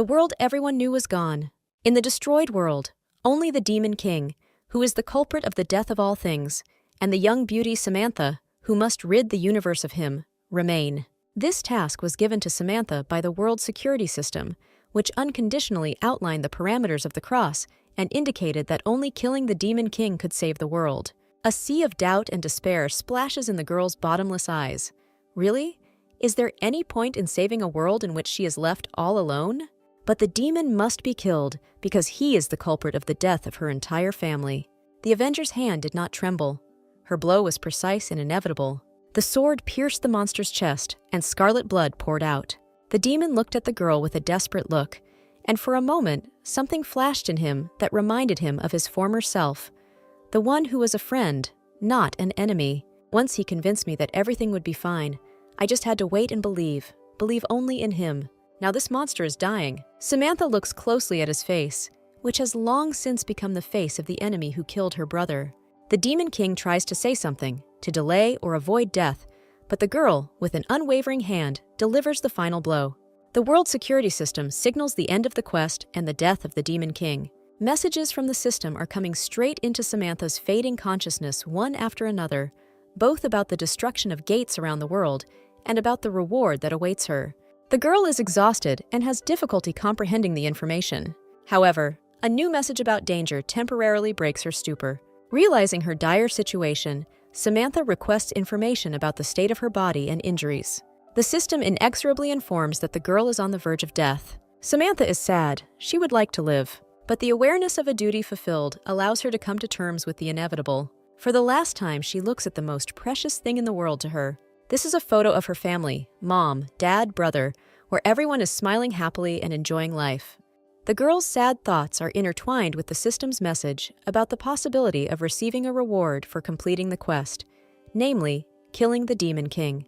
The world everyone knew was gone. In the destroyed world, only the Demon King, who is the culprit of the death of all things, and the young beauty Samantha, who must rid the universe of him, remain. This task was given to Samantha by the world security system, which unconditionally outlined the parameters of the cross and indicated that only killing the Demon King could save the world. A sea of doubt and despair splashes in the girl's bottomless eyes. Really? Is there any point in saving a world in which she is left all alone? But the demon must be killed because he is the culprit of the death of her entire family. The Avenger's hand did not tremble. Her blow was precise and inevitable. The sword pierced the monster's chest, and scarlet blood poured out. The demon looked at the girl with a desperate look, and for a moment, something flashed in him that reminded him of his former self, the one who was a friend, not an enemy. Once he convinced me that everything would be fine. I just had to wait and believe only in him. Now this monster is dying. Samantha looks closely at his face, which has long since become the face of the enemy who killed her brother. The Demon King tries to say something, to delay or avoid death, but the girl, with an unwavering hand, delivers the final blow. The world security system signals the end of the quest and the death of the Demon King. Messages from the system are coming straight into Samantha's fading consciousness one after another, both about the destruction of gates around the world and about the reward that awaits her. The girl is exhausted and has difficulty comprehending the information. However, a new message about danger temporarily breaks her stupor. Realizing her dire situation, Samantha requests information about the state of her body and injuries. The system inexorably informs that the girl is on the verge of death. Samantha is sad. She would like to live. But the awareness of a duty fulfilled allows her to come to terms with the inevitable. For the last time, she looks at the most precious thing in the world to her. This is a photo of her family, mom, dad, brother, where everyone is smiling happily and enjoying life. The girl's sad thoughts are intertwined with the system's message about the possibility of receiving a reward for completing the quest, namely, killing the Demon King.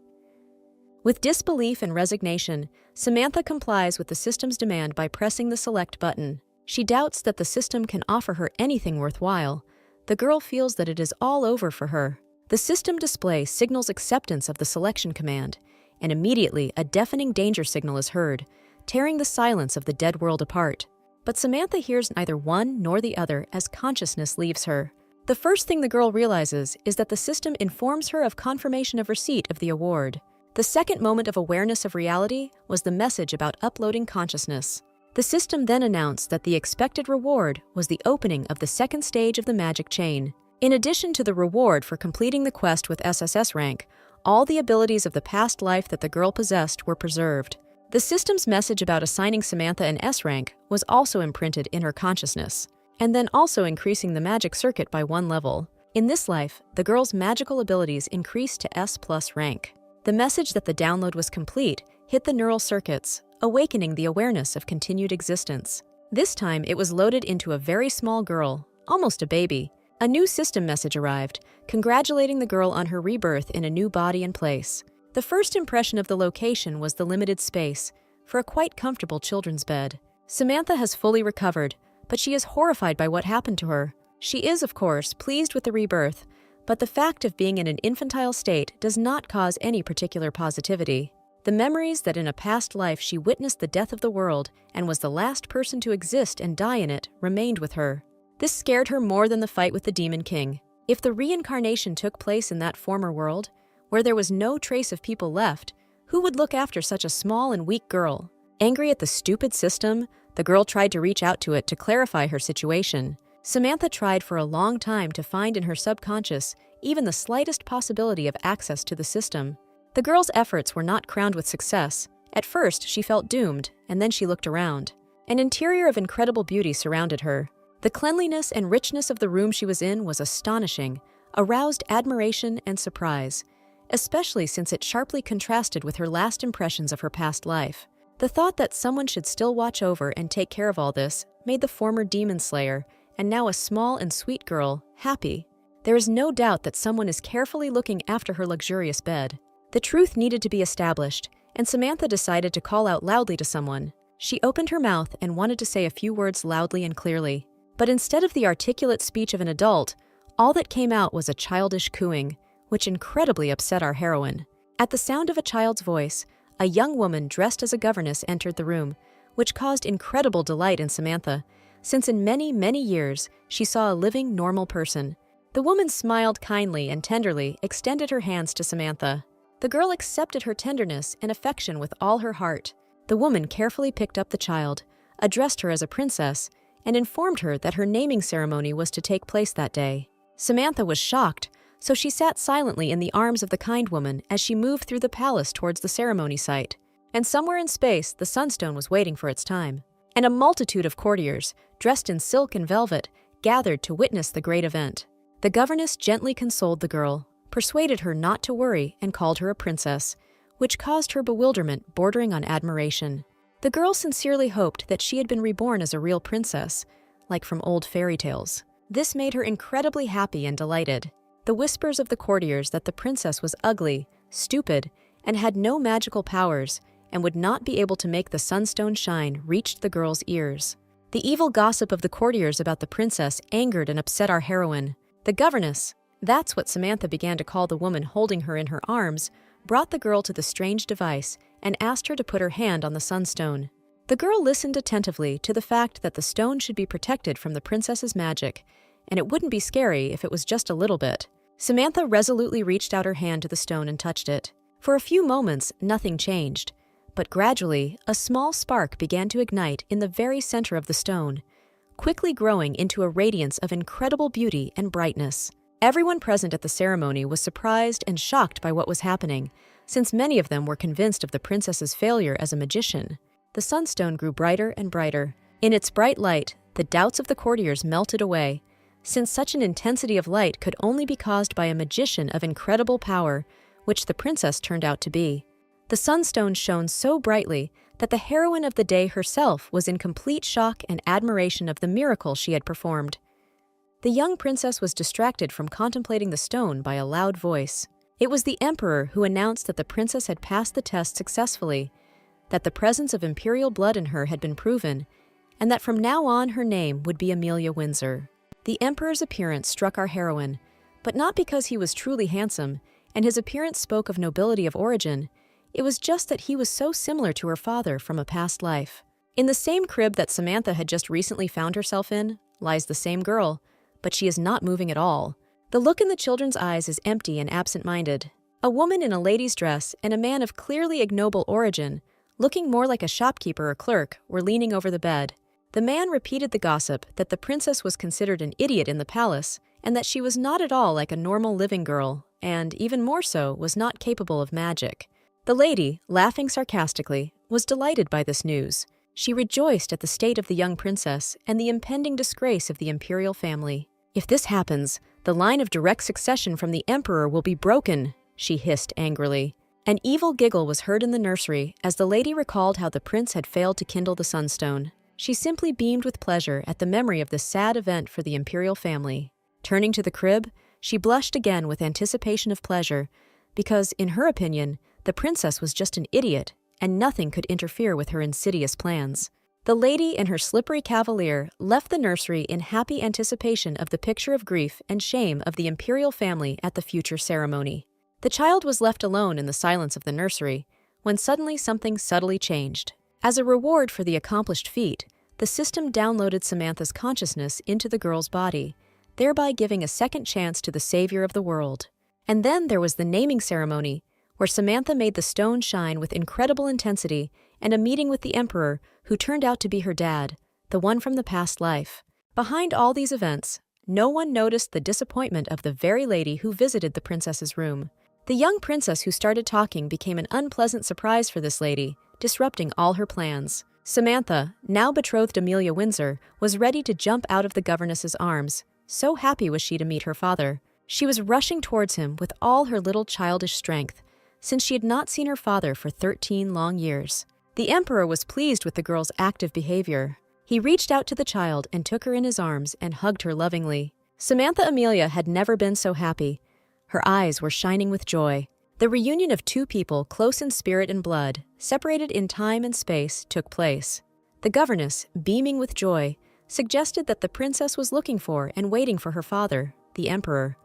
With disbelief and resignation, Samantha complies with the system's demand by pressing the select button. She doubts that the system can offer her anything worthwhile. The girl feels that it is all over for her. The system display signals acceptance of the selection command, and immediately a deafening danger signal is heard, tearing the silence of the dead world apart. But Samantha hears neither one nor the other as consciousness leaves her. The first thing the girl realizes is that the system informs her of confirmation of receipt of the award. The second moment of awareness of reality was the message about uploading consciousness. The system then announced that the expected reward was the opening of the second stage of the magic chain. In addition to the reward for completing the quest with SSS rank, all the abilities of the past life that the girl possessed were preserved. The system's message about assigning Samantha an S rank was also imprinted in her consciousness, and then also increasing the magic circuit by 1 level. In this life, the girl's magical abilities increased to S+ rank. The message that the download was complete hit the neural circuits, awakening the awareness of continued existence. This time, it was loaded into a very small girl, almost a baby. A new system message arrived, congratulating the girl on her rebirth in a new body and place. The first impression of the location was the limited space, for a quite comfortable children's bed. Samantha has fully recovered, but she is horrified by what happened to her. She is, of course, pleased with the rebirth, but the fact of being in an infantile state does not cause any particular positivity. The memories that in a past life she witnessed the death of the world and was the last person to exist and die in it remained with her. This scared her more than the fight with the Demon King. If the reincarnation took place in that former world, where there was no trace of people left, who would look after such a small and weak girl? Angry at the stupid system, the girl tried to reach out to it to clarify her situation. Samantha tried for a long time to find in her subconscious even the slightest possibility of access to the system. The girl's efforts were not crowned with success. At first, she felt doomed, and then she looked around. An interior of incredible beauty surrounded her. The cleanliness and richness of the room she was in was astonishing, aroused admiration and surprise, especially since it sharply contrasted with her last impressions of her past life. The thought that someone should still watch over and take care of all this made the former demon slayer, and now a small and sweet girl, happy. There is no doubt that someone is carefully looking after her luxurious bed. The truth needed to be established, and Samantha decided to call out loudly to someone. She opened her mouth and wanted to say a few words loudly and clearly. But instead of the articulate speech of an adult, all that came out was a childish cooing, which incredibly upset our heroine. At the sound of a child's voice, a young woman dressed as a governess entered the room, which caused incredible delight in Samantha, since in many, many years she saw a living, normal person. The woman smiled kindly and tenderly, extended her hands to Samantha. The girl accepted her tenderness and affection with all her heart. The woman carefully picked up the child, addressed her as a princess, and informed her that her naming ceremony was to take place that day. Samantha was shocked, so she sat silently in the arms of the kind woman as she moved through the palace towards the ceremony site. And somewhere in space, the Sunstone was waiting for its time. And a multitude of courtiers, dressed in silk and velvet, gathered to witness the great event. The governess gently consoled the girl, persuaded her not to worry, and called her a princess, which caused her bewilderment bordering on admiration. The girl sincerely hoped that she had been reborn as a real princess, like from old fairy tales. This made her incredibly happy and delighted. The whispers of the courtiers that the princess was ugly, stupid, and had no magical powers, and would not be able to make the sunstone shine reached the girl's ears. The evil gossip of the courtiers about the princess angered and upset our heroine. The governess, that's what Samantha began to call the woman holding her in her arms, brought the girl to the strange device and asked her to put her hand on the sunstone. The girl listened attentively to the fact that the stone should be protected from the princess's magic, and it wouldn't be scary if it was just a little bit. Samantha resolutely reached out her hand to the stone and touched it. For a few moments, nothing changed, but gradually, a small spark began to ignite in the very center of the stone, quickly growing into a radiance of incredible beauty and brightness. Everyone present at the ceremony was surprised and shocked by what was happening, since many of them were convinced of the princess's failure as a magician. The sunstone grew brighter and brighter. In its bright light, the doubts of the courtiers melted away, since such an intensity of light could only be caused by a magician of incredible power, which the princess turned out to be. The sunstone shone so brightly that the heroine of the day herself was in complete shock and admiration of the miracle she had performed. The young princess was distracted from contemplating the stone by a loud voice. It was the emperor who announced that the princess had passed the test successfully, that the presence of imperial blood in her had been proven, and that from now on her name would be Amelia Windsor. The emperor's appearance struck our heroine, but not because he was truly handsome, and his appearance spoke of nobility of origin. It was just that he was so similar to her father from a past life. In the same crib that Samantha had just recently found herself in lies the same girl, but she is not moving at all. The look in the children's eyes is empty and absent-minded. A woman in a lady's dress and a man of clearly ignoble origin, looking more like a shopkeeper or clerk, were leaning over the bed. The man repeated the gossip that the princess was considered an idiot in the palace, and that she was not at all like a normal living girl, and, even more so, was not capable of magic. The lady, laughing sarcastically, was delighted by this news. She rejoiced at the state of the young princess and the impending disgrace of the imperial family. "If this happens, the line of direct succession from the emperor will be broken," she hissed angrily. An evil giggle was heard in the nursery as the lady recalled how the prince had failed to kindle the sunstone. She simply beamed with pleasure at the memory of this sad event for the imperial family. Turning to the crib, she blushed again with anticipation of pleasure, because, in her opinion, the princess was just an idiot, and nothing could interfere with her insidious plans. The lady and her slippery cavalier left the nursery in happy anticipation of the picture of grief and shame of the imperial family at the future ceremony. The child was left alone in the silence of the nursery, when suddenly something subtly changed. As a reward for the accomplished feat, the system downloaded Samantha's consciousness into the girl's body, thereby giving a second chance to the savior of the world. And then there was the naming ceremony, where Samantha made the stone shine with incredible intensity, and a meeting with the emperor, who turned out to be her dad, the one from the past life. Behind all these events, no one noticed the disappointment of the very lady who visited the princess's room. The young princess who started talking became an unpleasant surprise for this lady, disrupting all her plans. Samantha, now betrothed Amelia Windsor, was ready to jump out of the governess's arms. So happy was she to meet her father. She was rushing towards him with all her little childish strength, since she had not seen her father for 13 long years. The emperor was pleased with the girl's active behavior. He reached out to the child and took her in his arms and hugged her lovingly. Samantha Amelia had never been so happy. Her eyes were shining with joy. The reunion of two people close in spirit and blood, separated in time and space, took place. The governess, beaming with joy, suggested that the princess was looking for and waiting for her father, the emperor.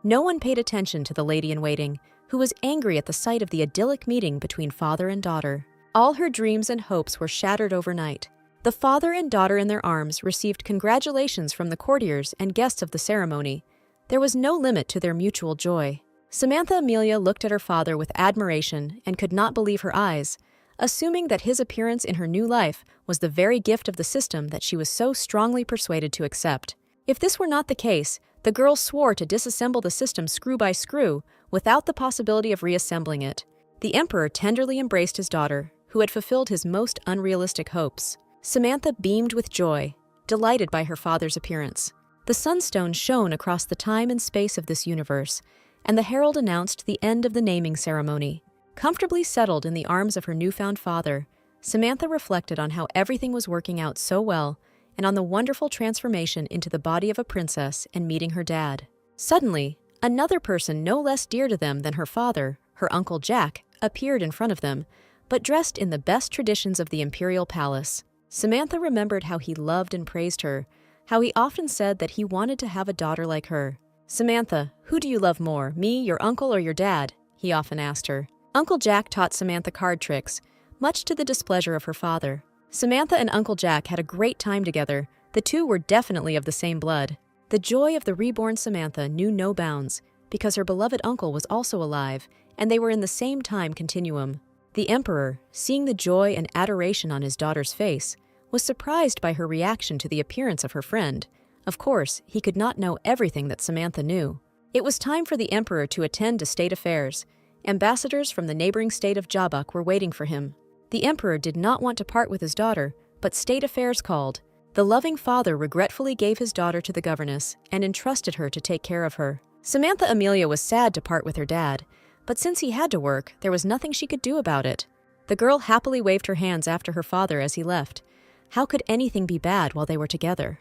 No one paid attention to the lady-in-waiting, who was angry at the sight of the idyllic meeting between father and daughter. All her dreams and hopes were shattered overnight. The father and daughter in their arms received congratulations from the courtiers and guests of the ceremony. There was no limit to their mutual joy. Samantha Amelia looked at her father with admiration and could not believe her eyes, assuming that his appearance in her new life was the very gift of the system that she was so strongly persuaded to accept. If this were not the case, the girl swore to disassemble the system screw by screw without the possibility of reassembling it. The emperor tenderly embraced his daughter, who had fulfilled his most unrealistic hopes. Samantha beamed with joy, delighted by her father's appearance. The sunstone shone across the time and space of this universe, and the herald announced the end of the naming ceremony. Comfortably settled in the arms of her newfound father, Samantha reflected on how everything was working out so well and on the wonderful transformation into the body of a princess and meeting her dad. Suddenly, another person no less dear to them than her father, her Uncle Jack, appeared in front of them, but dressed in the best traditions of the imperial palace. Samantha remembered how he loved and praised her, how he often said that he wanted to have a daughter like her. "Samantha, who do you love more, me, your uncle, or your dad?" he often asked her. Uncle Jack taught Samantha card tricks, much to the displeasure of her father. Samantha and Uncle Jack had a great time together. The two were definitely of the same blood. The joy of the reborn Samantha knew no bounds, because her beloved uncle was also alive, and they were in the same time continuum. The emperor, seeing the joy and adoration on his daughter's face, was surprised by her reaction to the appearance of her friend. Of course, he could not know everything that Samantha knew. It was time for the emperor to attend to state affairs. Ambassadors from the neighboring state of Jabuk were waiting for him. The emperor did not want to part with his daughter, but state affairs called. The loving father regretfully gave his daughter to the governess and entrusted her to take care of her. Samantha Amelia was sad to part with her dad, but since he had to work, there was nothing she could do about it. The girl happily waved her hands after her father as he left. How could anything be bad while they were together?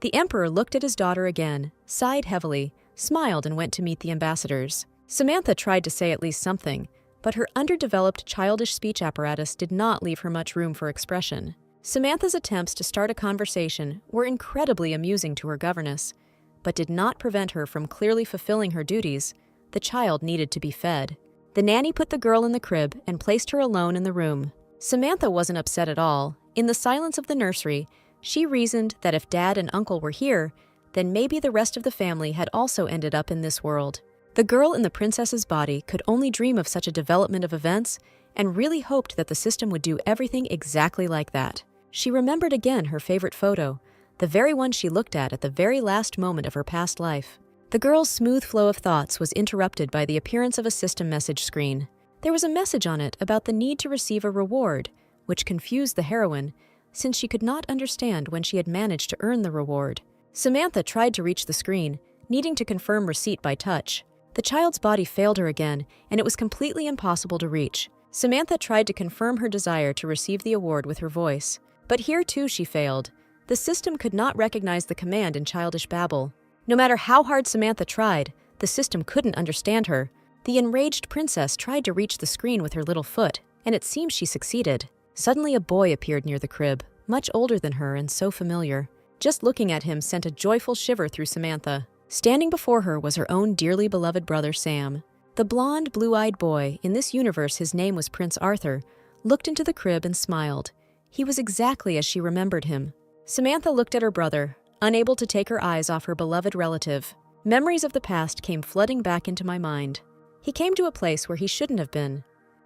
The emperor looked at his daughter again, sighed heavily, smiled, and went to meet the ambassadors. Samantha tried to say at least something, but her underdeveloped childish speech apparatus did not leave her much room for expression. Samantha's attempts to start a conversation were incredibly amusing to her governess, but did not prevent her from clearly fulfilling her duties. The child needed to be fed. The nanny put the girl in the crib and placed her alone in the room. Samantha wasn't upset at all. In the silence of the nursery, she reasoned that if Dad and Uncle were here, then maybe the rest of the family had also ended up in this world. The girl in the princess's body could only dream of such a development of events and really hoped that the system would do everything exactly like that. She remembered again her favorite photo, the very one she looked at the very last moment of her past life. The girl's smooth flow of thoughts was interrupted by the appearance of a system message screen. There was a message on it about the need to receive a reward, which confused the heroine, since she could not understand when she had managed to earn the reward. Samantha tried to reach the screen, needing to confirm receipt by touch. The child's body failed her again, and it was completely impossible to reach. Samantha tried to confirm her desire to receive the award with her voice. But here too she failed. The system could not recognize the command in childish babble. No matter how hard Samantha tried, the system couldn't understand her. The enraged princess tried to reach the screen with her little foot, and it seems she succeeded. Suddenly a boy appeared near the crib, much older than her and so familiar. Just looking at him sent a joyful shiver through Samantha. Standing before her was her own dearly beloved brother Sam. The blonde, blue-eyed boy, in this universe his name was Prince Arthur, looked into the crib and smiled. He was exactly as she remembered him. Samantha looked at her brother, unable to take her eyes off her beloved relative. Memories of the past came flooding back into my mind. He came to a place where he shouldn't have been,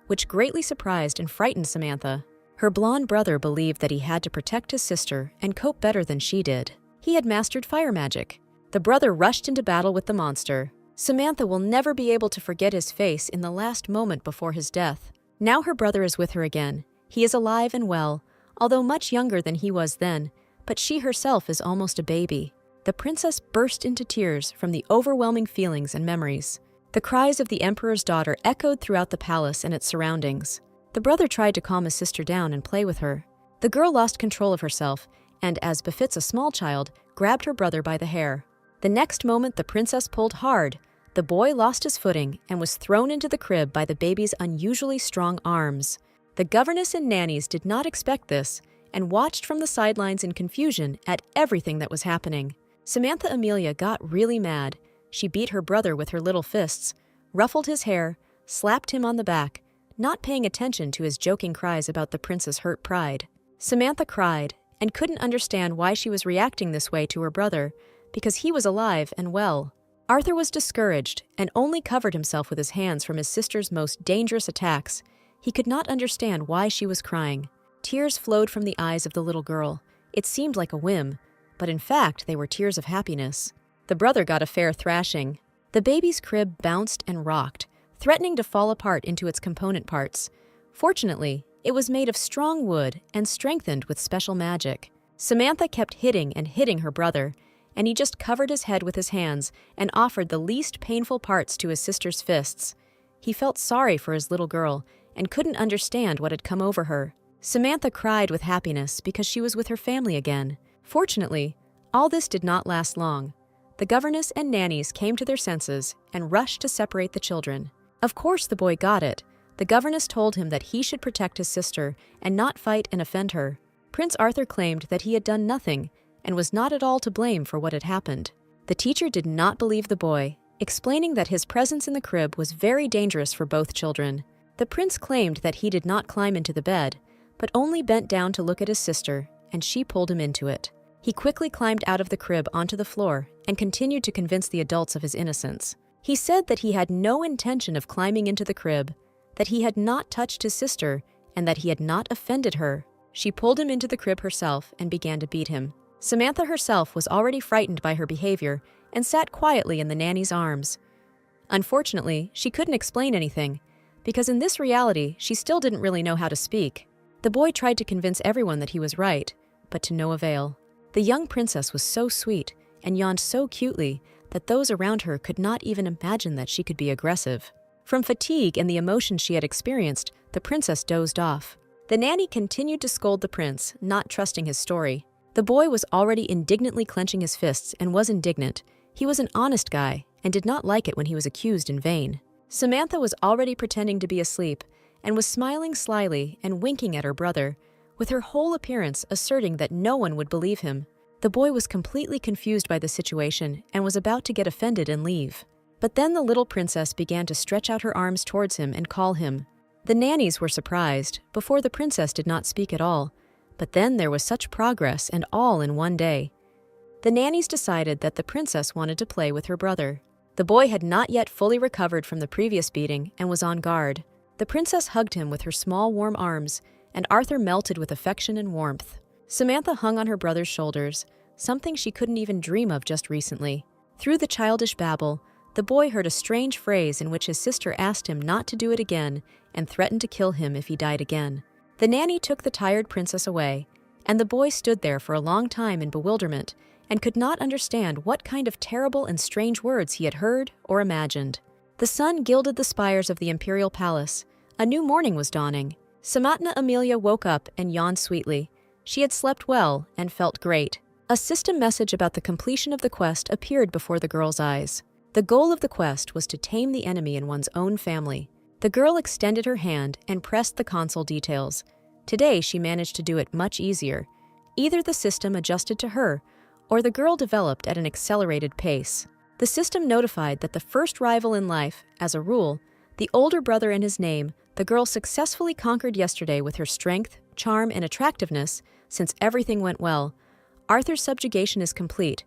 which greatly surprised and frightened Samantha. Her blonde brother believed that he had to protect his sister and cope better than she did. He had mastered fire magic. The brother rushed into battle with the monster. Samantha will never be able to forget his face in the last moment before his death. Now her brother is with her again. He is alive and well, although much younger than he was then, but she herself is almost a baby. The princess burst into tears from the overwhelming feelings and memories. The cries of the emperor's daughter echoed throughout the palace and its surroundings. The brother tried to calm his sister down and play with her. The girl lost control of herself and, as befits a small child, grabbed her brother by the hair. The next moment the princess pulled hard. The boy lost his footing and was thrown into the crib by the baby's unusually strong arms. The governess and nannies did not expect this and watched from the sidelines in confusion at everything that was happening. Samantha Amelia got really mad. She beat her brother with her little fists, ruffled his hair, slapped him on the back. not paying attention to his joking cries about the prince's hurt pride. Samantha cried and couldn't understand why she was reacting this way to her brother, because he was alive and well. Arthur was discouraged and only covered himself with his hands from his sister's most dangerous attacks. He could not understand why she was crying. Tears flowed from the eyes of the little girl. It seemed like a whim, but in fact they were tears of happiness. The brother got a fair thrashing. The baby's crib bounced and rocked, threatening to fall apart into its component parts. Fortunately, it was made of strong wood and strengthened with special magic. Samantha kept hitting and hitting her brother, and he just covered his head with his hands and offered the least painful parts to his sister's fists. He felt sorry for his little girl and couldn't understand what had come over her. Samantha cried with happiness because she was with her family again. Fortunately, all this did not last long. The governess and nannies came to their senses and rushed to separate the children. Of course the boy got it. The governess told him that he should protect his sister and not fight and offend her. Prince Arthur claimed that he had done nothing and was not at all to blame for what had happened. The teacher did not believe the boy, explaining that his presence in the crib was very dangerous for both children. The prince claimed that he did not climb into the bed, but only bent down to look at his sister, and she pulled him into it. He quickly climbed out of the crib onto the floor and continued to convince the adults of his innocence. He said that he had no intention of climbing into the crib, that he had not touched his sister, and that he had not offended her. She pulled him into the crib herself and began to beat him. Samantha herself was already frightened by her behavior and sat quietly in the nanny's arms. Unfortunately, she couldn't explain anything, because in this reality, she still didn't really know how to speak. The boy tried to convince everyone that he was right, but to no avail. The young princess was so sweet and yawned so cutely that those around her could not even imagine that she could be aggressive. From fatigue and the emotions she had experienced, the princess dozed off. The nanny continued to scold the prince, not trusting his story. The boy was already indignantly clenching his fists and was indignant. He was an honest guy and did not like it when he was accused in vain. Samantha was already pretending to be asleep and was smiling slyly and winking at her brother, with her whole appearance asserting that no one would believe him. The boy was completely confused by the situation and was about to get offended and leave. But then the little princess began to stretch out her arms towards him and call him. The nannies were surprised. Before, the princess did not speak at all. But then there was such progress, and all in one day. The nannies decided that the princess wanted to play with her brother. The boy had not yet fully recovered from the previous beating and was on guard. The princess hugged him with her small, warm arms, and Arthur melted with affection and warmth. Samantha hung on her brother's shoulders, something she couldn't even dream of just recently. Through the childish babble, the boy heard a strange phrase in which his sister asked him not to do it again and threatened to kill him if he died again. The nanny took the tired princess away, and the boy stood there for a long time in bewilderment and could not understand what kind of terrible and strange words he had heard or imagined. The sun gilded the spires of the imperial palace. A new morning was dawning. Samantha Amelia woke up and yawned sweetly. She had slept well and felt great. A system message about the completion of the quest appeared before the girl's eyes. The goal of the quest was to tame the enemy in one's own family. The girl extended her hand and pressed the console details. Today, she managed to do it much easier. Either the system adjusted to her, or the girl developed at an accelerated pace. The system notified that the first rival in life, as a rule, the older brother and his name, the girl successfully conquered yesterday with her strength, charm, and attractiveness, since everything went well. Arthur's subjugation is complete,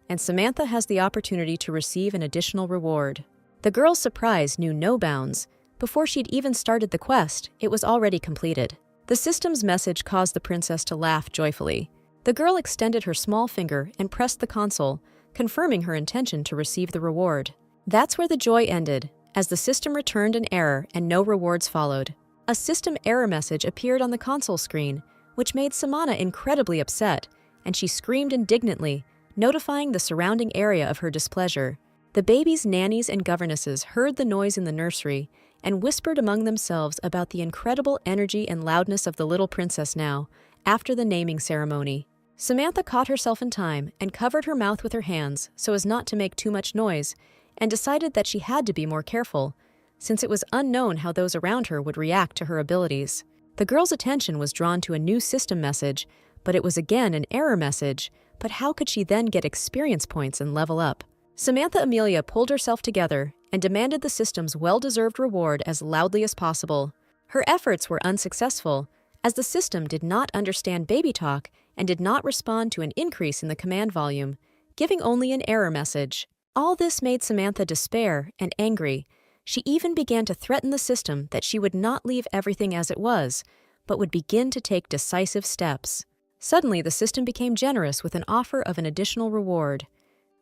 and Samantha has the opportunity to receive an additional reward. The girl's surprise knew no bounds. Before she'd even started the quest, it was already completed. The system's message caused the princess to laugh joyfully. The girl extended her small finger and pressed the console, confirming her intention to receive the reward. That's where the joy ended, as the system returned an error and no rewards followed. A system error message appeared on the console screen, which made Samantha incredibly upset, and she screamed indignantly, notifying the surrounding area of her displeasure. The baby's nannies and governesses heard the noise in the nursery and whispered among themselves about the incredible energy and loudness of the little princess now, after the naming ceremony. Samantha caught herself in time and covered her mouth with her hands so as not to make too much noise, and decided that she had to be more careful, since it was unknown how those around her would react to her abilities. The girl's attention was drawn to a new system message, but it was again an error message. But how could she then get experience points and level up? Samantha Amelia pulled herself together and demanded the system's well-deserved reward as loudly as possible. Her efforts were unsuccessful, as the system did not understand baby talk and did not respond to an increase in the command volume, giving only an error message. All this made Samantha despair and angry. She even began to threaten the system that she would not leave everything as it was, but would begin to take decisive steps. Suddenly, the system became generous with an offer of an additional reward.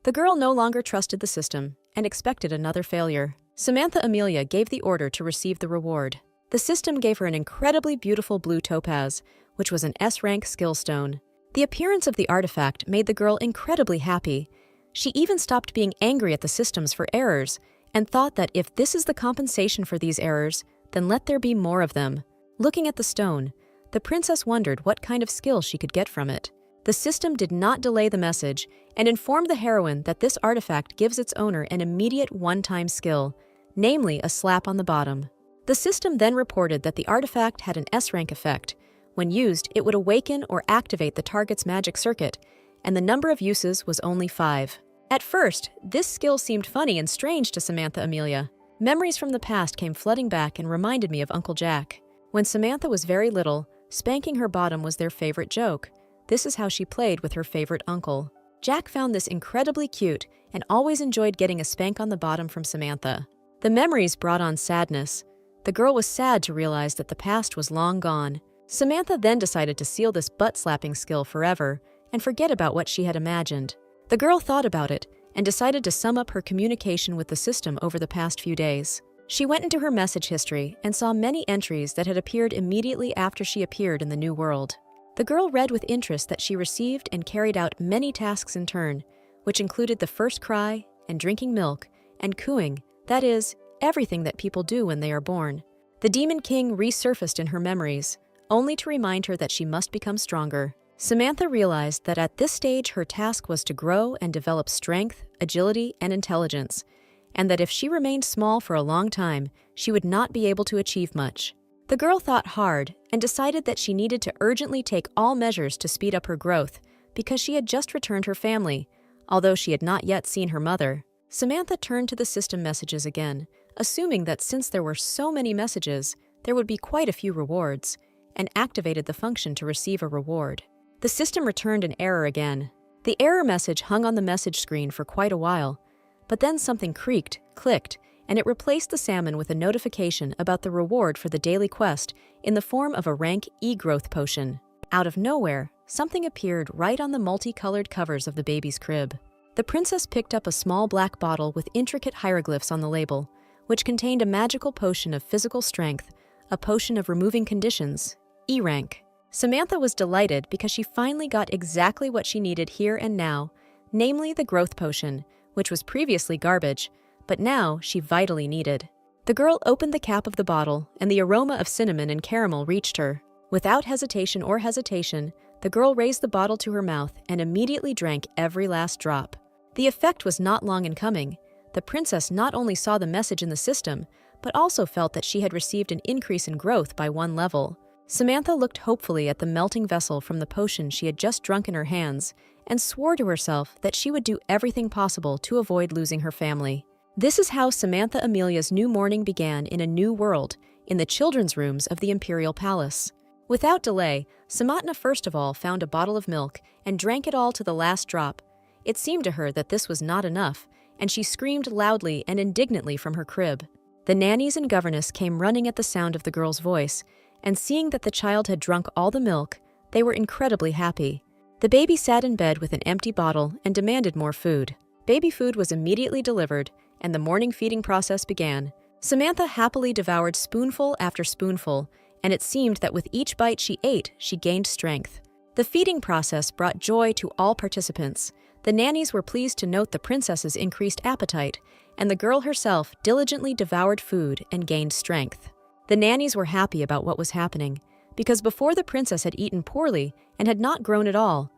The girl no longer trusted the system and expected another failure. Samantha Amelia gave the order to receive the reward. The system gave her an incredibly beautiful blue topaz, which was an S-rank skill stone. The appearance of the artifact made the girl incredibly happy. She even stopped being angry at the systems for errors and thought that if this is the compensation for these errors, then let there be more of them. Looking at the stone, the princess wondered what kind of skill she could get from it. The system did not delay the message and informed the heroine that this artifact gives its owner an immediate one-time skill, namely a slap on the bottom. The system then reported that the artifact had an S-rank effect. When used, it would awaken or activate the target's magic circuit, and the number of uses was only 5. At first, this skill seemed funny and strange to Samantha Amelia. Memories from the past came flooding back and reminded me of Uncle Jack. When Samantha was very little, spanking her bottom was their favorite joke. This is how she played with her favorite uncle. Jack found this incredibly cute and always enjoyed getting a spank on the bottom from Samantha. The memories brought on sadness. The girl was sad to realize that the past was long gone. Samantha then decided to seal this butt-slapping skill forever and forget about what she had imagined. The girl thought about it and decided to sum up her communication with the system over the past few days. She went into her message history and saw many entries that had appeared immediately after she appeared in the new world. The girl read with interest that she received and carried out many tasks in turn, which included the first cry and drinking milk and cooing, that is, everything that people do when they are born. The Demon King resurfaced in her memories, only to remind her that she must become stronger. Samantha realized that at this stage her task was to grow and develop strength, agility, and intelligence, and that if she remained small for a long time, she would not be able to achieve much. The girl thought hard and decided that she needed to urgently take all measures to speed up her growth because she had just returned her family, although she had not yet seen her mother. Samantha turned to the system messages again, assuming that since there were so many messages, there would be quite a few rewards, and activated the function to receive a reward. The system returned an error again. The error message hung on the message screen for quite a while, but then something creaked, clicked, and it replaced the salmon with a notification about the reward for the daily quest in the form of a rank E growth potion. Out of nowhere, something appeared right on the multicolored covers of the baby's crib. The princess picked up a small black bottle with intricate hieroglyphs on the label, which contained a magical potion of physical strength, a potion of removing conditions, E rank. Samantha was delighted because she finally got exactly what she needed here and now, namely the growth potion, which was previously garbage, but now she vitally needed. The girl opened the cap of the bottle, and the aroma of cinnamon and caramel reached her. Without hesitation, the girl raised the bottle to her mouth and immediately drank every last drop. The effect was not long in coming. The princess not only saw the message in the system, but also felt that she had received an increase in growth by 1 level. Samantha looked hopefully at the melting vessel from the potion she had just drunk in her hands and swore to herself that she would do everything possible to avoid losing her family. This is how Samantha Amelia's new morning began in a new world, in the children's rooms of the Imperial Palace. Without delay, Samantha first of all found a bottle of milk and drank it all to the last drop. It seemed to her that this was not enough, and she screamed loudly and indignantly from her crib. The nannies and governess came running at the sound of the girl's voice, and seeing that the child had drunk all the milk, they were incredibly happy. The baby sat in bed with an empty bottle and demanded more food. Baby food was immediately delivered, and the morning feeding process began. Samantha happily devoured spoonful after spoonful, and it seemed that with each bite she ate, she gained strength. The feeding process brought joy to all participants. The nannies were pleased to note the princess's increased appetite, and the girl herself diligently devoured food and gained strength. The nannies were happy about what was happening, because before the princess had eaten poorly and had not grown at all,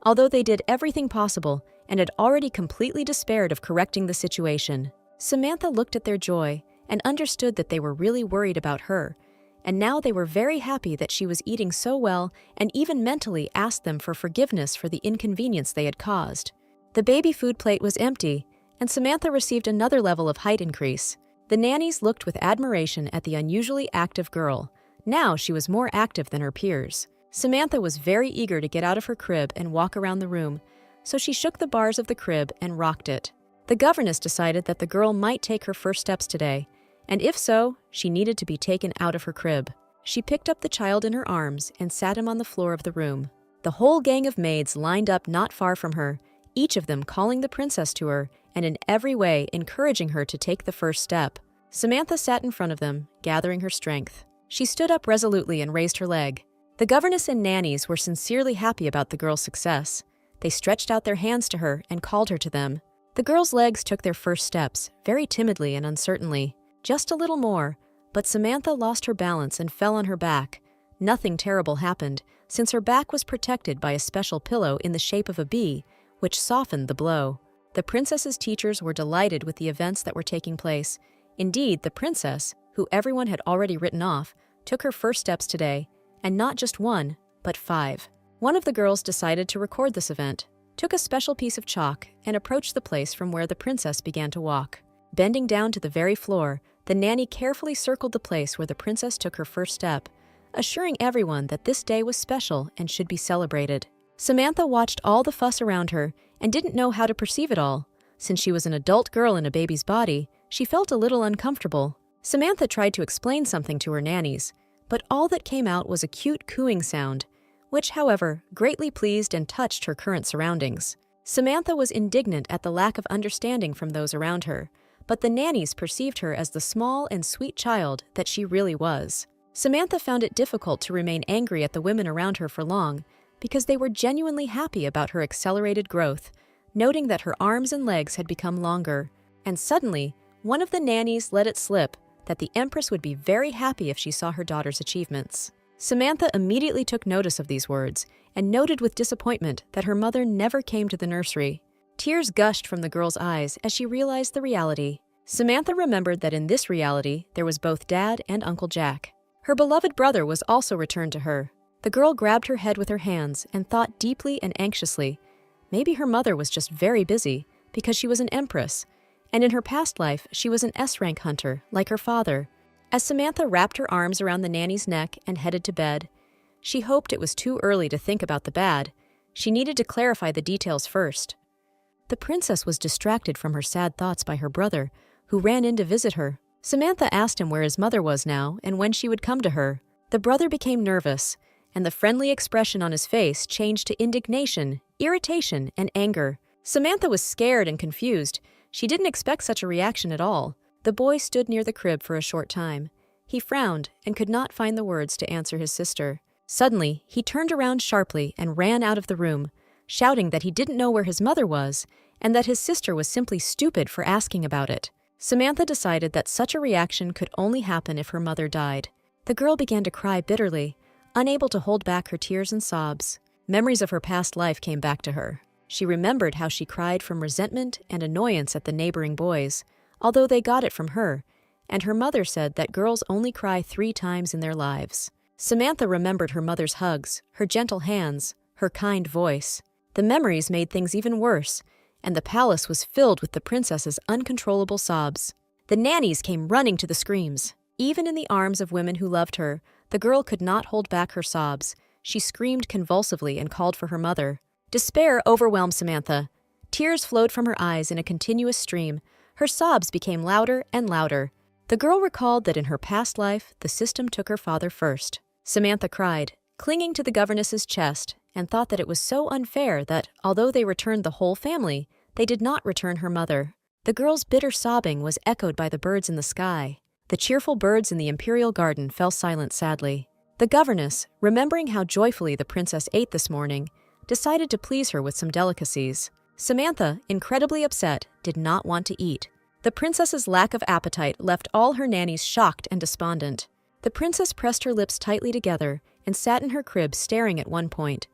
although they did everything possible and had already completely despaired of correcting the situation. Samantha looked at their joy and understood that they were really worried about her, and now they were very happy that she was eating so well and even mentally asked them for forgiveness for the inconvenience they had caused. The baby food plate was empty, and Samantha received another level of height increase. The nannies looked with admiration at the unusually active girl, Now she was more active than her peers. Samantha was very eager to get out of her crib and walk around the room, so she shook the bars of the crib and rocked it. The governess decided that the girl might take her first steps today, and if so, she needed to be taken out of her crib. She picked up the child in her arms and sat him on the floor of the room. The whole gang of maids lined up not far from her, each of them calling the princess to her and in every way encouraging her to take the first step. Samantha sat in front of them, gathering her strength. She stood up resolutely and raised her leg. The governess and nannies were sincerely happy about the girl's success. They stretched out their hands to her and called her to them. The girl's legs took their first steps, very timidly and uncertainly. Just a little more, but Samantha lost her balance and fell on her back. Nothing terrible happened, since her back was protected by a special pillow in the shape of a bee, which softened the blow. The princess's teachers were delighted with the events that were taking place. Indeed, the princess, who everyone had already written off, took her first steps today, and not just one, but 5. One of the girls decided to record this event, took a special piece of chalk, and approached the place from where the princess began to walk. Bending down to the very floor, the nanny carefully circled the place where the princess took her first step, assuring everyone that this day was special and should be celebrated. Samantha watched all the fuss around her and didn't know how to perceive it all. Since she was an adult girl in a baby's body, she felt a little uncomfortable. Samantha tried to explain something to her nannies, but all that came out was a cute cooing sound, which, however, greatly pleased and touched her current surroundings. Samantha was indignant at the lack of understanding from those around her, but the nannies perceived her as the small and sweet child that she really was. Samantha found it difficult to remain angry at the women around her for long, because they were genuinely happy about her accelerated growth, noting that her arms and legs had become longer. And suddenly, one of the nannies let it slip that the Empress would be very happy if she saw her daughter's achievements. Samantha immediately took notice of these words and noted with disappointment that her mother never came to the nursery. Tears gushed from the girl's eyes as she realized the reality. Samantha remembered that in this reality there was both Dad and Uncle Jack. Her beloved brother was also returned to her. The girl grabbed her head with her hands and thought deeply and anxiously. Maybe her mother was just very busy because she was an empress, and in her past life she was an S-rank hunter like her father. As Samantha wrapped her arms around the nanny's neck and headed to bed, she hoped it was too early to think about the bad. She needed to clarify the details first. The princess was distracted from her sad thoughts by her brother, who ran in to visit her. Samantha asked him where his mother was now and when she would come to her. The brother became nervous, and the friendly expression on his face changed to indignation, irritation, and anger. Samantha was scared and confused. She didn't expect such a reaction at all. The boy stood near the crib for a short time. He frowned and could not find the words to answer his sister. Suddenly, he turned around sharply and ran out of the room, shouting that he didn't know where his mother was and that his sister was simply stupid for asking about it. Samantha decided that such a reaction could only happen if her mother died. The girl began to cry bitterly, unable to hold back her tears and sobs. Memories of her past life came back to her. She remembered how she cried from resentment and annoyance at the neighboring boys, although they got it from her, and her mother said that girls only cry 3 times in their lives. Samantha remembered her mother's hugs, her gentle hands, her kind voice. The memories made things even worse, and the palace was filled with the princess's uncontrollable sobs. The nannies came running to the screams. Even in the arms of women who loved her, the girl could not hold back her sobs. She screamed convulsively and called for her mother. Despair overwhelmed Samantha. Tears flowed from her eyes in a continuous stream. Her sobs became louder and louder. The girl recalled that in her past life, the system took her father first. Samantha cried, clinging to the governess's chest, and thought that it was so unfair that, although they returned the whole family, they did not return her mother. The girl's bitter sobbing was echoed by the birds in the sky. The cheerful birds in the imperial garden fell silent sadly. The governess, remembering how joyfully the princess ate this morning, decided to please her with some delicacies. Samantha, incredibly upset, did not want to eat. The princess's lack of appetite left all her nannies shocked and despondent. The princess pressed her lips tightly together and sat in her crib staring at one point.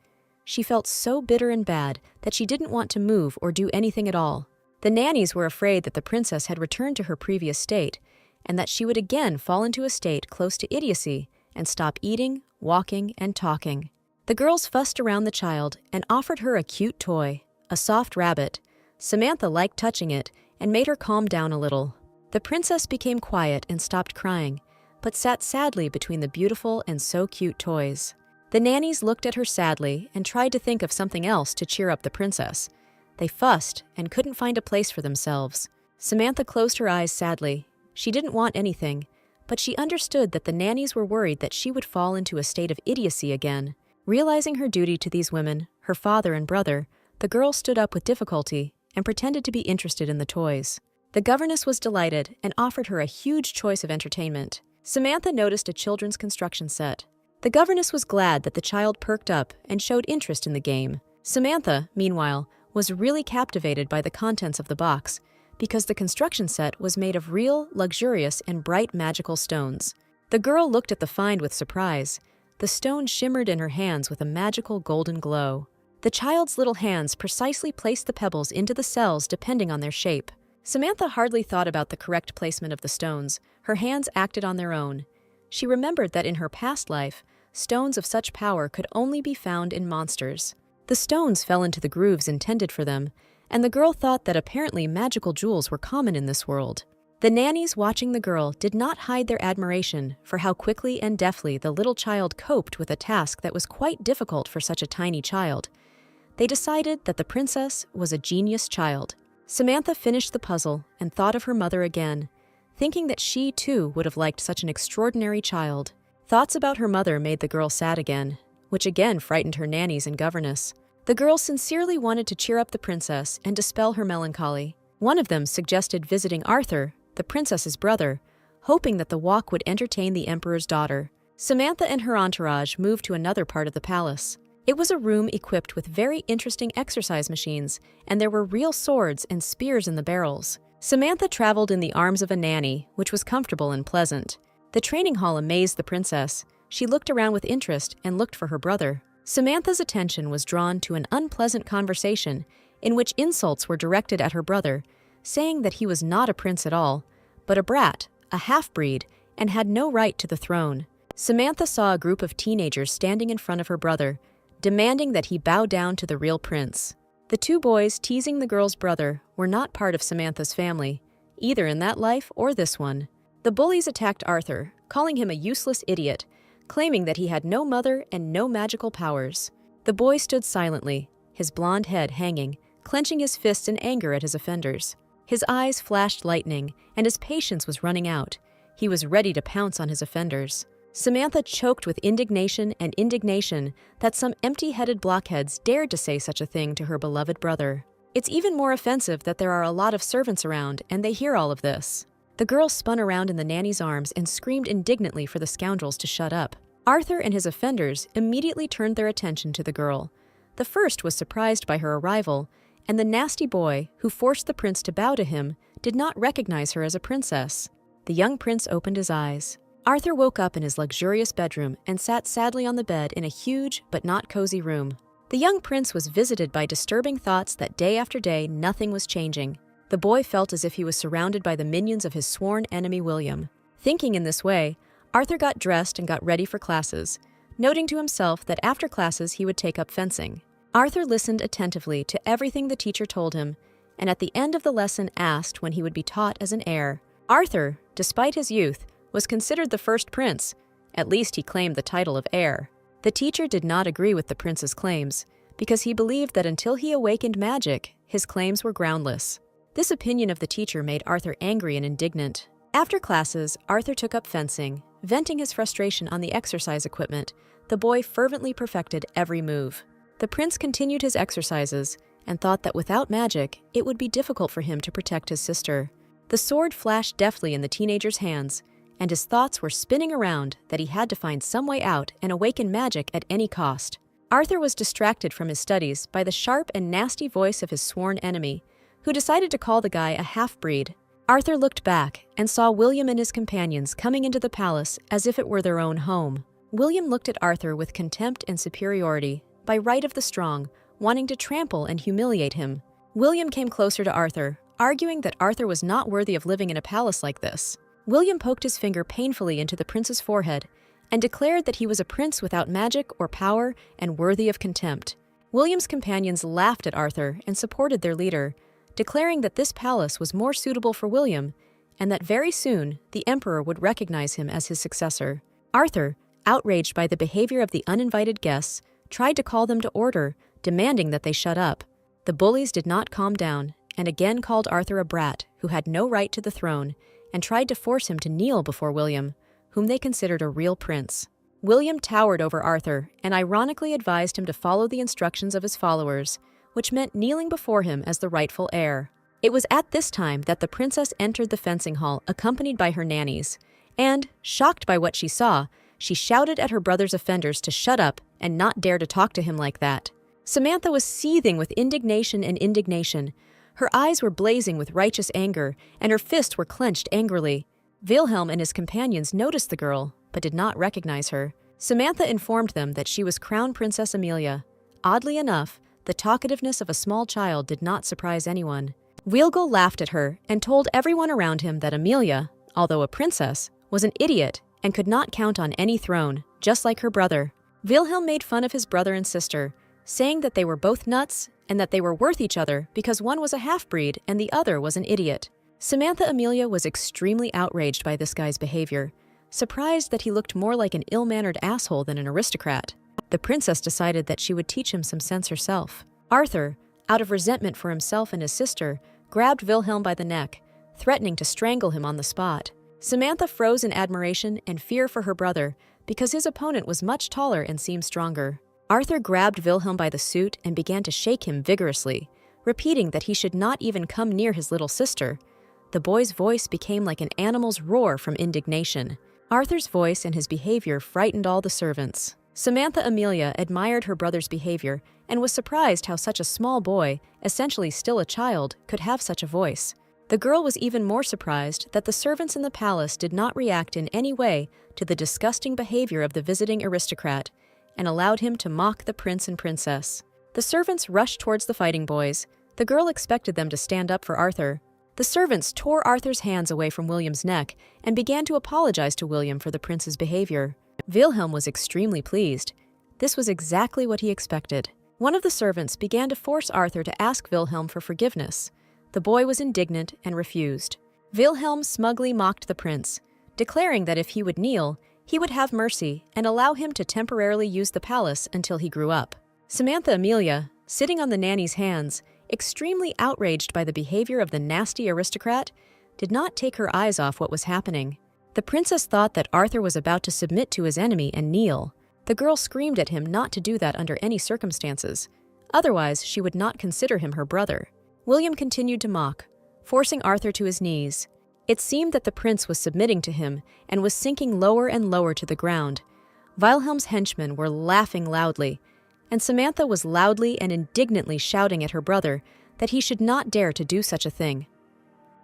She felt so bitter and bad that she didn't want to move or do anything at all. The nannies were afraid that the princess had returned to her previous state, and that she would again fall into a state close to idiocy and stop eating, walking, and talking. The girls fussed around the child and offered her a cute toy, a soft rabbit. Samantha liked touching it and made her calm down a little. The princess became quiet and stopped crying, but sat sadly between the beautiful and so cute toys. The nannies looked at her sadly and tried to think of something else to cheer up the princess. They fussed and couldn't find a place for themselves. Samantha closed her eyes sadly. She didn't want anything, but she understood that the nannies were worried that she would fall into a state of idiocy again. Realizing her duty to these women, her father and brother, the girl stood up with difficulty and pretended to be interested in the toys. The governess was delighted and offered her a huge choice of entertainment. Samantha noticed a children's construction set. The governess was glad that the child perked up and showed interest in the game. Samantha, meanwhile, was really captivated by the contents of the box because the construction set was made of real, luxurious, and bright magical stones. The girl looked at the find with surprise. The stone shimmered in her hands with a magical golden glow. The child's little hands precisely placed the pebbles into the cells depending on their shape. Samantha hardly thought about the correct placement of the stones. Her hands acted on their own. She remembered that in her past life, stones of such power could only be found in monsters. The stones fell into the grooves intended for them, and the girl thought that apparently magical jewels were common in this world. The nannies watching the girl did not hide their admiration for how quickly and deftly the little child coped with a task that was quite difficult for such a tiny child. They decided that the princess was a genius child. Samantha finished the puzzle and thought of her mother again, thinking that she too would have liked such an extraordinary child. Thoughts about her mother made the girl sad again, which again frightened her nannies and governess. The girls sincerely wanted to cheer up the princess and dispel her melancholy. One of them suggested visiting Arthur, the princess's brother, hoping that the walk would entertain the emperor's daughter. Samantha and her entourage moved to another part of the palace. It was a room equipped with very interesting exercise machines, and there were real swords and spears in the barrels. Samantha traveled in the arms of a nanny, which was comfortable and pleasant. The training hall amazed the princess. She looked around with interest and looked for her brother. Samantha's attention was drawn to an unpleasant conversation in which insults were directed at her brother, saying that he was not a prince at all, but a brat, a half-breed, and had no right to the throne. Samantha saw a group of teenagers standing in front of her brother, demanding that he bow down to the real prince. The two boys teasing the girl's brother were not part of Samantha's family, either in that life or this one. The bullies attacked Arthur, calling him a useless idiot, claiming that he had no mother and no magical powers. The boy stood silently, his blonde head hanging, clenching his fists in anger at his offenders. His eyes flashed lightning, and his patience was running out. He was ready to pounce on his offenders. Samantha choked with indignation that some empty-headed blockheads dared to say such a thing to her beloved brother. It's even more offensive that there are a lot of servants around, and they hear all of this. The girl spun around in the nanny's arms and screamed indignantly for the scoundrels to shut up. Arthur and his offenders immediately turned their attention to the girl. The first was surprised by her arrival, and the nasty boy, who forced the prince to bow to him, did not recognize her as a princess. The young prince opened his eyes. Arthur woke up in his luxurious bedroom and sat sadly on the bed in a huge but not cozy room. The young prince was visited by disturbing thoughts that day after day nothing was changing. The boy felt as if he was surrounded by the minions of his sworn enemy William. Thinking in this way, Arthur got dressed and got ready for classes, noting to himself that after classes he would take up fencing. Arthur listened attentively to everything the teacher told him, and at the end of the lesson asked when he would be taught as an heir. Arthur, despite his youth, was considered the first prince. At least he claimed the title of heir. The teacher did not agree with the prince's claims, because he believed that until he awakened magic, his claims were groundless. This opinion of the teacher made Arthur angry and indignant. After classes, Arthur took up fencing. Venting his frustration on the exercise equipment, the boy fervently perfected every move. The prince continued his exercises and thought that without magic, it would be difficult for him to protect his sister. The sword flashed deftly in the teenager's hands, and his thoughts were spinning around that he had to find some way out and awaken magic at any cost. Arthur was distracted from his studies by the sharp and nasty voice of his sworn enemy, who decided to call the guy a half-breed. Arthur looked back and saw William and his companions coming into the palace as if it were their own home. William looked at Arthur with contempt and superiority, by right of the strong, wanting to trample and humiliate him. William came closer to Arthur, arguing that Arthur was not worthy of living in a palace like this. William poked his finger painfully into the prince's forehead and declared that he was a prince without magic or power and worthy of contempt. William's companions laughed at Arthur and supported their leader, declaring that this palace was more suitable for William and that very soon the emperor would recognize him as his successor. Arthur, outraged by the behavior of the uninvited guests, tried to call them to order, demanding that they shut up. The bullies did not calm down, and again called Arthur a brat who had no right to the throne, and tried to force him to kneel before William, whom they considered a real prince. William towered over Arthur and ironically advised him to follow the instructions of his followers, which meant kneeling before him as the rightful heir. It was at this time that the princess entered the fencing hall accompanied by her nannies, and, shocked by what she saw, she shouted at her brother's offenders to shut up and not dare to talk to him like that. Samantha was seething with indignation and indignation. Her eyes were blazing with righteous anger, and her fists were clenched angrily. Wilhelm and his companions noticed the girl, but did not recognize her. Samantha informed them that she was Crown Princess Amelia. Oddly enough, the talkativeness of a small child did not surprise anyone. Wilgel laughed at her and told everyone around him that Amelia, although a princess, was an idiot and could not count on any throne, just like her brother. Wilhelm made fun of his brother and sister, saying that they were both nuts and that they were worth each other because one was a half-breed and the other was an idiot. Samantha Amelia was extremely outraged by this guy's behavior, surprised that he looked more like an ill-mannered asshole than an aristocrat. The princess decided that she would teach him some sense herself. Arthur, out of resentment for himself and his sister, grabbed Wilhelm by the neck, threatening to strangle him on the spot. Samantha froze in admiration and fear for her brother because his opponent was much taller and seemed stronger. Arthur grabbed Wilhelm by the suit and began to shake him vigorously, repeating that he should not even come near his little sister. The boy's voice became like an animal's roar from indignation. Arthur's voice and his behavior frightened all the servants. Samantha Amelia admired her brother's behavior and was surprised how such a small boy, essentially still a child, could have such a voice. The girl was even more surprised that the servants in the palace did not react in any way to the disgusting behavior of the visiting aristocrat and allowed him to mock the prince and princess. The servants rushed towards the fighting boys. The girl expected them to stand up for Arthur. The servants tore Arthur's hands away from William's neck and began to apologize to William for the prince's behavior. Wilhelm was extremely pleased. This was exactly what he expected. One of the servants began to force Arthur to ask Wilhelm for forgiveness. The boy was indignant and refused. Wilhelm smugly mocked the prince, declaring that if he would kneel, he would have mercy and allow him to temporarily use the palace until he grew up. Samantha Amelia, sitting on the nanny's hands, extremely outraged by the behavior of the nasty aristocrat, did not take her eyes off what was happening. The princess thought that Arthur was about to submit to his enemy and kneel. The girl screamed at him not to do that under any circumstances. Otherwise, she would not consider him her brother. William continued to mock, forcing Arthur to his knees. It seemed that the prince was submitting to him and was sinking lower and lower to the ground. Wilhelm's henchmen were laughing loudly, and Samantha was loudly and indignantly shouting at her brother that he should not dare to do such a thing.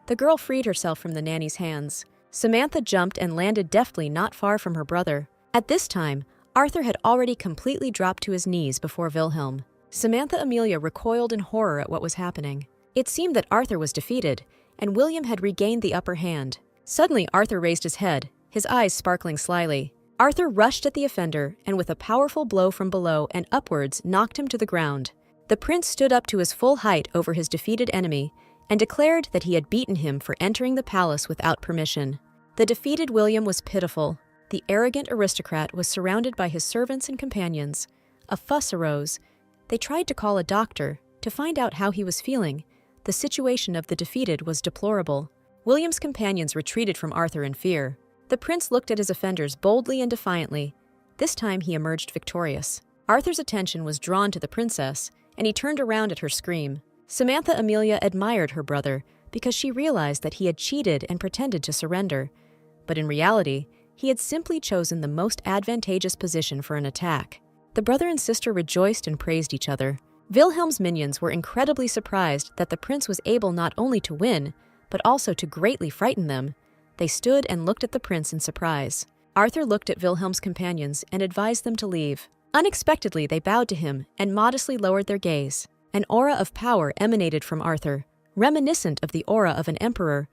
The girl freed herself from the nanny's hands. Samantha jumped and landed deftly not far from her brother. At this time, Arthur had already completely dropped to his knees before Wilhelm. Samantha Amelia recoiled in horror at what was happening. It seemed that Arthur was defeated, and William had regained the upper hand. Suddenly, Arthur raised his head, his eyes sparkling slyly. Arthur rushed at the offender and with a powerful blow from below and upwards knocked him to the ground. The prince stood up to his full height over his defeated enemy and declared that he had beaten him for entering the palace without permission. The defeated William was pitiful. The arrogant aristocrat was surrounded by his servants and companions. A fuss arose. They tried to call a doctor to find out how he was feeling. The situation of the defeated was deplorable. William's companions retreated from Arthur in fear. The prince looked at his offenders boldly and defiantly. This time he emerged victorious. Arthur's attention was drawn to the princess, and he turned around at her scream. Samantha Amelia admired her brother because she realized that he had cheated and pretended to surrender. But in reality, he had simply chosen the most advantageous position for an attack. The brother and sister rejoiced and praised each other. Wilhelm's minions were incredibly surprised that the prince was able not only to win, but also to greatly frighten them. They stood and looked at the prince in surprise. Arthur looked at Wilhelm's companions and advised them to leave. Unexpectedly, they bowed to him and modestly lowered their gaze. An aura of power emanated from Arthur, reminiscent of the aura of an emperor,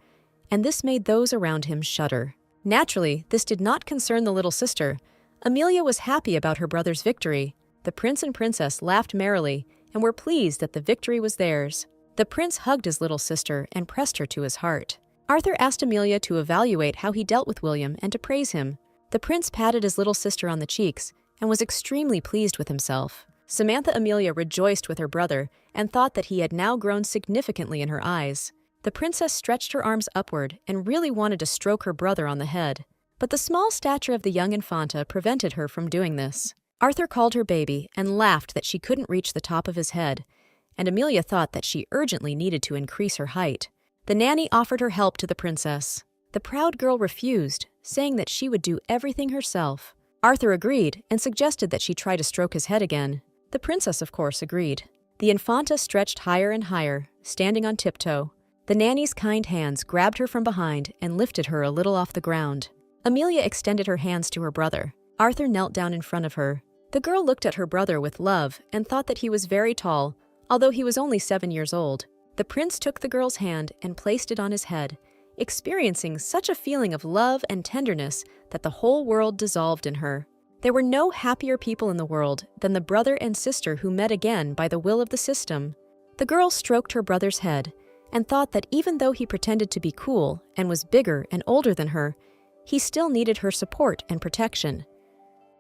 and this made those around him shudder. Naturally, this did not concern the little sister. Amelia was happy about her brother's victory. The prince and princess laughed merrily and were pleased that the victory was theirs. The prince hugged his little sister and pressed her to his heart. Arthur asked Amelia to evaluate how he dealt with William and to praise him. The prince patted his little sister on the cheeks and was extremely pleased with himself. Samantha Amelia rejoiced with her brother and thought that he had now grown significantly in her eyes. The princess stretched her arms upward and really wanted to stroke her brother on the head. But the small stature of the young Infanta prevented her from doing this. Arthur called her baby and laughed that she couldn't reach the top of his head, and Amelia thought that she urgently needed to increase her height. The nanny offered her help to the princess. The proud girl refused, saying that she would do everything herself. Arthur agreed and suggested that she try to stroke his head again. The princess, of course, agreed. The Infanta stretched higher and higher, standing on tiptoe. The nanny's kind hands grabbed her from behind and lifted her a little off the ground. Amelia extended her hands to her brother. Arthur knelt down in front of her. The girl looked at her brother with love and thought that he was very tall, although he was only 7 years old. The prince took the girl's hand and placed it on his head, experiencing such a feeling of love and tenderness that the whole world dissolved in her. There were no happier people in the world than the brother and sister who met again by the will of the system. The girl stroked her brother's head and thought that even though he pretended to be cool and was bigger and older than her, he still needed her support and protection.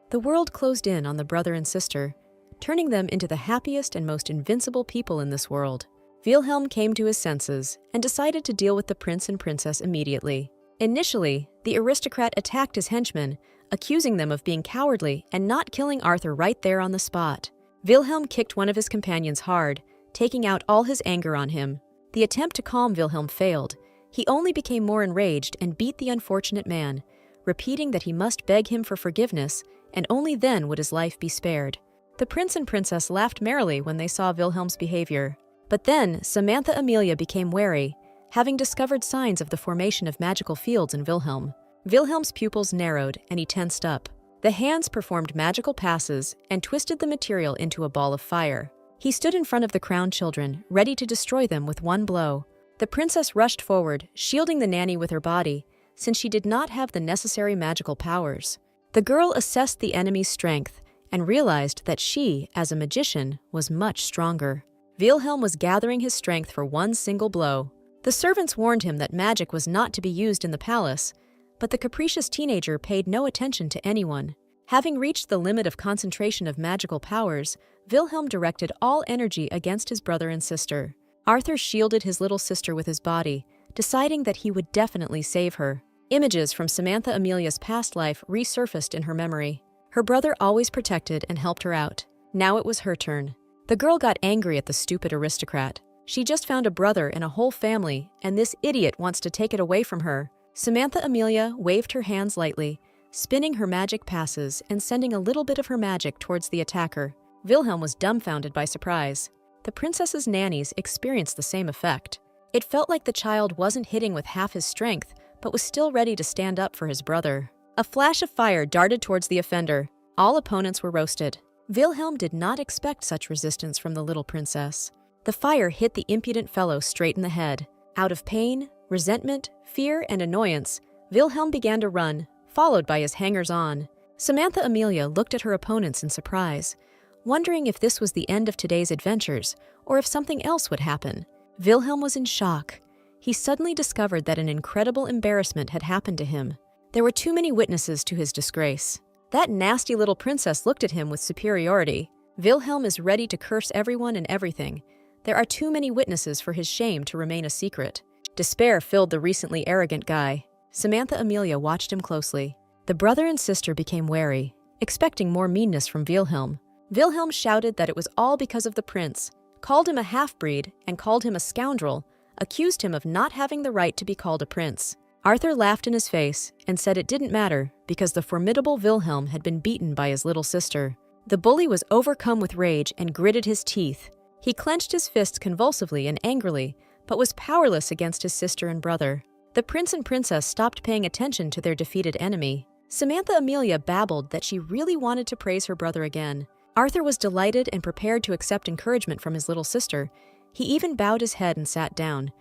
The world closed in on the brother and sister, turning them into the happiest and most invincible people in this world. Wilhelm came to his senses and decided to deal with the prince and princess immediately. Initially, the aristocrat attacked his henchmen, accusing them of being cowardly and not killing Arthur right there on the spot. Wilhelm kicked one of his companions hard, taking out all his anger on him. The attempt to calm Wilhelm failed. He only became more enraged and beat the unfortunate man, repeating that he must beg him for forgiveness, and only then would his life be spared. The prince and princess laughed merrily when they saw Wilhelm's behavior. But then, Samantha Amelia became wary, having discovered signs of the formation of magical fields in Wilhelm. Wilhelm's pupils narrowed and he tensed up. The hands performed magical passes and twisted the material into a ball of fire. He stood in front of the crowned children, ready to destroy them with one blow. The princess rushed forward, shielding the nanny with her body, since she did not have the necessary magical powers. The girl assessed the enemy's strength and realized that she, as a magician, was much stronger. Wilhelm was gathering his strength for one single blow. The servants warned him that magic was not to be used in the palace, but the capricious teenager paid no attention to anyone. Having reached the limit of concentration of magical powers, Wilhelm directed all energy against his brother and sister. Arthur shielded his little sister with his body, deciding that he would definitely save her. Images from Samantha Amelia's past life resurfaced in her memory. Her brother always protected and helped her out. Now it was her turn. The girl got angry at the stupid aristocrat. She just found a brother and a whole family, and this idiot wants to take it away from her. Samantha Amelia waved her hands lightly, spinning her magic passes and sending a little bit of her magic towards the attacker. Wilhelm was dumbfounded by surprise. The princess's nannies experienced the same effect. It felt like the child wasn't hitting with half his strength, but was still ready to stand up for his brother. A flash of fire darted towards the offender. All opponents were roasted. Wilhelm did not expect such resistance from the little princess. The fire hit the impudent fellow straight in the head. Out of pain, resentment, fear, and annoyance, Wilhelm began to run, followed by his hangers-on. Samantha Amelia looked at her opponents in surprise, wondering if this was the end of today's adventures or if something else would happen. Wilhelm was in shock. He suddenly discovered that an incredible embarrassment had happened to him. There were too many witnesses to his disgrace. That nasty little princess looked at him with superiority. Wilhelm is ready to curse everyone and everything. There are too many witnesses for his shame to remain a secret. Despair filled the recently arrogant guy. Samantha Amelia watched him closely. The brother and sister became wary, expecting more meanness from Wilhelm. Wilhelm shouted that it was all because of the prince, called him a half-breed, and called him a scoundrel, accused him of not having the right to be called a prince. Arthur laughed in his face and said it didn't matter because the formidable Wilhelm had been beaten by his little sister. The bully was overcome with rage and gritted his teeth. He clenched his fists convulsively and angrily, but was powerless against his sister and brother. The prince and princess stopped paying attention to their defeated enemy. Samantha Amelia babbled that she really wanted to praise her brother again. Arthur was delighted and prepared to accept encouragement from his little sister. He even bowed his head and sat down.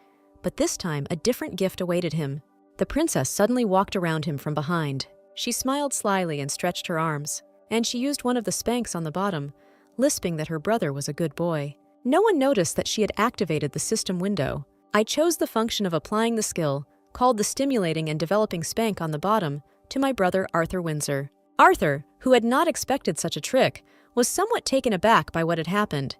But this time, a different gift awaited him. The princess suddenly walked around him from behind. She smiled slyly and stretched her arms, and she used one of the spanks on the bottom, lisping that her brother was a good boy. No one noticed that she had activated the system window. I chose the function of applying the skill, called the stimulating and developing spank on the bottom, to my brother Arthur Windsor. Arthur, who had not expected such a trick, was somewhat taken aback by what had happened.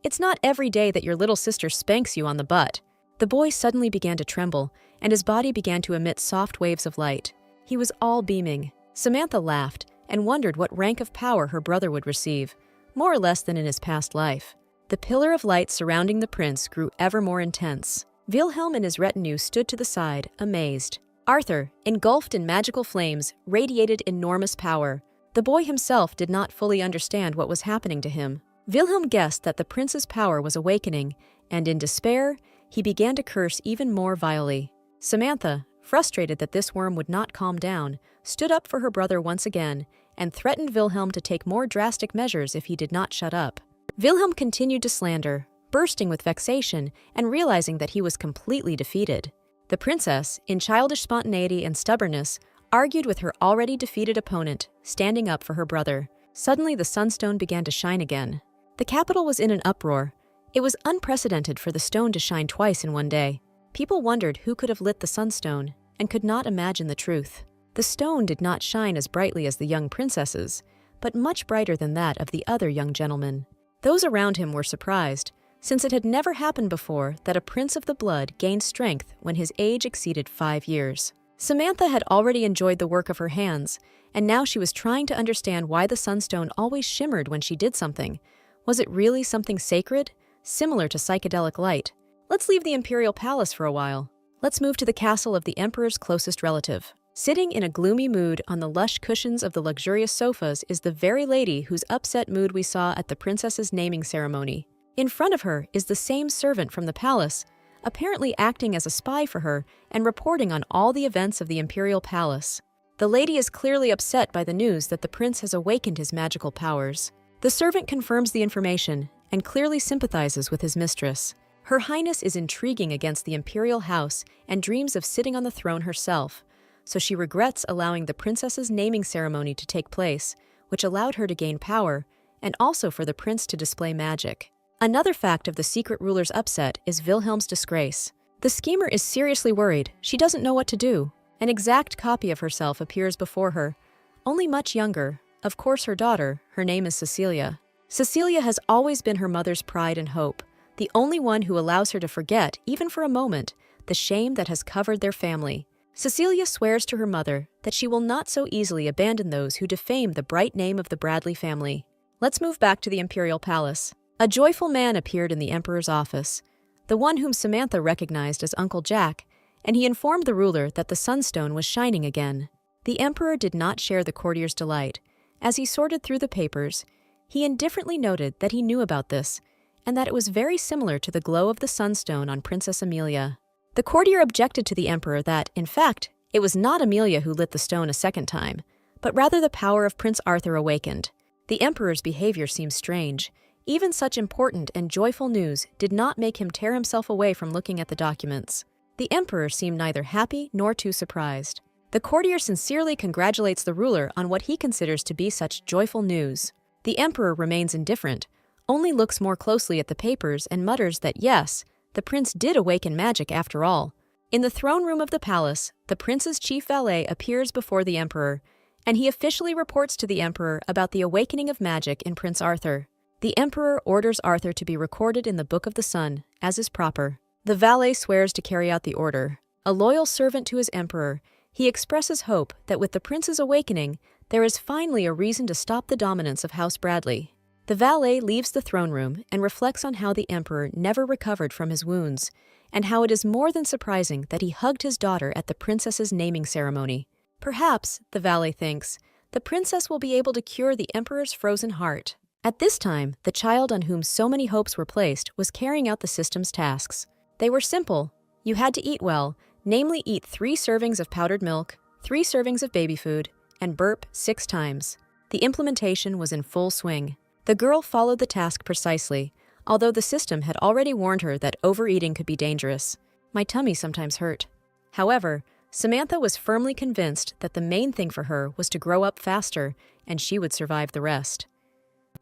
It's not every day that your little sister spanks you on the butt. The boy suddenly began to tremble, and his body began to emit soft waves of light. He was all beaming. Samantha laughed and wondered what rank of power her brother would receive, more or less than in his past life. The pillar of light surrounding the prince grew ever more intense. Wilhelm and his retinue stood to the side, amazed. Arthur, engulfed in magical flames, radiated enormous power. The boy himself did not fully understand what was happening to him. Wilhelm guessed that the prince's power was awakening, and in despair, he began to curse even more vilely. Samantha, frustrated that this worm would not calm down, stood up for her brother once again and threatened Wilhelm to take more drastic measures if he did not shut up. Wilhelm continued to slander, bursting with vexation and realizing that he was completely defeated. The princess, in childish spontaneity and stubbornness, argued with her already defeated opponent, standing up for her brother. Suddenly the sunstone began to shine again. The capital was in an uproar. It was unprecedented for the stone to shine twice in one day. People wondered who could have lit the sunstone and could not imagine the truth. The stone did not shine as brightly as the young princess's, but much brighter than that of the other young gentlemen. Those around him were surprised, since it had never happened before that a prince of the blood gained strength when his age exceeded 5 years. Samantha had already enjoyed the work of her hands, and now she was trying to understand why the sunstone always shimmered when she did something. Was it really something sacred, similar to psychedelic light? Let's leave the imperial palace for a while. Let's move to the castle of the emperor's closest relative. Sitting in a gloomy mood on the lush cushions of the luxurious sofas is the very lady whose upset mood we saw at the princess's naming ceremony. In front of her is the same servant from the palace, apparently acting as a spy for her and reporting on all the events of the imperial palace. The lady is clearly upset by the news that the prince has awakened his magical powers. The servant confirms the information and clearly sympathizes with his mistress. Her Highness is intriguing against the imperial house and dreams of sitting on the throne herself, so she regrets allowing the princess's naming ceremony to take place, which allowed her to gain power, and also for the prince to display magic. Another fact of the secret ruler's upset is Wilhelm's disgrace. The schemer is seriously worried. She doesn't know what to do. An exact copy of herself appears before her, only much younger. Of course, her daughter. Her name is Cecilia. Cecilia has always been her mother's pride and hope, the only one who allows her to forget, even for a moment, the shame that has covered their family. Cecilia swears to her mother that she will not so easily abandon those who defame the bright name of the Bradley family. Let's move back to the imperial palace. A joyful man appeared in the emperor's office, the one whom Samantha recognized as Uncle Jack, and he informed the ruler that the sunstone was shining again. The emperor did not share the courtier's delight. As he sorted through the papers, he indifferently noted that he knew about this, and that it was very similar to the glow of the sunstone on Princess Amelia. The courtier objected to the emperor that, in fact, it was not Amelia who lit the stone a second time, but rather the power of Prince Arthur awakened. The emperor's behavior seemed strange. Even such important and joyful news did not make him tear himself away from looking at the documents. The emperor seemed neither happy nor too surprised. The courtier sincerely congratulates the ruler on what he considers to be such joyful news. The emperor remains indifferent, only looks more closely at the papers and mutters that yes, the prince did awaken magic after all. In the throne room of the palace, the prince's chief valet appears before the emperor, and he officially reports to the emperor about the awakening of magic in Prince Arthur. The emperor orders Arthur to be recorded in the Book of the Sun, as is proper. The valet swears to carry out the order. A loyal servant to his emperor, he expresses hope that with the prince's awakening, there is finally a reason to stop the dominance of House Bradley. The valet leaves the throne room and reflects on how the emperor never recovered from his wounds, and how it is more than surprising that he hugged his daughter at the princess's naming ceremony. Perhaps, the valet thinks, the princess will be able to cure the emperor's frozen heart. At this time, the child on whom so many hopes were placed was carrying out the system's tasks. They were simple. You had to eat well, namely eat 3 servings of powdered milk, 3 servings of baby food, and burp 6 times. The implementation was in full swing. The girl followed the task precisely, although the system had already warned her that overeating could be dangerous. My tummy sometimes hurt. However, Samantha was firmly convinced that the main thing for her was to grow up faster, and she would survive the rest.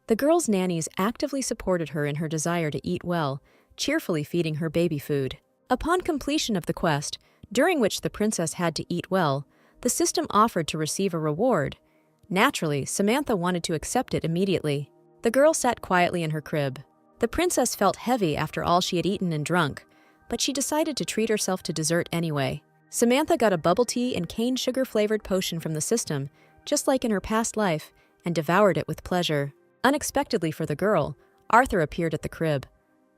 The girl's nannies actively supported her in her desire to eat well, cheerfully feeding her baby food. Upon completion of the quest, during which the princess had to eat well, the system offered to receive a reward. Naturally, Samantha wanted to accept it immediately. The girl sat quietly in her crib. The princess felt heavy after all she had eaten and drunk, but she decided to treat herself to dessert anyway. Samantha got a bubble tea and cane sugar-flavored potion from the system, just like in her past life, and devoured it with pleasure. Unexpectedly for the girl, Arthur appeared at the crib.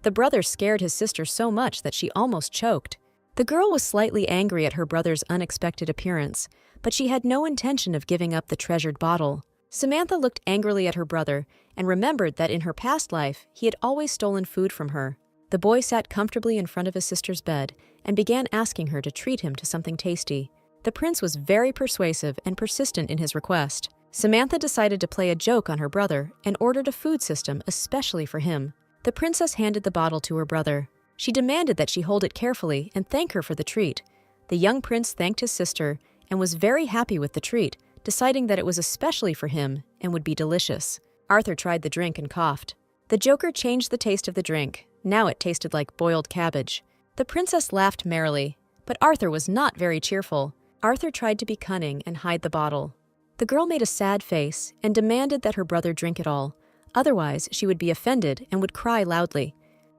The brother scared his sister so much that she almost choked. The girl was slightly angry at her brother's unexpected appearance, but she had no intention of giving up the treasured bottle. Samantha looked angrily at her brother and remembered that in her past life he had always stolen food from her. The boy sat comfortably in front of his sister's bed and began asking her to treat him to something tasty. The prince was very persuasive and persistent in his request. Samantha decided to play a joke on her brother and ordered a food system especially for him. The princess handed the bottle to her brother. She demanded that she hold it carefully and thank her for the treat. The young prince thanked his sister and was very happy with the treat, deciding that it was especially for him and would be delicious. Arthur tried the drink and coughed. The joker changed the taste of the drink. Now it tasted like boiled cabbage. The princess laughed merrily, but Arthur was not very cheerful. Arthur tried to be cunning and hide the bottle. The girl made a sad face and demanded that her brother drink it all. Otherwise, she would be offended and would cry loudly.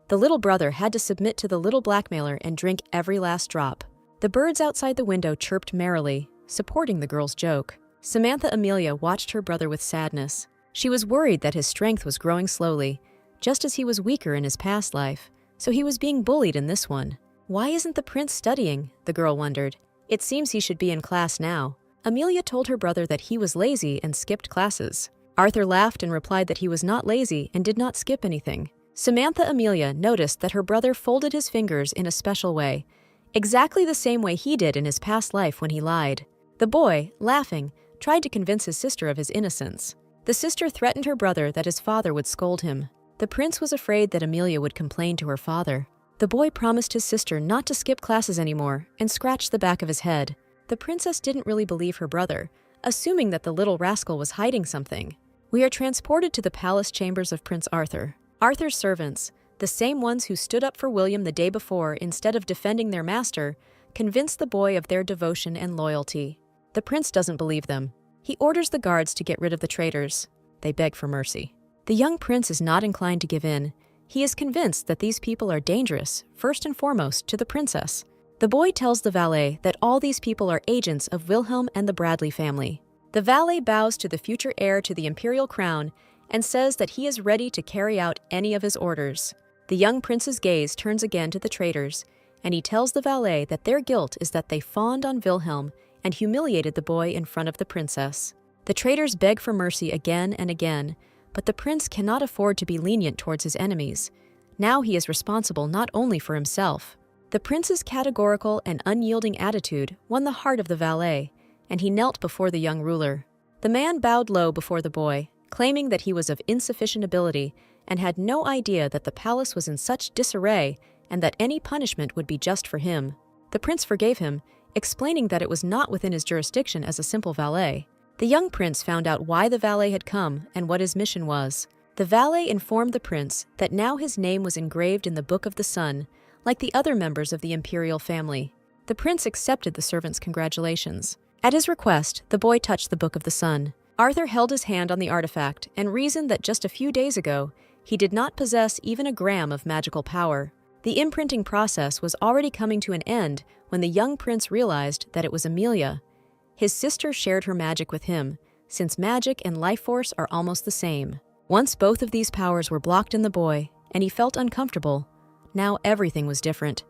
The little brother had to submit to the little blackmailer and drink every last drop. The birds outside the window chirped merrily, supporting the girl's joke. Samantha Amelia watched her brother with sadness. She was worried that his strength was growing slowly, just as he was weaker in his past life, so he was being bullied in this one. Why isn't the prince studying? The girl wondered. It seems he should be in class now. Amelia told her brother that he was lazy and skipped classes. Arthur laughed and replied that he was not lazy and did not skip anything. Samantha Amelia noticed that her brother folded his fingers in a special way, exactly the same way he did in his past life when he lied. The boy, laughing, tried to convince his sister of his innocence. The sister threatened her brother that his father would scold him. The prince was afraid that Amelia would complain to her father. The boy promised his sister not to skip classes anymore and scratched the back of his head. The princess didn't really believe her brother, assuming that the little rascal was hiding something. We are transported to the palace chambers of Prince Arthur. Arthur's servants, the same ones who stood up for William the day before instead of defending their master, convince the boy of their devotion and loyalty. The prince doesn't believe them. He orders the guards to get rid of the traitors. They beg for mercy. The young prince is not inclined to give in. He is convinced that these people are dangerous, first and foremost, to the princess. The boy tells the valet that all these people are agents of Wilhelm and the Bradley family. The valet bows to the future heir to the imperial crown and says that he is ready to carry out any of his orders. The young prince's gaze turns again to the traitors, and he tells the valet that their guilt is that they fawned on Wilhelm and humiliated the boy in front of the princess. The traitors beg for mercy again and again, but the prince cannot afford to be lenient towards his enemies. Now he is responsible not only for himself. The prince's categorical and unyielding attitude won the heart of the valet, and he knelt before the young ruler. The man bowed low before the boy, claiming that he was of insufficient ability and had no idea that the palace was in such disarray and that any punishment would be just for him. The prince forgave him, explaining that it was not within his jurisdiction as a simple valet. The young prince found out why the valet had come and what his mission was. The valet informed the prince that now his name was engraved in the Book of the Sun, like the other members of the imperial family. The prince accepted the servant's congratulations. At his request, the boy touched the Book of the Sun. Arthur held his hand on the artifact and reasoned that just a few days ago, he did not possess even a gram of magical power. The imprinting process was already coming to an end when the young prince realized that it was Amelia. His sister shared her magic with him, since magic and life force are almost the same. Once both of these powers were blocked in the boy, and he felt uncomfortable. Now everything was different.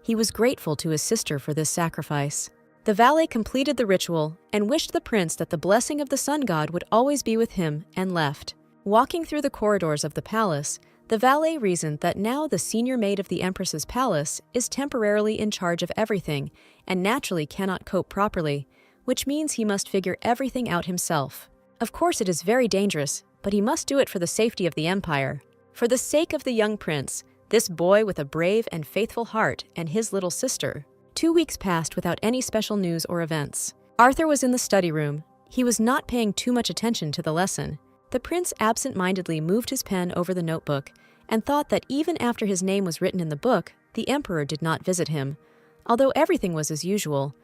He was grateful to his sister for this sacrifice. The valet completed the ritual and wished the prince that the blessing of the sun god would always be with him and left. Walking through the corridors of the palace, the valet reasoned that now the senior maid of the empress's palace is temporarily in charge of everything and naturally cannot cope properly, which means he must figure everything out himself. Of course, it is very dangerous, but he must do it for the safety of the empire. For the sake of the young prince, this boy with a brave and faithful heart, and his little sister. 2 weeks passed without any special news or events. Arthur was in the study room. He was not paying too much attention to the lesson. The prince absent-mindedly moved his pen over the notebook and thought that even after his name was written in the book, the emperor did not visit him. although everything was as usual.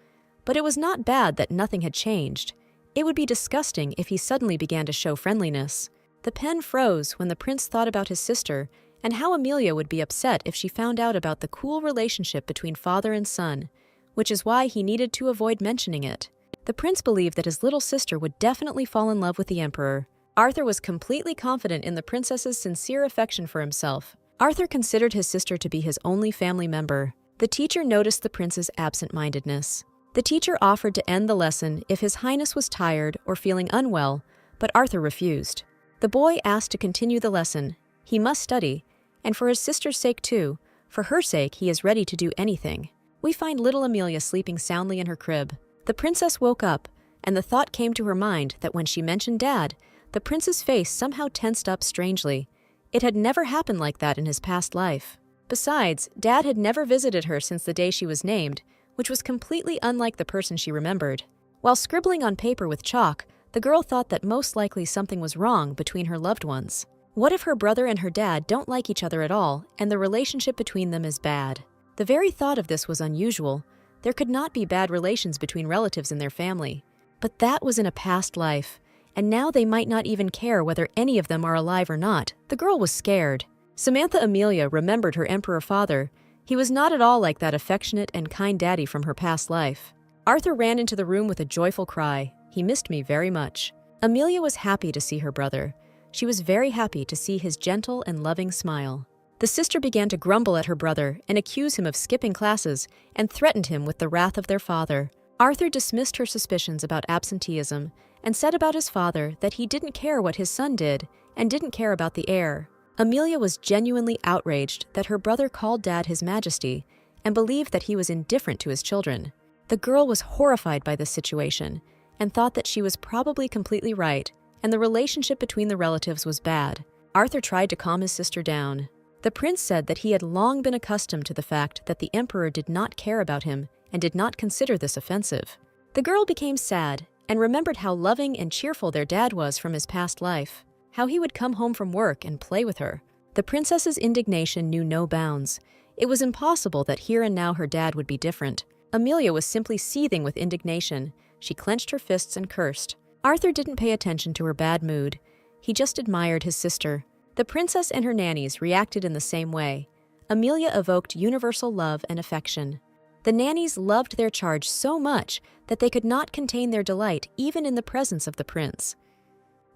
But it was not bad that nothing had changed. It would be disgusting if he suddenly began to show friendliness. The pen froze when the prince thought about his sister and how Amelia would be upset if she found out about the cool relationship between father and son, which is why he needed to avoid mentioning it. The prince believed that his little sister would definitely fall in love with the emperor. Arthur was completely confident in the princess's sincere affection for himself. Arthur considered his sister to be his only family member. The teacher noticed the prince's absent-mindedness. The teacher offered to end the lesson if His Highness was tired or feeling unwell, but Arthur refused. The boy asked to continue the lesson. He must study, and for his sister's sake too. For her sake, he is ready to do anything. We find little Amelia sleeping soundly in her crib. The princess woke up, and the thought came to her mind that when she mentioned Dad, the prince's face somehow tensed up strangely. It had never happened like that in his past life. Besides, Dad had never visited her since the day she was named, which was completely unlike the person she remembered. While scribbling on paper with chalk, the girl thought that most likely something was wrong between her loved ones. What if her brother and her dad don't like each other at all, and the relationship between them is bad? The very thought of this was unusual. There could not be bad relations between relatives in their family. But that was in a past life, and now they might not even care whether any of them are alive or not. The girl was scared. Samantha Amelia remembered her emperor father. He was not at all like that affectionate and kind daddy from her past life. Arthur ran into the room with a joyful cry. He missed me very much. Amelia was happy to see her brother. She was very happy to see his gentle and loving smile. The sister began to grumble at her brother and accuse him of skipping classes and threatened him with the wrath of their father. Arthur dismissed her suspicions about absenteeism and said about his father that he didn't care what his son did and didn't care about the heir. Amelia was genuinely outraged that her brother called Dad His Majesty and believed that he was indifferent to his children. The girl was horrified by this situation and thought that she was probably completely right and the relationship between the relatives was bad. Arthur tried to calm his sister down. The prince said that he had long been accustomed to the fact that the emperor did not care about him and did not consider this offensive. The girl became sad and remembered how loving and cheerful their dad was from his past life, how he would come home from work and play with her. The princess's indignation knew no bounds. It was impossible that here and now her dad would be different. Amelia was simply seething with indignation. She clenched her fists and cursed. Arthur didn't pay attention to her bad mood. He just admired his sister. The princess and her nannies reacted in the same way. Amelia evoked universal love and affection. The nannies loved their charge so much that they could not contain their delight even in the presence of the prince.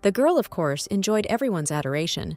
The girl, of course, enjoyed everyone's adoration,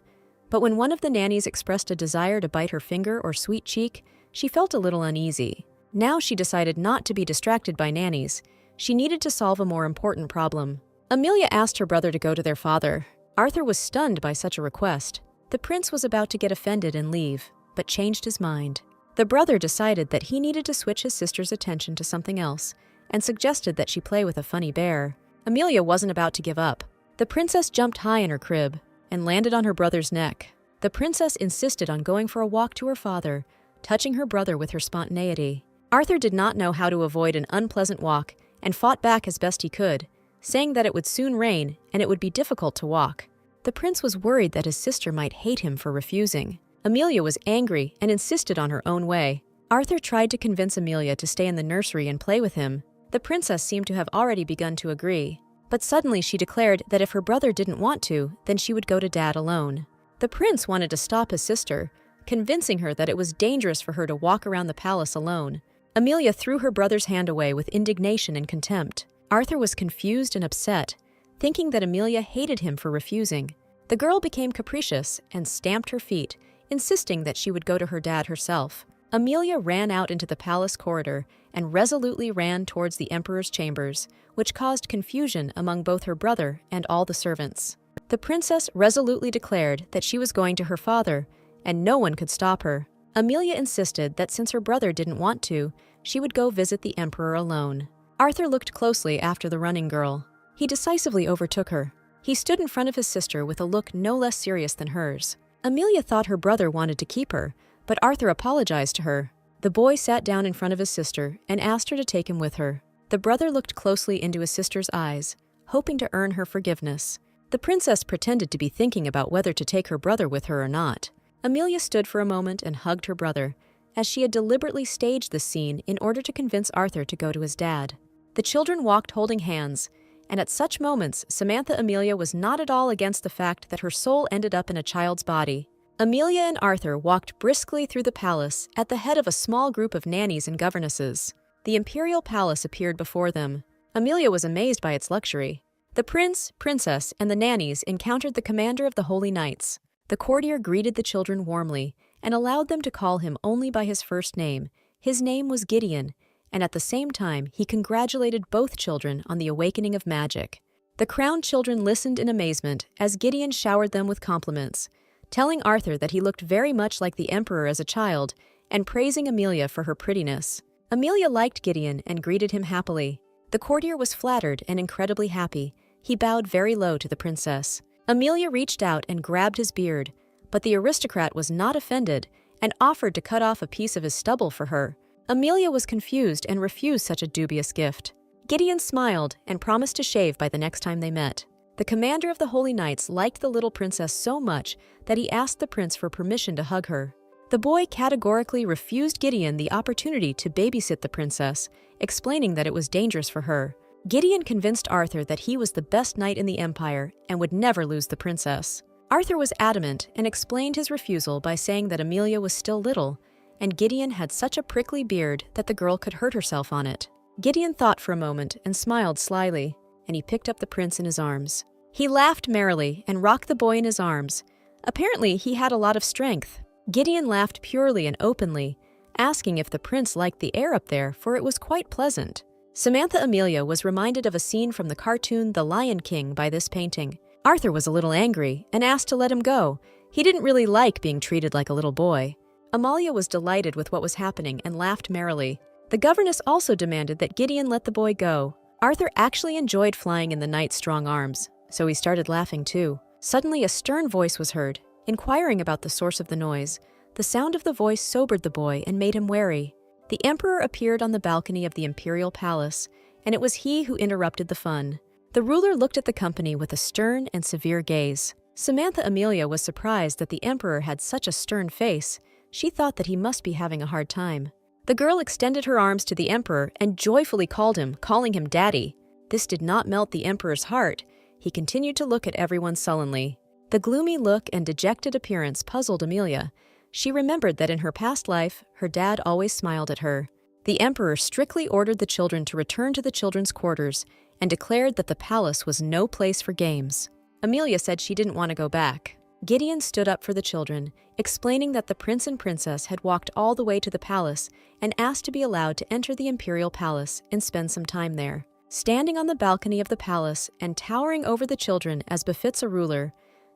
but when one of the nannies expressed a desire to bite her finger or sweet cheek, she felt a little uneasy. Now she decided not to be distracted by nannies. She needed to solve a more important problem. Amelia asked her brother to go to their father. Arthur was stunned by such a request. The prince was about to get offended and leave, but changed his mind. The brother decided that he needed to switch his sister's attention to something else and suggested that she play with a funny bear. Amelia wasn't about to give up. The princess jumped high in her crib and landed on her brother's neck. The princess insisted on going for a walk to her father, touching her brother with her spontaneity. Arthur did not know how to avoid an unpleasant walk and fought back as best he could, saying that it would soon rain and it would be difficult to walk. The prince was worried that his sister might hate him for refusing. Amelia was angry and insisted on her own way. Arthur tried to convince Amelia to stay in the nursery and play with him. The princess seemed to have already begun to agree, but suddenly she declared that if her brother didn't want to, then she would go to Dad alone. The prince wanted to stop his sister, convincing her that it was dangerous for her to walk around the palace alone. Amelia threw her brother's hand away with indignation and contempt. Arthur was confused and upset, thinking that Amelia hated him for refusing. The girl became capricious and stamped her feet, insisting that she would go to her dad herself. Amelia ran out into the palace corridor and resolutely ran towards the emperor's chambers, which caused confusion among both her brother and all the servants. The princess resolutely declared that she was going to her father, and no one could stop her. Amelia insisted that since her brother didn't want to, she would go visit the emperor alone. Arthur looked closely after the running girl. He decisively overtook her. He stood in front of his sister with a look no less serious than hers. Amelia thought her brother wanted to keep her, but Arthur apologized to her. The boy sat down in front of his sister and asked her to take him with her. The brother looked closely into his sister's eyes, hoping to earn her forgiveness. The princess pretended to be thinking about whether to take her brother with her or not. Amelia stood for a moment and hugged her brother, as she had deliberately staged this scene in order to convince Arthur to go to his dad. The children walked holding hands, and at such moments, Samantha Amelia was not at all against the fact that her soul ended up in a child's body. Amelia and Arthur walked briskly through the palace at the head of a small group of nannies and governesses. The imperial palace appeared before them. Amelia was amazed by its luxury. The prince, princess, and the nannies encountered the commander of the Holy Knights. The courtier greeted the children warmly and allowed them to call him only by his first name. His name was Gideon, and at the same time he congratulated both children on the awakening of magic. The crowned children listened in amazement as Gideon showered them with compliments, telling Arthur that he looked very much like the emperor as a child and praising Amelia for her prettiness. Amelia liked Gideon and greeted him happily. The courtier was flattered and incredibly happy. He bowed very low to the princess. Amelia reached out and grabbed his beard, but the aristocrat was not offended and offered to cut off a piece of his stubble for her. Amelia was confused and refused such a dubious gift. Gideon smiled and promised to shave by the next time they met. The commander of the Holy Knights liked the little princess so much that he asked the prince for permission to hug her. The boy categorically refused Gideon the opportunity to babysit the princess, explaining that it was dangerous for her. Gideon convinced Arthur that he was the best knight in the empire and would never lose the princess. Arthur was adamant and explained his refusal by saying that Amelia was still little, and Gideon had such a prickly beard that the girl could hurt herself on it. Gideon thought for a moment and smiled slyly, and he picked up the prince in his arms. He laughed merrily and rocked the boy in his arms. Apparently, he had a lot of strength. Gideon laughed purely and openly, asking if the prince liked the air up there, for it was quite pleasant. Samantha Amelia was reminded of a scene from the cartoon The Lion King by this painting. Arthur was a little angry and asked to let him go. He didn't really like being treated like a little boy. Amalia was delighted with what was happening and laughed merrily. The governess also demanded that Gideon let the boy go. Arthur actually enjoyed flying in the knight's strong arms, so he started laughing too. Suddenly a stern voice was heard, inquiring about the source of the noise. The sound of the voice sobered the boy and made him wary. The emperor appeared on the balcony of the imperial palace, and it was he who interrupted the fun. The ruler looked at the company with a stern and severe gaze. Samantha Amelia was surprised that the emperor had such a stern face. She thought that he must be having a hard time. The girl extended her arms to the emperor and joyfully called him, calling him daddy. This did not melt the emperor's heart. He continued to look at everyone sullenly. The gloomy look and dejected appearance puzzled Amelia. She remembered that in her past life, her dad always smiled at her. The emperor strictly ordered the children to return to the children's quarters and declared that the palace was no place for games. Amelia said she didn't want to go back. Gideon stood up for the children, explaining that the prince and princess had walked all the way to the palace and asked to be allowed to enter the imperial palace and spend some time there. Standing on the balcony of the palace and towering over the children as befits a ruler,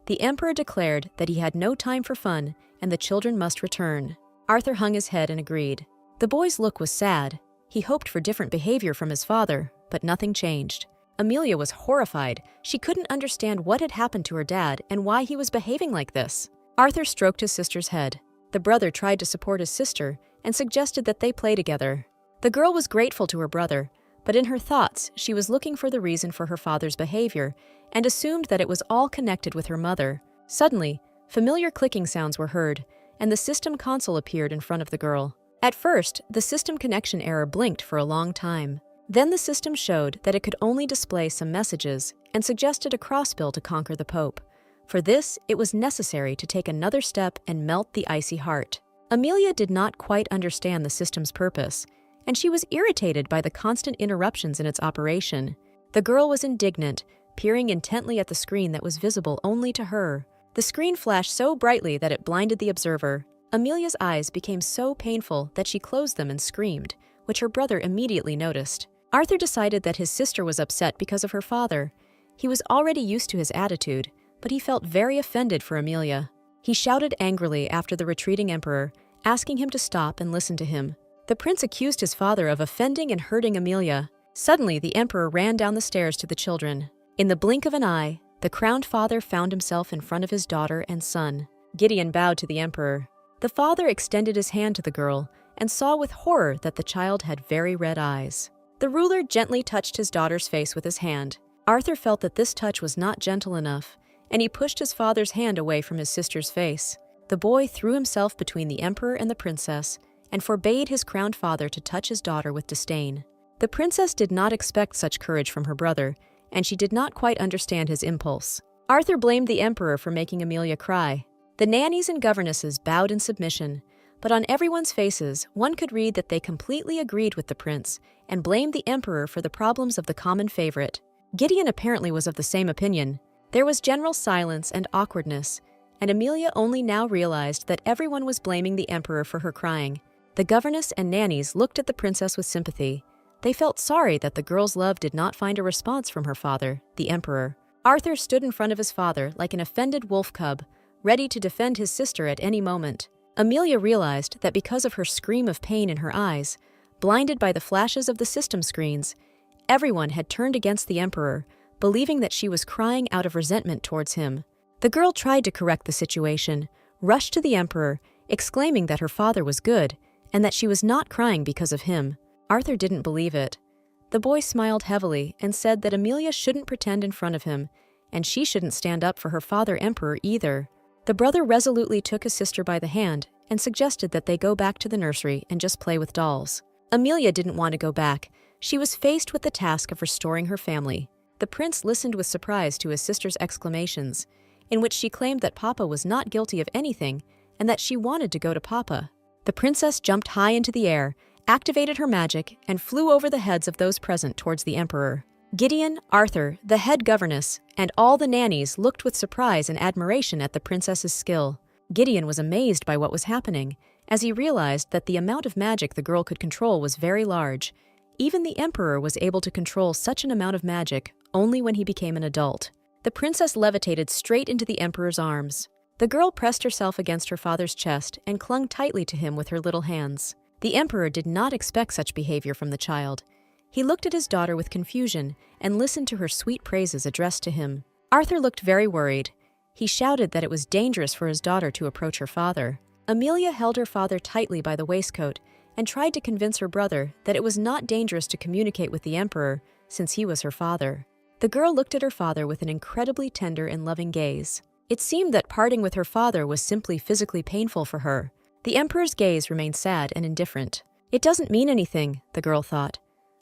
the emperor declared that he had no time for fun and the children must return. Arthur hung his head and agreed. The boy's look was sad. He hoped for different behavior from his father, but nothing changed. Amelia was horrified. She couldn't understand what had happened to her dad and why he was behaving like this. Arthur stroked his sister's head. The brother tried to support his sister and suggested that they play together. The girl was grateful to her brother, but in her thoughts, she was looking for the reason for her father's behavior and assumed that it was all connected with her mother. Suddenly, familiar clicking sounds were heard, and the system console appeared in front of the girl. At first, the system connection error blinked for a long time. Then the system showed that it could only display some messages and suggested a crossbill to conquer the Pope. For this, it was necessary to take another step and melt the icy heart. Amelia did not quite understand the system's purpose, and she was irritated by the constant interruptions in its operation. The girl was indignant, peering intently at the screen that was visible only to her. The screen flashed so brightly that it blinded the observer. Amelia's eyes became so painful that she closed them and screamed, which her brother immediately noticed. Arthur decided that his sister was upset because of her father. He was already used to his attitude, but he felt very offended for Amelia. He shouted angrily after the retreating emperor, asking him to stop and listen to him. The prince accused his father of offending and hurting Amelia. Suddenly, the emperor ran down the stairs to the children. In the blink of an eye, the crowned father found himself in front of his daughter and son. Gideon bowed to the emperor. The father extended his hand to the girl and saw with horror that the child had very red eyes. The ruler gently touched his daughter's face with his hand. Arthur felt that this touch was not gentle enough, and he pushed his father's hand away from his sister's face. The boy threw himself between the emperor and the princess and forbade his crowned father to touch his daughter with disdain. The princess did not expect such courage from her brother, and she did not quite understand his impulse. Arthur blamed the emperor for making Amelia cry. The nannies and governesses bowed in submission, but on everyone's faces one could read that they completely agreed with the prince and blamed the emperor for the problems of the common favorite. Gideon apparently was of the same opinion. There was general silence and awkwardness, and Amelia only now realized that everyone was blaming the emperor for her crying. The governess and nannies looked at the princess with sympathy. They felt sorry that the girl's love did not find a response from her father, the emperor. Arthur stood in front of his father like an offended wolf cub, ready to defend his sister at any moment. Amelia realized that because of her scream of pain in her eyes, blinded by the flashes of the system screens, everyone had turned against the emperor, believing that she was crying out of resentment towards him. The girl tried to correct the situation, rushed to the emperor, exclaiming that her father was good and that she was not crying because of him. Arthur didn't believe it. The boy smiled heavily and said that Amelia shouldn't pretend in front of him, and she shouldn't stand up for her father emperor either. The brother resolutely took his sister by the hand and suggested that they go back to the nursery and just play with dolls. Amelia didn't want to go back. She was faced with the task of restoring her family. The prince listened with surprise to his sister's exclamations, in which she claimed that Papa was not guilty of anything and that she wanted to go to Papa. The princess jumped high into the air, activated her magic, and flew over the heads of those present towards the emperor. Gideon, Arthur, the head governess, and all the nannies looked with surprise and admiration at the princess's skill. Gideon was amazed by what was happening, as he realized that the amount of magic the girl could control was very large. Even the emperor was able to control such an amount of magic only when he became an adult. The princess levitated straight into the emperor's arms. The girl pressed herself against her father's chest and clung tightly to him with her little hands. The emperor did not expect such behavior from the child. He looked at his daughter with confusion and listened to her sweet praises addressed to him. Arthur looked very worried. He shouted that it was dangerous for his daughter to approach her father. Amelia held her father tightly by the waistcoat and tried to convince her brother that it was not dangerous to communicate with the emperor since he was her father. The girl looked at her father with an incredibly tender and loving gaze. It seemed that parting with her father was simply physically painful for her. The emperor's gaze remained sad and indifferent. It doesn't mean anything, the girl thought.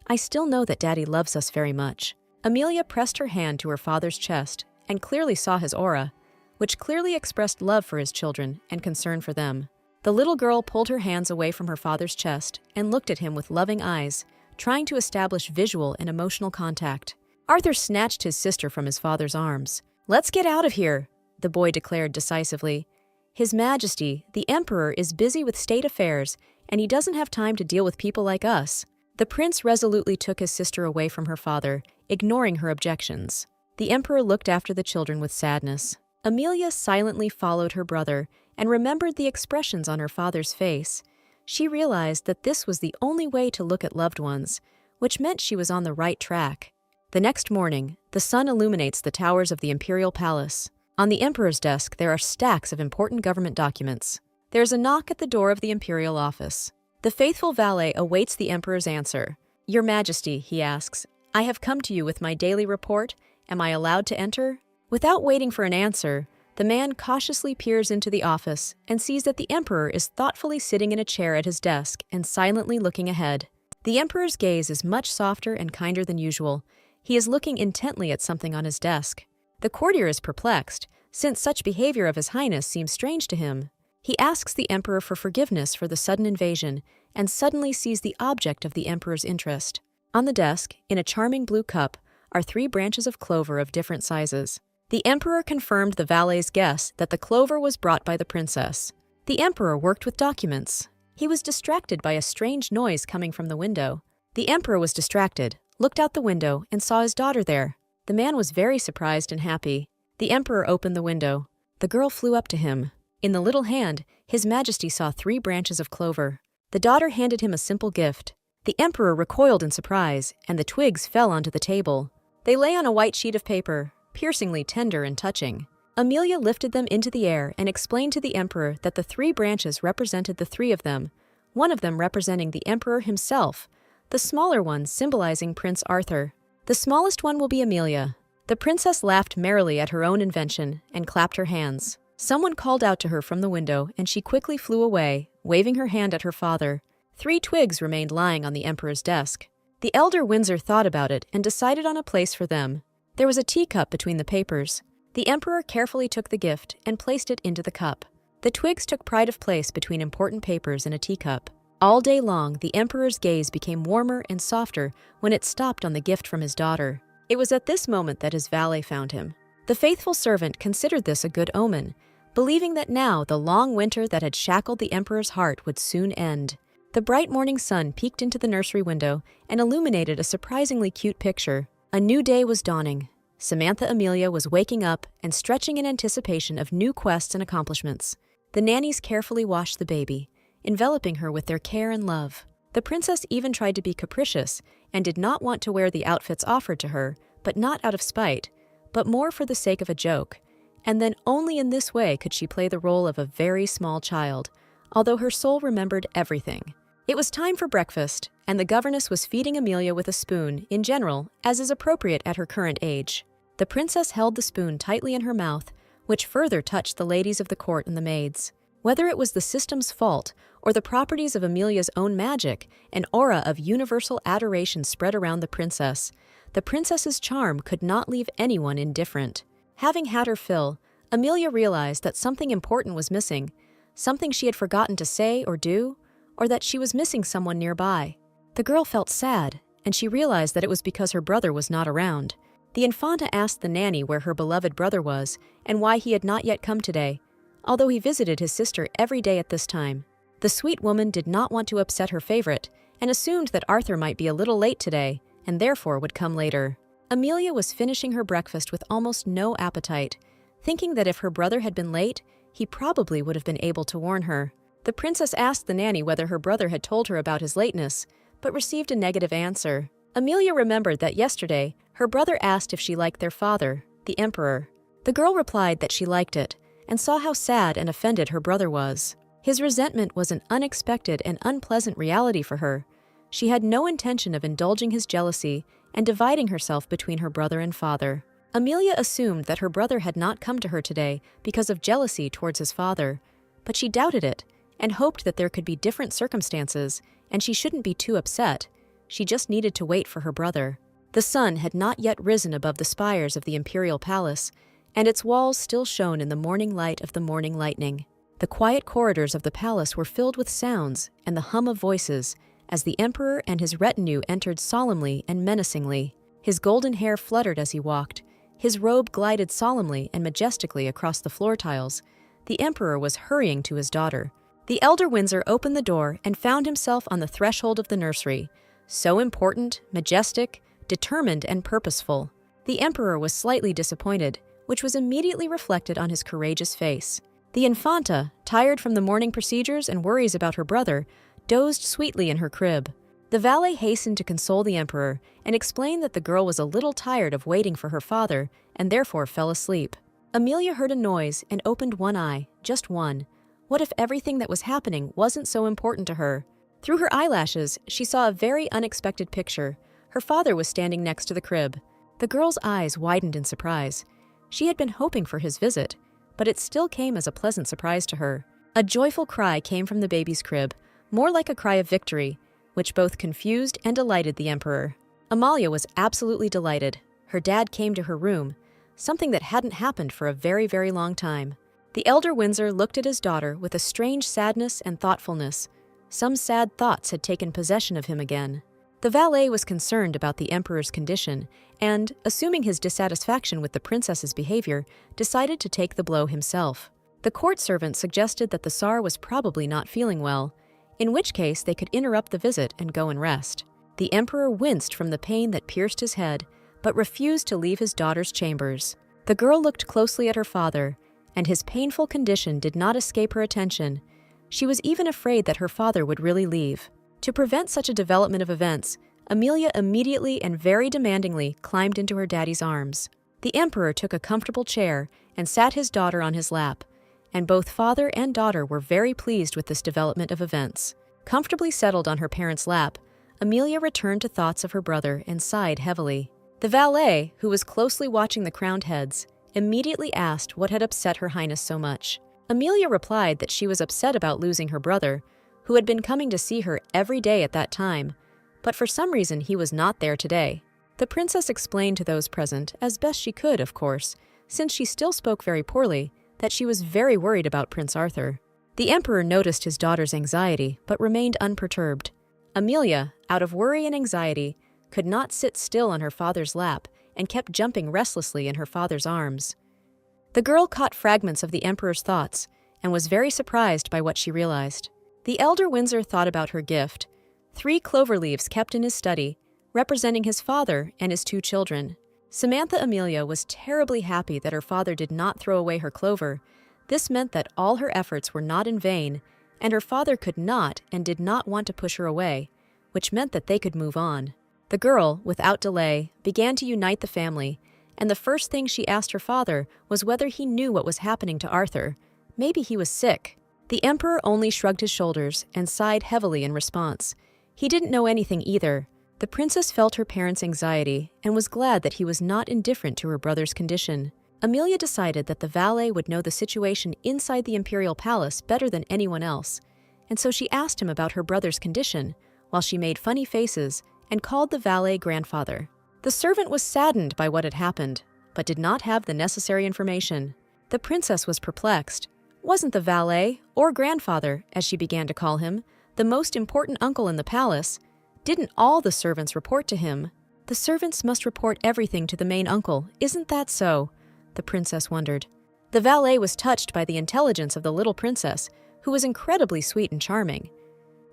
I still know that Daddy loves us very much. Amelia pressed her hand to her father's chest and clearly saw his aura, which clearly expressed love for his children and concern for them. The little girl pulled her hands away from her father's chest and looked at him with loving eyes, trying to establish visual and emotional contact. Arthur snatched his sister from his father's arms. "Let's get out of here," the boy declared decisively. His Majesty, the Emperor, is busy with state affairs, and he doesn't have time to deal with people like us. The prince resolutely took his sister away from her father, ignoring her objections. The Emperor looked after the children with sadness. Amelia silently followed her brother and remembered the expressions on her father's face. She realized that this was the only way to look at loved ones, which meant she was on the right track. The next morning, the sun illuminates the towers of the imperial palace. On the emperor's desk, there are stacks of important government documents. There's a knock at the door of the imperial office. The faithful valet awaits the emperor's answer. "Your Majesty," he asks, "I have come to you with my daily report. Am I allowed to enter?" Without waiting for an answer, the man cautiously peers into the office and sees that the emperor is thoughtfully sitting in a chair at his desk and silently looking ahead. The emperor's gaze is much softer and kinder than usual. He is looking intently at something on his desk. The courtier is perplexed, since such behavior of His Highness seems strange to him. He asks the emperor for forgiveness for the sudden invasion and suddenly sees the object of the emperor's interest. On the desk, in a charming blue cup, are 3 branches of clover of different sizes. The emperor confirmed the valet's guess that the clover was brought by the princess. The emperor worked with documents. He was distracted by a strange noise coming from the window. The emperor was distracted, looked out the window, and saw his daughter there. The man was very surprised and happy. The emperor opened the window. The girl flew up to him. In the little hand, His Majesty saw 3 branches of clover. The daughter handed him a simple gift. The emperor recoiled in surprise, and the twigs fell onto the table. They lay on a white sheet of paper, piercingly tender and touching. Amelia lifted them into the air and explained to the emperor that the 3 branches represented the 3 of them, one of them representing the emperor himself, the smaller one symbolizing Prince Arthur. The smallest one will be Amelia. The princess laughed merrily at her own invention and clapped her hands. Someone called out to her from the window, and she quickly flew away, waving her hand at her father. 3 twigs remained lying on the emperor's desk. The elder Windsor thought about it and decided on a place for them. There was a teacup between the papers. The emperor carefully took the gift and placed it into the cup. The twigs took pride of place between important papers in a teacup. All day long, the emperor's gaze became warmer and softer when it stopped on the gift from his daughter. It was at this moment that his valet found him. The faithful servant considered this a good omen, believing that now the long winter that had shackled the emperor's heart would soon end. The bright morning sun peeked into the nursery window and illuminated a surprisingly cute picture. A new day was dawning. Samantha Amelia was waking up and stretching in anticipation of new quests and accomplishments. The nannies carefully washed the baby, enveloping her with their care and love. The princess even tried to be capricious and did not want to wear the outfits offered to her, but not out of spite, but more for the sake of a joke. And then only in this way could she play the role of a very small child, although her soul remembered everything. It was time for breakfast, and the governess was feeding Amelia with a spoon, in general, as is appropriate at her current age. The princess held the spoon tightly in her mouth, which further touched the ladies of the court and the maids. Whether it was the system's fault or the properties of Amelia's own magic, an aura of universal adoration spread around the princess's charm could not leave anyone indifferent. Having had her fill, Amelia realized that something important was missing, something she had forgotten to say or do, or that she was missing someone nearby. The girl felt sad, and she realized that it was because her brother was not around. The Infanta asked the nanny where her beloved brother was and why he had not yet come today, although he visited his sister every day at this time. The sweet woman did not want to upset her favorite and assumed that Arthur might be a little late today and therefore would come later. Amelia was finishing her breakfast with almost no appetite, thinking that if her brother had been late, he probably would have been able to warn her. The princess asked the nanny whether her brother had told her about his lateness, but received a negative answer. Amelia remembered that yesterday, her brother asked if she liked their father, the emperor. The girl replied that she liked it, and saw how sad and offended her brother was. His resentment was an unexpected and unpleasant reality for her. She had no intention of indulging his jealousy and dividing herself between her brother and father. Amelia assumed that her brother had not come to her today because of jealousy towards his father, but she doubted it and hoped that there could be different circumstances and she shouldn't be too upset. She just needed to wait for her brother. The sun had not yet risen above the spires of the imperial palace, and its walls still shone in the morning light of the morning lightning. The quiet corridors of the palace were filled with sounds and the hum of voices as the emperor and his retinue entered solemnly and menacingly. His golden hair fluttered as he walked. His robe glided solemnly and majestically across the floor tiles. The emperor was hurrying to his daughter. The elder Windsor opened the door and found himself on the threshold of the nursery, so important, majestic, determined, and purposeful. The emperor was slightly disappointed, which was immediately reflected on his courageous face. The Infanta, tired from the morning procedures and worries about her brother, dozed sweetly in her crib. The valet hastened to console the emperor and explained that the girl was a little tired of waiting for her father and therefore fell asleep. Amelia heard a noise and opened one eye, just one. What if everything that was happening wasn't so important to her? Through her eyelashes, she saw a very unexpected picture. Her father was standing next to the crib. The girl's eyes widened in surprise. She had been hoping for his visit, but it still came as a pleasant surprise to her. A joyful cry came from the baby's crib, more like a cry of victory, which both confused and delighted the emperor. Amalia was absolutely delighted. Her dad came to her room, something that hadn't happened for a very, very long time. The elder Windsor looked at his daughter with a strange sadness and thoughtfulness. Some sad thoughts had taken possession of him again. The valet was concerned about the emperor's condition and, assuming his dissatisfaction with the princess's behavior, decided to take the blow himself. The court servant suggested that the Tsar was probably not feeling well, in which case they could interrupt the visit and go and rest. The emperor winced from the pain that pierced his head, but refused to leave his daughter's chambers. The girl looked closely at her father, and his painful condition did not escape her attention. She was even afraid that her father would really leave. To prevent such a development of events, Amelia immediately and very demandingly climbed into her daddy's arms. The emperor took a comfortable chair and sat his daughter on his lap, and both father and daughter were very pleased with this development of events. Comfortably settled on her parents' lap, Amelia returned to thoughts of her brother and sighed heavily. The valet, who was closely watching the crowned heads, immediately asked what had upset Her Highness so much. Amelia replied that she was upset about losing her brother, who had been coming to see her every day at that time, but for some reason he was not there today. The princess explained to those present, as best she could, of course, since she still spoke very poorly, that she was very worried about Prince Arthur. The emperor noticed his daughter's anxiety, but remained unperturbed. Amelia, out of worry and anxiety, could not sit still on her father's lap and kept jumping restlessly in her father's arms. The girl caught fragments of the emperor's thoughts and was very surprised by what she realized. The elder Windsor thought about her gift, 3 clover leaves kept in his study, representing his father and his 2 children. Samantha Amelia was terribly happy that her father did not throw away her clover. This meant that all her efforts were not in vain, and her father could not and did not want to push her away, which meant that they could move on. The girl, without delay, began to unite the family, and the first thing she asked her father was whether he knew what was happening to Arthur. Maybe he was sick. The emperor only shrugged his shoulders and sighed heavily in response. He didn't know anything either. The princess felt her parents' anxiety and was glad that he was not indifferent to her brother's condition. Amelia decided that the valet would know the situation inside the imperial palace better than anyone else, and so she asked him about her brother's condition, while she made funny faces and called the valet grandfather. The servant was saddened by what had happened, but did not have the necessary information. The princess was perplexed. Wasn't the valet, or grandfather, as she began to call him, the most important uncle in the palace? Didn't all the servants report to him? The servants must report everything to the main uncle, isn't that so? The princess wondered. The valet was touched by the intelligence of the little princess, who was incredibly sweet and charming.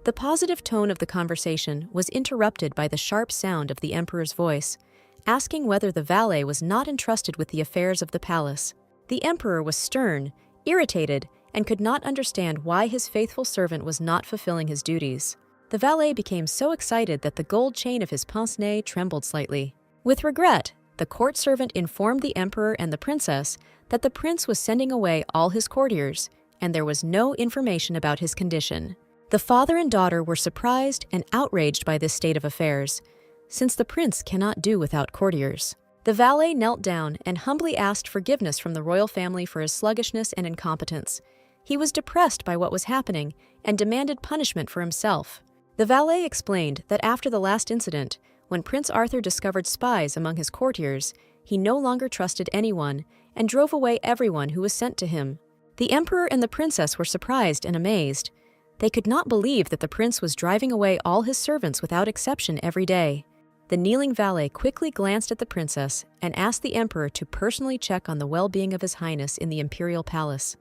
The positive tone of the conversation was interrupted by the sharp sound of the emperor's voice, asking whether the valet was not entrusted with the affairs of the palace. The emperor was stern, irritated, and could not understand why his faithful servant was not fulfilling his duties. The valet became so excited that the gold chain of his pince-nez trembled slightly. With regret, the court servant informed the emperor and the princess that the prince was sending away all his courtiers, and there was no information about his condition. The father and daughter were surprised and outraged by this state of affairs, since the prince cannot do without courtiers. The valet knelt down and humbly asked forgiveness from the royal family for his sluggishness and incompetence. He was depressed by what was happening and demanded punishment for himself. The valet explained that after the last incident, when Prince Arthur discovered spies among his courtiers, he no longer trusted anyone and drove away everyone who was sent to him. The emperor and the princess were surprised and amazed. They could not believe that the prince was driving away all his servants without exception every day. The kneeling valet quickly glanced at the princess and asked the emperor to personally check on the well-being of His Highness in the imperial palace.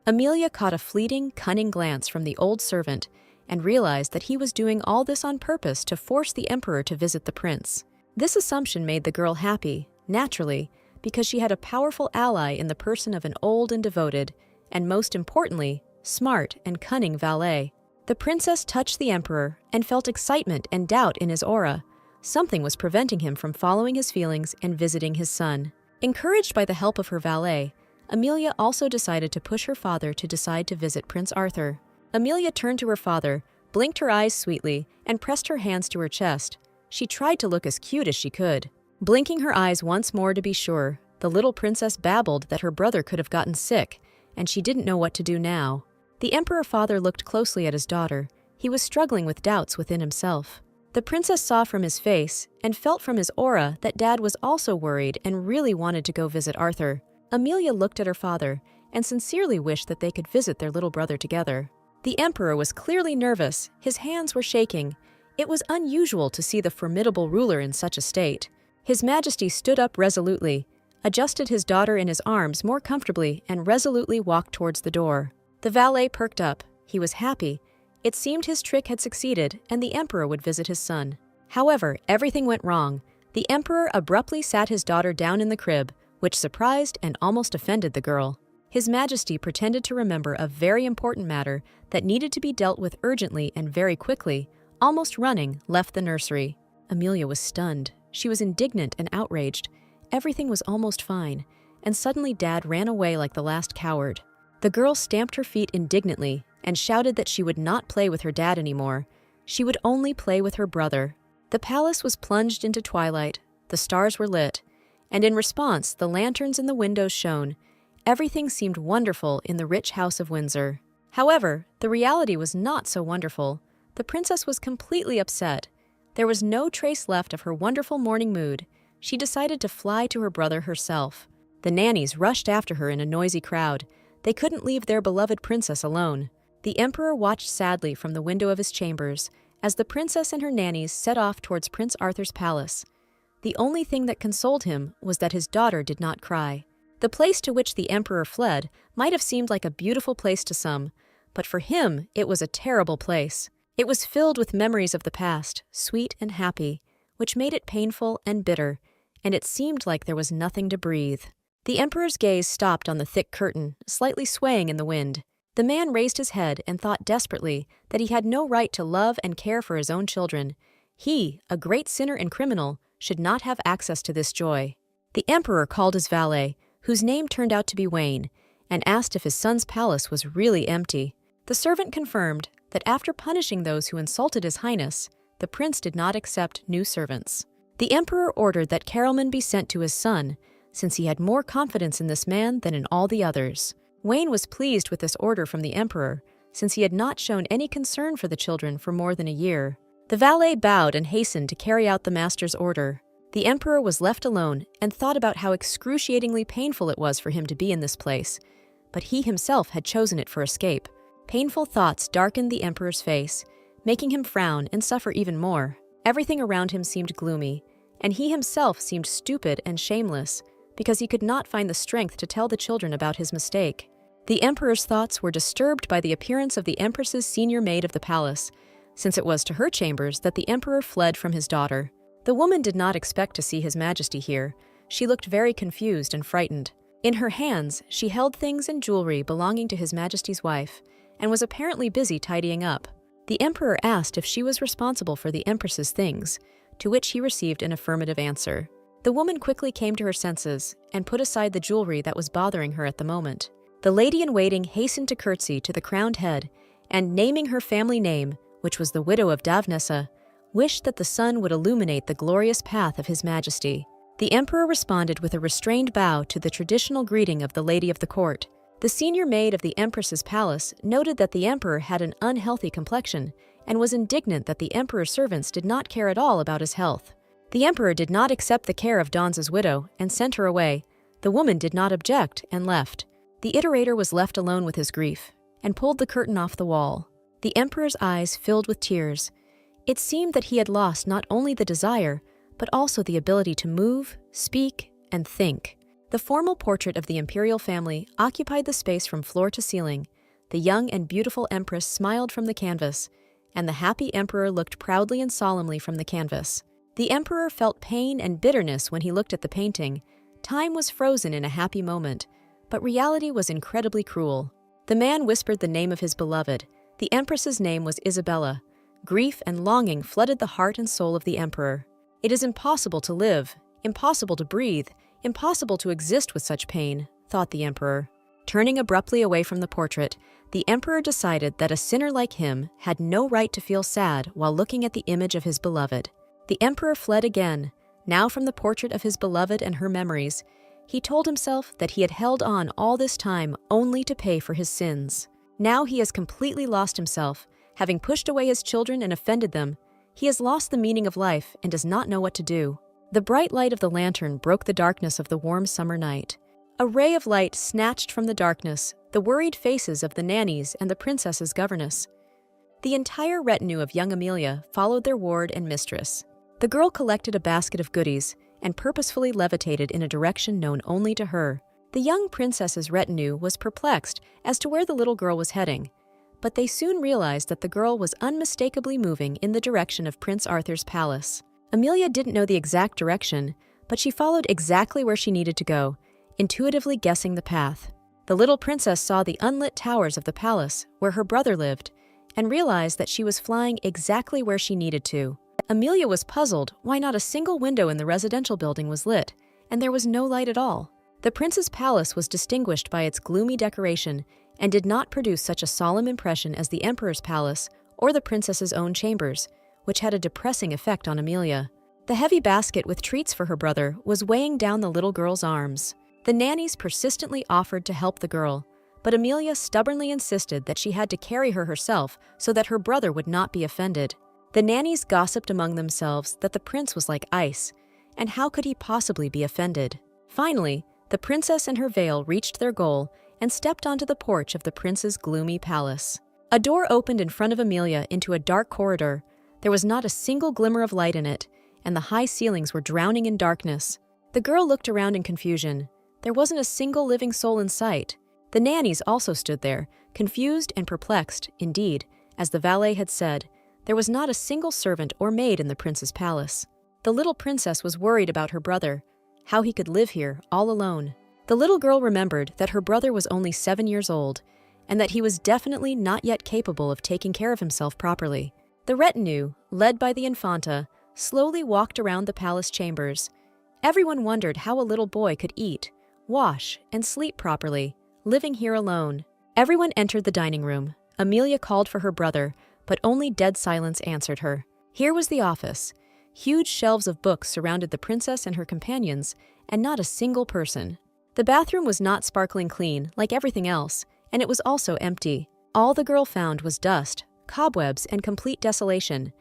Amelia caught a fleeting, cunning glance from the old servant and realized that he was doing all this on purpose to force the emperor to visit the prince. This assumption made the girl happy, naturally, because she had a powerful ally in the person of an old and devoted, and most importantly, smart and cunning valet. The princess touched the emperor and felt excitement and doubt in his aura. Something was preventing him from following his feelings and visiting his son. Encouraged by the help of her valet, Amelia also decided to push her father to decide to visit Prince Arthur. Amelia turned to her father, blinked her eyes sweetly, and pressed her hands to her chest. She tried to look as cute as she could. Blinking her eyes once more to be sure, the little princess babbled that her brother could have gotten sick, and she didn't know what to do now. The emperor father looked closely at his daughter. He was struggling with doubts within himself. The princess saw from his face and felt from his aura that Dad was also worried and really wanted to go visit Arthur. Amelia looked at her father and sincerely wished that they could visit their little brother together. The emperor was clearly nervous. His hands were shaking. It was unusual to see the formidable ruler in such a state. His Majesty stood up resolutely, adjusted his daughter in his arms more comfortably, and resolutely walked towards the door. The valet perked up. He was happy. It seemed his trick had succeeded, and the emperor would visit his son. However, everything went wrong. The emperor abruptly sat his daughter down in the crib, which surprised and almost offended the girl. His Majesty pretended to remember a very important matter that needed to be dealt with urgently and very quickly, almost running, left the nursery. Amelia was stunned. She was indignant and outraged. Everything was almost fine, and suddenly Dad ran away like the last coward. The girl stamped her feet indignantly and shouted that she would not play with her dad anymore. She would only play with her brother. The palace was plunged into twilight. The stars were lit, and in response, the lanterns in the windows shone. Everything seemed wonderful in the rich house of Windsor. However, the reality was not so wonderful. The princess was completely upset. There was no trace left of her wonderful morning mood. She decided to fly to her brother herself. The nannies rushed after her in a noisy crowd. They couldn't leave their beloved princess alone. The emperor watched sadly from the window of his chambers as the princess and her nannies set off towards Prince Arthur's palace. The only thing that consoled him was that his daughter did not cry. The place to which the emperor fled might have seemed like a beautiful place to some, but for him it was a terrible place. It was filled with memories of the past, sweet and happy, which made it painful and bitter, and it seemed like there was nothing to breathe. The emperor's gaze stopped on the thick curtain, slightly swaying in the wind. The man raised his head and thought desperately that he had no right to love and care for his own children. He, a great sinner and criminal, should not have access to this joy. The emperor called his valet, whose name turned out to be Wayne, and asked if his son's palace was really empty. The servant confirmed that after punishing those who insulted His Highness, the prince did not accept new servants. The emperor ordered that Carolman be sent to his son, since he had more confidence in this man than in all the others. Wayne was pleased with this order from the emperor, since he had not shown any concern for the children for more than a year. The valet bowed and hastened to carry out the master's order. The emperor was left alone and thought about how excruciatingly painful it was for him to be in this place, but he himself had chosen it for escape. Painful thoughts darkened the emperor's face, making him frown and suffer even more. Everything around him seemed gloomy, and he himself seemed stupid and shameless because he could not find the strength to tell the children about his mistake. The emperor's thoughts were disturbed by the appearance of the empress's senior maid of the palace, since it was to her chambers that the emperor fled from his daughter. The woman did not expect to see His Majesty here. She looked very confused and frightened. In her hands, she held things and jewelry belonging to His Majesty's wife, and was apparently busy tidying up. The emperor asked if she was responsible for the empress's things, to which he received an affirmative answer. The woman quickly came to her senses and put aside the jewelry that was bothering her at the moment. The lady-in-waiting hastened to curtsy to the crowned head, and naming her family name, which was the widow of Davnessa, wished that the sun would illuminate the glorious path of His Majesty. The emperor responded with a restrained bow to the traditional greeting of the lady of the court. The senior maid of the empress's palace noted that the emperor had an unhealthy complexion and was indignant that the emperor's servants did not care at all about his health. The emperor did not accept the care of Danza's widow and sent her away. The woman did not object and left. The iterator was left alone with his grief and pulled the curtain off the wall. The emperor's eyes filled with tears. It seemed that he had lost not only the desire, but also the ability to move, speak, and think. The formal portrait of the imperial family occupied the space from floor to ceiling. The young and beautiful empress smiled from the canvas, and the happy emperor looked proudly and solemnly from the canvas. The emperor felt pain and bitterness when he looked at the painting. Time was frozen in a happy moment, but reality was incredibly cruel. The man whispered the name of his beloved. The empress's name was Isabella. Grief and longing flooded the heart and soul of the emperor. It is impossible to live, impossible to breathe, impossible to exist with such pain, thought the emperor. Turning abruptly away from the portrait, the emperor decided that a sinner like him had no right to feel sad while looking at the image of his beloved. The emperor fled again, now from the portrait of his beloved and her memories. He told himself that he had held on all this time only to pay for his sins. Now he has completely lost himself. Having pushed away his children and offended them, he has lost the meaning of life and does not know what to do. The bright light of the lantern broke the darkness of the warm summer night. A ray of light snatched from the darkness the worried faces of the nannies and the princess's governess. The entire retinue of young Amelia followed their ward and mistress. The girl collected a basket of goodies and purposefully levitated in a direction known only to her. The young princess's retinue was perplexed as to where the little girl was heading, but they soon realized that the girl was unmistakably moving in the direction of Prince Arthur's palace. Amelia didn't know the exact direction, but she followed exactly where she needed to go, intuitively guessing the path. The little princess saw the unlit towers of the palace where her brother lived and realized that she was flying exactly where she needed to. Amelia was puzzled why not a single window in the residential building was lit, and there was no light at all. The prince's palace was distinguished by its gloomy decoration and did not produce such a solemn impression as the emperor's palace or the princess's own chambers, which had a depressing effect on Amelia. The heavy basket with treats for her brother was weighing down the little girl's arms. The nannies persistently offered to help the girl, but Amelia stubbornly insisted that she had to carry her herself so that her brother would not be offended. The nannies gossiped among themselves that the prince was like ice, and how could he possibly be offended? Finally, the princess and her veil reached their goal and stepped onto the porch of the prince's gloomy palace. A door opened in front of Amelia into a dark corridor. There was not a single glimmer of light in it, and the high ceilings were drowning in darkness. The girl looked around in confusion. There wasn't a single living soul in sight. The nannies also stood there, confused and perplexed. Indeed, as the valet had said, there was not a single servant or maid in the prince's palace. The little princess was worried about her brother, how he could live here all alone. The little girl remembered that her brother was only 7 years old, and that he was definitely not yet capable of taking care of himself properly. The retinue, led by the Infanta, slowly walked around the palace chambers. Everyone wondered how a little boy could eat, wash, and sleep properly, living here alone. Everyone entered the dining room. Amelia called for her brother, but only dead silence answered her. Here was the office. Huge shelves of books surrounded the princess and her companions, and not a single person. The bathroom was not sparkling clean, like everything else, and it was also empty. All the girl found was dust, cobwebs, and complete desolation.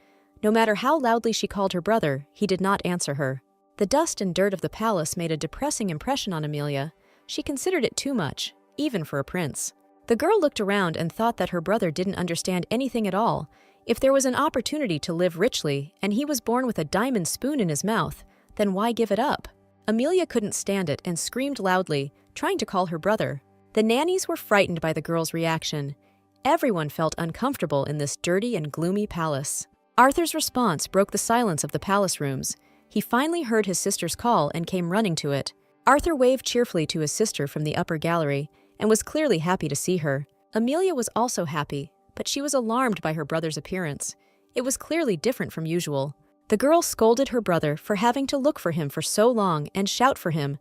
No matter how loudly she called her brother, he did not answer her. The dust and dirt of the palace made a depressing impression on Amelia. She considered it too much, even for a prince. The girl looked around and thought that her brother didn't understand anything at all. If there was an opportunity to live richly, and he was born with a diamond spoon in his mouth, then why give it up? Amelia couldn't stand it and screamed loudly, trying to call her brother. The nannies were frightened by the girl's reaction. Everyone felt uncomfortable in this dirty and gloomy palace. Arthur's response broke the silence of the palace rooms. He finally heard his sister's call and came running to it. Arthur waved cheerfully to his sister from the upper gallery and was clearly happy to see her. Amelia was also happy, but she was alarmed by her brother's appearance. It was clearly different from usual. The girl scolded her brother for having to look for him for so long and shout for him,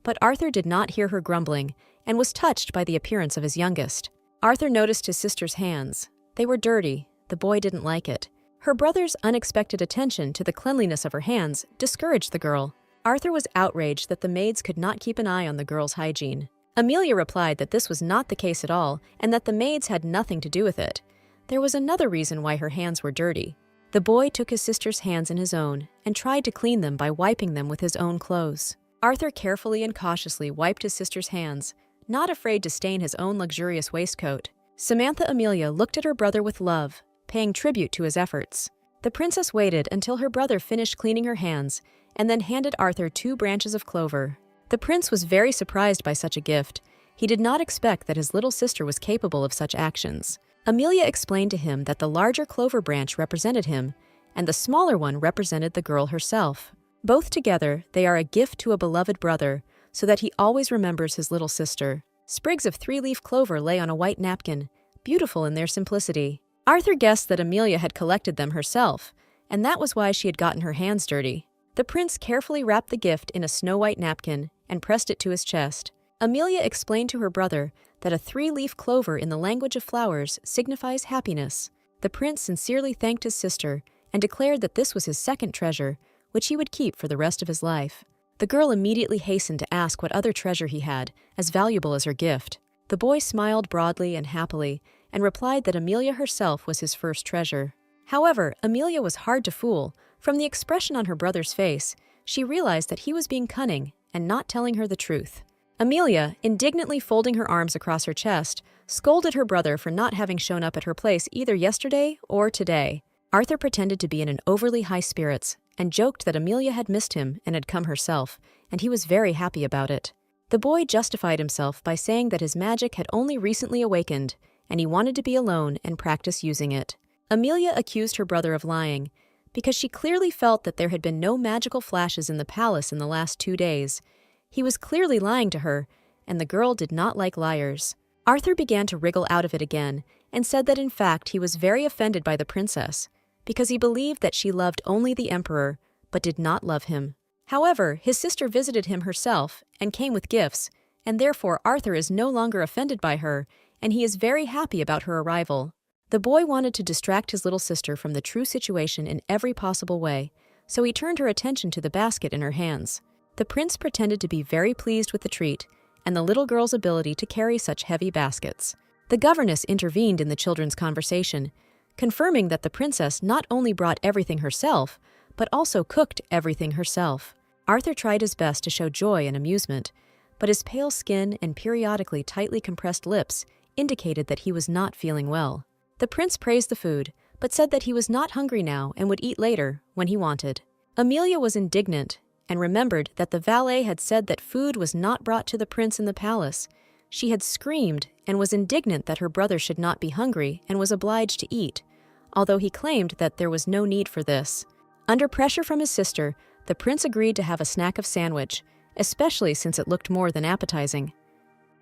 but Arthur did not hear her grumbling and was touched by the appearance of his youngest. Arthur noticed his sister's hands. They were dirty. The boy didn't like it. Her brother's unexpected attention to the cleanliness of her hands discouraged the girl. Arthur was outraged that the maids could not keep an eye on the girl's hygiene. Amelia replied that this was not the case at all and that the maids had nothing to do with it. There was another reason why her hands were dirty. The boy took his sister's hands in his own and tried to clean them by wiping them with his own clothes. Arthur carefully and cautiously wiped his sister's hands, not afraid to stain his own luxurious waistcoat. Samantha Amelia looked at her brother with love, paying tribute to his efforts. The princess waited until her brother finished cleaning her hands and then handed Arthur 2 branches of clover. The prince was very surprised by such a gift. He did not expect that his little sister was capable of such actions. Amelia explained to him that the larger clover branch represented him, and the smaller one represented the girl herself. Both together, they are a gift to a beloved brother, so that he always remembers his little sister. Sprigs of 3-leaf clover lay on a white napkin, beautiful in their simplicity. Arthur guessed that Amelia had collected them herself, and that was why she had gotten her hands dirty. The prince carefully wrapped the gift in a snow-white napkin and pressed it to his chest. Amelia explained to her brother that a 3-leaf clover in the language of flowers signifies happiness. The prince sincerely thanked his sister and declared that this was his second treasure, which he would keep for the rest of his life. The girl immediately hastened to ask what other treasure he had, as valuable as her gift. The boy smiled broadly and happily and replied that Amelia herself was his first treasure. However, Amelia was hard to fool. From the expression on her brother's face, she realized that he was being cunning and not telling her the truth. Amelia, indignantly folding her arms across her chest, scolded her brother for not having shown up at her place either yesterday or today. Arthur pretended to be in an overly high spirits and joked that Amelia had missed him and had come herself, and he was very happy about it. The boy justified himself by saying that his magic had only recently awakened, and he wanted to be alone and practice using it. Amelia accused her brother of lying, because she clearly felt that there had been no magical flashes in the palace in the last 2 days. He was clearly lying to her, and the girl did not like liars. Arthur began to wriggle out of it again, and said that in fact he was very offended by the princess, because he believed that she loved only the emperor, but did not love him. However, his sister visited him herself and came with gifts, and therefore Arthur is no longer offended by her, and he is very happy about her arrival. The boy wanted to distract his little sister from the true situation in every possible way, so he turned her attention to the basket in her hands. The prince pretended to be very pleased with the treat, and the little girl's ability to carry such heavy baskets. The governess intervened in the children's conversation, confirming that the princess not only brought everything herself, but also cooked everything herself. Arthur tried his best to show joy and amusement, but his pale skin and periodically tightly compressed lips indicated that he was not feeling well. The prince praised the food, but said that he was not hungry now and would eat later, when he wanted. Amelia was indignant and remembered that the valet had said that food was not brought to the prince in the palace. She had screamed and was indignant that her brother should not be hungry and was obliged to eat, although he claimed that there was no need for this. Under pressure from his sister, the prince agreed to have a snack of sandwich, especially since it looked more than appetizing.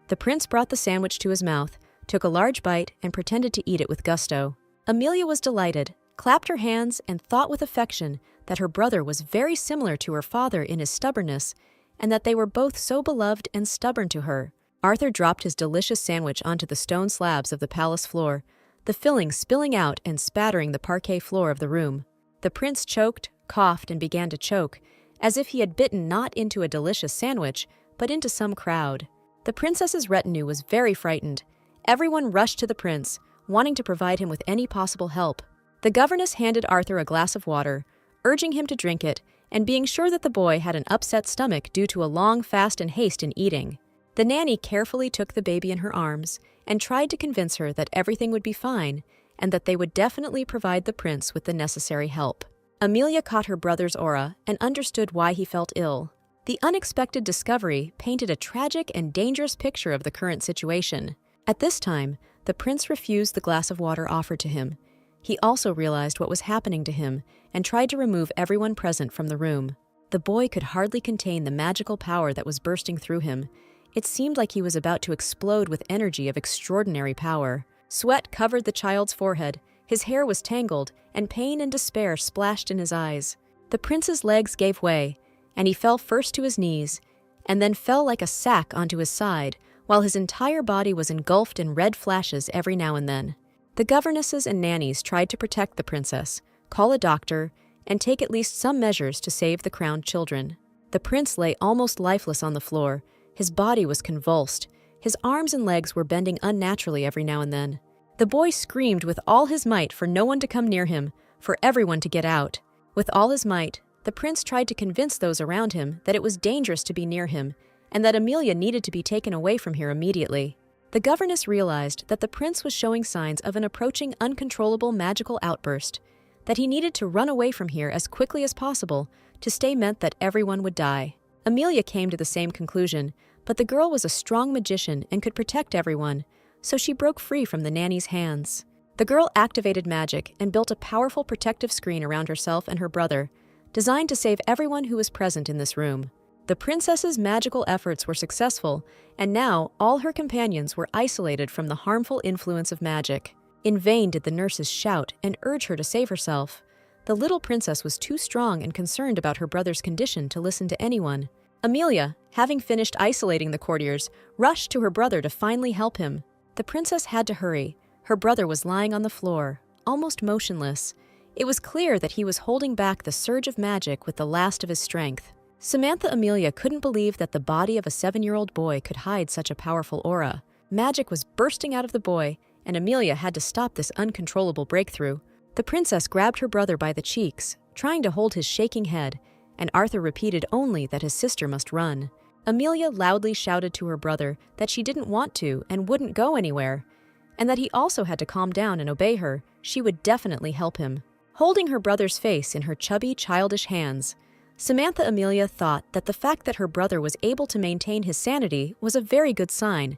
The prince brought the sandwich to his mouth, took a large bite, and pretended to eat it with gusto. Amelia was delighted, clapped her hands, and thought with affection that her brother was very similar to her father in his stubbornness, and that they were both so beloved and stubborn to her. Arthur dropped his delicious sandwich onto the stone slabs of the palace floor, the filling spilling out and spattering the parquet floor of the room. The prince choked, coughed, and began to choke, as if he had bitten not into a delicious sandwich, but into some crowd. The princess's retinue was very frightened. Everyone rushed to the prince, wanting to provide him with any possible help. The governess handed Arthur a glass of water, urging him to drink it, and being sure that the boy had an upset stomach due to a long fast and haste in eating. The nanny carefully took the baby in her arms and tried to convince her that everything would be fine and that they would definitely provide the prince with the necessary help. Amelia caught her brother's aura and understood why he felt ill. The unexpected discovery painted a tragic and dangerous picture of the current situation. At this time, the prince refused the glass of water offered to him. He also realized what was happening to him and tried to remove everyone present from the room. The boy could hardly contain the magical power that was bursting through him. It seemed like he was about to explode with energy of extraordinary power. Sweat covered the child's forehead, his hair was tangled, and pain and despair splashed in his eyes. The prince's legs gave way, and he fell first to his knees, and then fell like a sack onto his side, while his entire body was engulfed in red flashes every now and then. The governesses and nannies tried to protect the princess, call a doctor, and take at least some measures to save the crowned children. The prince lay almost lifeless on the floor. His body was convulsed. His arms and legs were bending unnaturally every now and then. The boy screamed with all his might for no one to come near him, for everyone to get out. With all his might, the prince tried to convince those around him that it was dangerous to be near him, and that Amelia needed to be taken away from here immediately. The governess realized that the prince was showing signs of an approaching uncontrollable magical outburst, that he needed to run away from here as quickly as possible. To stay meant that everyone would die. Amelia came to the same conclusion, but the girl was a strong magician and could protect everyone, so she broke free from the nanny's hands. The girl activated magic and built a powerful protective screen around herself and her brother, designed to save everyone who was present in this room. The princess's magical efforts were successful, and now all her companions were isolated from the harmful influence of magic. In vain did the nurses shout and urge her to save herself. The little princess was too strong and concerned about her brother's condition to listen to anyone. Amelia, having finished isolating the courtiers, rushed to her brother to finally help him. The princess had to hurry. Her brother was lying on the floor, almost motionless. It was clear that he was holding back the surge of magic with the last of his strength. Samantha Amelia couldn't believe that the body of a 7-year-old boy could hide such a powerful aura. Magic was bursting out of the boy, and Amelia had to stop this uncontrollable breakthrough. The princess grabbed her brother by the cheeks, trying to hold his shaking head, and Arthur repeated only that his sister must run. Amelia loudly shouted to her brother that she didn't want to and wouldn't go anywhere, and that he also had to calm down and obey her. She would definitely help him. Holding her brother's face in her chubby, childish hands, Samantha Amelia thought that the fact that her brother was able to maintain his sanity was a very good sign.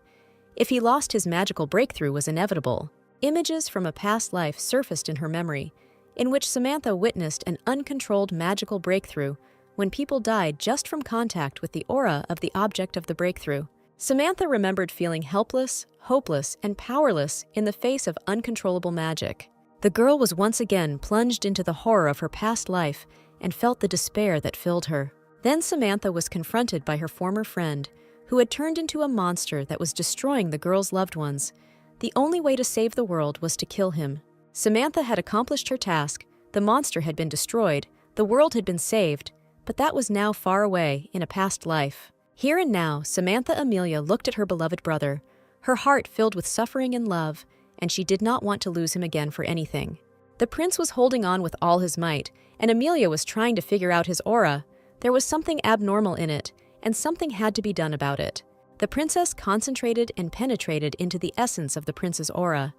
If he lost, his magical breakthrough was inevitable. Images from a past life surfaced in her memory, in which Samantha witnessed an uncontrolled magical breakthrough when people died just from contact with the aura of the object of the breakthrough. Samantha remembered feeling helpless, hopeless, and powerless in the face of uncontrollable magic. The girl was once again plunged into the horror of her past life and felt the despair that filled her. Then Samantha was confronted by her former friend, who had turned into a monster that was destroying the girl's loved ones. The only way to save the world was to kill him. Samantha had accomplished her task, the monster had been destroyed, the world had been saved, but that was now far away in a past life. Here and now, Samantha Amelia looked at her beloved brother, her heart filled with suffering and love, and she did not want to lose him again for anything. The prince was holding on with all his might, and Amelia was trying to figure out his aura. There was something abnormal in it, and something had to be done about it. The princess concentrated and penetrated into the essence of the prince's aura.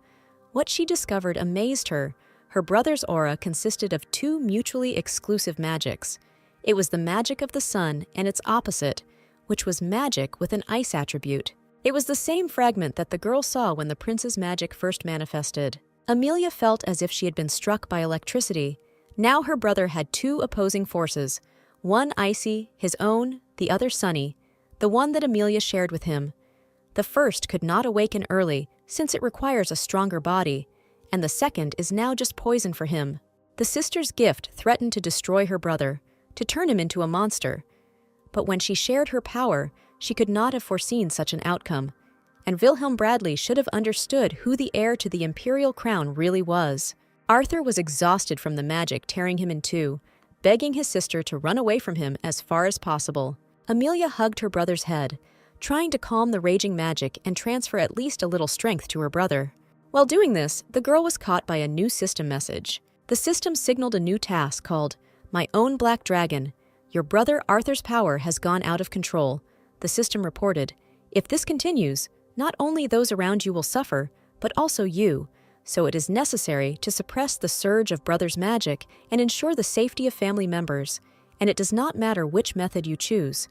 What she discovered amazed her. Her brother's aura consisted of two mutually exclusive magics. It was the magic of the sun and its opposite, which was magic with an ice attribute. It was the same fragment that the girl saw when the prince's magic first manifested. Amelia felt as if she had been struck by electricity. Now her brother had two opposing forces, one icy, his own, the other sunny, the one that Amelia shared with him. The first could not awaken early, since it requires a stronger body, and the second is now just poison for him. The sister's gift threatened to destroy her brother, to turn him into a monster. But when she shared her power, she could not have foreseen such an outcome, and Wilhelm Bradley should have understood who the heir to the imperial crown really was. Arthur was exhausted from the magic tearing him in two, begging his sister to run away from him as far as possible. Amelia hugged her brother's head, trying to calm the raging magic and transfer at least a little strength to her brother. While doing this, the girl was caught by a new system message. The system signaled a new task called, "My Own Black Dragon. Your brother Arthur's power has gone out of control." The system reported, "If this continues, not only those around you will suffer, but also you. So it is necessary to suppress the surge of brother's magic and ensure the safety of family members, and it does not matter which method you choose.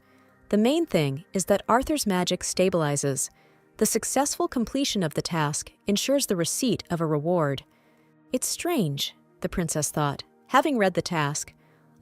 The main thing is that Arthur's magic stabilizes. The successful completion of the task ensures the receipt of a reward." It's strange, the princess thought, having read the task.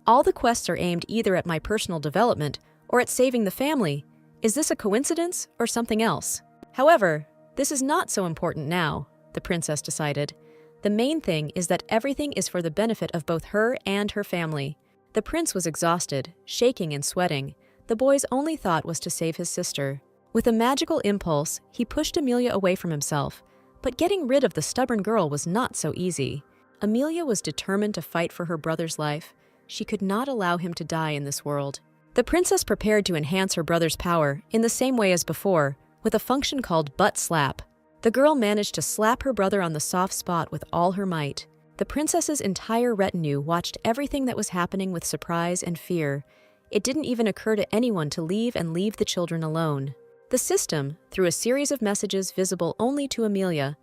All the quests are aimed either at my personal development or at saving the family. Is this a coincidence or something else? However, this is not so important now, the princess decided. The main thing is that everything is for the benefit of both her and her family. The prince was exhausted, shaking and sweating. The boy's only thought was to save his sister. With a magical impulse, he pushed Amelia away from himself, but getting rid of the stubborn girl was not so easy. Amelia was determined to fight for her brother's life. She could not allow him to die in this world. The princess prepared to enhance her brother's power in the same way as before, with a function called butt slap. The girl managed to slap her brother on the soft spot with all her might. The princess's entire retinue watched everything that was happening with surprise and fear. It didn't even occur to anyone to leave the children alone. The system, through a series of messages visible only to Amelia,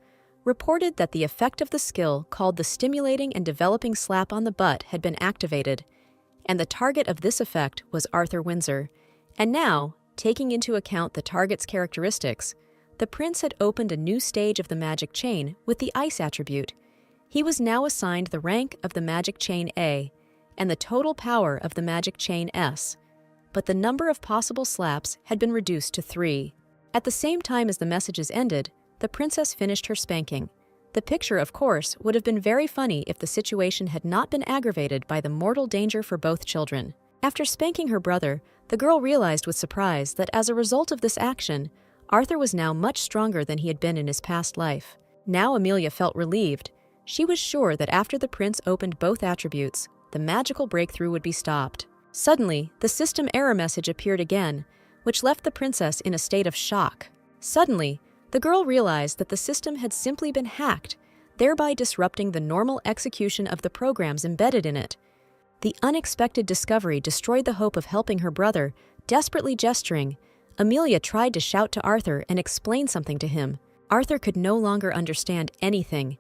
reported that the effect of the skill called the stimulating and developing slap on the butt had been activated, and the target of this effect was Arthur Windsor. And now, taking into account the target's characteristics, the prince had opened a new stage of the magic chain with the ice attribute. He was now assigned the rank of the magic chain A and the total power of the magic chain S, but the number of possible slaps had been reduced to 3. At the same time as the messages ended, the princess finished her spanking. The picture, of course, would have been very funny if the situation had not been aggravated by the mortal danger for both children. After spanking her brother, the girl realized with surprise that as a result of this action, Arthur was now much stronger than he had been in his past life. Now Amelia felt relieved. She was sure that after the prince opened both attributes, the magical breakthrough would be stopped. Suddenly, the system error message appeared again, which left the princess in a state of shock. Suddenly, the girl realized that the system had simply been hacked, thereby disrupting the normal execution of the programs embedded in it. The unexpected discovery destroyed the hope of helping her brother. Desperately gesturing, Amelia tried to shout to Arthur and explain something to him. Arthur could no longer understand anything.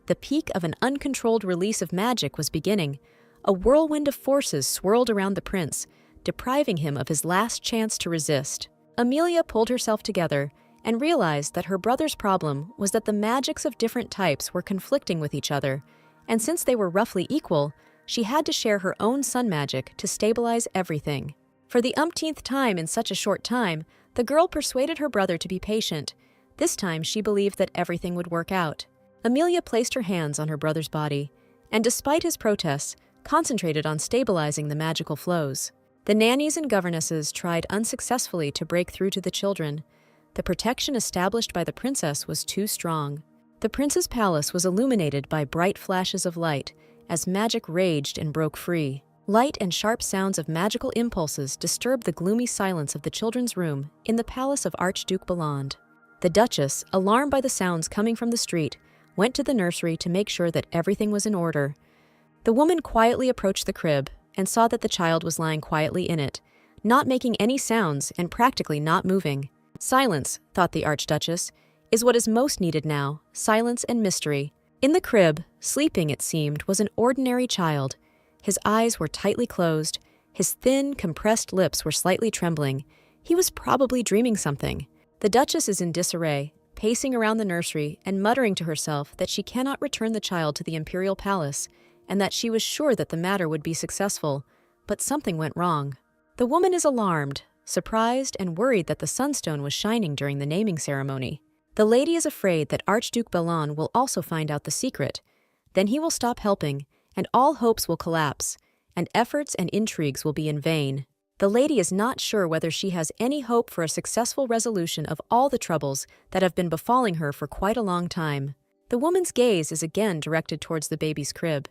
The peak of an uncontrolled release of magic was beginning. A whirlwind of forces swirled around the prince, depriving him of his last chance to resist. Amelia pulled herself together and realized that her brother's problem was that the magics of different types were conflicting with each other, and since they were roughly equal, she had to share her own sun magic to stabilize everything. For the umpteenth time in such a short time, the girl persuaded her brother to be patient. This time she believed that everything would work out. Amelia placed her hands on her brother's body, and despite his protests, concentrated on stabilizing the magical flows. The nannies and governesses tried unsuccessfully to break through to the children. The protection established by the princess was too strong. The prince's palace was illuminated by bright flashes of light as magic raged and broke free. Light and sharp sounds of magical impulses disturbed the gloomy silence of the children's room in the palace of Archduke Belland. The Duchess, alarmed by the sounds coming from the street, went to the nursery to make sure that everything was in order. The woman quietly approached the crib and saw that the child was lying quietly in it, not making any sounds and practically not moving. Silence, thought the Archduchess, is what is most needed now, silence and mystery. In the crib, sleeping it seemed, was an ordinary child. His eyes were tightly closed, his thin, compressed lips were slightly trembling. He was probably dreaming something. The Duchess is in disarray, pacing around the nursery and muttering to herself that she cannot return the child to the imperial palace, and that she was sure that the matter would be successful, but something went wrong. The woman is alarmed, surprised, and worried that the sunstone was shining during the naming ceremony. The lady is afraid that Archduke Belland will also find out the secret. Then he will stop helping, and all hopes will collapse, and efforts and intrigues will be in vain. The lady is not sure whether she has any hope for a successful resolution of all the troubles that have been befalling her for quite a long time. The woman's gaze is again directed towards the baby's crib.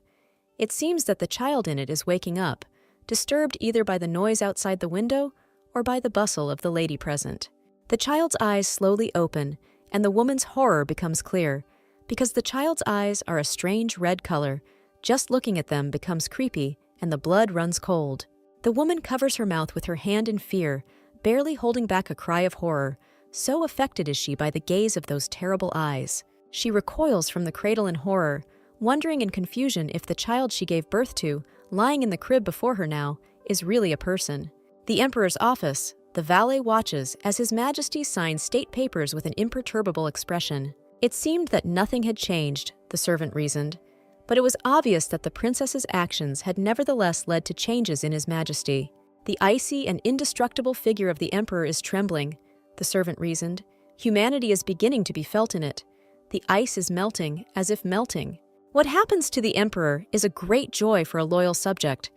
It seems that the child in it is waking up, disturbed either by the noise outside the window or by the bustle of the lady present. The child's eyes slowly open, and the woman's horror becomes clear, because the child's eyes are a strange red color. Just looking at them becomes creepy, and the blood runs cold. The woman covers her mouth with her hand in fear, barely holding back a cry of horror. So affected is she by the gaze of those terrible eyes. She recoils from the cradle in horror, wondering in confusion if the child she gave birth to, lying in the crib before her now, is really a person. The Emperor's office, the valet watches as His Majesty signs state papers with an imperturbable expression. It seemed that nothing had changed, the servant reasoned, but it was obvious that the princess's actions had nevertheless led to changes in His Majesty. The icy and indestructible figure of the Emperor is trembling, the servant reasoned. Humanity is beginning to be felt in it. The ice is melting, as if melting. What happens to the Emperor is a great joy for a loyal subject.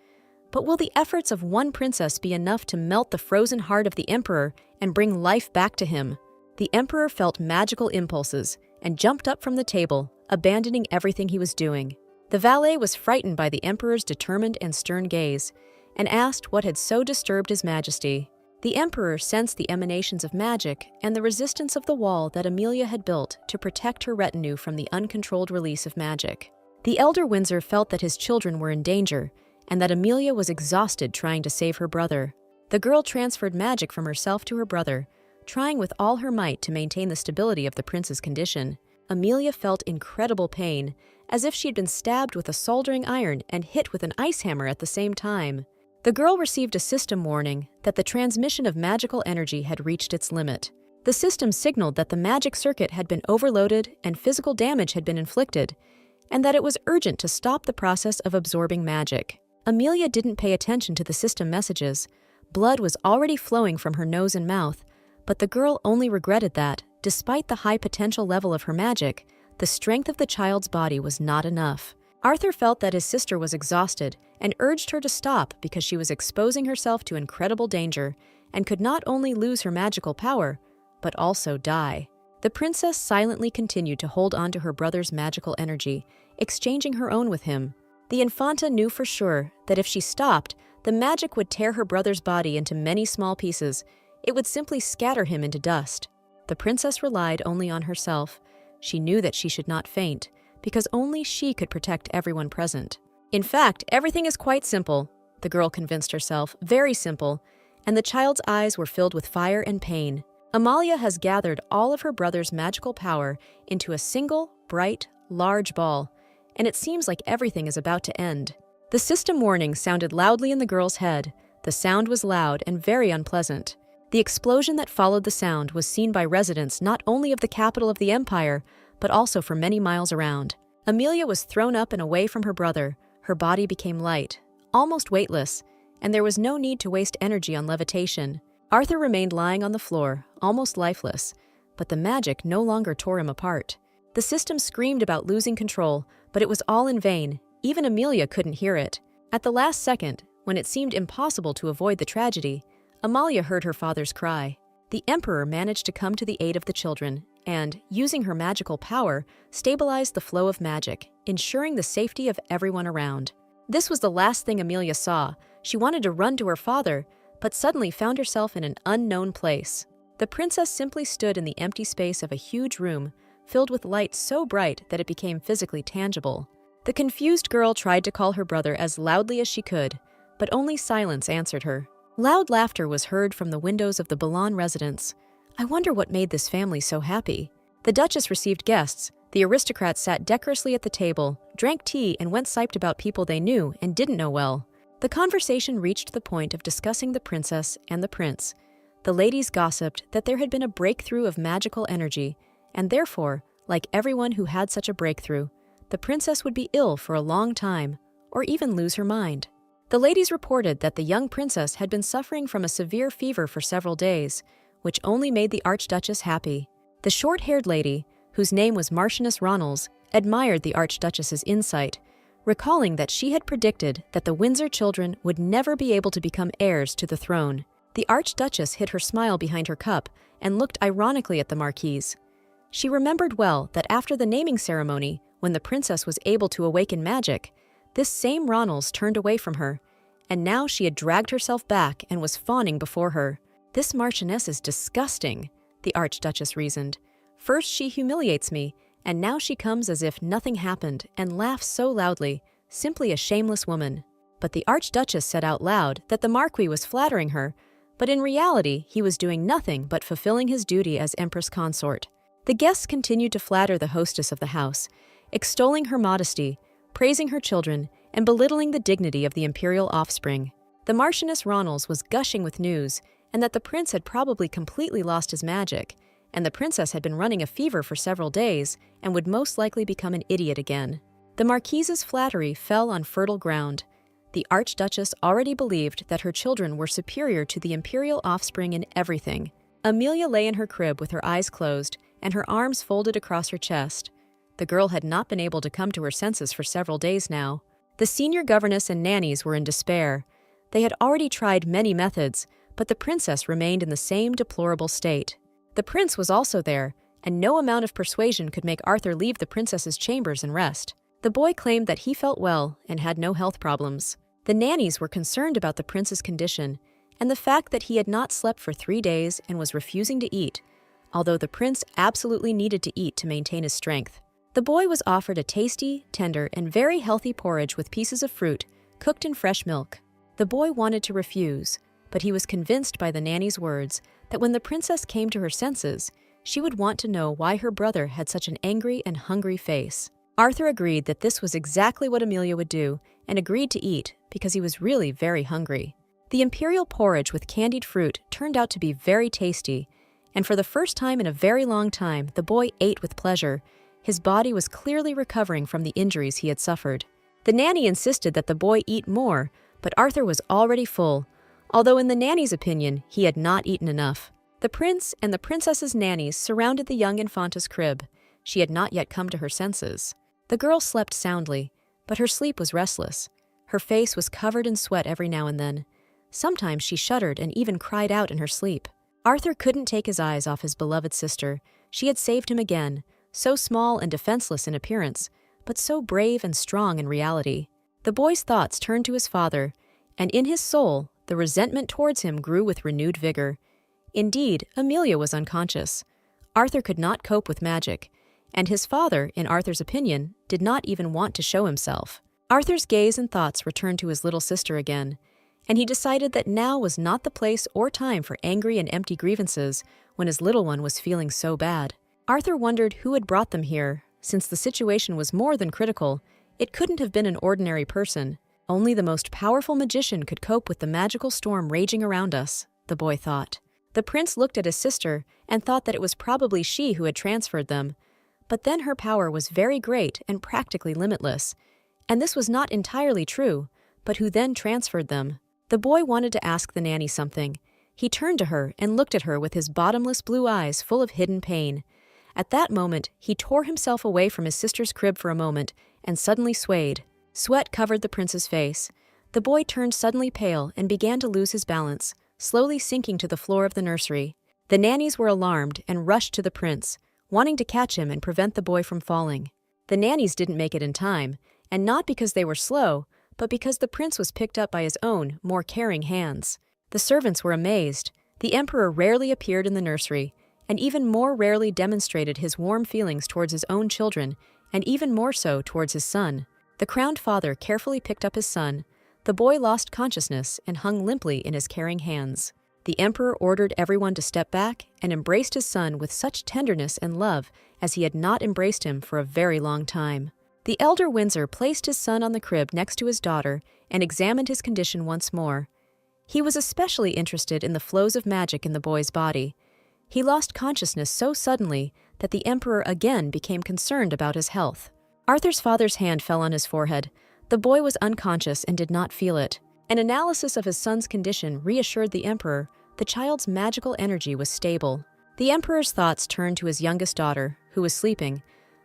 But will the efforts of one princess be enough to melt the frozen heart of the Emperor and bring life back to him? The Emperor felt magical impulses and jumped up from the table, abandoning everything he was doing. The valet was frightened by the Emperor's determined and stern gaze, and asked what had so disturbed His Majesty. The Emperor sensed the emanations of magic and the resistance of the wall that Amelia had built to protect her retinue from the uncontrolled release of magic. The elder Windsor felt that his children were in danger, and that Amelia was exhausted trying to save her brother. The girl transferred magic from herself to her brother, trying with all her might to maintain the stability of the prince's condition. Amelia felt incredible pain, as if she had been stabbed with a soldering iron and hit with an ice hammer at the same time. The girl received a system warning that the transmission of magical energy had reached its limit. The system signaled that the magic circuit had been overloaded and physical damage had been inflicted, and that it was urgent to stop the process of absorbing magic. Amelia didn't pay attention to the system messages. Blood was already flowing from her nose and mouth, but the girl only regretted that, despite the high potential level of her magic, the strength of the child's body was not enough. Arthur felt that his sister was exhausted and urged her to stop because she was exposing herself to incredible danger and could not only lose her magical power, but also die. The princess silently continued to hold on to her brother's magical energy, exchanging her own with him. The Infanta knew for sure that if she stopped, the magic would tear her brother's body into many small pieces. It would simply scatter him into dust. The princess relied only on herself. She knew that she should not faint, because only she could protect everyone present. In fact, everything is quite simple, the girl convinced herself, very simple, and the child's eyes were filled with fire and pain. Amalia has gathered all of her brother's magical power into a single, bright, large ball, and it seems like everything is about to end. The system warning sounded loudly in the girl's head. The sound was loud and very unpleasant. The explosion that followed the sound was seen by residents not only of the capital of the empire, but also for many miles around. Amelia was thrown up and away from her brother. Her body became light, almost weightless, and there was no need to waste energy on levitation. Arthur remained lying on the floor, almost lifeless, but the magic no longer tore him apart. The system screamed about losing control, but it was all in vain. Even Amelia couldn't hear it. At the last second, when it seemed impossible to avoid the tragedy, Amalia heard her father's cry. The Emperor managed to come to the aid of the children and, using her magical power, stabilized the flow of magic, ensuring the safety of everyone around. This was the last thing Amelia saw. She wanted to run to her father, but suddenly found herself in an unknown place. The princess simply stood in the empty space of a huge room, filled with light so bright that it became physically tangible. The confused girl tried to call her brother as loudly as she could, but only silence answered her. Loud laughter was heard from the windows of the Balan residence. I wonder what made this family so happy. The Duchess received guests. The aristocrats sat decorously at the table, drank tea, and went siped about people they knew and didn't know well. The conversation reached the point of discussing the princess and the prince. The ladies gossiped that there had been a breakthrough of magical energy, and therefore, like everyone who had such a breakthrough, the princess would be ill for a long time, or even lose her mind. The ladies reported that the young princess had been suffering from a severe fever for several days, which only made the Archduchess happy. The short-haired lady, whose name was Marchioness Ronals, admired the Archduchess's insight, recalling that she had predicted that the Windsor children would never be able to become heirs to the throne. The Archduchess hid her smile behind her cup and looked ironically at the Marquise. She remembered well that after the naming ceremony, when the princess was able to awaken magic, this same Ronals turned away from her, and now she had dragged herself back and was fawning before her. This Marchioness is disgusting, the Archduchess reasoned. First she humiliates me, and now she comes as if nothing happened and laughs so loudly, simply a shameless woman. But the Archduchess said out loud that the Marquis was flattering her, but in reality he was doing nothing but fulfilling his duty as Empress Consort. The guests continued to flatter the hostess of the house, extolling her modesty, praising her children, and belittling the dignity of the imperial offspring. The Marchioness Ronals was gushing with news, and that the prince had probably completely lost his magic, and the princess had been running a fever for several days and would most likely become an idiot again. The Marquise's flattery fell on fertile ground. The Archduchess already believed that her children were superior to the imperial offspring in everything. Amelia lay in her crib with her eyes closed and her arms folded across her chest. The girl had not been able to come to her senses for several days now. The senior governess and nannies were in despair. They had already tried many methods, but the princess remained in the same deplorable state. The prince was also there, and no amount of persuasion could make Arthur leave the princess's chambers and rest. The boy claimed that he felt well and had no health problems. The nannies were concerned about the prince's condition and the fact that he had not slept for 3 days and was refusing to eat, although the prince absolutely needed to eat to maintain his strength. The boy was offered a tasty, tender, and very healthy porridge with pieces of fruit, cooked in fresh milk. The boy wanted to refuse, but he was convinced by the nanny's words that when the princess came to her senses, she would want to know why her brother had such an angry and hungry face. Arthur agreed that this was exactly what Amelia would do and agreed to eat because he was really very hungry. The imperial porridge with candied fruit turned out to be very tasty, and for the first time in a very long time, the boy ate with pleasure. His body was clearly recovering from the injuries he had suffered. The nanny insisted that the boy eat more, but Arthur was already full, although in the nanny's opinion, he had not eaten enough. The prince and the princess's nannies surrounded the young infanta's crib. She had not yet come to her senses. The girl slept soundly, but her sleep was restless. Her face was covered in sweat every now and then. Sometimes she shuddered and even cried out in her sleep. Arthur couldn't take his eyes off his beloved sister. She had saved him again, so small and defenseless in appearance, but so brave and strong in reality. The boy's thoughts turned to his father, and in his soul, the resentment towards him grew with renewed vigor. Indeed, Amelia was unconscious. Arthur could not cope with magic, and his father, in Arthur's opinion, did not even want to show himself. Arthur's gaze and thoughts returned to his little sister again, and he decided that now was not the place or time for angry and empty grievances when his little one was feeling so bad. Arthur wondered who had brought them here. Since the situation was more than critical, it couldn't have been an ordinary person. Only the most powerful magician could cope with the magical storm raging around us, the boy thought. The prince looked at his sister and thought that it was probably she who had transferred them. But then her power was very great and practically limitless. And this was not entirely true, but who then transferred them? The boy wanted to ask the nanny something. He turned to her and looked at her with his bottomless blue eyes full of hidden pain. At that moment, he tore himself away from his sister's crib for a moment and suddenly swayed. Sweat covered the prince's face. The boy turned suddenly pale and began to lose his balance, slowly sinking to the floor of the nursery. The nannies were alarmed and rushed to the prince, wanting to catch him and prevent the boy from falling. The nannies didn't make it in time, and not because they were slow, but because the prince was picked up by his own, more caring hands. The servants were amazed. The emperor rarely appeared in the nursery, and even more rarely demonstrated his warm feelings towards his own children, and even more so towards his son. The crowned father carefully picked up his son. The boy lost consciousness and hung limply in his caring hands. The emperor ordered everyone to step back and embraced his son with such tenderness and love as he had not embraced him for a very long time. The elder Windsor placed his son on the crib next to his daughter and examined his condition once more. He was especially interested in the flows of magic in the boy's body. He lost consciousness so suddenly that the emperor again became concerned about his health. Arthur's father's hand fell on his forehead. The boy was unconscious and did not feel it. An analysis of his son's condition reassured the emperor the child's magical energy was stable. The emperor's thoughts turned to his youngest daughter, who was sleeping,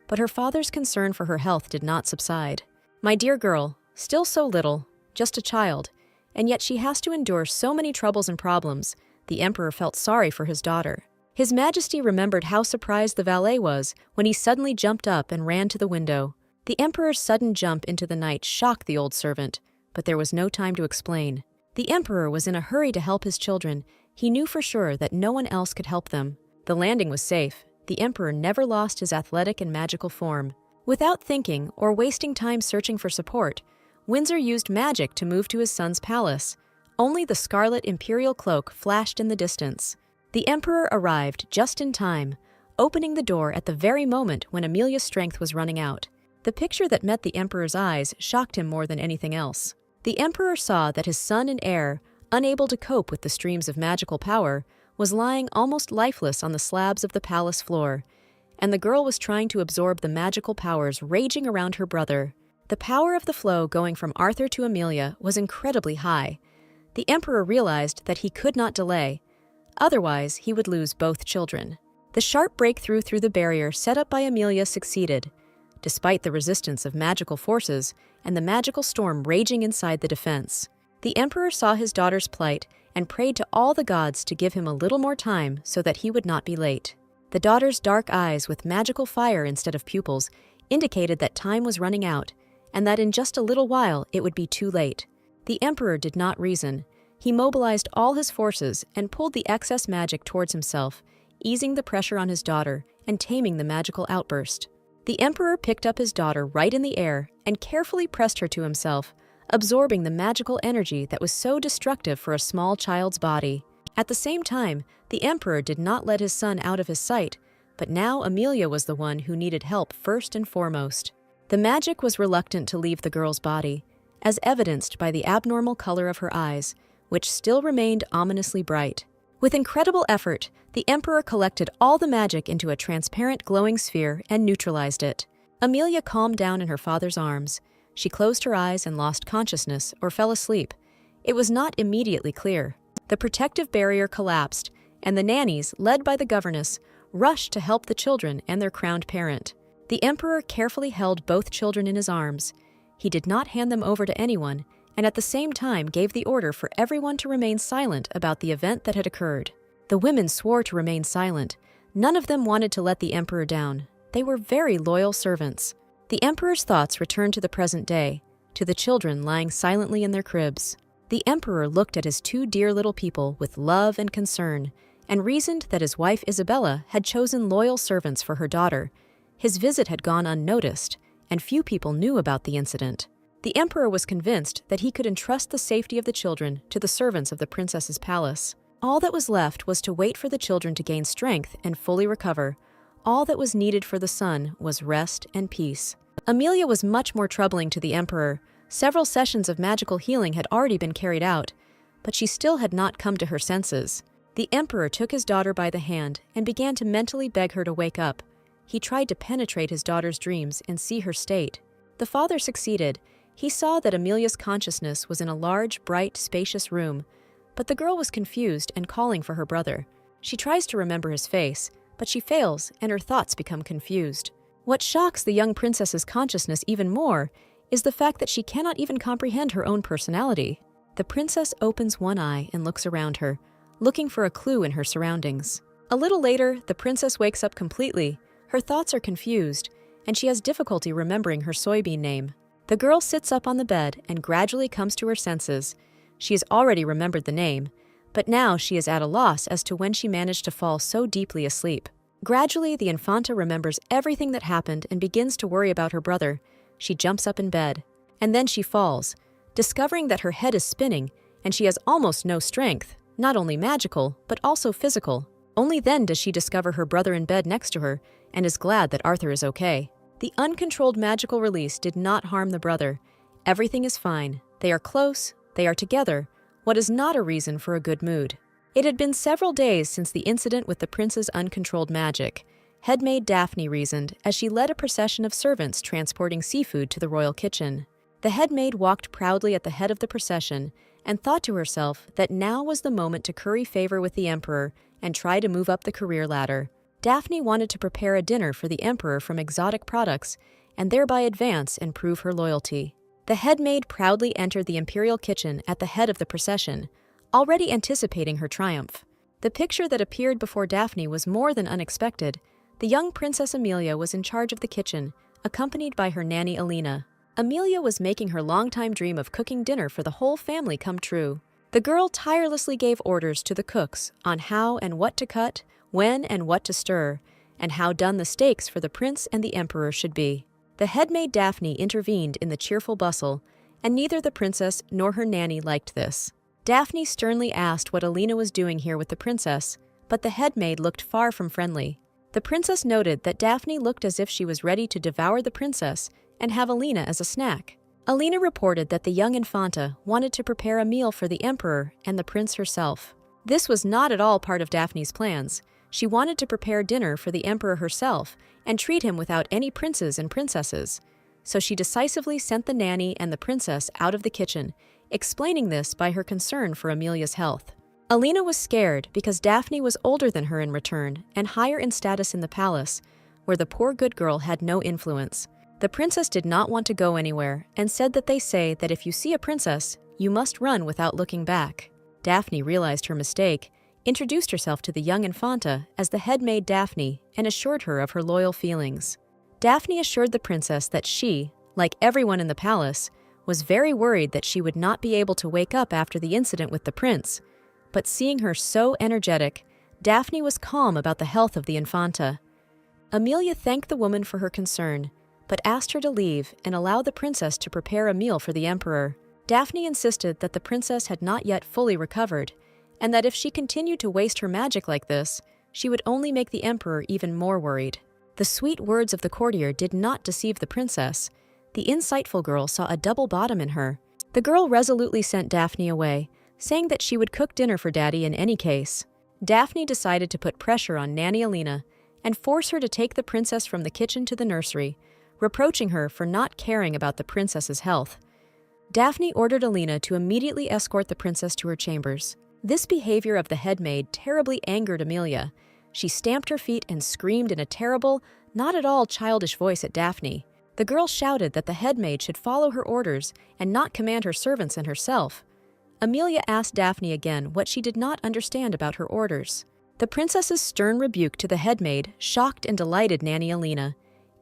but her father's concern for her health did not subside. "My dear girl, still so little, just a child, and yet she has to endure so many troubles and problems." The emperor felt sorry for his daughter. His Majesty remembered how surprised the valet was when he suddenly jumped up and ran to the window. The emperor's sudden jump into the night shocked the old servant, but there was no time to explain. The emperor was in a hurry to help his children. He knew for sure that no one else could help them. The landing was safe. The emperor never lost his athletic and magical form. Without thinking or wasting time searching for support, Windsor used magic to move to his son's palace. Only the scarlet imperial cloak flashed in the distance. The emperor arrived just in time, opening the door at the very moment when Amelia's strength was running out. The picture that met the emperor's eyes shocked him more than anything else. The emperor saw that his son and heir, unable to cope with the streams of magical power, was lying almost lifeless on the slabs of the palace floor, and the girl was trying to absorb the magical powers raging around her brother. The power of the flow going from Arthur to Amelia was incredibly high. The emperor realized that he could not delay, otherwise he would lose both children. The sharp breakthrough through the barrier set up by Amelia succeeded, despite the resistance of magical forces and the magical storm raging inside the defense. The emperor saw his daughter's plight and prayed to all the gods to give him a little more time so that he would not be late. The daughter's dark eyes with magical fire instead of pupils indicated that time was running out and that in just a little while it would be too late. The emperor did not reason. He mobilized all his forces and pulled the excess magic towards himself, easing the pressure on his daughter and taming the magical outburst. The emperor picked up his daughter right in the air and carefully pressed her to himself, absorbing the magical energy that was so destructive for a small child's body. At the same time, the emperor did not let his son out of his sight, but now Amelia was the one who needed help first and foremost. The magic was reluctant to leave the girl's body, as evidenced by the abnormal color of her eyes, which still remained ominously bright. With incredible effort, the emperor collected all the magic into a transparent glowing sphere and neutralized it. Amelia calmed down in her father's arms. She closed her eyes and lost consciousness or fell asleep. It was not immediately clear. The protective barrier collapsed, and the nannies, led by the governess, rushed to help the children and their crowned parent. The emperor carefully held both children in his arms. He did not hand them over to anyone, and at the same time gave the order for everyone to remain silent about the event that had occurred. The women swore to remain silent. None of them wanted to let the emperor down. They were very loyal servants. The emperor's thoughts returned to the present day, to the children lying silently in their cribs. The emperor looked at his two dear little people with love and concern, and reasoned that his wife Isabella had chosen loyal servants for her daughter. His visit had gone unnoticed, and few people knew about the incident. The emperor was convinced that he could entrust the safety of the children to the servants of the princess's palace. All that was left was to wait for the children to gain strength and fully recover. All that was needed for the son was rest and peace. Amelia was much more troubling to the emperor. Several sessions of magical healing had already been carried out, but she still had not come to her senses. The emperor took his daughter by the hand and began to mentally beg her to wake up. He tried to penetrate his daughter's dreams and see her state. The father succeeded. He saw that Amelia's consciousness was in a large, bright, spacious room, but the girl was confused and calling for her brother. She tries to remember his face, but she fails and her thoughts become confused. What shocks the young princess's consciousness even more is the fact that she cannot even comprehend her own personality. The princess opens one eye and looks around her, looking for a clue in her surroundings. A little later, the princess wakes up completely. Her thoughts are confused, and she has difficulty remembering her soybean name. The girl sits up on the bed and gradually comes to her senses. She has already remembered the name, but now she is at a loss as to when she managed to fall so deeply asleep. Gradually, the Infanta remembers everything that happened and begins to worry about her brother. She jumps up in bed, and then she falls, discovering that her head is spinning and she has almost no strength, not only magical, but also physical. Only then does she discover her brother in bed next to her and is glad that Arthur is okay. The uncontrolled magical release did not harm the brother. Everything is fine. They are close. They are together. What is not a reason for a good mood. It had been several days since the incident with the prince's uncontrolled magic. Headmaid Daphne reasoned as she led a procession of servants transporting seafood to the royal kitchen. The headmaid walked proudly at the head of the procession and thought to herself that now was the moment to curry favor with the emperor and try to move up the career ladder. Daphne wanted to prepare a dinner for the emperor from exotic products and thereby advance and prove her loyalty. The headmaid proudly entered the imperial kitchen at the head of the procession, already anticipating her triumph. The picture that appeared before Daphne was more than unexpected. The young Princess Amelia was in charge of the kitchen, accompanied by her nanny Alina. Amelia was making her longtime dream of cooking dinner for the whole family come true. The girl tirelessly gave orders to the cooks on how and what to cut, when and what to stir, and how done the steaks for the prince and the emperor should be. The headmaid Daphne intervened in the cheerful bustle, and neither the princess nor her nanny liked this. Daphne sternly asked what Alina was doing here with the princess, but the headmaid looked far from friendly. The princess noted that Daphne looked as if she was ready to devour the princess and have Alina as a snack. Alina reported that the young Infanta wanted to prepare a meal for the emperor and the prince herself. This was not at all part of Daphne's plans. She wanted to prepare dinner for the emperor herself and treat him without any princes and princesses. So she decisively sent the nanny and the princess out of the kitchen, explaining this by her concern for Amelia's health. Alina was scared because Daphne was older than her in return and higher in status in the palace, where the poor good girl had no influence. The princess did not want to go anywhere and said that they say that if you see a princess, you must run without looking back. Daphne realized her mistake, introduced herself to the young Infanta as the headmaid Daphne, and assured her of her loyal feelings. Daphne assured the princess that she, like everyone in the palace, was very worried that she would not be able to wake up after the incident with the prince. But seeing her so energetic, Daphne was calm about the health of the Infanta. Amelia thanked the woman for her concern, but asked her to leave and allow the princess to prepare a meal for the emperor. Daphne insisted that the princess had not yet fully recovered, and that if she continued to waste her magic like this, she would only make the emperor even more worried. The sweet words of the courtier did not deceive the princess. The insightful girl saw a double bottom in her. The girl resolutely sent Daphne away, saying that she would cook dinner for Daddy in any case. Daphne decided to put pressure on Nanny Alina and force her to take the princess from the kitchen to the nursery, reproaching her for not caring about the princess's health. Daphne ordered Alina to immediately escort the princess to her chambers. This behavior of the headmaid terribly angered Amelia. She stamped her feet and screamed in a terrible, not at all childish voice at Daphne. The girl shouted that the headmaid should follow her orders and not command her servants and herself. Amelia asked Daphne again what she did not understand about her orders. The princess's stern rebuke to the headmaid shocked and delighted Nanny Alina.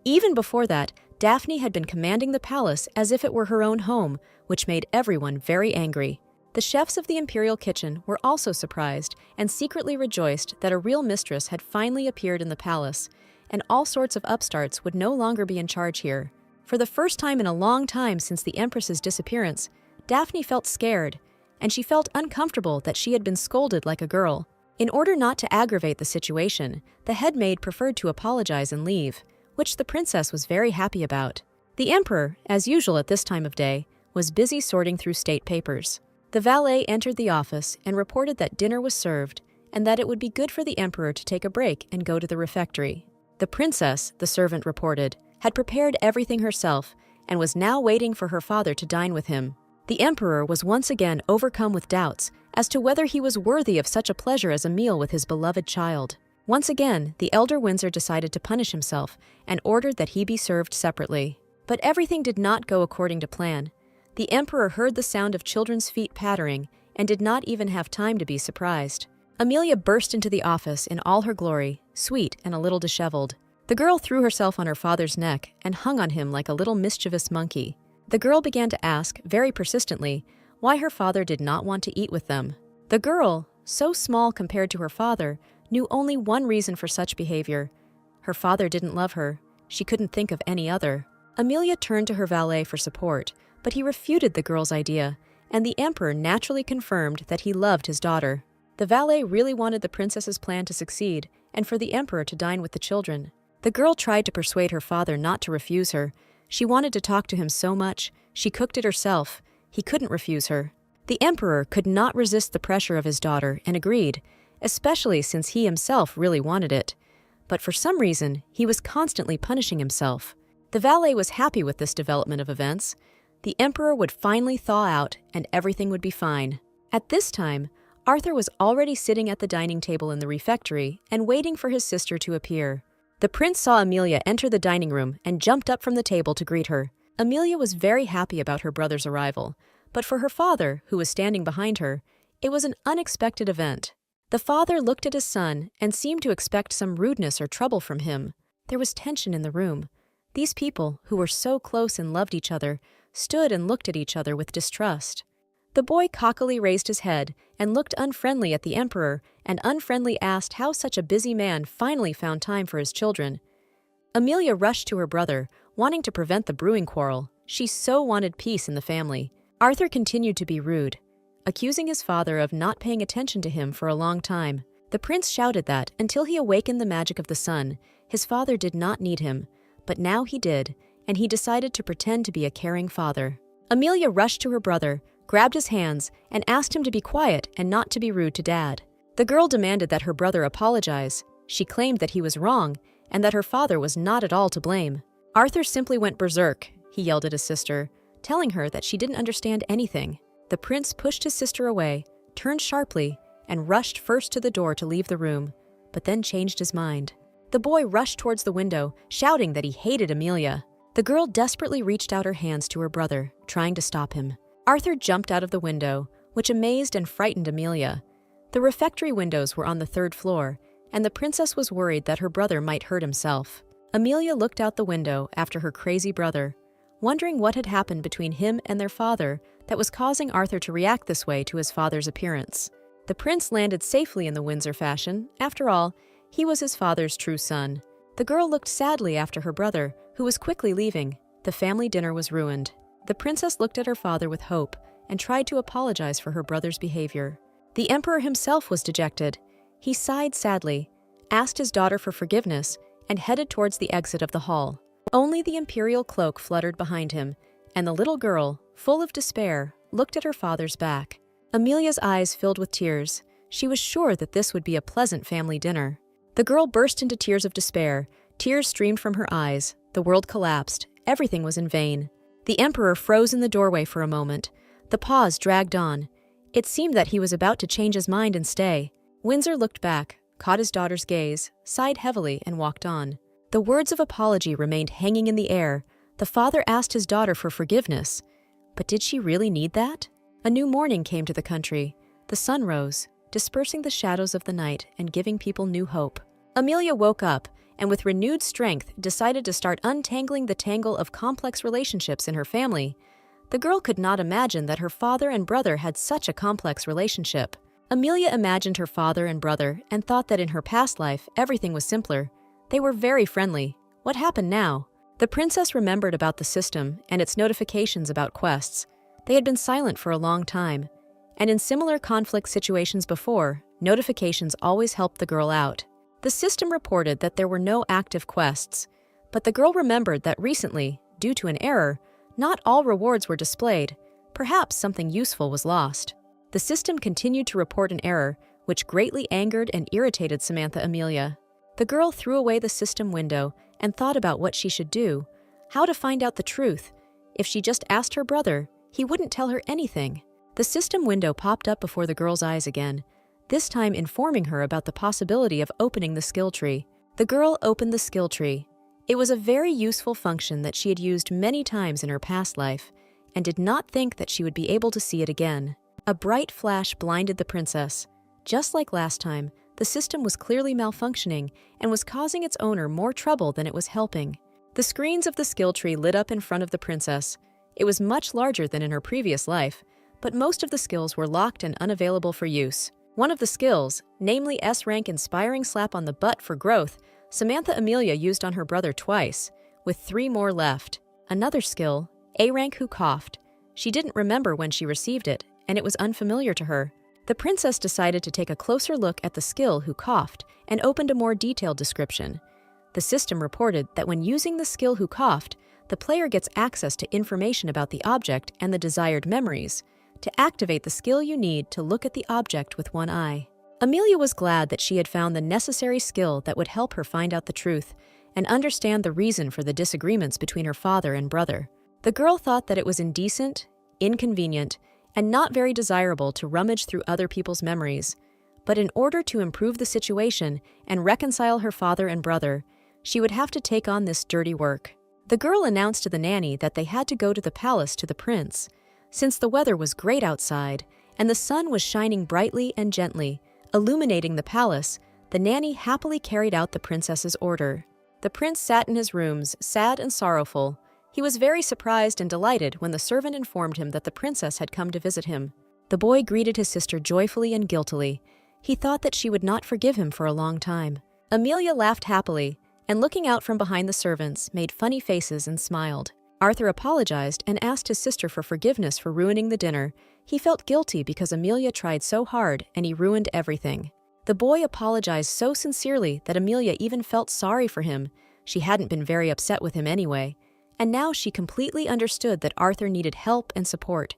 Even before that, Daphne had been commanding the palace as if it were her own home, which made everyone very angry. The chefs of the imperial kitchen were also surprised and secretly rejoiced that a real mistress had finally appeared in the palace, and all sorts of upstarts would no longer be in charge here. For the first time in a long time since the empress's disappearance, Daphne felt scared, and she felt uncomfortable that she had been scolded like a girl. In order not to aggravate the situation, the headmaid preferred to apologize and leave, which the princess was very happy about. The emperor, as usual at this time of day, was busy sorting through state papers. The valet entered the office and reported that dinner was served and that it would be good for the emperor to take a break and go to the refectory. The princess, the servant reported, had prepared everything herself and was now waiting for her father to dine with him. The emperor was once again overcome with doubts as to whether he was worthy of such a pleasure as a meal with his beloved child. Once again, the elder Windsor decided to punish himself and ordered that he be served separately. But everything did not go according to plan. The emperor heard the sound of children's feet pattering and did not even have time to be surprised. Amelia burst into the office in all her glory, sweet and a little disheveled. The girl threw herself on her father's neck and hung on him like a little mischievous monkey. The girl began to ask, very persistently, why her father did not want to eat with them. The girl, so small compared to her father, knew only one reason for such behavior. Her father didn't love her. She couldn't think of any other. Amelia turned to her valet for support, but he refuted the girl's idea, and the emperor naturally confirmed that he loved his daughter. The valet really wanted the princess's plan to succeed, and for the emperor to dine with the children. The girl tried to persuade her father not to refuse her. She wanted to talk to him so much, she cooked it herself. He couldn't refuse her. The emperor could not resist the pressure of his daughter and agreed, especially since he himself really wanted it. But for some reason, he was constantly punishing himself. The valet was happy with this development of events. The emperor would finally thaw out and everything would be fine. At this time, Arthur was already sitting at the dining table in the refectory and waiting for his sister to appear. The prince saw Amelia enter the dining room and jumped up from the table to greet her. Amelia was very happy about her brother's arrival, but for her father, who was standing behind her, it was an unexpected event. The father looked at his son and seemed to expect some rudeness or trouble from him. There was tension in the room. These people, who were so close and loved each other, stood and looked at each other with distrust. The boy cockily raised his head and looked unfriendly at the emperor and unfriendly asked how such a busy man finally found time for his children. Amelia rushed to her brother, wanting to prevent the brewing quarrel. She so wanted peace in the family. Arthur continued to be rude, accusing his father of not paying attention to him for a long time. The prince shouted that, until he awakened the magic of the sun, his father did not need him, but now he did, and he decided to pretend to be a caring father. Amelia rushed to her brother, grabbed his hands, and asked him to be quiet and not to be rude to Dad. The girl demanded that her brother apologize. She claimed that he was wrong and that her father was not at all to blame. Arthur simply went berserk. He yelled at his sister, telling her that she didn't understand anything. The prince pushed his sister away, turned sharply, and rushed first to the door to leave the room, but then changed his mind. The boy rushed towards the window, shouting that he hated Amelia. The girl desperately reached out her hands to her brother, trying to stop him. Arthur jumped out of the window, which amazed and frightened Amelia. The refectory windows were on the 3rd floor, and the princess was worried that her brother might hurt himself. Amelia looked out the window after her crazy brother, wondering what had happened between him and their father that was causing Arthur to react this way to his father's appearance. The prince landed safely in the Windsor fashion. After all, he was his father's true son. The girl looked sadly after her brother, who was quickly leaving. The family dinner was ruined. The princess looked at her father with hope and tried to apologize for her brother's behavior. The emperor himself was dejected. He sighed sadly, asked his daughter for forgiveness, and headed towards the exit of the hall. Only the imperial cloak fluttered behind him, and the little girl, full of despair, looked at her father's back. Amelia's eyes filled with tears. She was sure that this would be a pleasant family dinner. The girl burst into tears of despair. Tears streamed from her eyes. The world collapsed. Everything was in vain. The emperor froze in the doorway for a moment. The pause dragged on. It seemed that he was about to change his mind and stay. Windsor looked back, caught his daughter's gaze, sighed heavily, and walked on. The words of apology remained hanging in the air. The father asked his daughter for forgiveness. But did she really need that? A new morning came to the country. The sun rose, dispersing the shadows of the night and giving people new hope. Amelia woke up and with renewed strength decided to start untangling the tangle of complex relationships in her family. The girl could not imagine that her father and brother had such a complex relationship. Amelia imagined her father and brother and thought that in her past life everything was simpler. They were very friendly. What happened now? The princess remembered about the system and its notifications about quests. They had been silent for a long time, and in similar conflict situations before, notifications always helped the girl out. The system reported that there were no active quests, but the girl remembered that recently, due to an error, not all rewards were displayed. Perhaps something useful was lost. The system continued to report an error, which greatly angered and irritated Samantha Amelia. The girl threw away the system window and thought about what she should do, how to find out the truth. If she just asked her brother, he wouldn't tell her anything. The system window popped up before the girl's eyes again, this time informing her about the possibility of opening the skill tree. The girl opened the skill tree. It was a very useful function that she had used many times in her past life, and did not think that she would be able to see it again. A bright flash blinded the princess. Just like last time, the system was clearly malfunctioning and was causing its owner more trouble than it was helping. The screens of the skill tree lit up in front of the princess. It was much larger than in her previous life, but most of the skills were locked and unavailable for use. One of the skills, namely S-rank Inspiring Slap on the Butt for growth, Samantha Amelia used on her brother twice, with 3 more left. Another skill, A-rank Who Coughed. She didn't remember when she received it, and it was unfamiliar to her. The princess decided to take a closer look at the skill Who Coughed and opened a more detailed description. The system reported that when using the skill Who Coughed, the player gets access to information about the object and the desired memories. To activate the skill, you need to look at the object with one eye. Amelia was glad that she had found the necessary skill that would help her find out the truth and understand the reason for the disagreements between her father and brother. The girl thought that it was indecent, inconvenient, and not very desirable to rummage through other people's memories. But in order to improve the situation and reconcile her father and brother, she would have to take on this dirty work. The girl announced to the nanny that they had to go to the palace to the prince. Since the weather was great outside and the sun was shining brightly and gently, illuminating the palace, the nanny happily carried out the princess's order. The prince sat in his rooms, sad and sorrowful. He was very surprised and delighted when the servant informed him that the princess had come to visit him. The boy greeted his sister joyfully and guiltily. He thought that she would not forgive him for a long time. Amelia laughed happily, and looking out from behind the servants, made funny faces and smiled. Arthur apologized and asked his sister for forgiveness for ruining the dinner. He felt guilty because Amelia tried so hard and he ruined everything. The boy apologized so sincerely that Amelia even felt sorry for him. She hadn't been very upset with him anyway. And now she completely understood that Arthur needed help and support,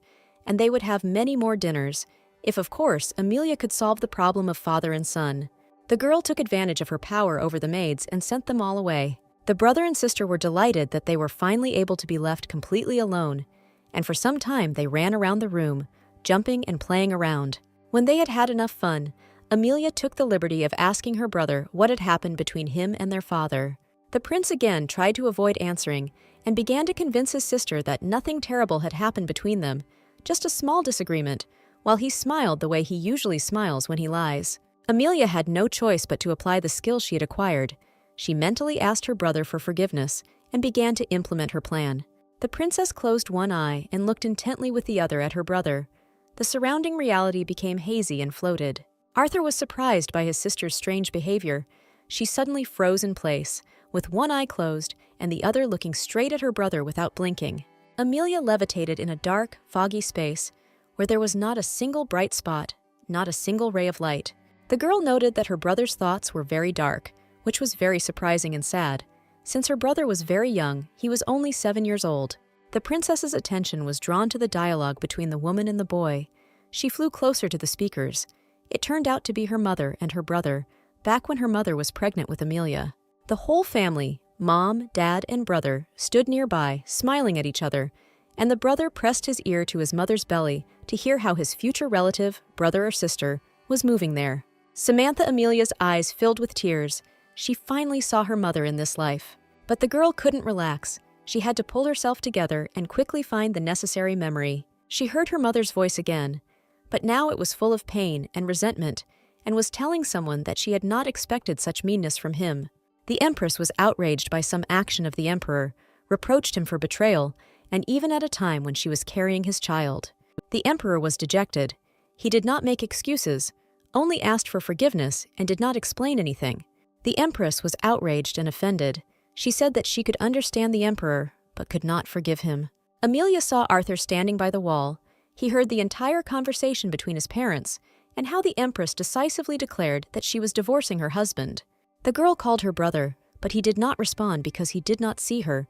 and they would have many more dinners, if of course Amelia could solve the problem of father and son. The girl took advantage of her power over the maids and sent them all away. The brother and sister were delighted that they were finally able to be left completely alone, and for some time they ran around the room, jumping and playing around. When they had had enough fun, Amelia took the liberty of asking her brother what had happened between him and their father. The prince again tried to avoid answering and began to convince his sister that nothing terrible had happened between them, just a small disagreement, while he smiled the way he usually smiles when he lies. Amelia had no choice but to apply the skill she had acquired. She mentally asked her brother for forgiveness and began to implement her plan. The princess closed one eye and looked intently with the other at her brother. The surrounding reality became hazy and floated. Arthur was surprised by his sister's strange behavior. She suddenly froze in place, with one eye closed and the other looking straight at her brother without blinking. Amelia levitated in a dark, foggy space where there was not a single bright spot, not a single ray of light. The girl noted that her brother's thoughts were very dark, which was very surprising and sad. Since her brother was very young, he was only 7 years old. The princess's attention was drawn to the dialogue between the woman and the boy. She flew closer to the speakers. It turned out to be her mother and her brother, back when her mother was pregnant with Amelia. The whole family, mom, dad, and brother, stood nearby, smiling at each other, and the brother pressed his ear to his mother's belly to hear how his future relative, brother or sister, was moving there. Samantha Amelia's eyes filled with tears. She finally saw her mother in this life. But the girl couldn't relax. She had to pull herself together and quickly find the necessary memory. She heard her mother's voice again, but now it was full of pain and resentment, and was telling someone that she had not expected such meanness from him. The Empress was outraged by some action of the Emperor, reproached him for betrayal, and even at a time when she was carrying his child. The Emperor was dejected. He did not make excuses, only asked for forgiveness and did not explain anything. The Empress was outraged and offended. She said that she could understand the Emperor, but could not forgive him. Amelia saw Arthur standing by the wall. He heard the entire conversation between his parents, and how the Empress decisively declared that she was divorcing her husband. The girl called her brother, but he did not respond because he did not see her.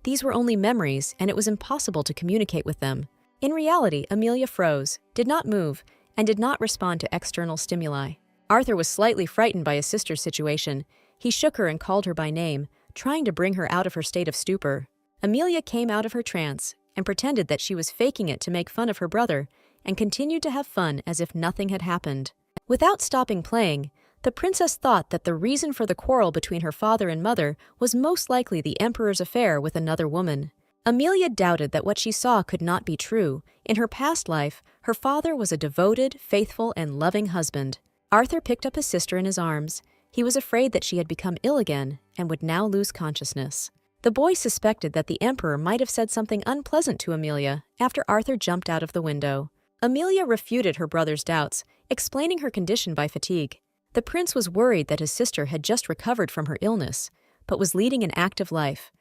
These were only memories, and it was impossible to communicate with them. In reality, Amelia froze, did not move, and did not respond to external stimuli. Arthur was slightly frightened by his sister's situation. He shook her and called her by name, trying to bring her out of her state of stupor. Amelia came out of her trance and pretended that she was faking it to make fun of her brother, and continued to have fun as if nothing had happened. Without stopping playing, the princess thought that the reason for the quarrel between her father and mother was most likely the Emperor's affair with another woman. Amelia doubted that what she saw could not be true. In her past life, her father was a devoted, faithful, and loving husband. Arthur picked up his sister in his arms. He was afraid that she had become ill again and would now lose consciousness. The boy suspected that the emperor might have said something unpleasant to Amelia after Arthur jumped out of the window. Amelia refuted her brother's doubts, explaining her condition by fatigue. The prince was worried that his sister had just recovered from her illness, but was leading an active life.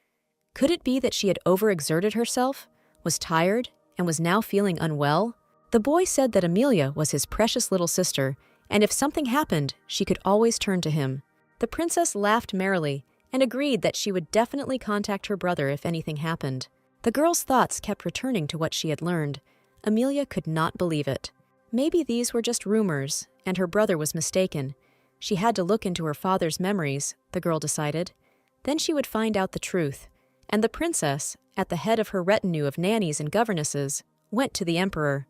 Could it be that she had overexerted herself, was tired, and was now feeling unwell? The boy said that Amelia was his precious little sister, and if something happened, she could always turn to him. The princess laughed merrily and agreed that she would definitely contact her brother if anything happened. The girl's thoughts kept returning to what she had learned. Amelia could not believe it. Maybe these were just rumors, and her brother was mistaken. She had to look into her father's memories, the girl decided. Then she would find out the truth. And the princess, at the head of her retinue of nannies and governesses, went to the emperor.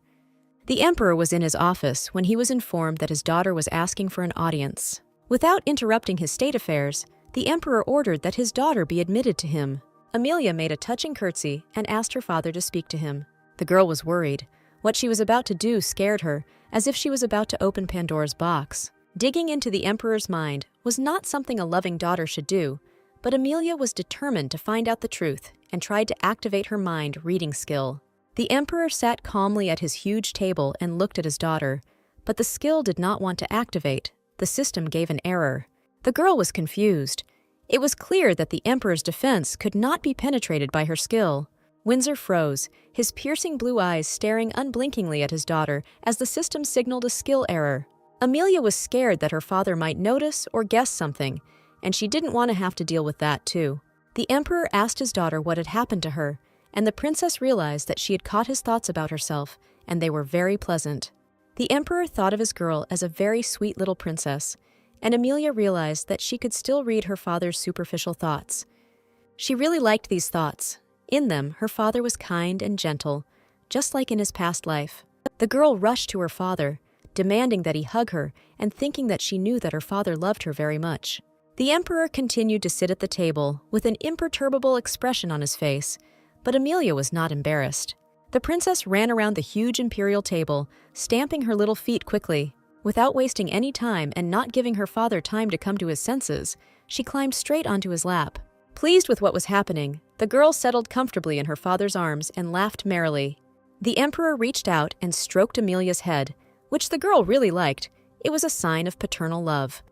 The emperor was in his office when he was informed that his daughter was asking for an audience. Without interrupting his state affairs, the emperor ordered that his daughter be admitted to him. Amelia made a touching curtsy and asked her father to speak to him. The girl was worried. What she was about to do scared her, as if she was about to open Pandora's box. Digging into the emperor's mind was not something a loving daughter should do, but Amelia was determined to find out the truth and tried to activate her mind reading skill. The emperor sat calmly at his huge table and looked at his daughter, but the skill did not want to activate. The system gave an error. The girl was confused. It was clear that the emperor's defense could not be penetrated by her skill. Windsor froze, his piercing blue eyes staring unblinkingly at his daughter as the system signaled a skill error. Amelia was scared that her father might notice or guess something, and she didn't want to have to deal with that too. The emperor asked his daughter what had happened to her, and the princess realized that she had caught his thoughts about herself, and they were very pleasant. The emperor thought of his girl as a very sweet little princess, and Amelia realized that she could still read her father's superficial thoughts. She really liked these thoughts. In them, her father was kind and gentle, just like in his past life. The girl rushed to her father, demanding that he hug her and thinking that she knew that her father loved her very much. The emperor continued to sit at the table with an imperturbable expression on his face, but Amelia was not embarrassed. The princess ran around the huge imperial table, stamping her little feet quickly. Without wasting any time and not giving her father time to come to his senses, she climbed straight onto his lap. Pleased with what was happening, the girl settled comfortably in her father's arms and laughed merrily. The emperor reached out and stroked Amelia's head, which the girl really liked. It was a sign of paternal love.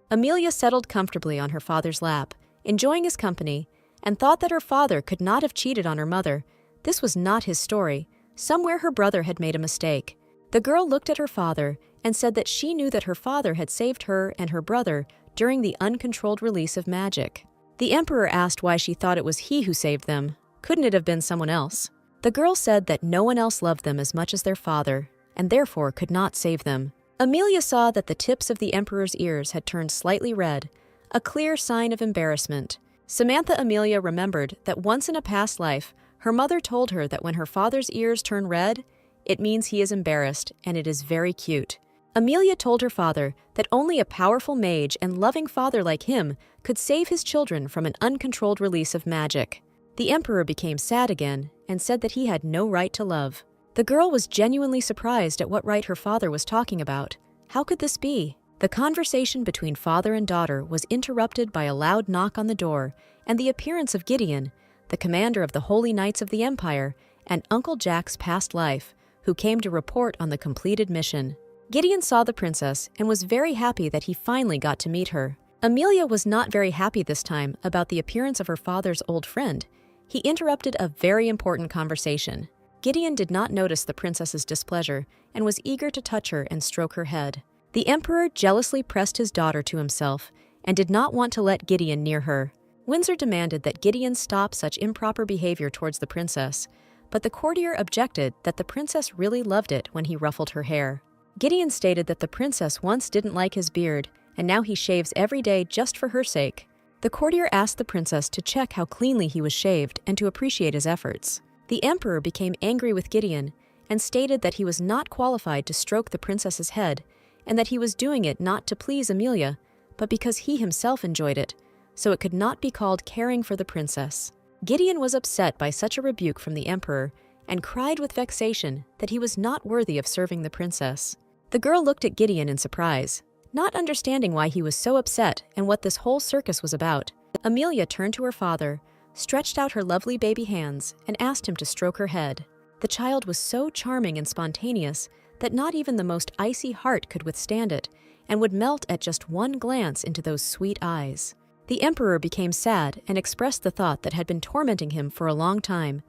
Amelia settled comfortably on her father's lap, enjoying his company, and thought that her father could not have cheated on her mother. This was not his story. Somewhere her brother had made a mistake. The girl looked at her father and said that she knew that her father had saved her and her brother during the uncontrolled release of magic. The emperor asked why she thought it was he who saved them. Couldn't it have been someone else? The girl said that no one else loved them as much as their father, and therefore could not save them. Amelia saw that the tips of the emperor's ears had turned slightly red, a clear sign of embarrassment. Samantha Amelia remembered that once in a past life, her mother told her that when her father's ears turn red, it means he is embarrassed, and it is very cute. Amelia told her father that only a powerful mage and loving father like him could save his children from an uncontrolled release of magic. The emperor became sad again and said that he had no right to love. The girl was genuinely surprised at what right her father was talking about. How could this be? The conversation between father and daughter was interrupted by a loud knock on the door and the appearance of Gideon, the commander of the Holy Knights of the Empire, and Uncle Jack's past life, who came to report on the completed mission. Gideon saw the princess and was very happy that he finally got to meet her. Amelia was not very happy this time about the appearance of her father's old friend. He interrupted a very important conversation. Gideon did not notice the princess's displeasure and was eager to touch her and stroke her head. The emperor jealously pressed his daughter to himself and did not want to let Gideon near her. Windsor demanded that Gideon stop such improper behavior towards the princess, but the courtier objected that the princess really loved it when he ruffled her hair. Gideon stated that the princess once didn't like his beard, and now he shaves every day just for her sake. The courtier asked the princess to check how cleanly he was shaved and to appreciate his efforts. The emperor became angry with Gideon and stated that he was not qualified to stroke the princess's head and that he was doing it not to please Amelia, but because he himself enjoyed it, so it could not be called caring for the princess. Gideon was upset by such a rebuke from the emperor and cried with vexation that he was not worthy of serving the princess. The girl looked at Gideon in surprise, not understanding why he was so upset and what this whole circus was about. Amelia turned to her father, stretched out her lovely baby hands and asked him to stroke her head. The child was so charming and spontaneous that not even the most icy heart could withstand it, and would melt at just one glance into those sweet eyes. The emperor became sad and expressed the thought that had been tormenting him for a long time,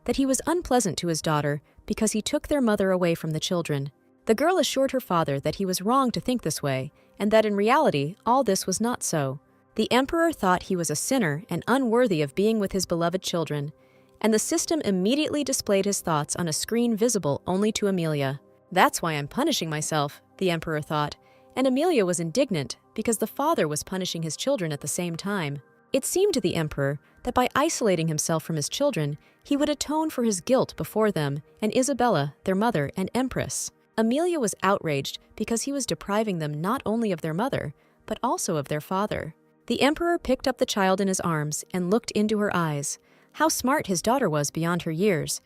that he was unpleasant to his daughter because he took their mother away from the children. The girl assured her father that he was wrong to think this way, and that in reality all this was not so. The emperor thought he was a sinner and unworthy of being with his beloved children, and the system immediately displayed his thoughts on a screen visible only to Amelia. "That's why I'm punishing myself," the emperor thought, and Amelia was indignant because the father was punishing his children at the same time. It seemed to the emperor that by isolating himself from his children, he would atone for his guilt before them and Isabella, their mother and empress. Amelia was outraged because he was depriving them not only of their mother, but also of their father. The emperor picked up the child in his arms and looked into her eyes. How smart his daughter was beyond her years.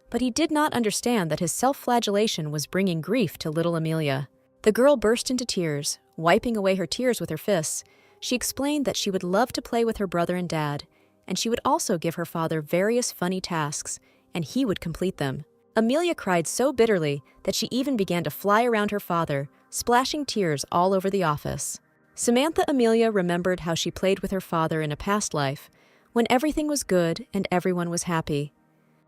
But he did not understand that his self-flagellation was bringing grief to little Amelia. The girl burst into tears, wiping away her tears with her fists. She explained that she would love to play with her brother and dad, and she would also give her father various funny tasks, and he would complete them. Amelia cried so bitterly that she even began to fly around her father, splashing tears all over the office. Samantha Amelia remembered how she played with her father in a past life, when everything was good and everyone was happy.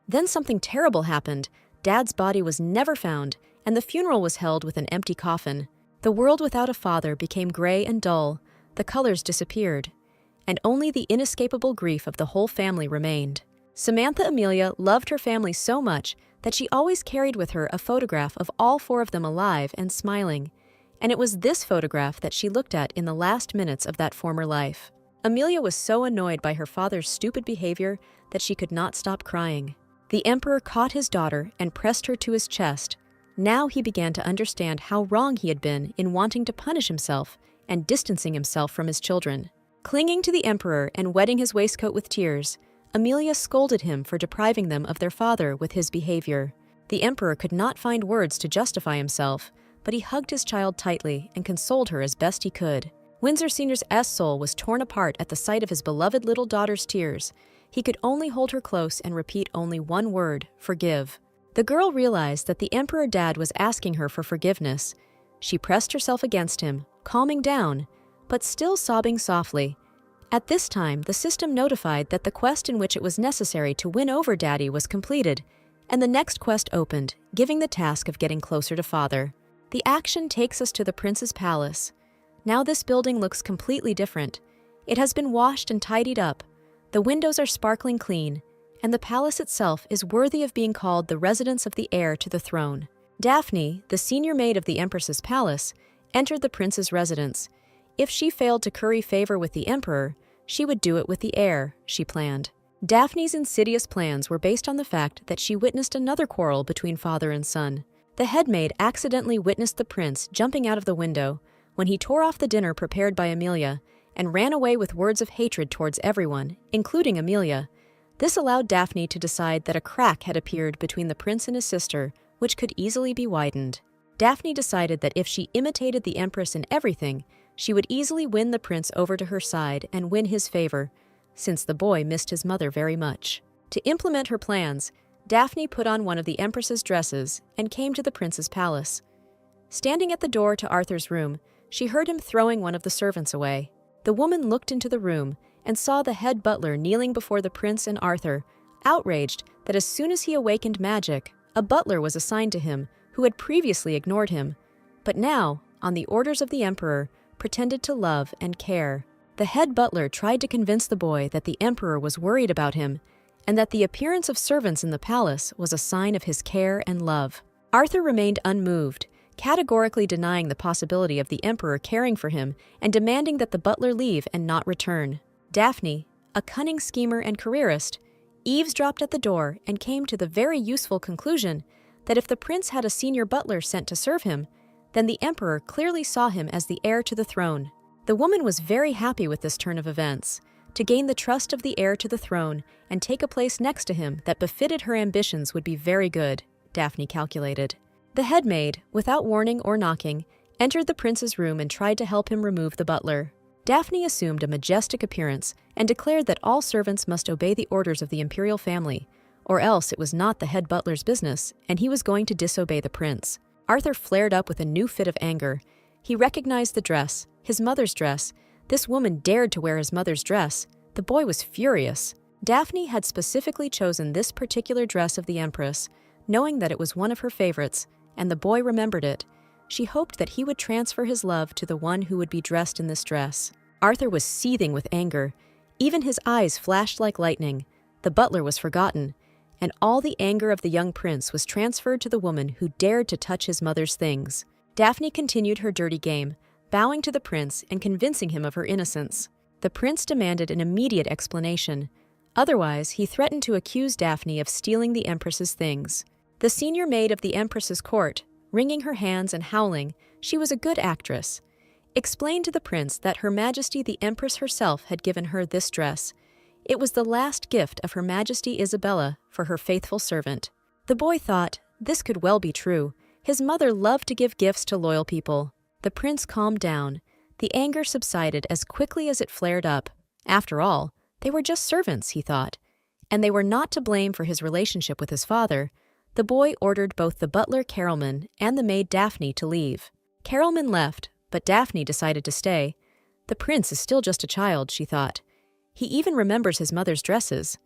Then something terrible happened. Dad's body was never found, and the funeral was held with an empty coffin. The world without a father became gray and dull, the colors disappeared, and only the inescapable grief of the whole family remained. Samantha Amelia loved her family so much that she always carried with her a photograph of all four of them alive and smiling, and it was this photograph that she looked at in the last minutes of that former life. Amelia was so annoyed by her father's stupid behavior that she could not stop crying. The emperor caught his daughter and pressed her to his chest. Now he began to understand how wrong he had been in wanting to punish himself and distancing himself from his children. Clinging to the emperor and wetting his waistcoat with tears, Amelia scolded him for depriving them of their father with his behavior. The emperor could not find words to justify himself, but he hugged his child tightly and consoled her as best he could. Windsor Sr.'s soul was torn apart at the sight of his beloved little daughter's tears. He could only hold her close and repeat only one word: forgive. The girl realized that the emperor dad was asking her for forgiveness. She pressed herself against him, calming down, but still sobbing softly. At this time, the system notified that the quest in which it was necessary to win over Daddy was completed, and the next quest opened, giving the task of getting closer to Father. The action takes us to the prince's palace. Now this building looks completely different. It has been washed and tidied up. The windows are sparkling clean, and the palace itself is worthy of being called the residence of the heir to the throne. Daphne, the senior maid of the empress's palace, entered the prince's residence. If she failed to curry favor with the emperor, she would do it with the heir, she planned. Daphne's insidious plans were based on the fact that she witnessed another quarrel between father and son. The head maid accidentally witnessed the prince jumping out of the window when he tore off the dinner prepared by Amelia and ran away with words of hatred towards everyone, including Amelia. This allowed Daphne to decide that a crack had appeared between the prince and his sister, which could easily be widened. Daphne decided that if she imitated the empress in everything, she would easily win the prince over to her side and win his favor, since the boy missed his mother very much. To implement her plans, Daphne put on one of the empress's dresses and came to the prince's palace. Standing at the door to Arthur's room, she heard him throwing one of the servants away. The woman looked into the room and saw the head butler kneeling before the prince and Arthur, outraged that as soon as he awakened magic, a butler was assigned to him who had previously ignored him, but now, on the orders of the emperor, pretended to love and care. The head butler tried to convince the boy that the emperor was worried about him and that the appearance of servants in the palace was a sign of his care and love. Arthur remained unmoved, categorically denying the possibility of the emperor caring for him and demanding that the butler leave and not return. Daphne, a cunning schemer and careerist, eavesdropped at the door and came to the very useful conclusion that if the prince had a senior butler sent to serve him, then the emperor clearly saw him as the heir to the throne. The woman was very happy with this turn of events. To gain the trust of the heir to the throne and take a place next to him that befitted her ambitions would be very good, Daphne calculated. The head maid, without warning or knocking, entered the prince's room and tried to help him remove the butler. Daphne assumed a majestic appearance and declared that all servants must obey the orders of the imperial family, or else it was not the head butler's business, and he was going to disobey the prince. Arthur flared up with a new fit of anger. He recognized the dress, his mother's dress. This woman dared to wear his mother's dress. The boy was furious. Daphne had specifically chosen this particular dress of the Empress, knowing that it was one of her favorites, and the boy remembered it. She hoped that he would transfer his love to the one who would be dressed in this dress. Arthur was seething with anger. Even his eyes flashed like lightning. The butler was forgotten, and all the anger of the young prince was transferred to the woman who dared to touch his mother's things. Daphne continued her dirty game, bowing to the prince and convincing him of her innocence. The prince demanded an immediate explanation. Otherwise, he threatened to accuse Daphne of stealing the Empress's things. The senior maid of the Empress's court, wringing her hands and howling, she was a good actress, explained to the prince that Her Majesty the Empress herself had given her this dress. It was the last gift of Her Majesty Isabella for her faithful servant. The boy thought, this could well be true. His mother loved to give gifts to loyal people. The prince calmed down. The anger subsided as quickly as it flared up. After all, they were just servants, he thought, and they were not to blame for his relationship with his father. The boy ordered both the butler Carolman and the maid Daphne to leave. Carolman left, but Daphne decided to stay. The prince is still just a child, she thought. He even remembers his mother's dresses.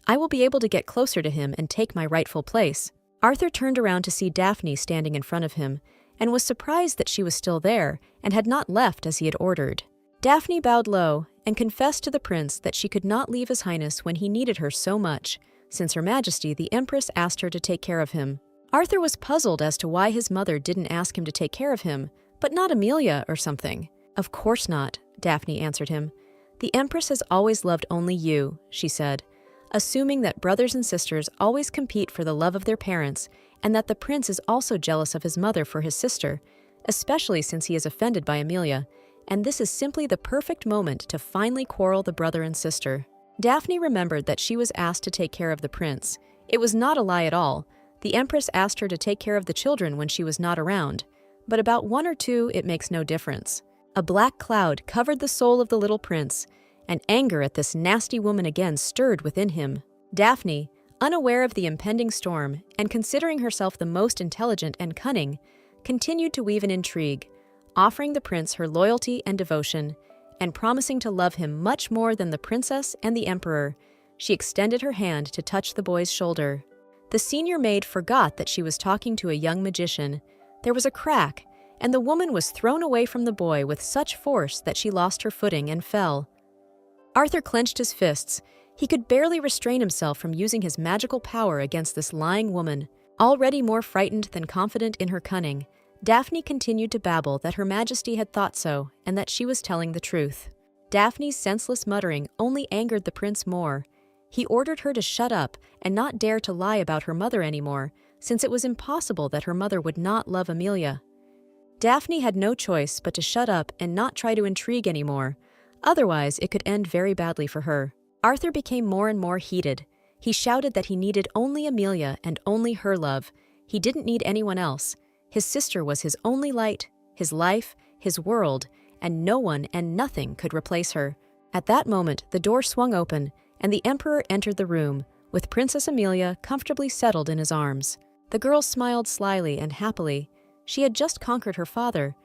I will be able to get closer to him and take my rightful place. Arthur turned around to see Daphne standing in front of him, and was surprised that she was still there and had not left as he had ordered. Daphne bowed low and confessed to the prince that she could not leave His Highness when he needed her so much, since Her Majesty the Empress asked her to take care of him. Arthur was puzzled as to why his mother didn't ask him to take care of him, but not Amelia or something. Of course not, Daphne answered him. The Empress has always loved only you, she said, assuming that brothers and sisters always compete for the love of their parents, and that the prince is also jealous of his mother for his sister, especially since he is offended by Amelia, and this is simply the perfect moment to finally quarrel the brother and sister. Daphne remembered that she was asked to take care of the prince. It was not a lie at all. The Empress asked her to take care of the children when she was not around, but about one or two it makes no difference. A black cloud covered the soul of the little prince, and anger at this nasty woman again stirred within him. Daphne, unaware of the impending storm and considering herself the most intelligent and cunning, continued to weave an intrigue, offering the prince her loyalty and devotion, and promising to love him much more than the princess and the emperor. She extended her hand to touch the boy's shoulder. The senior maid forgot that she was talking to a young magician. There was a crack, and the woman was thrown away from the boy with such force that she lost her footing and fell. Arthur clenched his fists. He could barely restrain himself from using his magical power against this lying woman. Already more frightened than confident in her cunning, Daphne continued to babble that Her Majesty had thought so and that she was telling the truth. Daphne's senseless muttering only angered the prince more. He ordered her to shut up and not dare to lie about her mother anymore, since it was impossible that her mother would not love Amelia. Daphne had no choice but to shut up and not try to intrigue anymore. Otherwise, it could end very badly for her. Arthur became more and more heated. He shouted that he needed only Amelia and only her love. He didn't need anyone else. His sister was his only light, his life, his world, and no one and nothing could replace her. At that moment, the door swung open, and the emperor entered the room, with Princess Amelia comfortably settled in his arms. The girl smiled slyly and happily. She had just conquered her father,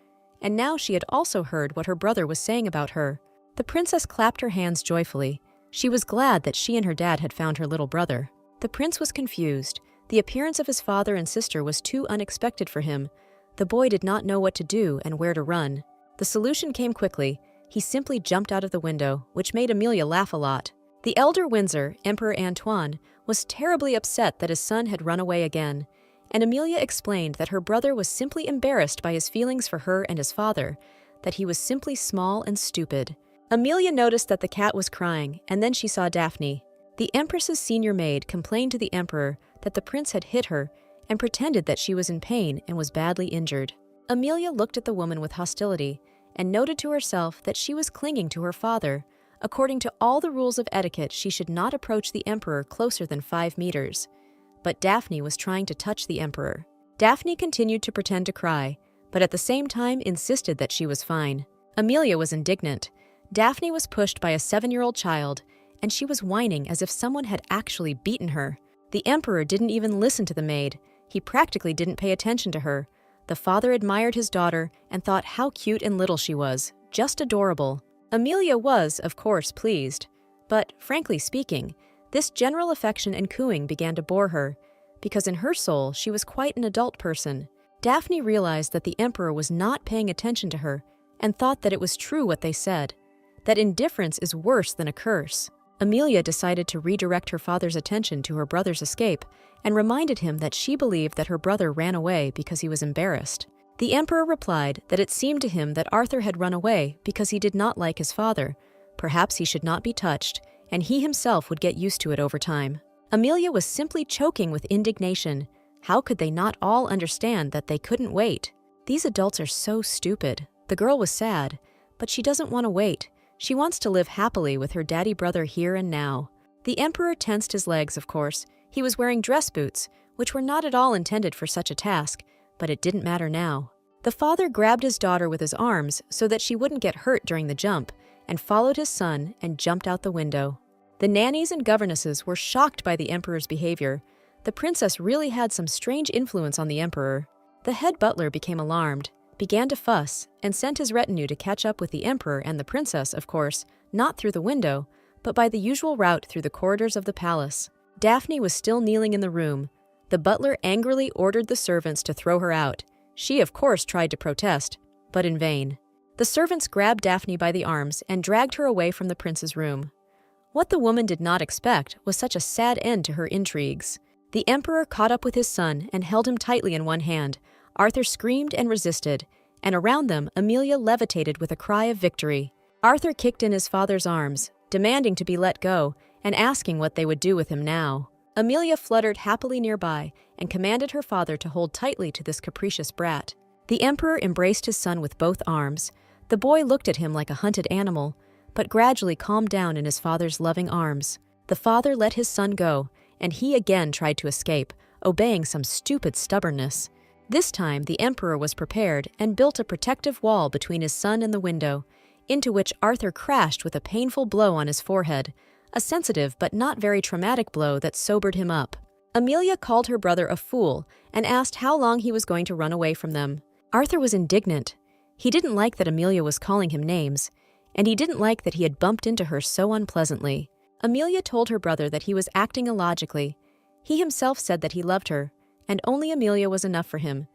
and now she had also heard what her brother was saying about her. The princess clapped her hands joyfully. She was glad that she and her dad had found her little brother. The prince was confused. The appearance of his father and sister was too unexpected for him. The boy did not know what to do and where to run. The solution came quickly. He simply jumped out of the window, which made Amelia laugh a lot. The elder Windsor, Emperor Antoine, was terribly upset that his son had run away again, and Amelia explained that her brother was simply embarrassed by his feelings for her and his father, that he was simply small and stupid. Amelia noticed that the cat was crying, and then she saw Daphne. The Empress's senior maid complained to the emperor that the prince had hit her and pretended that she was in pain and was badly injured. Amelia looked at the woman with hostility and noted to herself that she was clinging to her father. According to all the rules of etiquette, she should not approach the emperor closer than 5 meters. But Daphne was trying to touch the emperor. Daphne continued to pretend to cry, but at the same time insisted that she was fine. Amelia was indignant. Daphne was pushed by a 7-year-old child, and she was whining as if someone had actually beaten her. The emperor didn't even listen to the maid. He practically didn't pay attention to her. The father admired his daughter and thought how cute and little she was, just adorable. Amelia was, of course, pleased. But, frankly speaking, this general affection and cooing began to bore her, because in her soul she was quite an adult person. Daphne realized that the emperor was not paying attention to her and thought that it was true what they said, that indifference is worse than a curse. Amelia decided to redirect her father's attention to her brother's escape and reminded him that she believed that her brother ran away because he was embarrassed. The emperor replied that it seemed to him that Arthur had run away because he did not like his father. Perhaps he should not be touched, and he himself would get used to it over time. Amelia was simply choking with indignation. How could they not all understand that they couldn't wait? These adults are so stupid. The girl was sad, but she doesn't want to wait. She wants to live happily with her daddy brother here and now. The emperor tensed his legs, of course. He was wearing dress boots, which were not at all intended for such a task, but it didn't matter now. The father grabbed his daughter with his arms so that she wouldn't get hurt during the jump, and followed his son and jumped out the window. The nannies and governesses were shocked by the emperor's behavior. The princess really had some strange influence on the emperor. The head butler became alarmed, began to fuss, and sent his retinue to catch up with the emperor and the princess, of course, not through the window, but by the usual route through the corridors of the palace. Daphne was still kneeling in the room. The butler angrily ordered the servants to throw her out. She, of course, tried to protest, but in vain. The servants grabbed Daphne by the arms and dragged her away from the prince's room. What the woman did not expect was such a sad end to her intrigues. The emperor caught up with his son and held him tightly in one hand. Arthur screamed and resisted, and around them Amelia levitated with a cry of victory. Arthur kicked in his father's arms, demanding to be let go and asking what they would do with him now. Amelia fluttered happily nearby and commanded her father to hold tightly to this capricious brat. The emperor embraced his son with both arms. The boy looked at him like a hunted animal, but gradually calmed down in his father's loving arms. The father let his son go, and he again tried to escape, obeying some stupid stubbornness. This time, the emperor was prepared and built a protective wall between his son and the window, into which Arthur crashed with a painful blow on his forehead, a sensitive but not very traumatic blow that sobered him up. Amelia called her brother a fool and asked how long he was going to run away from them. Arthur was indignant. He didn't like that Amelia was calling him names, and he didn't like that he had bumped into her so unpleasantly. Amelia told her brother that he was acting illogically. He himself said that he loved her, and only Amelia was enough for him,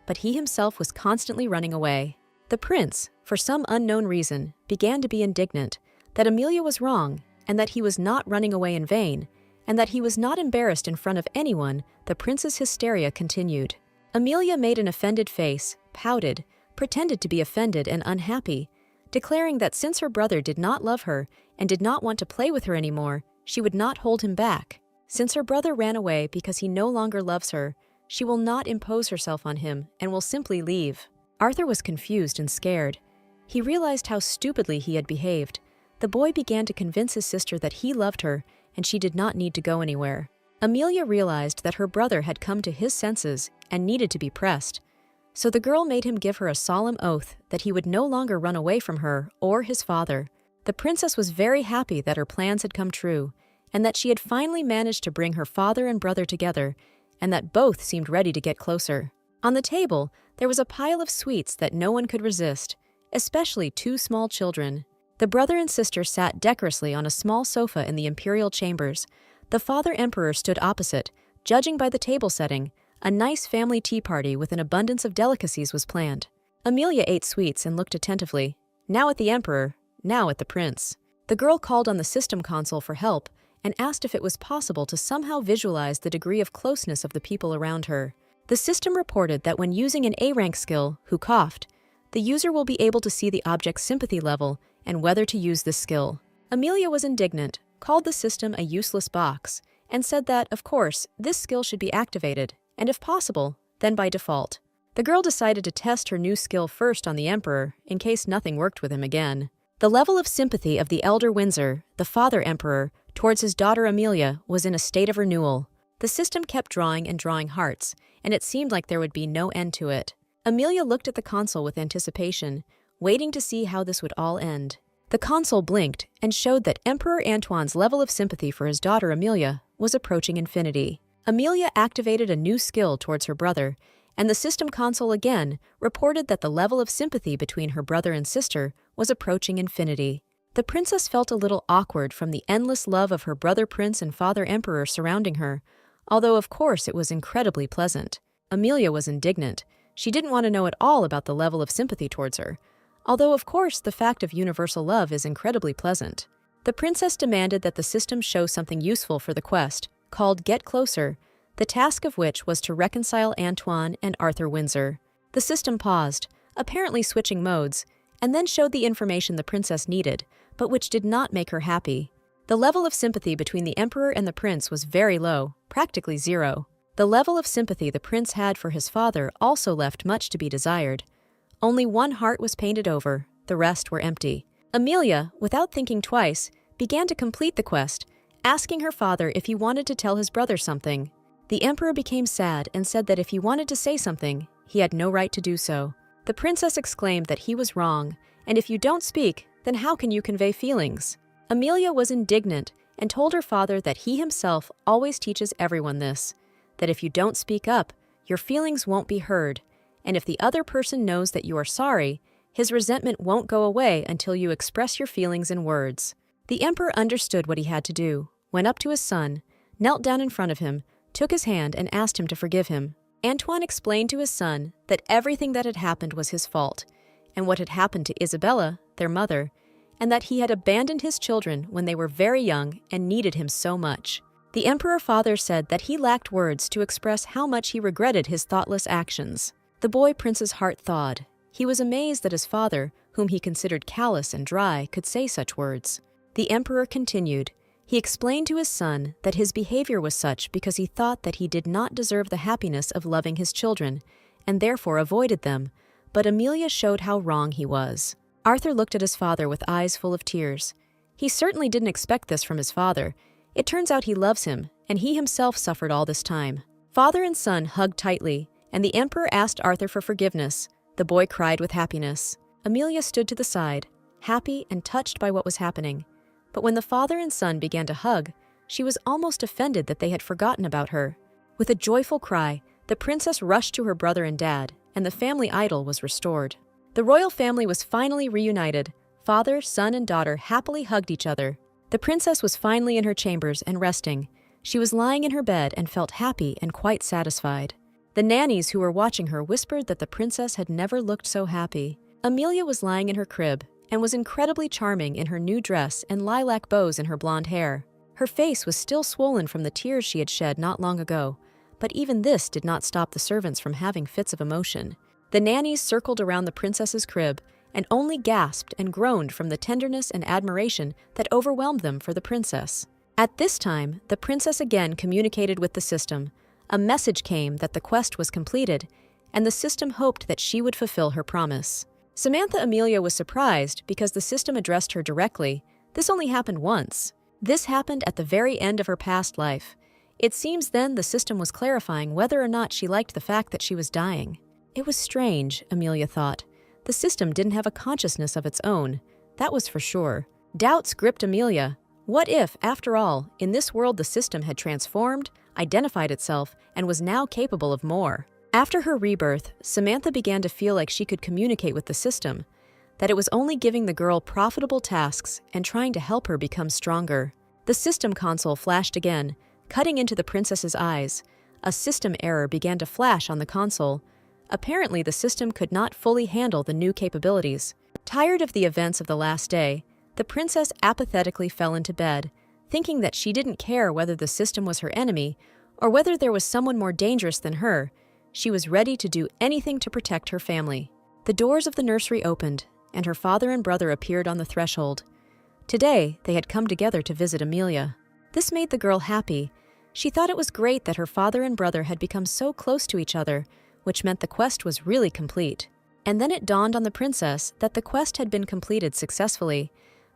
but he himself was constantly running away. The prince, for some unknown reason, began to be indignant that Amelia was wrong, and that he was not running away in vain, and that he was not embarrassed in front of anyone. The prince's hysteria continued. Amelia made an offended face, pouted, pretended to be offended and unhappy, declaring that since her brother did not love her and did not want to play with her anymore, she would not hold him back. Since her brother ran away because he no longer loves her, she will not impose herself on him and will simply leave. Arthur was confused and scared. He realized how stupidly he had behaved. The boy began to convince his sister that he loved her and she did not need to go anywhere. Amelia realized that her brother had come to his senses and needed to be pressed. So the girl made him give her a solemn oath that he would no longer run away from her or his father. The princess was very happy that her plans had come true, and that she had finally managed to bring her father and brother together, and that both seemed ready to get closer. On the table, there was a pile of sweets that no one could resist, especially 2 small children. The brother and sister sat decorously on a small sofa in the imperial chambers. The father emperor stood opposite, judging by the table setting. A nice family tea party with an abundance of delicacies was planned. Amelia ate sweets and looked attentively, now at the emperor, now at the prince. The girl called on the system console for help and asked if it was possible to somehow visualize the degree of closeness of the people around her. The system reported that when using an A-rank skill, Who Coughed, the user will be able to see the object's sympathy level and whether to use this skill. Amelia was indignant, called the system a useless box, and said that, of course, this skill should be activated, and if possible, then by default. The girl decided to test her new skill first on the emperor, in case nothing worked with him again. The level of sympathy of the elder Windsor, the father emperor, towards his daughter Amelia was in a state of renewal. The system kept drawing and drawing hearts, and it seemed like there would be no end to it. Amelia looked at the console with anticipation, waiting to see how this would all end. The console blinked and showed that Emperor Antoine's level of sympathy for his daughter Amelia was approaching infinity. Amelia activated a new skill towards her brother, and the system console again reported that the level of sympathy between her brother and sister was approaching infinity. The princess felt a little awkward from the endless love of her brother prince and father emperor surrounding her, although of course it was incredibly pleasant. Amelia was indignant. She didn't want to know at all about the level of sympathy towards her, although of course the fact of universal love is incredibly pleasant. The princess demanded that the system show something useful for the quest, called Get Closer, the task of which was to reconcile Antoine and Arthur Windsor. The system paused, apparently switching modes, and then showed the information the princess needed, but which did not make her happy. The level of sympathy between the emperor and the prince was very low, practically zero. The level of sympathy the prince had for his father also left much to be desired. Only one heart was painted over, the rest were empty. Amelia, without thinking twice, began to complete the quest, asking her father if he wanted to tell his brother something. The emperor became sad and said that if he wanted to say something, he had no right to do so. The princess exclaimed that he was wrong, and if you don't speak, then how can you convey feelings? Amelia was indignant and told her father that he himself always teaches everyone this, that if you don't speak up, your feelings won't be heard, and if the other person knows that you are sorry, his resentment won't go away until you express your feelings in words. The emperor understood what he had to do, went up to his son, knelt down in front of him, took his hand and asked him to forgive him. Antoine explained to his son that everything that had happened was his fault, and what had happened to Isabella, their mother, and that he had abandoned his children when they were very young and needed him so much. The emperor father said that he lacked words to express how much he regretted his thoughtless actions. The boy prince's heart thawed. He was amazed that his father, whom he considered callous and dry, could say such words. The emperor continued. He explained to his son that his behavior was such because he thought that he did not deserve the happiness of loving his children, and therefore avoided them, but Amelia showed how wrong he was. Arthur looked at his father with eyes full of tears. He certainly didn't expect this from his father. It turns out he loves him, and he himself suffered all this time. Father and son hugged tightly, and the emperor asked Arthur for forgiveness. The boy cried with happiness. Amelia stood to the side, happy and touched by what was happening. But when the father and son began to hug, she was almost offended that they had forgotten about her. With a joyful cry, the princess rushed to her brother and dad, and the family idol was restored. The royal family was finally reunited. Father, son, and daughter happily hugged each other. The princess was finally in her chambers and resting. She was lying in her bed and felt happy and quite satisfied. The nannies who were watching her whispered that the princess had never looked so happy. Amelia was lying in her crib and was incredibly charming in her new dress and lilac bows in her blonde hair. Her face was still swollen from the tears she had shed not long ago, but even this did not stop the servants from having fits of emotion. The nannies circled around the princess's crib and only gasped and groaned from the tenderness and admiration that overwhelmed them for the princess. At this time, the princess again communicated with the system. A message came that the quest was completed, and the system hoped that she would fulfill her promise. Samantha Amelia was surprised because the system addressed her directly. This only happened once. This happened at the very end of her past life. It seems then the system was clarifying whether or not she liked the fact that she was dying. It was strange, Amelia thought. The system didn't have a consciousness of its own. That was for sure. Doubts gripped Amelia. What if, after all, in this world the system had transformed, identified itself, and was now capable of more? After her rebirth, Samantha began to feel like she could communicate with the system, that it was only giving the girl profitable tasks and trying to help her become stronger. The system console flashed again, cutting into the princess's eyes. A system error began to flash on the console. Apparently, the system could not fully handle the new capabilities. Tired of the events of the last day, the princess apathetically fell into bed, thinking that she didn't care whether the system was her enemy or whether there was someone more dangerous than her. She was ready to do anything to protect her family. The doors of the nursery opened, and her father and brother appeared on the threshold. Today, they had come together to visit Amelia. This made the girl happy. She thought it was great that her father and brother had become so close to each other, which meant the quest was really complete. And then it dawned on the princess that the quest had been completed successfully,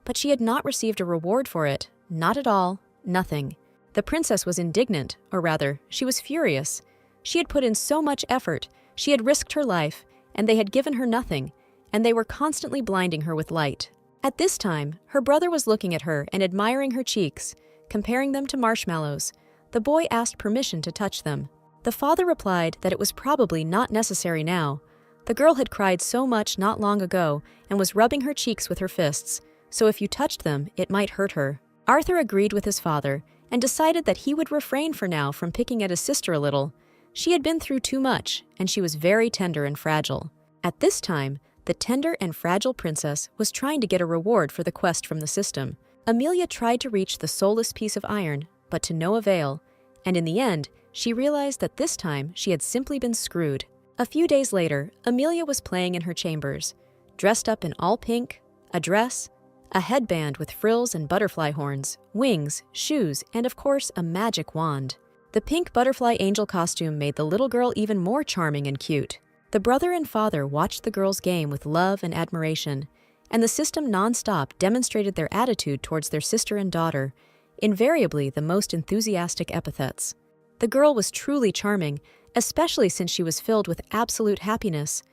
but she had not received a reward for it. Not at all. Nothing. The princess was indignant, or rather, she was furious. She had put in so much effort, she had risked her life, and they had given her nothing, and they were constantly blinding her with light. At this time, her brother was looking at her and admiring her cheeks, comparing them to marshmallows. The boy asked permission to touch them. The father replied that it was probably not necessary now. The girl had cried so much not long ago and was rubbing her cheeks with her fists, so if you touched them, it might hurt her. Arthur agreed with his father and decided that he would refrain for now from picking at his sister a little. She had been through too much, and she was very tender and fragile. At this time, the tender and fragile princess was trying to get a reward for the quest from the system. Amelia tried to reach the soulless piece of iron, but to no avail, and in the end, she realized that this time she had simply been screwed. A few days later, Amelia was playing in her chambers, dressed up in all pink, a dress, a headband with frills and butterfly horns, wings, shoes, and of course, a magic wand. The pink butterfly angel costume made the little girl even more charming and cute. The brother and father watched the girl's game with love and admiration, and the system non-stop demonstrated their attitude towards their sister and daughter, invariably the most enthusiastic epithets. The girl was truly charming, especially since she was filled with absolute happiness.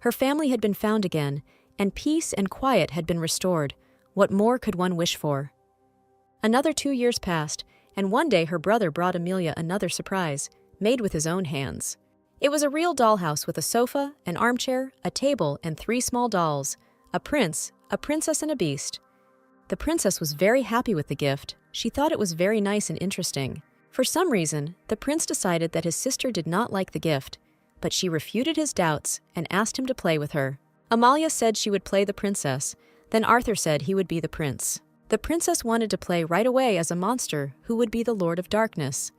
Her family had been found again, and peace and quiet had been restored. What more could one wish for? Another 2 years passed, and one day her brother brought Amelia another surprise, made with his own hands. It was a real dollhouse with a sofa, an armchair, a table, and 3 small dolls, a prince, a princess, and a beast. The princess was very happy with the gift. She thought it was very nice and interesting. For some reason, the prince decided that his sister did not like the gift, but she refuted his doubts and asked him to play with her. Amalia said she would play the princess, then Arthur said he would be the prince. The princess wanted to play right away as a monster who would be the Lord of Darkness.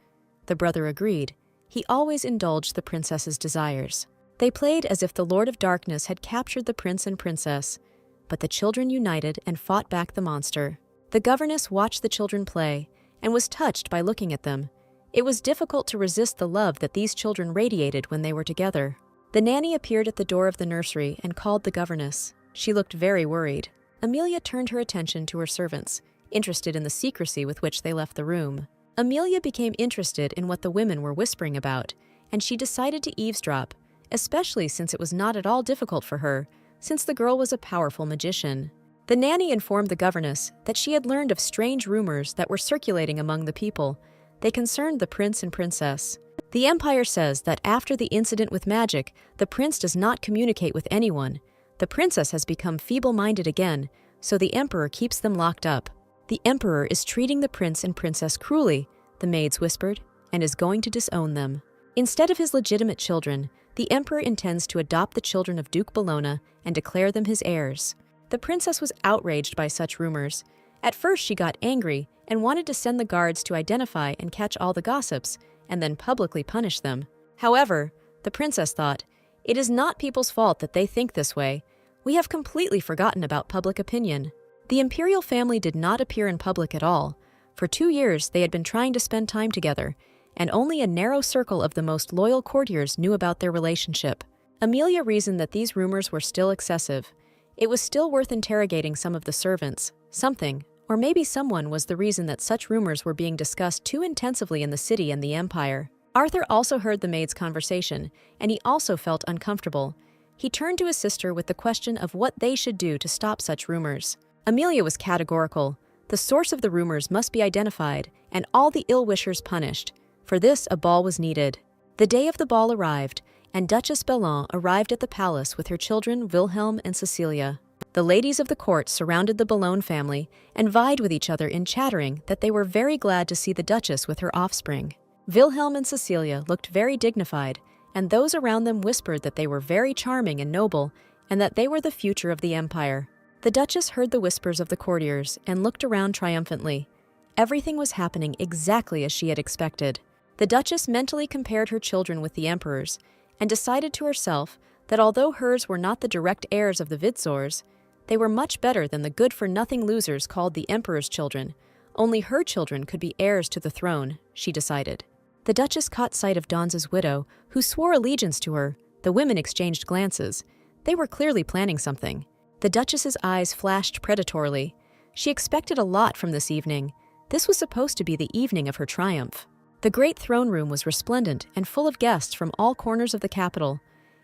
The brother agreed. He always indulged the princess's desires. They played as if the Lord of Darkness had captured the prince and princess, but the children united and fought back the monster. The governess watched the children play and was touched by looking at them. It was difficult to resist the love that these children radiated when they were together. The nanny appeared at the door of the nursery and called the governess. She looked very worried. Amelia turned her attention to her servants, interested in the secrecy with which they left the room. Amelia became interested in what the women were whispering about, and she decided to eavesdrop, especially since it was not at all difficult for her, since the girl was a powerful magician. The nanny informed the governess that she had learned of strange rumors that were circulating among the people. They concerned the prince and princess. The empire says that after the incident with magic, the prince does not communicate with anyone. The princess has become feeble-minded again, so the emperor keeps them locked up. The emperor is treating the prince and princess cruelly, the maids whispered, and is going to disown them. Instead of his legitimate children, the emperor intends to adopt the children of Duke Bologna and declare them his heirs. The princess was outraged by such rumors. At first she got angry and wanted to send the guards to identify and catch all the gossips, and then publicly punish them. However, the princess thought, "It is not people's fault that they think this way. We have completely forgotten about public opinion." The imperial family did not appear in public at all. For 2 years they had been trying to spend time together, and only a narrow circle of the most loyal courtiers knew about their relationship. Amelia reasoned that these rumors were still excessive. It was still worth interrogating some of the servants. Something, or maybe someone, was the reason that such rumors were being discussed too intensively in the city and the empire. Arthur also heard the maid's conversation, and he also felt uncomfortable. He turned to his sister with the question of what they should do to stop such rumors. Amelia was categorical. The source of the rumors must be identified, and all the ill-wishers punished. For this, a ball was needed. The day of the ball arrived, and Duchess Bellon arrived at the palace with her children Wilhelm and Cecilia. The ladies of the court surrounded the Bellon family and vied with each other in chattering that they were very glad to see the Duchess with her offspring. Wilhelm and Cecilia looked very dignified, and those around them whispered that they were very charming and noble, and that they were the future of the empire. The Duchess heard the whispers of the courtiers and looked around triumphantly. Everything was happening exactly as she had expected. The Duchess mentally compared her children with the emperor's, and decided to herself that although hers were not the direct heirs of the Witzors, they were much better than the good-for-nothing losers called the emperor's children. Only her children could be heirs to the throne, she decided. The Duchess caught sight of Donza's widow, who swore allegiance to her. The women exchanged glances. They were clearly planning something. The Duchess's eyes flashed predatorily. She expected a lot from this evening. This was supposed to be the evening of her triumph. The great throne room was resplendent and full of guests from all corners of the capital,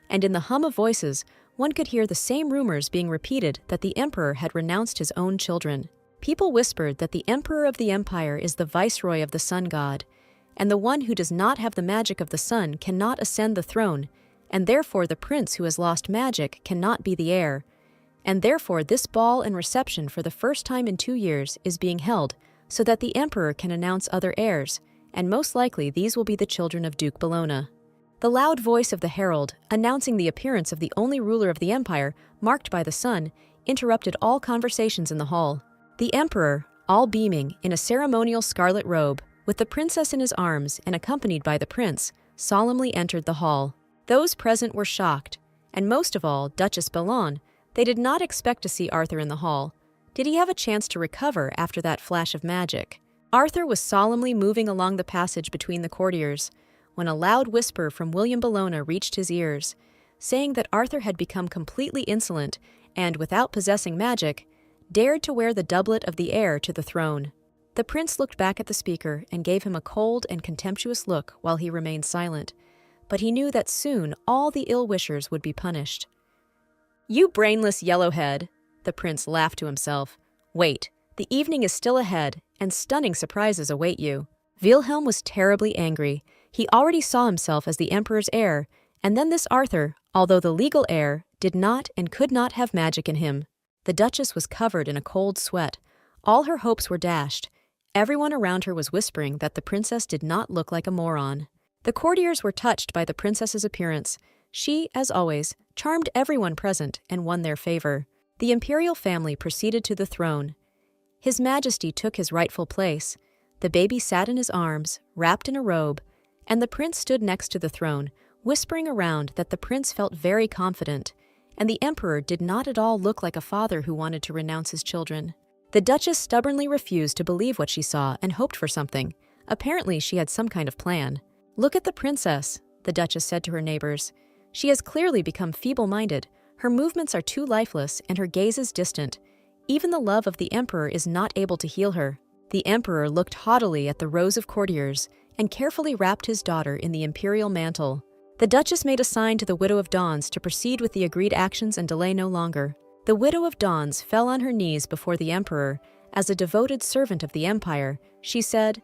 and in the hum of voices, one could hear the same rumors being repeated that the emperor had renounced his own children. People whispered that the emperor of the empire is the viceroy of the sun god, and the one who does not have the magic of the sun cannot ascend the throne, and therefore the prince who has lost magic cannot be the heir. And therefore this ball and reception for the first time in 2 years is being held so that the emperor can announce other heirs, and most likely these will be the children of Duke Bologna. The loud voice of the herald, announcing the appearance of the only ruler of the empire, marked by the sun, interrupted all conversations in the hall. The emperor, all beaming, in a ceremonial scarlet robe, with the princess in his arms and accompanied by the prince, solemnly entered the hall. Those present were shocked, and most of all, Duchess Bellone. They did not expect to see Arthur in the hall. Did he have a chance to recover after that flash of magic? Arthur was solemnly moving along the passage between the courtiers, when a loud whisper from William Bologna reached his ears, saying that Arthur had become completely insolent and, without possessing magic, dared to wear the doublet of the heir to the throne. The prince looked back at the speaker and gave him a cold and contemptuous look while he remained silent, but he knew that soon all the ill-wishers would be punished. "You brainless yellowhead," the prince laughed to himself. "Wait, the evening is still ahead, and stunning surprises await you." Wilhelm was terribly angry. He already saw himself as the emperor's heir, and then this Arthur, although the legal heir, did not and could not have magic in him. The duchess was covered in a cold sweat. All her hopes were dashed. Everyone around her was whispering that the princess did not look like a moron. The courtiers were touched by the princess's appearance. She, as always, charmed everyone present and won their favor. The imperial family proceeded to the throne. His Majesty took his rightful place. The baby sat in his arms, wrapped in a robe, and the prince stood next to the throne, whispering around that the prince felt very confident, and the emperor did not at all look like a father who wanted to renounce his children. The duchess stubbornly refused to believe what she saw and hoped for something. Apparently, she had some kind of plan. "Look at the princess," the duchess said to her neighbors. "She has clearly become feeble-minded. Her movements are too lifeless and her gaze is distant. Even the love of the emperor is not able to heal her." The emperor looked haughtily at the rows of courtiers and carefully wrapped his daughter in the imperial mantle. The duchess made a sign to the widow of Dons to proceed with the agreed actions and delay no longer. The widow of Dons fell on her knees before the emperor. As a devoted servant of the empire, she said,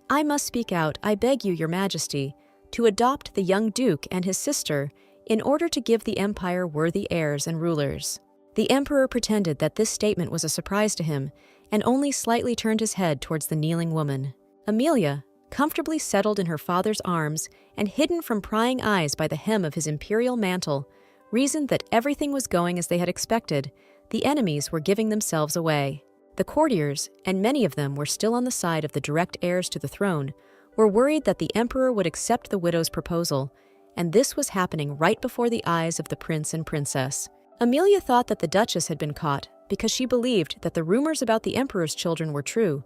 "I must speak out, I beg you, your majesty, to adopt the young duke and his sister in order to give the empire worthy heirs and rulers." The emperor pretended that this statement was a surprise to him and only slightly turned his head towards the kneeling woman. Amelia, comfortably settled in her father's arms and hidden from prying eyes by the hem of his imperial mantle, reasoned that everything was going as they had expected. The enemies were giving themselves away. The courtiers, and many of them were still on the side of the direct heirs to the throne, were worried that the emperor would accept the widow's proposal, and this was happening right before the eyes of the prince and princess. Amelia thought that the duchess had been caught because she believed that the rumors about the emperor's children were true,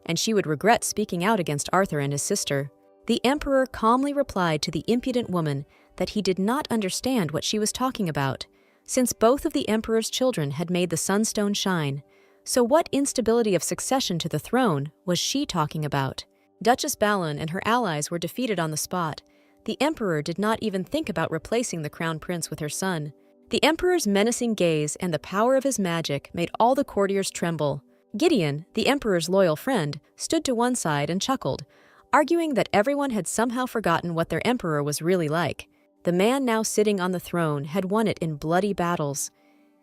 and she would regret speaking out against Arthur and his sister. The emperor calmly replied to the impudent woman that he did not understand what she was talking about, since both of the emperor's children had made the sunstone shine. So what instability of succession to the throne was she talking about? Duchess Ballon and her allies were defeated on the spot. The emperor did not even think about replacing the crown prince with her son. The emperor's menacing gaze and the power of his magic made all the courtiers tremble. Gideon, the emperor's loyal friend, stood to one side and chuckled, arguing that everyone had somehow forgotten what their emperor was really like. The man now sitting on the throne had won it in bloody battles.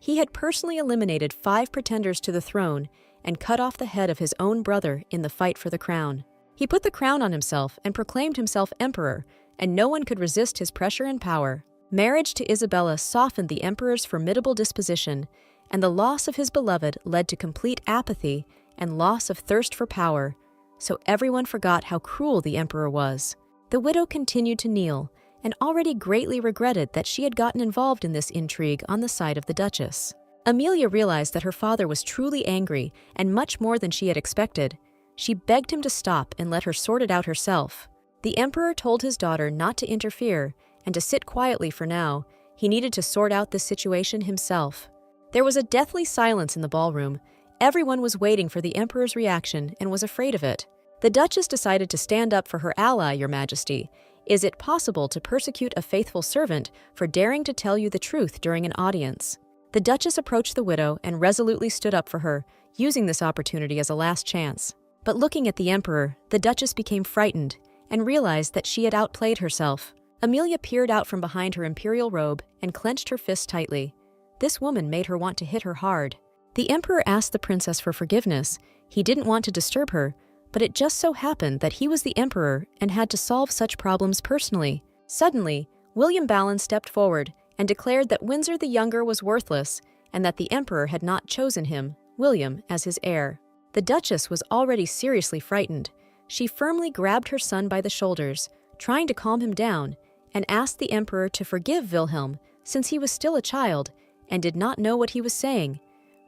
He had personally eliminated 5 pretenders to the throne and cut off the head of his own brother in the fight for the crown. He put the crown on himself and proclaimed himself emperor, and no one could resist his pressure and power. Marriage to Isabella softened the emperor's formidable disposition, and the loss of his beloved led to complete apathy and loss of thirst for power, so everyone forgot how cruel the emperor was. The widow continued to kneel, and already greatly regretted that she had gotten involved in this intrigue on the side of the duchess. Amelia realized that her father was truly angry, and much more than she had expected. She begged him to stop and let her sort it out herself. The emperor told his daughter not to interfere and to sit quietly for now. He needed to sort out this situation himself. There was a deathly silence in the ballroom. Everyone was waiting for the emperor's reaction and was afraid of it. The duchess decided to stand up for her ally, your majesty. Is it possible to persecute a faithful servant for daring to tell you the truth during an audience? The Duchess approached the widow and resolutely stood up for her, using this opportunity as a last chance. But looking at the Emperor, the Duchess became frightened and realized that she had outplayed herself. Amelia peered out from behind her imperial robe and clenched her fist tightly. This woman made her want to hit her hard. The Emperor asked the princess for forgiveness. He didn't want to disturb her, but it just so happened that he was the Emperor and had to solve such problems personally. Suddenly, William Ballin stepped forward and declared that Windsor the Younger was worthless and that the Emperor had not chosen him, William, as his heir. The Duchess was already seriously frightened. She firmly grabbed her son by the shoulders, trying to calm him down, and asked the Emperor to forgive Wilhelm since he was still a child and did not know what he was saying.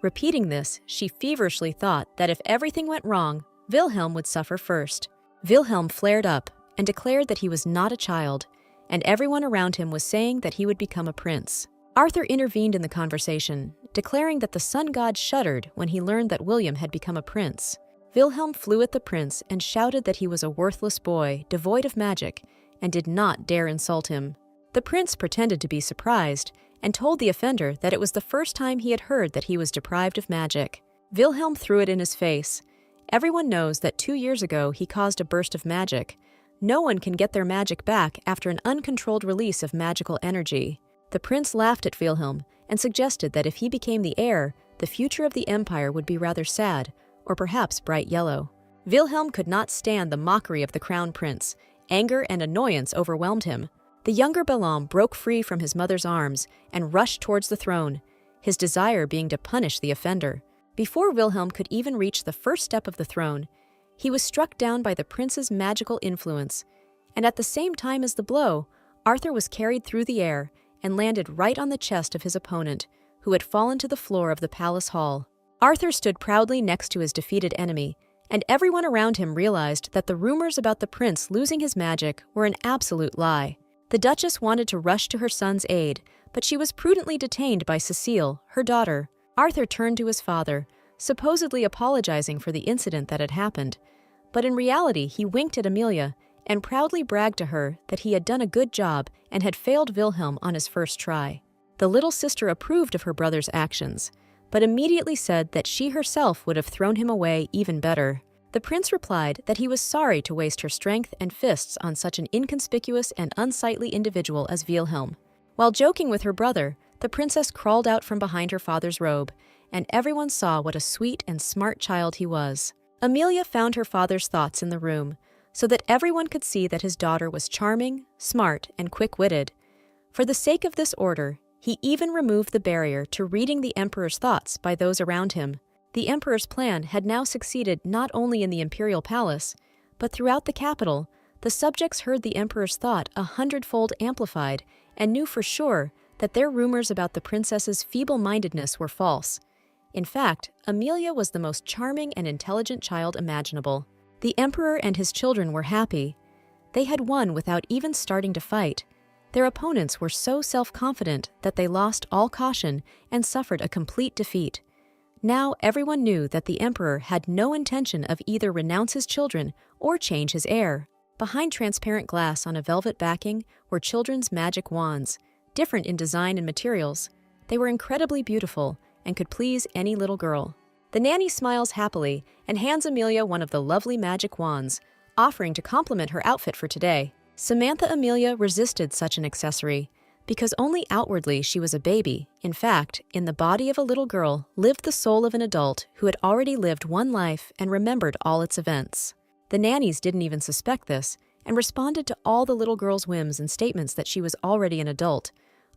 Repeating this, she feverishly thought that if everything went wrong, Wilhelm would suffer first. Wilhelm flared up and declared that he was not a child, and everyone around him was saying that he would become a prince. Arthur intervened in the conversation, declaring that the sun god shuddered when he learned that William had become a prince. Wilhelm flew at the prince and shouted that he was a worthless boy, devoid of magic, and did not dare insult him. The prince pretended to be surprised and told the offender that it was the first time he had heard that he was deprived of magic. Wilhelm threw it in his face. Everyone knows that 2 years ago he caused a burst of magic. No one can get their magic back after an uncontrolled release of magical energy. The prince laughed at Wilhelm and suggested that if he became the heir, the future of the empire would be rather sad, or perhaps bright yellow. Wilhelm could not stand the mockery of the crown prince. Anger and annoyance overwhelmed him. The younger Bellum broke free from his mother's arms and rushed towards the throne, his desire being to punish the offender. Before Wilhelm could even reach the first step of the throne, he was struck down by the prince's magical influence, and at the same time as the blow, Arthur was carried through the air and landed right on the chest of his opponent, who had fallen to the floor of the palace hall. Arthur stood proudly next to his defeated enemy, and everyone around him realized that the rumors about the prince losing his magic were an absolute lie. The Duchess wanted to rush to her son's aid, but she was prudently detained by Cecile, her daughter. Arthur turned to his father, supposedly apologizing for the incident that had happened, but in reality he winked at Amelia and proudly bragged to her that he had done a good job and had failed Wilhelm on his first try. The little sister approved of her brother's actions, but immediately said that she herself would have thrown him away even better. The prince replied that he was sorry to waste her strength and fists on such an inconspicuous and unsightly individual as Wilhelm. While joking with her brother, the princess crawled out from behind her father's robe, and everyone saw what a sweet and smart child he was. Amelia found her father's thoughts in the room, so that everyone could see that his daughter was charming, smart, and quick-witted. For the sake of this order, he even removed the barrier to reading the emperor's thoughts by those around him. The emperor's plan had now succeeded not only in the imperial palace, but throughout the capital. The subjects heard the emperor's thought 100-fold amplified and knew for sure that their rumors about the princess's feeble-mindedness were false. In fact, Amelia was the most charming and intelligent child imaginable. The emperor and his children were happy. They had won without even starting to fight. Their opponents were so self-confident that they lost all caution and suffered a complete defeat. Now everyone knew that the emperor had no intention of either renounce his children or change his heir. Behind transparent glass on a velvet backing were children's magic wands, different in design and materials. They were incredibly beautiful and could please any little girl. The nanny smiles happily and hands Amelia one of the lovely magic wands, offering to compliment her outfit for today. Samantha Amelia resisted such an accessory, because only outwardly she was a baby. In fact, in the body of a little girl lived the soul of an adult who had already lived one life and remembered all its events. The nannies didn't even suspect this and responded to all the little girl's whims and statements that she was already an adult,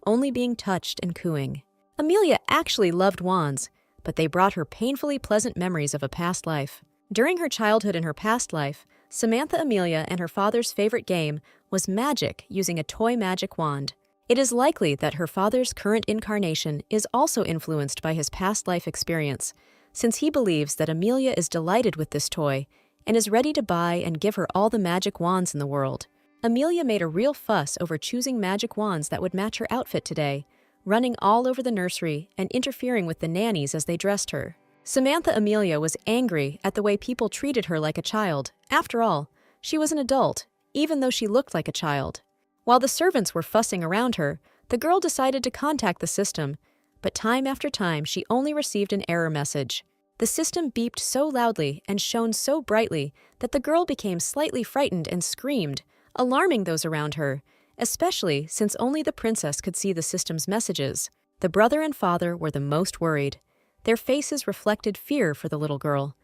only being touched and cooing. Amelia actually loved wands, but they brought her painfully pleasant memories of a past life. During her childhood and her past life, Samantha Amelia and her father's favorite game was magic using a toy magic wand. It is likely that her father's current incarnation is also influenced by his past life experience, since he believes that Amelia is delighted with this toy and is ready to buy and give her all the magic wands in the world. Amelia made a real fuss over choosing magic wands that would match her outfit today, running all over the nursery and interfering with the nannies as they dressed her. Samantha Amelia was angry at the way people treated her like a child. After all, she was an adult, even though she looked like a child. While the servants were fussing around her, the girl decided to contact the system, but time after time she only received an error message. The system beeped so loudly and shone so brightly that the girl became slightly frightened and screamed, alarming those around her, especially since only the princess could see the system's messages. The brother and father were the most worried. Their faces reflected fear for the little girl.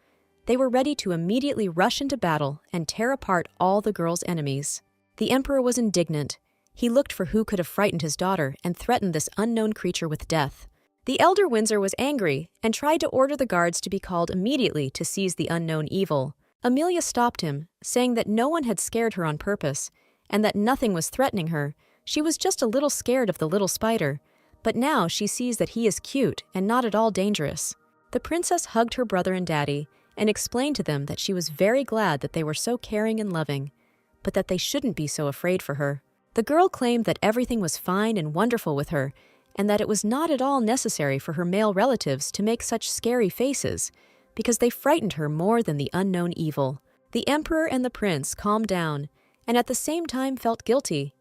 They were ready to immediately rush into battle and tear apart all the girl's enemies. The emperor was indignant. He looked for who could have frightened his daughter and threatened this unknown creature with death. The elder Windsor was angry and tried to order the guards to be called immediately to seize the unknown evil. Amelia stopped him, saying that no one had scared her on purpose, and that nothing was threatening her. She was just a little scared of the little spider, but now she sees that he is cute and not at all dangerous. The princess hugged her brother and daddy and explained to them that she was very glad that they were so caring and loving, but that they shouldn't be so afraid for her. The girl claimed that everything was fine and wonderful with her, and that it was not at all necessary for her male relatives to make such scary faces, because they frightened her more than the unknown evil. The emperor and the prince calmed down, and at the same time felt guilty.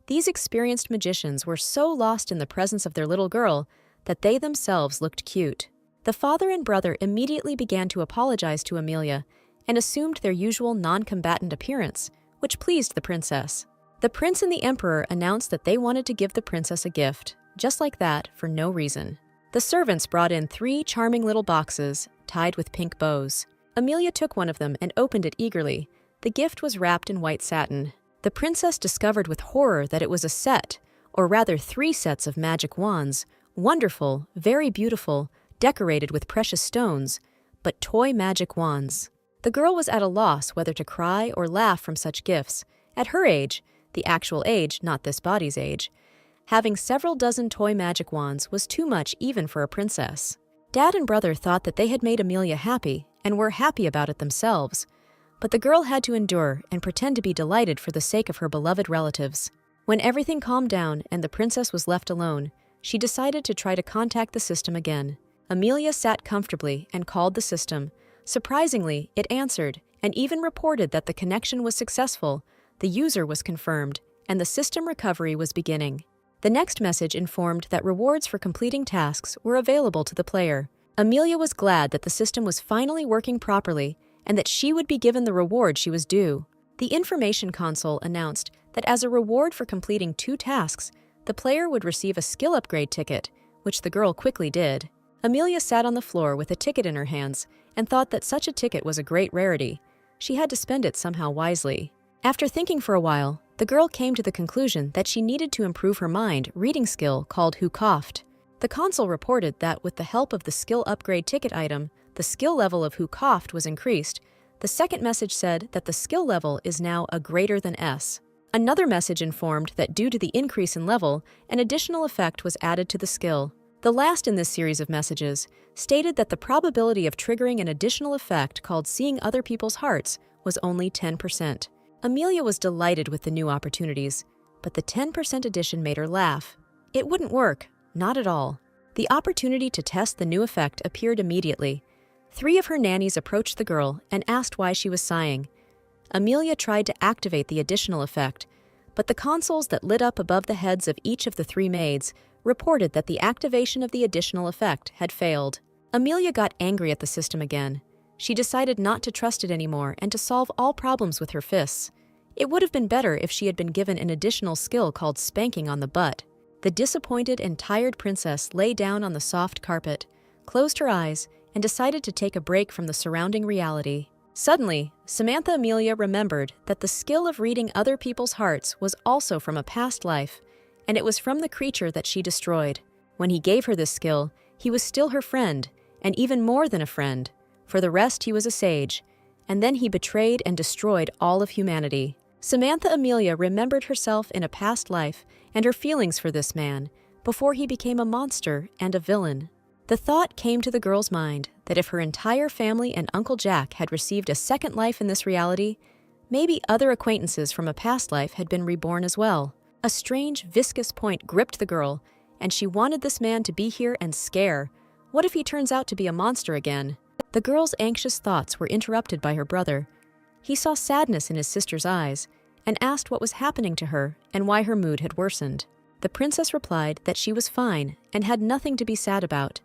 These experienced magicians were so lost in the presence of their little girl that they themselves looked cute. The father and brother immediately began to apologize to Amelia and assumed their usual non-combatant appearance, which pleased the princess. The prince and the emperor announced that they wanted to give the princess a gift, just like that, for no reason. The servants brought in 3 charming little boxes, tied with pink bows. Amelia took one of them and opened it eagerly. The gift was wrapped in white satin. The princess discovered with horror that it was a set, or rather 3 sets of magic wands, wonderful, very beautiful, decorated with precious stones, but toy magic wands. The girl was at a loss whether to cry or laugh from such gifts. At her age, the actual age, not this body's age, having several dozen toy magic wands was too much even for a princess. Dad and brother thought that they had made Amelia happy and were happy about it themselves, but the girl had to endure and pretend to be delighted for the sake of her beloved relatives. When everything calmed down and the princess was left alone, she decided to try to contact the system again. Amelia sat comfortably and called the system. Surprisingly, it answered and even reported that the connection was successful, the user was confirmed, and the system recovery was beginning. The next message informed that rewards for completing tasks were available to the player. Amelia was glad that the system was finally working properly and that she would be given the reward she was due. The information console announced that as a reward for completing 2 tasks, the player would receive a skill upgrade ticket, which the girl quickly did. Amelia sat on the floor with a ticket in her hands and thought that such a ticket was a great rarity. She had to spend it somehow wisely. After thinking for a while, the girl came to the conclusion that she needed to improve her mind reading skill called Who Coughed. The console reported that with the help of the skill upgrade ticket item, the skill level of Who Coughed was increased. The second message said that the skill level is now a greater than S. Another message informed that due to the increase in level, an additional effect was added to the skill. The last in this series of messages stated that the probability of triggering an additional effect called Seeing Other People's Hearts was only 10%. Amelia was delighted with the new opportunities, but the 10% addition made her laugh. It wouldn't work, not at all. The opportunity to test the new effect appeared immediately. 3 of her nannies approached the girl and asked why she was sighing. Amelia tried to activate the additional effect, but the consoles that lit up above the heads of each of the 3 maids reported that the activation of the additional effect had failed. Amelia got angry at the system again. She decided not to trust it anymore and to solve all problems with her fists. It would have been better if she had been given an additional skill called spanking on the butt. The disappointed and tired princess lay down on the soft carpet, closed her eyes, and decided to take a break from the surrounding reality. Suddenly, Samantha Amelia remembered that the skill of reading other people's hearts was also from a past life, and it was from the creature that she destroyed. When he gave her this skill, he was still her friend, and even more than a friend. For the rest, he was a sage, and then he betrayed and destroyed all of humanity. Samantha Amelia remembered herself in a past life and her feelings for this man before he became a monster and a villain. The thought came to the girl's mind that if her entire family and Uncle Jack had received a second life in this reality, maybe other acquaintances from a past life had been reborn as well. A strange, viscous point gripped the girl, and she wanted this man to be here and scare. What if he turns out to be a monster again? The girl's anxious thoughts were interrupted by her brother. He saw sadness in his sister's eyes, and asked what was happening to her and why her mood had worsened. The princess replied that she was fine and had nothing to be sad about,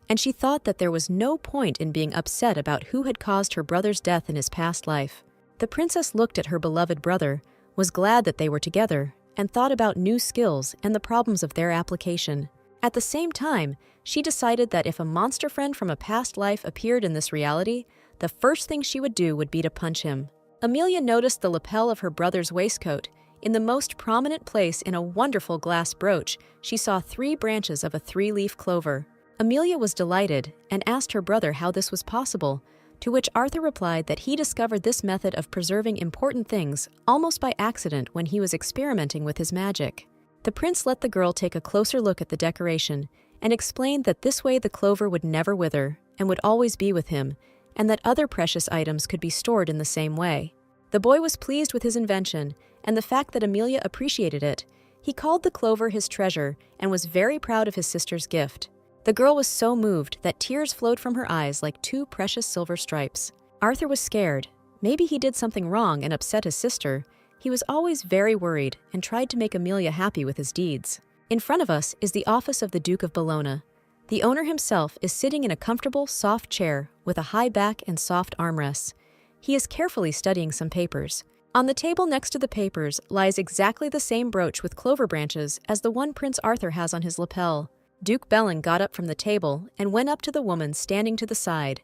and she thought that there was no point in being upset about who had caused her brother's death in his past life. The princess looked at her beloved brother, was glad that they were together, and thought about new skills and the problems of their application. At the same time, she decided that if a monster friend from a past life appeared in this reality, the first thing she would do would be to punch him. Amelia noticed the lapel of her brother's waistcoat. In the most prominent place in a wonderful glass brooch, she saw 3 branches of a 3-leaf clover. Amelia was delighted and asked her brother how this was possible, to which Arthur replied that he discovered this method of preserving important things almost by accident when he was experimenting with his magic. The prince let the girl take a closer look at the decoration and explained that this way the clover would never wither and would always be with him, and that other precious items could be stored in the same way. The boy was pleased with his invention and the fact that Amelia appreciated it. He called the clover his treasure and was very proud of his sister's gift. The girl was so moved that tears flowed from her eyes like 2 precious silver stripes. Arthur was scared. Maybe he did something wrong and upset his sister. He was always very worried and tried to make Amelia happy with his deeds. In front of us is the office of the Duke of Bologna. The owner himself is sitting in a comfortable, soft chair with a high back and soft armrests. He is carefully studying some papers. On the table next to the papers lies exactly the same brooch with clover branches as the one Prince Arthur has on his lapel. Duke Bellin got up from the table and went up to the woman standing to the side.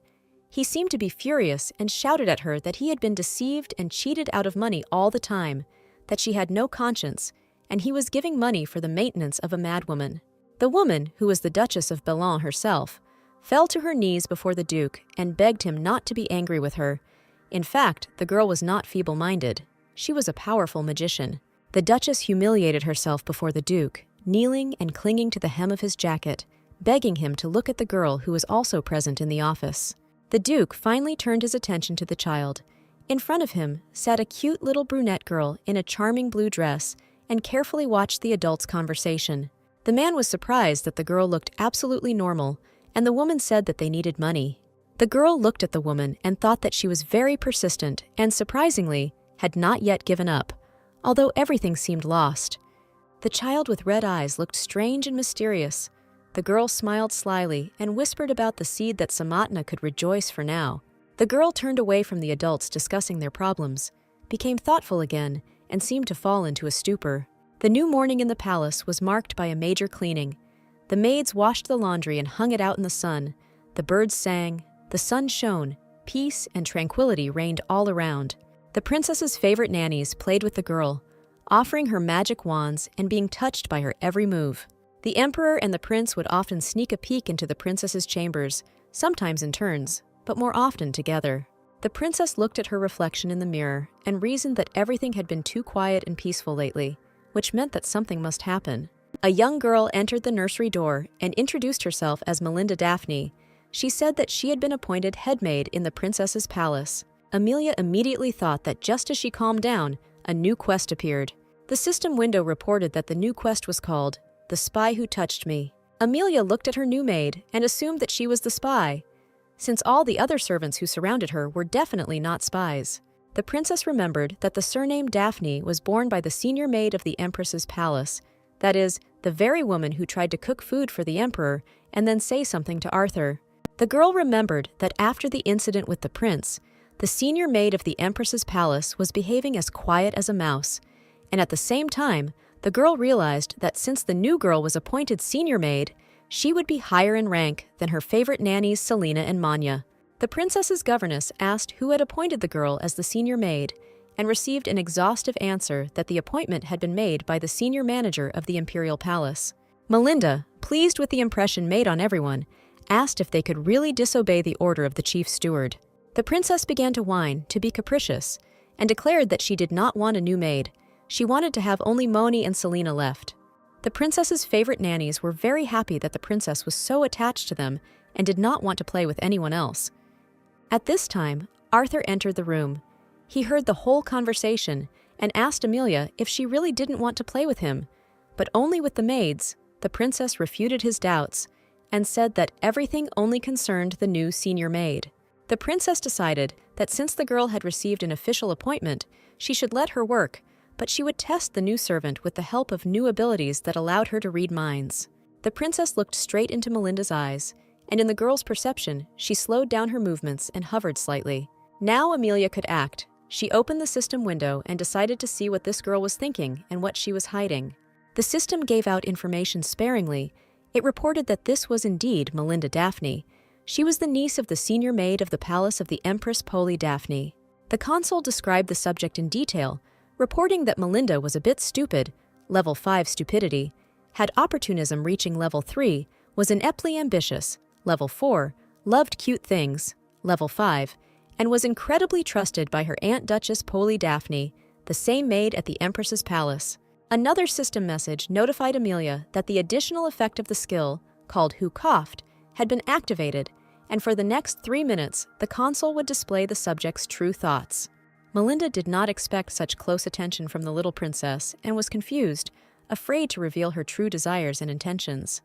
He seemed to be furious and shouted at her that he had been deceived and cheated out of money all the time, that she had no conscience, and he was giving money for the maintenance of a madwoman. The woman, who was the Duchess of Bellin herself, fell to her knees before the Duke and begged him not to be angry with her. In fact, the girl was not feeble-minded. She was a powerful magician. The Duchess humiliated herself before the Duke, kneeling and clinging to the hem of his jacket, begging him to look at the girl who was also present in the office. The Duke finally turned his attention to the child. In front of him sat a cute little brunette girl in a charming blue dress and carefully watched the adults' conversation. The man was surprised that the girl looked absolutely normal, and the woman said that they needed money. The girl looked at the woman and thought that she was very persistent and, surprisingly, had not yet given up, although everything seemed lost. The child with red eyes looked strange and mysterious. The girl smiled slyly and whispered about the seed that Samatna could rejoice for now. The girl turned away from the adults discussing their problems, became thoughtful again, and seemed to fall into a stupor. The new morning in the palace was marked by a major cleaning. The maids washed the laundry and hung it out in the sun. The birds sang. The sun shone, peace and tranquility reigned all around. The princess's favorite nannies played with the girl, offering her magic wands and being touched by her every move. The emperor and the prince would often sneak a peek into the princess's chambers, sometimes in turns, but more often together. The princess looked at her reflection in the mirror and reasoned that everything had been too quiet and peaceful lately, which meant that something must happen. A young girl entered the nursery door and introduced herself as Melinda Daphne. She said that she had been appointed headmaid in the princess's palace. Amelia immediately thought that just as she calmed down, a new quest appeared. The system window reported that the new quest was called The Spy Who Touched Me. Amelia looked at her new maid and assumed that she was the spy, since all the other servants who surrounded her were definitely not spies. The princess remembered that the surname Daphne was borne by the senior maid of the empress's palace, that is, the very woman who tried to cook food for the emperor and then say something to Arthur. The girl remembered that after the incident with the prince, the senior maid of the empress's palace was behaving as quiet as a mouse, and at the same time, the girl realized that since the new girl was appointed senior maid, she would be higher in rank than her favorite nannies Selina and Manya. The princess's governess asked who had appointed the girl as the senior maid and received an exhaustive answer that the appointment had been made by the senior manager of the imperial palace. Melinda, pleased with the impression made on everyone, asked if they could really disobey the order of the chief steward. The princess began to whine, to be capricious, and declared that she did not want a new maid. She wanted to have only Moni and Selina left. The princess's favorite nannies were very happy that the princess was so attached to them and did not want to play with anyone else. At this time, Arthur entered the room. He heard the whole conversation and asked Amelia if she really didn't want to play with him, but only with the maids. The princess refuted his doubts and said that everything only concerned the new senior maid. The princess decided that since the girl had received an official appointment, she should let her work, but she would test the new servant with the help of new abilities that allowed her to read minds. The princess looked straight into Melinda's eyes, and in the girl's perception, she slowed down her movements and hovered slightly. Now Amelia could act. She opened the system window and decided to see what this girl was thinking and what she was hiding. The system gave out information sparingly. It reported that this was indeed Melinda Daphne. She was the niece of the senior maid of the palace of the Empress Daphne. The console described the subject in detail, reporting that Melinda was a bit stupid, level 5 stupidity, had opportunism reaching level 3, was ineptly ambitious, level 4, loved cute things, level 5, and was incredibly trusted by her Aunt Duchess Daphne, the same maid at the Empress's palace. Another system message notified Amelia that the additional effect of the skill, called Who Coughed, had been activated, and for the next 3 minutes, the console would display the subject's true thoughts. Melinda did not expect such close attention from the little princess and was confused, afraid to reveal her true desires and intentions.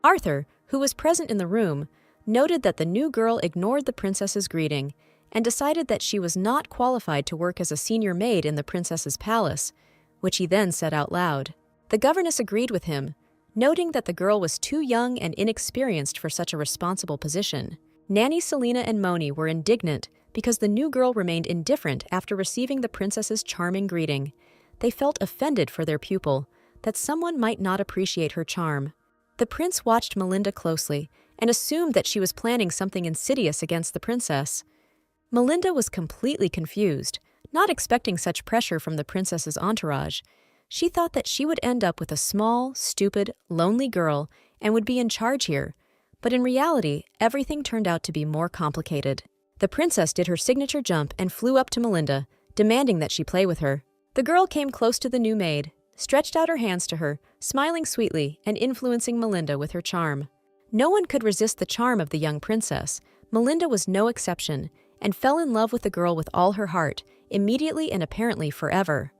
Arthur, who was present in the room, noted that the new girl ignored the princess's greeting and decided that she was not qualified to work as a senior maid in the princess's palace, which he then said out loud. The governess agreed with him, noting that the girl was too young and inexperienced for such a responsible position. Nanny Selina and Moni were indignant because the new girl remained indifferent after receiving the princess's charming greeting. They felt offended for their pupil, that someone might not appreciate her charm. The prince watched Melinda closely and assumed that she was planning something insidious against the princess. Melinda was completely confused, not expecting such pressure from the princess's entourage. She thought that she would end up with a small, stupid, lonely girl and would be in charge here. But in reality, everything turned out to be more complicated. The princess did her signature jump and flew up to Melinda, demanding that she play with her. The girl came close to the new maid, stretched out her hands to her, smiling sweetly and influencing Melinda with her charm. No one could resist the charm of the young princess. Melinda was no exception, and fell in love with the girl with all her heart, immediately and apparently forever.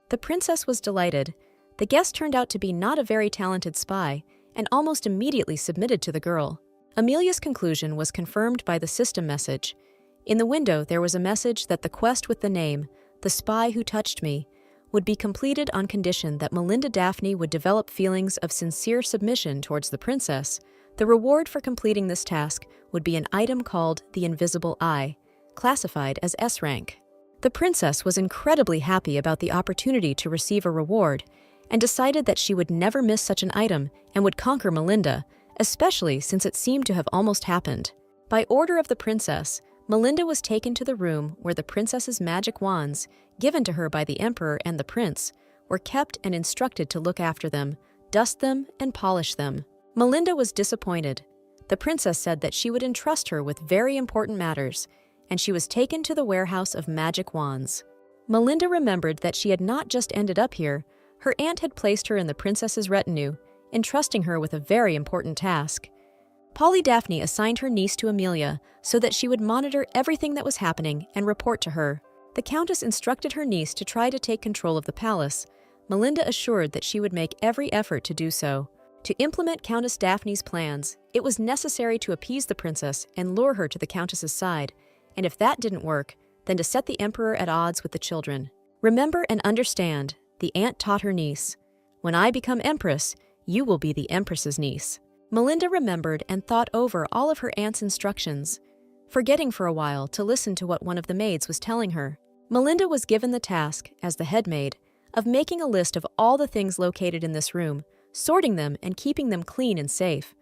The princess was delighted. The guest turned out to be not a very talented spy, and almost immediately submitted to the girl. Amelia's conclusion was confirmed by the system message. In the window there was a message that the quest with the name, The Spy Who Touched Me, would be completed on condition that Melinda Daphne would develop feelings of sincere submission towards the princess. The reward for completing this task would be an item called the Invisible Eye, classified as S rank. The princess was incredibly happy about the opportunity to receive a reward and decided that she would never miss such an item and would conquer Melinda, especially since it seemed to have almost happened. By order of the princess, Melinda was taken to the room where the princess's magic wands, given to her by the emperor and the prince, were kept and instructed to look after them, dust them, and polish them. Melinda was disappointed. The princess said that she would entrust her with very important matters, and she was taken to the warehouse of magic wands. Melinda remembered that she had not just ended up here. Her aunt had placed her in the princess's retinue, entrusting her with a very important task. Daphne assigned her niece to Amelia so that she would monitor everything that was happening and report to her. The countess instructed her niece to try to take control of the palace. Melinda assured that she would make every effort to do so. To implement Countess Daphne's plans, it was necessary to appease the princess and lure her to the countess's side, and if that didn't work, then to set the emperor at odds with the children. Remember and understand, the aunt taught her niece, when I become empress, you will be the empress's niece. Melinda remembered and thought over all of her aunt's instructions, forgetting for a while to listen to what one of the maids was telling her. Melinda was given the task, as the head maid, of making a list of all the things located in this room, sorting them and keeping them clean and safe.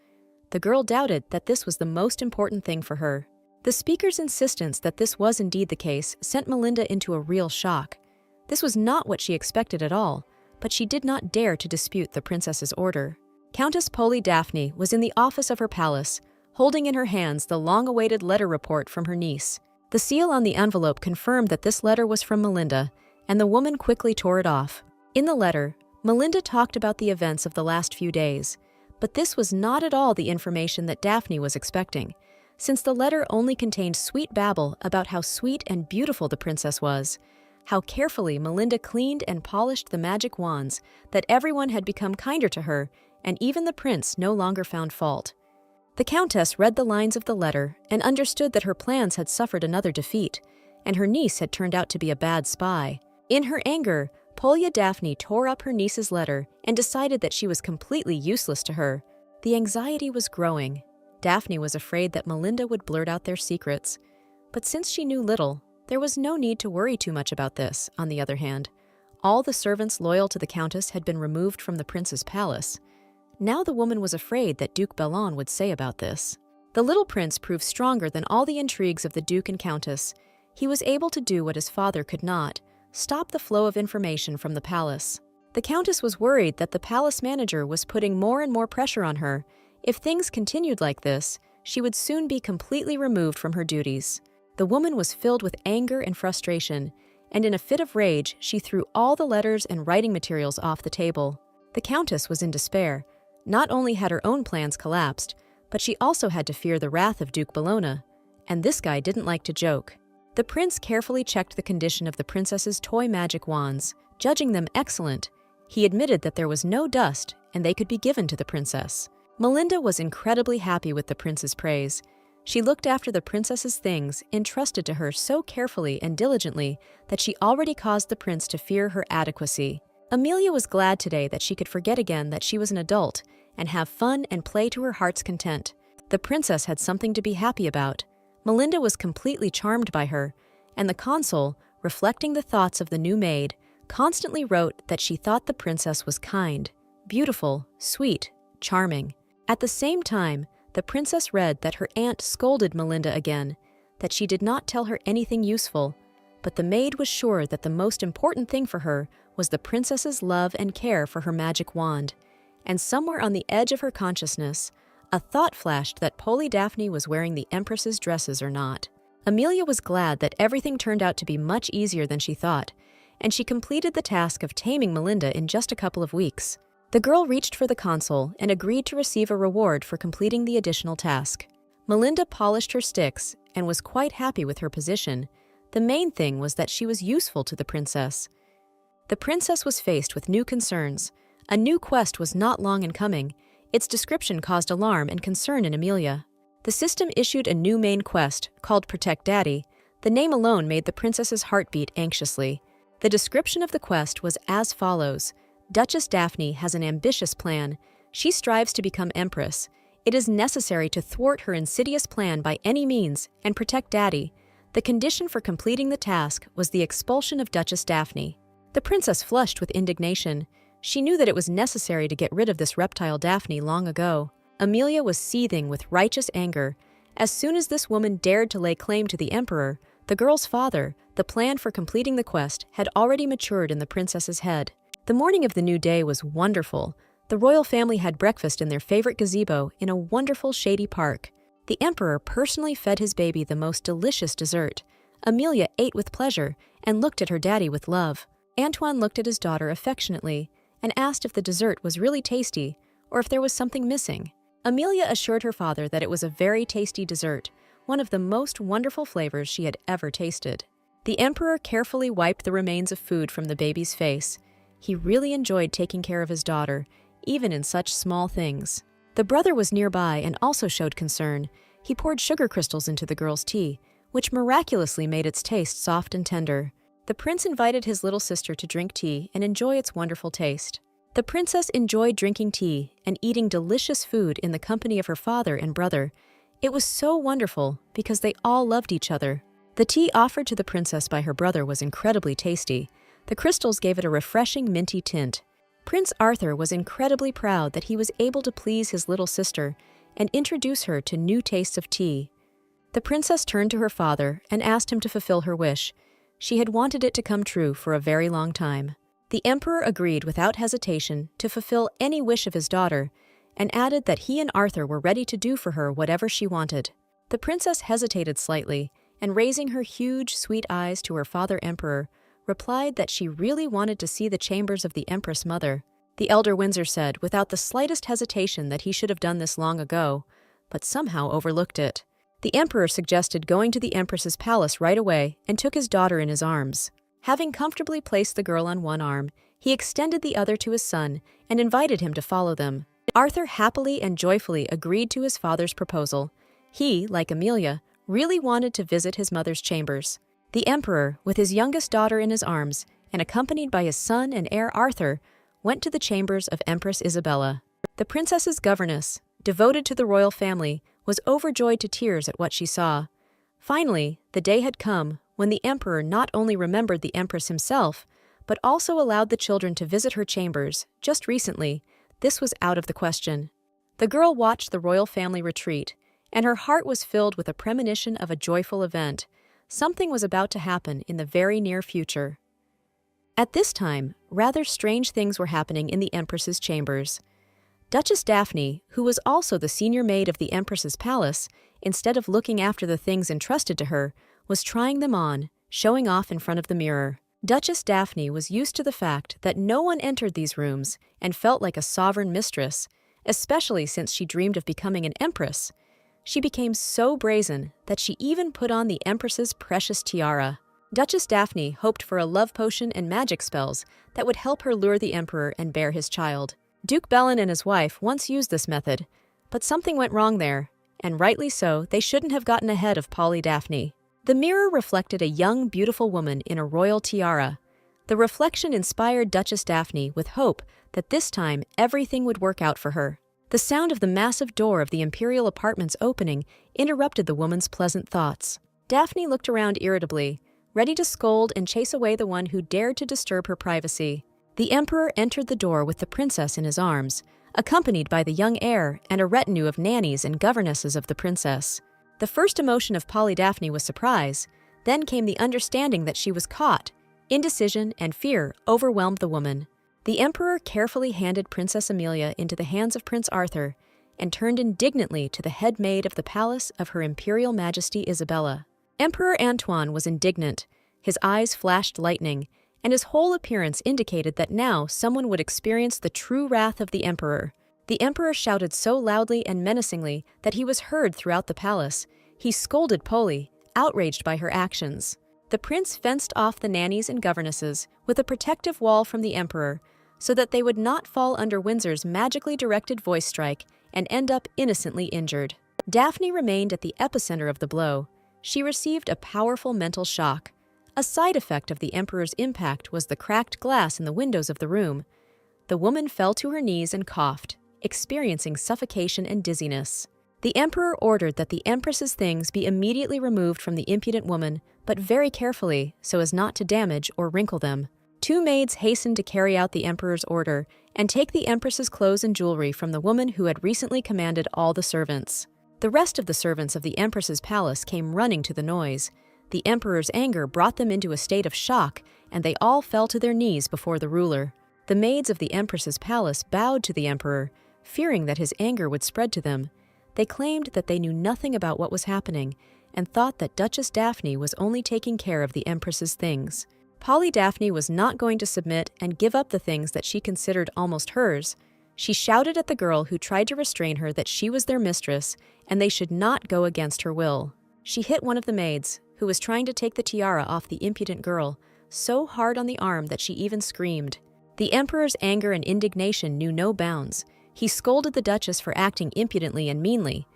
The girl doubted that this was the most important thing for her. The speaker's insistence that this was indeed the case sent Melinda into a real shock. This was not what she expected at all, but she did not dare to dispute the princess's order. Countess Daphne was in the office of her palace, holding in her hands the long-awaited letter report from her niece. The seal on the envelope confirmed that this letter was from Melinda, and the woman quickly tore it off. In the letter, Melinda talked about the events of the last few days, but this was not at all the information that Daphne was expecting, since the letter only contained sweet babble about how sweet and beautiful the princess was, how carefully Melinda cleaned and polished the magic wands, that everyone had become kinder to her, and even the prince no longer found fault. The countess read the lines of the letter and understood that her plans had suffered another defeat, and her niece had turned out to be a bad spy. In her anger, Polya Daphne tore up her niece's letter and decided that she was completely useless to her. The anxiety was growing. Daphne was afraid that Melinda would blurt out their secrets. But since she knew little, there was no need to worry too much about this. On the other hand, all the servants loyal to the Countess had been removed from the prince's palace. Now the woman was afraid that Duke Bellon would say about this. The little prince proved stronger than all the intrigues of the Duke and Countess. He was able to do what his father could not: stop the flow of information from the palace. The Countess was worried that the palace manager was putting more and more pressure on her. If things continued like this, she would soon be completely removed from her duties. The woman was filled with anger and frustration, and in a fit of rage, she threw all the letters and writing materials off the table. The Countess was in despair. Not only had her own plans collapsed, but she also had to fear the wrath of Duke Bellona, and this guy didn't like to joke. The prince carefully checked the condition of the princess's toy magic wands, judging them excellent. He admitted that there was no dust, and they could be given to the princess. Melinda was incredibly happy with the prince's praise. She looked after the princess's things, entrusted to her so carefully and diligently that she already caused the prince to fear her adequacy. Amelia was glad today that she could forget again that she was an adult and have fun and play to her heart's content. The princess had something to be happy about. Melinda was completely charmed by her, and the consul, reflecting the thoughts of the new maid, constantly wrote that she thought the princess was kind, beautiful, sweet, charming. At the same time, the princess read that her aunt scolded Melinda again, that she did not tell her anything useful, but the maid was sure that the most important thing for her was the princess's love and care for her magic wand. And somewhere on the edge of her consciousness, a thought flashed that Polly Daphne was wearing the Empress's dresses or not. Amelia was glad that everything turned out to be much easier than she thought, and she completed the task of taming Melinda in just a couple of weeks. The girl reached for the consul and agreed to receive a reward for completing the additional task. Melinda polished her sticks and was quite happy with her position. The main thing was that she was useful to the princess. The princess was faced with new concerns. A new quest was not long in coming. Its description caused alarm and concern in Amelia. The system issued a new main quest, called Protect Daddy. The name alone made the princess's heart beat anxiously. The description of the quest was as follows. Duchess Daphne has an ambitious plan. She strives to become empress. It is necessary to thwart her insidious plan by any means and protect Daddy. The condition for completing the task was the expulsion of Duchess Daphne. The princess flushed with indignation. She knew that it was necessary to get rid of this reptile Daphne long ago. Amelia was seething with righteous anger. As soon as this woman dared to lay claim to the emperor, the girl's father, the plan for completing the quest had already matured in the princess's head. The morning of the new day was wonderful. The royal family had breakfast in their favorite gazebo in a wonderful shady park. The emperor personally fed his baby the most delicious dessert. Amelia ate with pleasure and looked at her daddy with love. Antoine looked at his daughter affectionately and asked if the dessert was really tasty or if there was something missing. Amelia assured her father that it was a very tasty dessert, one of the most wonderful flavors she had ever tasted. The emperor carefully wiped the remains of food from the baby's face. He really enjoyed taking care of his daughter, even in such small things. The brother was nearby and also showed concern. He poured sugar crystals into the girl's tea, which miraculously made its taste soft and tender. The prince invited his little sister to drink tea and enjoy its wonderful taste. The princess enjoyed drinking tea and eating delicious food in the company of her father and brother. It was so wonderful because they all loved each other. The tea offered to the princess by her brother was incredibly tasty. The crystals gave it a refreshing minty tint. Prince Arthur was incredibly proud that he was able to please his little sister and introduce her to new tastes of tea. The princess turned to her father and asked him to fulfill her wish. She had wanted it to come true for a very long time. The emperor agreed without hesitation to fulfill any wish of his daughter and added that he and Arthur were ready to do for her whatever she wanted. The princess hesitated slightly and, raising her huge, sweet eyes to her father emperor, replied that she really wanted to see the chambers of the Empress Mother. The elder Windsor said without the slightest hesitation that he should have done this long ago, but somehow overlooked it. The emperor suggested going to the Empress's palace right away and took his daughter in his arms. Having comfortably placed the girl on one arm, he extended the other to his son and invited him to follow them. Arthur happily and joyfully agreed to his father's proposal. He, like Amelia, really wanted to visit his mother's chambers. The emperor, with his youngest daughter in his arms, and accompanied by his son and heir Arthur, went to the chambers of Empress Isabella. The princess's governess, devoted to the royal family, was overjoyed to tears at what she saw. Finally, the day had come when the emperor not only remembered the empress himself, but also allowed the children to visit her chambers. Just recently, this was out of the question. The girl watched the royal family retreat, and her heart was filled with a premonition of a joyful event. Something was about to happen in the very near future. At this time, rather strange things were happening in the empress's chambers. Duchess Daphne, who was also the senior maid of the empress's palace, instead of looking after the things entrusted to her, was trying them on, showing off in front of the mirror. Duchess Daphne was used to the fact that no one entered these rooms and felt like a sovereign mistress, especially since she dreamed of becoming an empress. She became so brazen that she even put on the empress's precious tiara. Duchess Daphne hoped for a love potion and magic spells that would help her lure the emperor and bear his child. Duke Bellin and his wife once used this method, but something went wrong there, and rightly so. They shouldn't have gotten ahead of Polly Daphne. The mirror reflected a young, beautiful woman in a royal tiara. The reflection inspired Duchess Daphne with hope that this time everything would work out for her. The sound of the massive door of the imperial apartments opening interrupted the woman's pleasant thoughts. Daphne looked around irritably, ready to scold and chase away the one who dared to disturb her privacy. The emperor entered the door with the princess in his arms, accompanied by the young heir and a retinue of nannies and governesses of the princess. The first emotion of Polly Daphne was surprise, then came the understanding that she was caught. Indecision and fear overwhelmed the woman. The emperor carefully handed Princess Amelia into the hands of Prince Arthur and turned indignantly to the head maid of the palace of Her Imperial Majesty Isabella. Emperor Antoine was indignant. His eyes flashed lightning, and his whole appearance indicated that now someone would experience the true wrath of the emperor. The emperor shouted so loudly and menacingly that he was heard throughout the palace. He scolded Polly, outraged by her actions. The prince fenced off the nannies and governesses with a protective wall from the emperor so that they would not fall under Windsor's magically directed voice strike and end up innocently injured. Daphne remained at the epicenter of the blow. She received a powerful mental shock. A side effect of the emperor's impact was the cracked glass in the windows of the room. The woman fell to her knees and coughed, experiencing suffocation and dizziness. The emperor ordered that the empress's things be immediately removed from the impudent woman, but very carefully, so as not to damage or wrinkle them. 2 maids hastened to carry out the emperor's order and take the empress's clothes and jewelry from the woman who had recently commanded all the servants. The rest of the servants of the empress's palace came running to the noise. The emperor's anger brought them into a state of shock, and they all fell to their knees before the ruler. The maids of the empress's palace bowed to the emperor, fearing that his anger would spread to them. They claimed that they knew nothing about what was happening and thought that Duchess Daphne was only taking care of the empress's things. Polly Daphne was not going to submit and give up the things that she considered almost hers. She shouted at the girl who tried to restrain her that she was their mistress and they should not go against her will. She hit one of the maids, who was trying to take the tiara off the impudent girl, so hard on the arm that she even screamed. The emperor's anger and indignation knew no bounds. He scolded the duchess for acting impudently and meanly.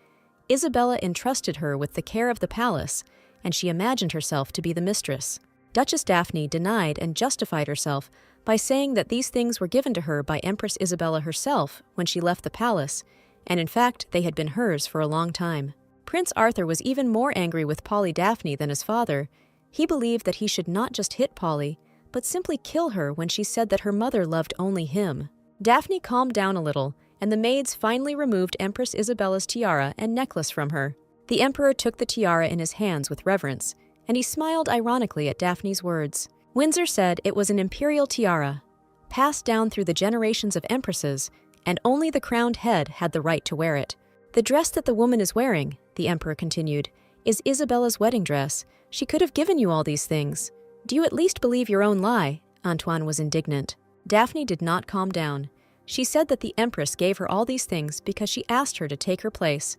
Isabella entrusted her with the care of the palace, and she imagined herself to be the mistress. Duchess Daphne denied and justified herself by saying that these things were given to her by Empress Isabella herself when she left the palace, and in fact they had been hers for a long time. Prince Arthur was even more angry with Polly Daphne than his father. He believed that he should not just hit Polly, but simply kill her when she said that her mother loved only him. Daphne calmed down a little, and the maids finally removed Empress Isabella's tiara and necklace from her. The emperor took the tiara in his hands with reverence, and he smiled ironically at Daphne's words. Windsor said it was an imperial tiara, passed down through the generations of empresses, and only the crowned head had the right to wear it. The dress that the woman is wearing, the emperor continued, is Isabella's wedding dress. She could have given you all these things. Do you at least believe your own lie? Antoine was indignant. Daphne did not calm down. She said that the empress gave her all these things because she asked her to take her place,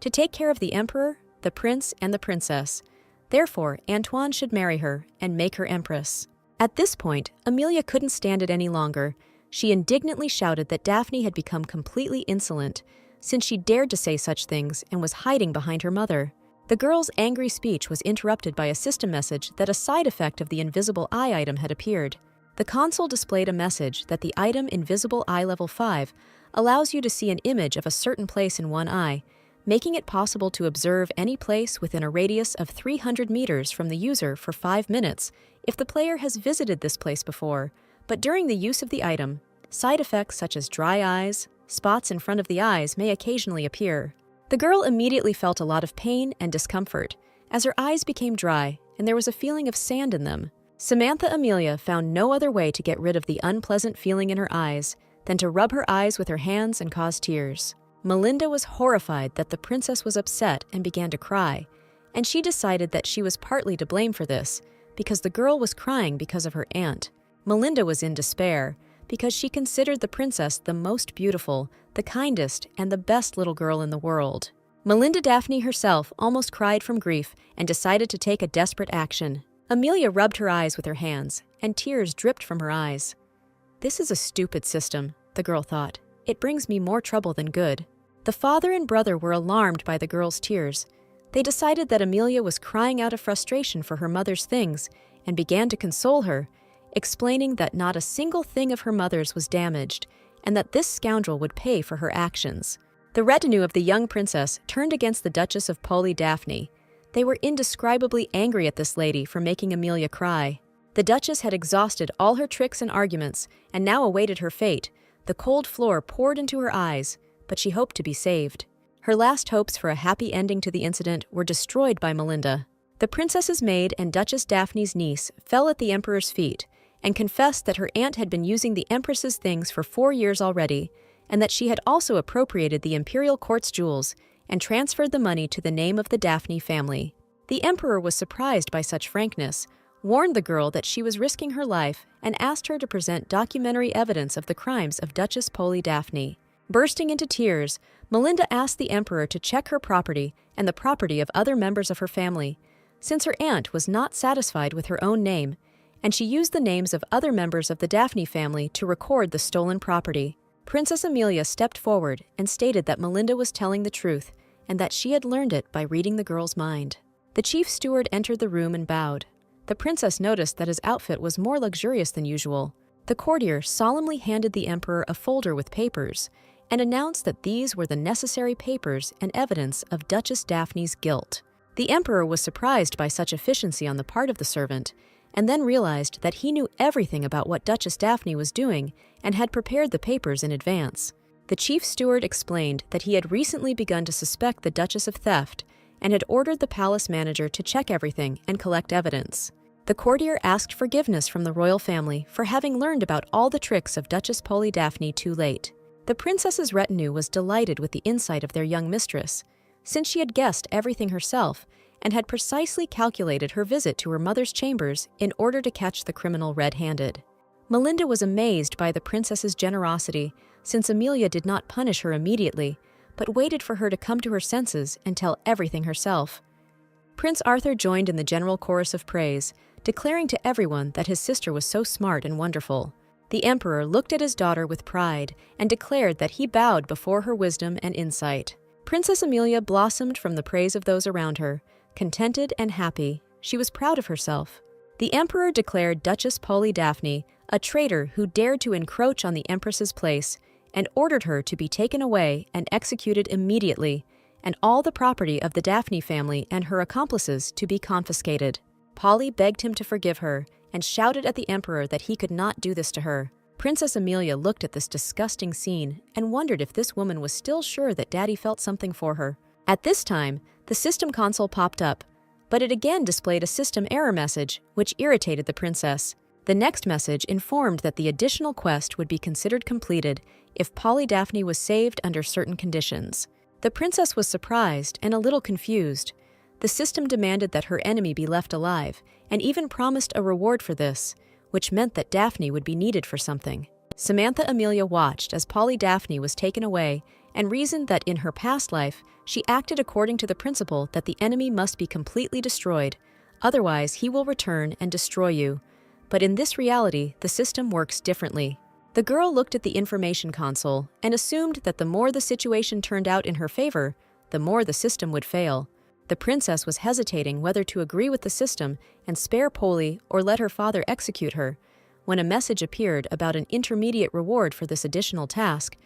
to take care of the emperor, the prince, and the princess. Therefore, Antoine should marry her and make her empress. At this point, Amelia couldn't stand it any longer. She indignantly shouted that Daphne had become completely insolent, since she dared to say such things and was hiding behind her mother. The girl's angry speech was interrupted by a system message that a side effect of the invisible eye item had appeared. The console displayed a message that the item Invisible Eye Level 5 allows you to see an image of a certain place in one eye, making it possible to observe any place within a radius of 300 meters from the user for 5 minutes if the player has visited this place before. But during the use of the item, side effects such as dry eyes, spots in front of the eyes may occasionally appear. The girl immediately felt a lot of pain and discomfort as her eyes became dry and there was a feeling of sand in them. Samantha Amelia found no other way to get rid of the unpleasant feeling in her eyes than to rub her eyes with her hands and cause tears. Melinda was horrified that the princess was upset and began to cry, and she decided that she was partly to blame for this because the girl was crying because of her aunt. Melinda was in despair because she considered the princess the most beautiful, the kindest, and the best little girl in the world. Melinda Daphne herself almost cried from grief and decided to take a desperate action. Amelia rubbed her eyes with her hands, and tears dripped from her eyes. "This is a stupid system," the girl thought. "It brings me more trouble than good." The father and brother were alarmed by the girl's tears. They decided that Amelia was crying out of frustration for her mother's things and began to console her, explaining that not a single thing of her mother's was damaged and that this scoundrel would pay for her actions. The retinue of the young princess turned against the Duchess of Daphne. They were indescribably angry at this lady for making Amelia cry. The Duchess had exhausted all her tricks and arguments and now awaited her fate. The cold floor poured into her eyes, but she hoped to be saved. Her last hopes for a happy ending to the incident were destroyed by Melinda. The princess's maid and Duchess Daphne's niece fell at the emperor's feet and confessed that her aunt had been using the empress's things for 4 years already, and that she had also appropriated the imperial court's jewels and transferred the money to the name of the Daphne family. The emperor was surprised by such frankness, warned the girl that she was risking her life, and asked her to present documentary evidence of the crimes of Duchess Daphne. Bursting into tears, Melinda asked the emperor to check her property and the property of other members of her family, since her aunt was not satisfied with her own name, and she used the names of other members of the Daphne family to record the stolen property. Princess Amelia stepped forward and stated that Melinda was telling the truth and that she had learned it by reading the girl's mind. The chief steward entered the room and bowed. The princess noticed that his outfit was more luxurious than usual. The courtier solemnly handed the emperor a folder with papers and announced that these were the necessary papers and evidence of Duchess Daphne's guilt. The emperor was surprised by such efficiency on the part of the servant, and then realized that he knew everything about what Duchess Daphne was doing and had prepared the papers in advance. The chief steward explained that he had recently begun to suspect the Duchess of theft and had ordered the palace manager to check everything and collect evidence. The courtier asked forgiveness from the royal family for having learned about all the tricks of Duchess Daphne too late. The princess's retinue was delighted with the insight of their young mistress, since she had guessed everything herself and had precisely calculated her visit to her mother's chambers in order to catch the criminal red-handed. Melinda was amazed by the princess's generosity, since Amelia did not punish her immediately, but waited for her to come to her senses and tell everything herself. Prince Arthur joined in the general chorus of praise, declaring to everyone that his sister was so smart and wonderful. The emperor looked at his daughter with pride and declared that he bowed before her wisdom and insight. Princess Amelia blossomed from the praise of those around her. Contented and happy, she was proud of herself. The emperor declared Duchess Daphne a traitor who dared to encroach on the empress's place and ordered her to be taken away and executed immediately, and all the property of the Daphne family and her accomplices to be confiscated. Polly begged him to forgive her and shouted at the emperor that he could not do this to her. Princess Amelia looked at this disgusting scene and wondered if this woman was still sure that Daddy felt something for her. At this time, the system console popped up, but it again displayed a system error message, which irritated the princess. The next message informed that the additional quest would be considered completed if Daphne was saved under certain conditions. The princess was surprised and a little confused. The system demanded that her enemy be left alive, and even promised a reward for this, which meant that Daphne would be needed for something. Samantha Amelia watched as Daphne was taken away and reasoned that in her past life, she acted according to the principle that the enemy must be completely destroyed, otherwise he will return and destroy you. But in this reality, the system works differently. The girl looked at the information console and assumed that the more the situation turned out in her favor, the more the system would fail. The princess was hesitating whether to agree with the system and spare Polly or let her father execute her, when a message appeared about an intermediate reward for this additional task.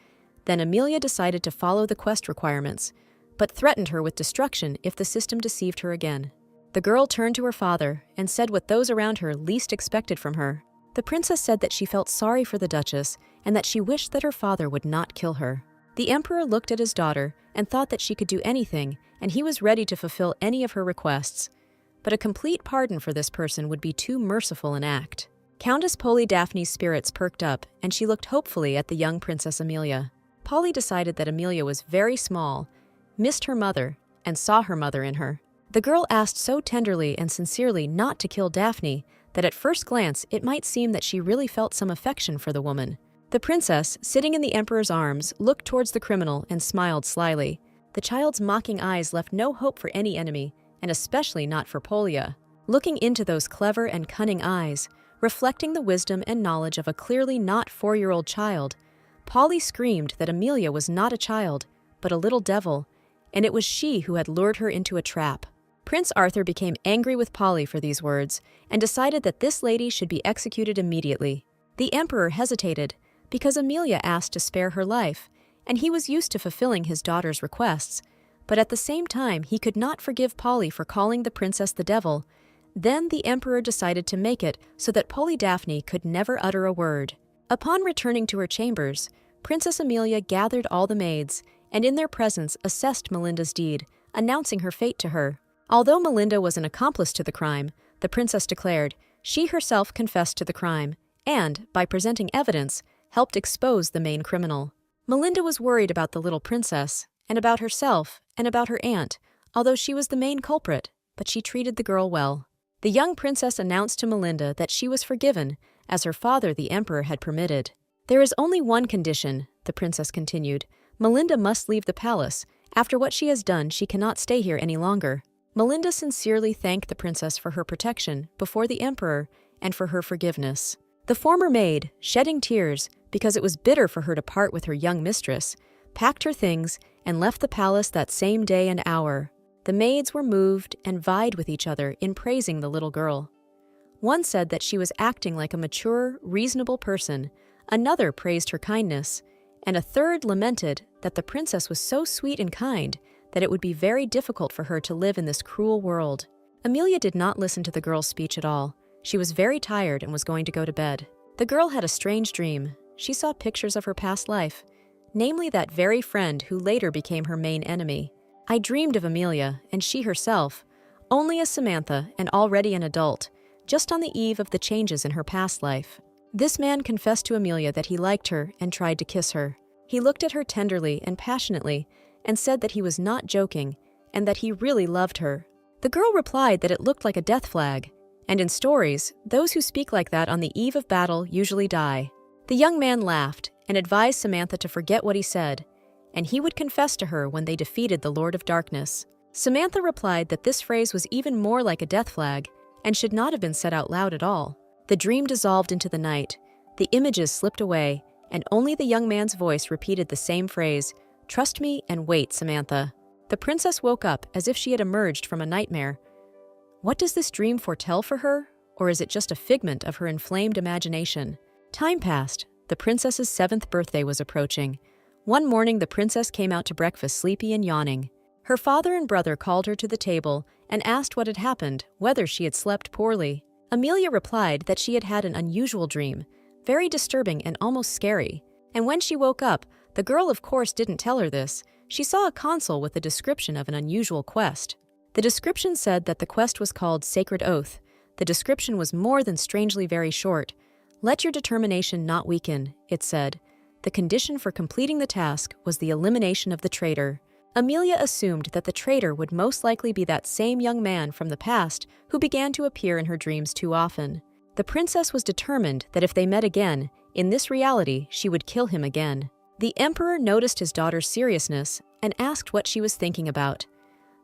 Then Amelia decided to follow the quest requirements, but threatened her with destruction if the system deceived her again. The girl turned to her father and said what those around her least expected from her. The princess said that she felt sorry for the Duchess and that she wished that her father would not kill her. The emperor looked at his daughter and thought that she could do anything, and he was ready to fulfill any of her requests. But a complete pardon for this person would be too merciful an act. Countess Polydaphne's spirits perked up, and she looked hopefully at the young Princess Amelia. Polly decided that Amelia was very small, missed her mother, and saw her mother in her. The girl asked so tenderly and sincerely not to kill Daphne that at first glance it might seem that she really felt some affection for the woman. The princess, sitting in the emperor's arms, looked towards the criminal and smiled slyly. The child's mocking eyes left no hope for any enemy, and especially not for Polia. Looking into those clever and cunning eyes, reflecting the wisdom and knowledge of a clearly not 4-year-old child, Polly screamed that Amelia was not a child, but a little devil, and it was she who had lured her into a trap. Prince Arthur became angry with Polly for these words and decided that this lady should be executed immediately. The emperor hesitated because Amelia asked to spare her life, and he was used to fulfilling his daughter's requests, but at the same time he could not forgive Polly for calling the princess the devil. Then the emperor decided to make it so that Polydaphne could never utter a word. Upon returning to her chambers, Princess Amelia gathered all the maids, and in their presence assessed Melinda's deed, announcing her fate to her. Although Melinda was an accomplice to the crime, the princess declared she herself confessed to the crime and, by presenting evidence, helped expose the main criminal. Melinda was worried about the little princess, and about herself, and about her aunt, although she was the main culprit, but she treated the girl well. The young princess announced to Melinda that she was forgiven, as her father, the emperor, had permitted. "There is only one condition," the princess continued. "Melinda must leave the palace. After what she has done, she cannot stay here any longer." Melinda sincerely thanked the princess for her protection before the emperor and for her forgiveness. The former maid, shedding tears because it was bitter for her to part with her young mistress, packed her things and left the palace that same day and hour. The maids were moved and vied with each other in praising the little girl. One said that she was acting like a mature, reasonable person, another praised her kindness, and a third lamented that the princess was so sweet and kind that it would be very difficult for her to live in this cruel world. Amelia did not listen to the girl's speech at all. She was very tired and was going to go to bed. The girl had a strange dream. She saw pictures of her past life, namely that very friend who later became her main enemy. "I dreamed of Amelia, and she herself, only as Samantha and already an adult, just on the eve of the changes in her past life." This man confessed to Amelia that he liked her and tried to kiss her. He looked at her tenderly and passionately and said that he was not joking and that he really loved her. The girl replied that it looked like a death flag, and in stories, those who speak like that on the eve of battle usually die. The young man laughed and advised Samantha to forget what he said, and he would confess to her when they defeated the Lord of Darkness. Samantha replied that this phrase was even more like a death flag and should not have been said out loud at all. The dream dissolved into the night, the images slipped away, and only the young man's voice repeated the same phrase, "Trust me and wait, Samantha." The princess woke up as if she had emerged from a nightmare. What does this dream foretell for her, or is it just a figment of her inflamed imagination? Time passed. The princess's 7th birthday was approaching. One morning the princess came out to breakfast sleepy and yawning. Her father and brother called her to the table and asked what had happened, whether she had slept poorly. Amelia replied that she had had an unusual dream, very disturbing and almost scary. And when she woke up, the girl of course didn't tell her this. She saw a console with a description of an unusual quest. The description said that the quest was called Sacred Oath. The description was more than strangely very short. "Let your determination not weaken," it said. The condition for completing the task was the elimination of the traitor. Amelia assumed that the traitor would most likely be that same young man from the past who began to appear in her dreams too often. The princess was determined that if they met again, in this reality, she would kill him again. The emperor noticed his daughter's seriousness and asked what she was thinking about.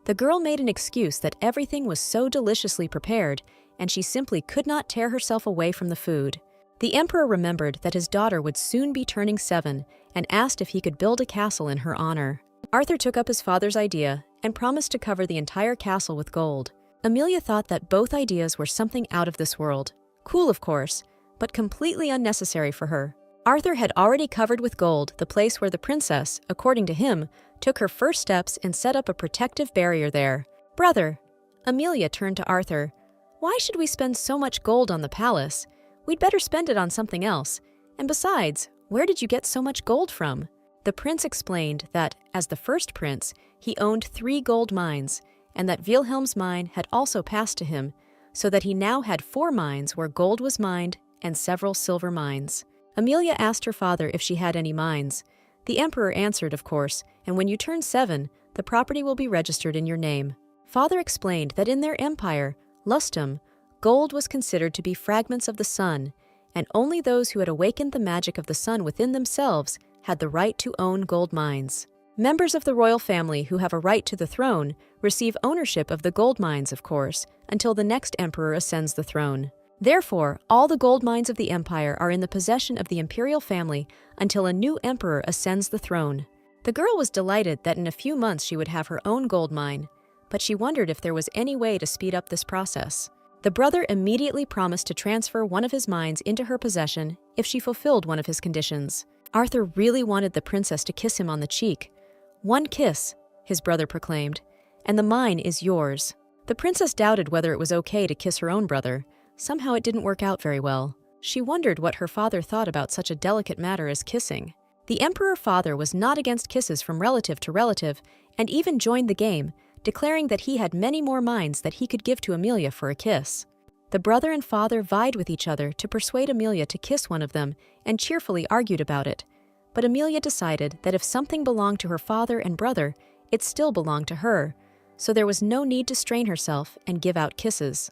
The girl made an excuse that everything was so deliciously prepared and she simply could not tear herself away from the food. The emperor remembered that his daughter would soon be turning 7 and asked if he could build a castle in her honor. Arthur took up his father's idea and promised to cover the entire castle with gold. Amelia thought that both ideas were something out of this world. Cool, of course, but completely unnecessary for her. Arthur had already covered with gold the place where the princess, according to him, took her first steps and set up a protective barrier there. "Brother," Amelia turned to Arthur, "why should we spend so much gold on the palace? We'd better spend it on something else. And besides, where did you get so much gold from?" The prince explained that, as the first prince, he owned 3 gold mines, and that Wilhelm's mine had also passed to him, so that he now had 4 mines where gold was mined and several silver mines. Amelia asked her father if she had any mines. The emperor answered, of course, and when you turn 7, the property will be registered in your name. Father explained that in their empire, Lustum, gold was considered to be fragments of the sun, and only those who had awakened the magic of the sun within themselves had the right to own gold mines. Members of the royal family who have a right to the throne receive ownership of the gold mines, of course, until the next emperor ascends the throne. Therefore, all the gold mines of the empire are in the possession of the imperial family until a new emperor ascends the throne. The girl was delighted that in a few months she would have her own gold mine, but she wondered if there was any way to speed up this process. The brother immediately promised to transfer one of his mines into her possession if she fulfilled one of his conditions. Arthur really wanted the princess to kiss him on the cheek. "One kiss," his brother proclaimed, "and the mine is yours." The princess doubted whether it was okay to kiss her own brother. Somehow it didn't work out very well. She wondered what her father thought about such a delicate matter as kissing. The emperor father was not against kisses from relative to relative, and even joined the game, declaring that he had many more mines that he could give to Amelia for a kiss. The brother and father vied with each other to persuade Amelia to kiss one of them and cheerfully argued about it. But Amelia decided that if something belonged to her father and brother, it still belonged to her, so there was no need to strain herself and give out kisses.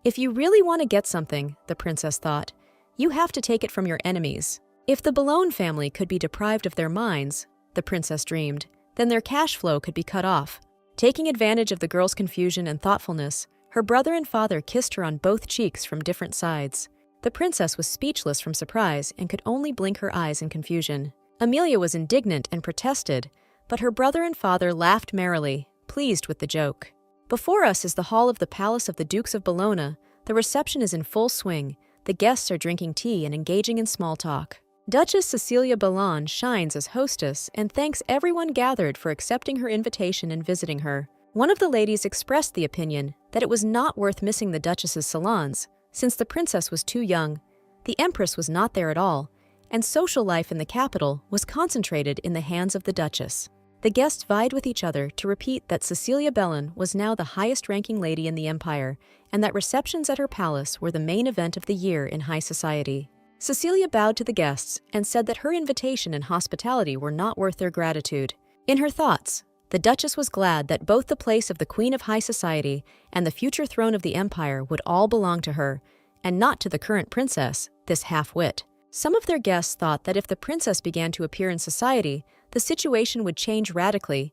"If you really want to get something," the princess thought, "you have to take it from your enemies." If the Boulogne family could be deprived of their mines, the princess dreamed, then their cash flow could be cut off. Taking advantage of the girl's confusion and thoughtfulness, her brother and father kissed her on both cheeks from different sides. The princess was speechless from surprise and could only blink her eyes in confusion. Amelia was indignant and protested, but her brother and father laughed merrily, pleased with the joke. "Before us is the hall of the Palace of the Dukes of Bologna. The reception is in full swing. The guests are drinking tea and engaging in small talk. Duchess Cecilia Bellon shines as hostess and thanks everyone gathered for accepting her invitation and visiting her. One of the ladies expressed the opinion that it was not worth missing the Duchess's salons, since the princess was too young, the Empress was not there at all, and social life in the capital was concentrated in the hands of the Duchess. The guests vied with each other to repeat that Cecilia Bellon was now the highest-ranking lady in the empire, and that receptions at her palace were the main event of the year in high society. Cecilia bowed to the guests and said that her invitation and hospitality were not worth their gratitude. In her thoughts, the Duchess was glad that both the place of the Queen of High Society and the future throne of the empire would all belong to her, and not to the current princess, this half-wit. Some of their guests thought that if the princess began to appear in society, the situation would change radically.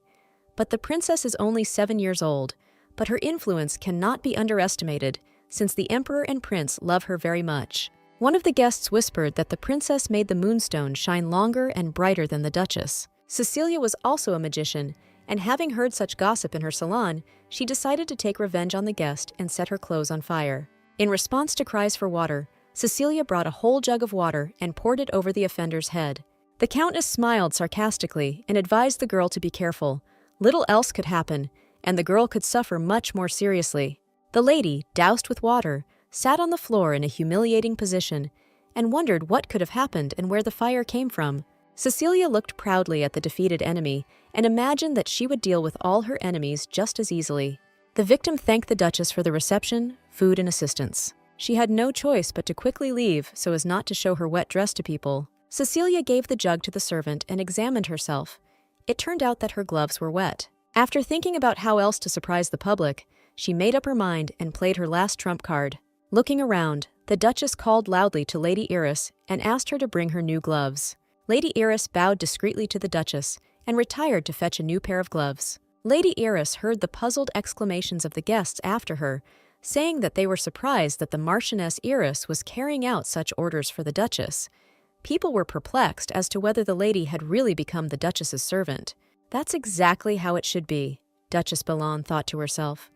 But the princess is only 7 years old, but her influence cannot be underestimated, since the emperor and prince love her very much. One of the guests whispered that the princess made the moonstone shine longer and brighter than the Duchess. Cecilia was also a magician, and having heard such gossip in her salon, she decided to take revenge on the guest and set her clothes on fire. In response to cries for water, Cecilia brought a whole jug of water and poured it over the offender's head. The Countess smiled sarcastically and advised the girl to be careful. Little else could happen, and the girl could suffer much more seriously. The lady, doused with water, sat on the floor in a humiliating position and wondered what could have happened and where the fire came from. Cecilia looked proudly at the defeated enemy and imagined that she would deal with all her enemies just as easily. The victim thanked the Duchess for the reception, food, and assistance. She had no choice but to quickly leave so as not to show her wet dress to people. Cecilia gave the jug to the servant and examined herself. It turned out that her gloves were wet. After thinking about how else to surprise the public, she made up her mind and played her last trump card. Looking around, the Duchess called loudly to Lady Iris and asked her to bring her new gloves. Lady Iris bowed discreetly to the Duchess and retired to fetch a new pair of gloves. Lady Iris heard the puzzled exclamations of the guests after her, saying that they were surprised that the Marchioness Iris was carrying out such orders for the Duchess. People were perplexed as to whether the lady had really become the Duchess's servant. That's exactly how it should be, Duchess Bellon thought to herself.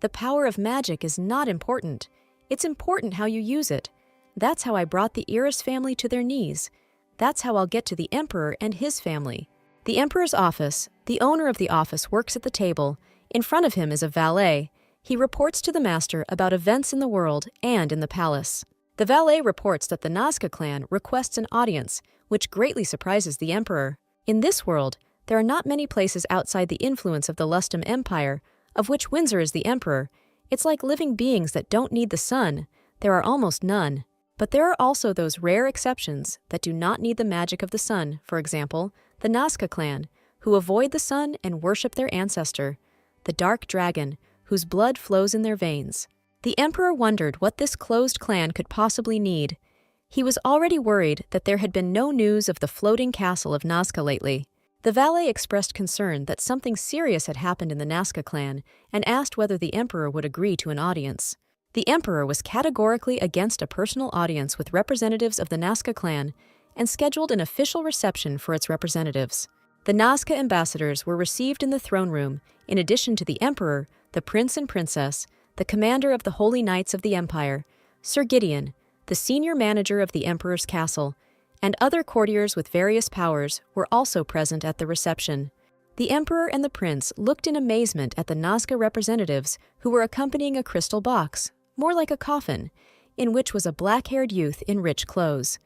The power of magic is not important. It's important how you use it. That's how I brought the Iris family to their knees. That's how I'll get to the emperor and his family. The emperor's office. The owner of the office works at the table. In front of him is a valet. He reports to the master about events in the world and in the palace. The valet reports that the Nazca clan requests an audience, which greatly surprises the emperor. In this world, there are not many places outside the influence of the Lustum Empire, of which Windsor is the emperor. It's like living beings that don't need the sun. There are almost none. But there are also those rare exceptions that do not need the magic of the sun, for example, the Nazca clan, who avoid the sun and worship their ancestor, the dark dragon, whose blood flows in their veins. The emperor wondered what this closed clan could possibly need. He was already worried that there had been no news of the floating castle of Nazca lately. The valet expressed concern that something serious had happened in the Nazca clan and asked whether the emperor would agree to an audience. The emperor was categorically against a personal audience with representatives of the Nazca clan and scheduled an official reception for its representatives. The Nazca ambassadors were received in the throne room, in addition to the emperor, the prince and princess, the commander of the Holy Knights of the Empire, Sir Gideon, the senior manager of the emperor's castle, and other courtiers with various powers were also present at the reception. The emperor and the prince looked in amazement at the Nazca representatives who were accompanying a crystal box, more like a coffin, in which was a black-haired youth in rich clothes.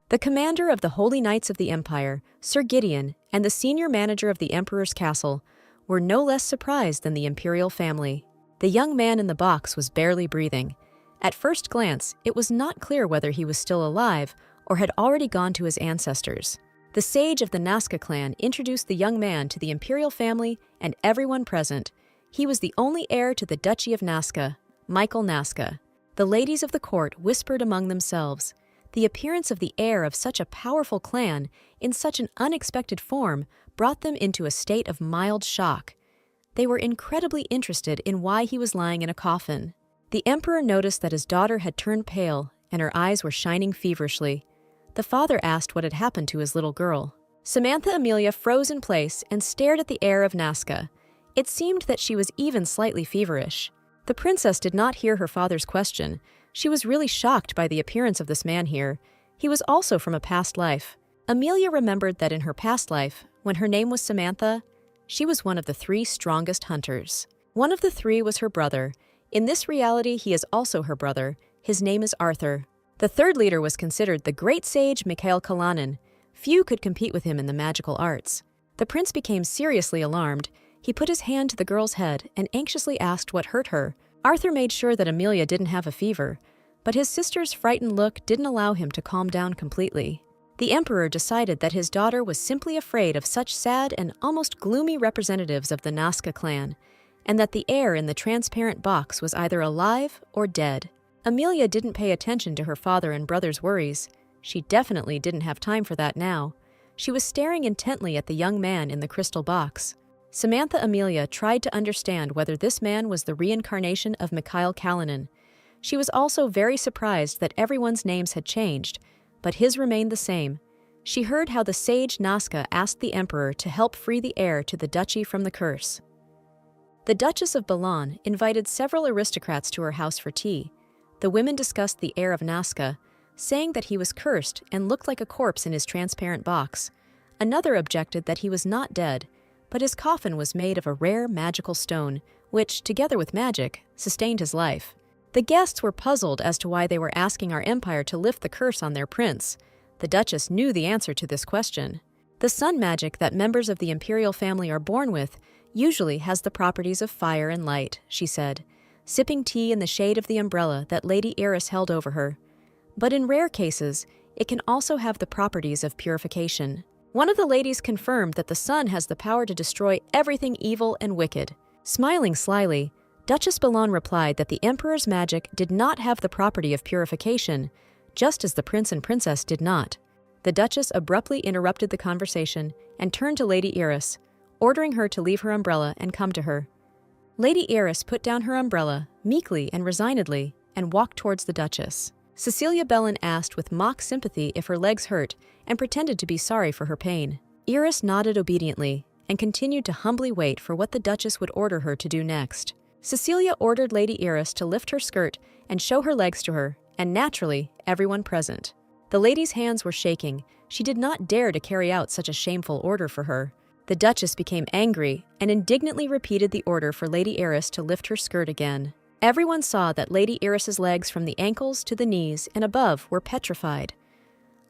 The commander of the Holy Knights of the Empire, Sir Gideon, and the senior manager of the emperor's castle were no less surprised than the imperial family. The young man in the box was barely breathing. At first glance, it was not clear whether he was still alive or had already gone to his ancestors. The sage of the Nazca clan introduced the young man to the imperial family and everyone present. He was the only heir to the Duchy of Nazca, Michael Nazca. The ladies of the court whispered among themselves. The appearance of the heir of such a powerful clan in such an unexpected form brought them into a state of mild shock. They were incredibly interested in why he was lying in a coffin. The emperor noticed that his daughter had turned pale and her eyes were shining feverishly. The father asked what had happened to his little girl. Samantha Amelia froze in place and stared at the heir of Nazca. It seemed that she was even slightly feverish. The princess did not hear her father's question. She was really shocked by the appearance of this man here. He was also from a past life. Amelia remembered that in her past life, when her name was Samantha, she was one of the 3 strongest hunters. One of the 3 was her brother. In this reality, he is also her brother. His name is Arthur. The 3rd leader was considered the great sage Mikhail Kalanin. Few could compete with him in the magical arts. The prince became seriously alarmed. He put his hand to the girl's head and anxiously asked what hurt her. Arthur made sure that Amelia didn't have a fever, but his sister's frightened look didn't allow him to calm down completely. The emperor decided that his daughter was simply afraid of such sad and almost gloomy representatives of the Nazca clan, and that the heir in the transparent box was either alive or dead. Amelia didn't pay attention to her father and brother's worries. She definitely didn't have time for that now. She was staring intently at the young man in the crystal box. Samantha Amelia tried to understand whether this man was the reincarnation of Mikhail Kalanin. She was also very surprised that everyone's names had changed, but his remained the same. She heard how the sage Nazca asked the emperor to help free the heir to the duchy from the curse. The Duchess of Balan invited several aristocrats to her house for tea. The women discussed the heir of Nazca, saying that he was cursed and looked like a corpse in his transparent box. Another objected that he was not dead, but his coffin was made of a rare magical stone, which, together with magic, sustained his life. The guests were puzzled as to why they were asking our empire to lift the curse on their prince. The Duchess knew the answer to this question. The sun magic that members of the imperial family are born with usually has the properties of fire and light, she said, sipping tea in the shade of the umbrella that Lady Iris held over her. But in rare cases, it can also have the properties of purification. One of the ladies confirmed that the sun has the power to destroy everything evil and wicked. Smiling slyly, Duchess Balan replied that the emperor's magic did not have the property of purification, just as the prince and princess did not. The Duchess abruptly interrupted the conversation and turned to Lady Iris, ordering her to leave her umbrella and come to her. Lady Iris put down her umbrella, meekly and resignedly, and walked towards the Duchess. Cecilia Bellin asked with mock sympathy if her legs hurt and pretended to be sorry for her pain. Iris nodded obediently and continued to humbly wait for what the Duchess would order her to do next. Cecilia ordered Lady Iris to lift her skirt and show her legs to her, and naturally, everyone present. The lady's hands were shaking. She did not dare to carry out such a shameful order for her. The Duchess became angry and indignantly repeated the order for Lady Eris to lift her skirt again. Everyone saw that Lady Eris's legs from the ankles to the knees and above were petrified.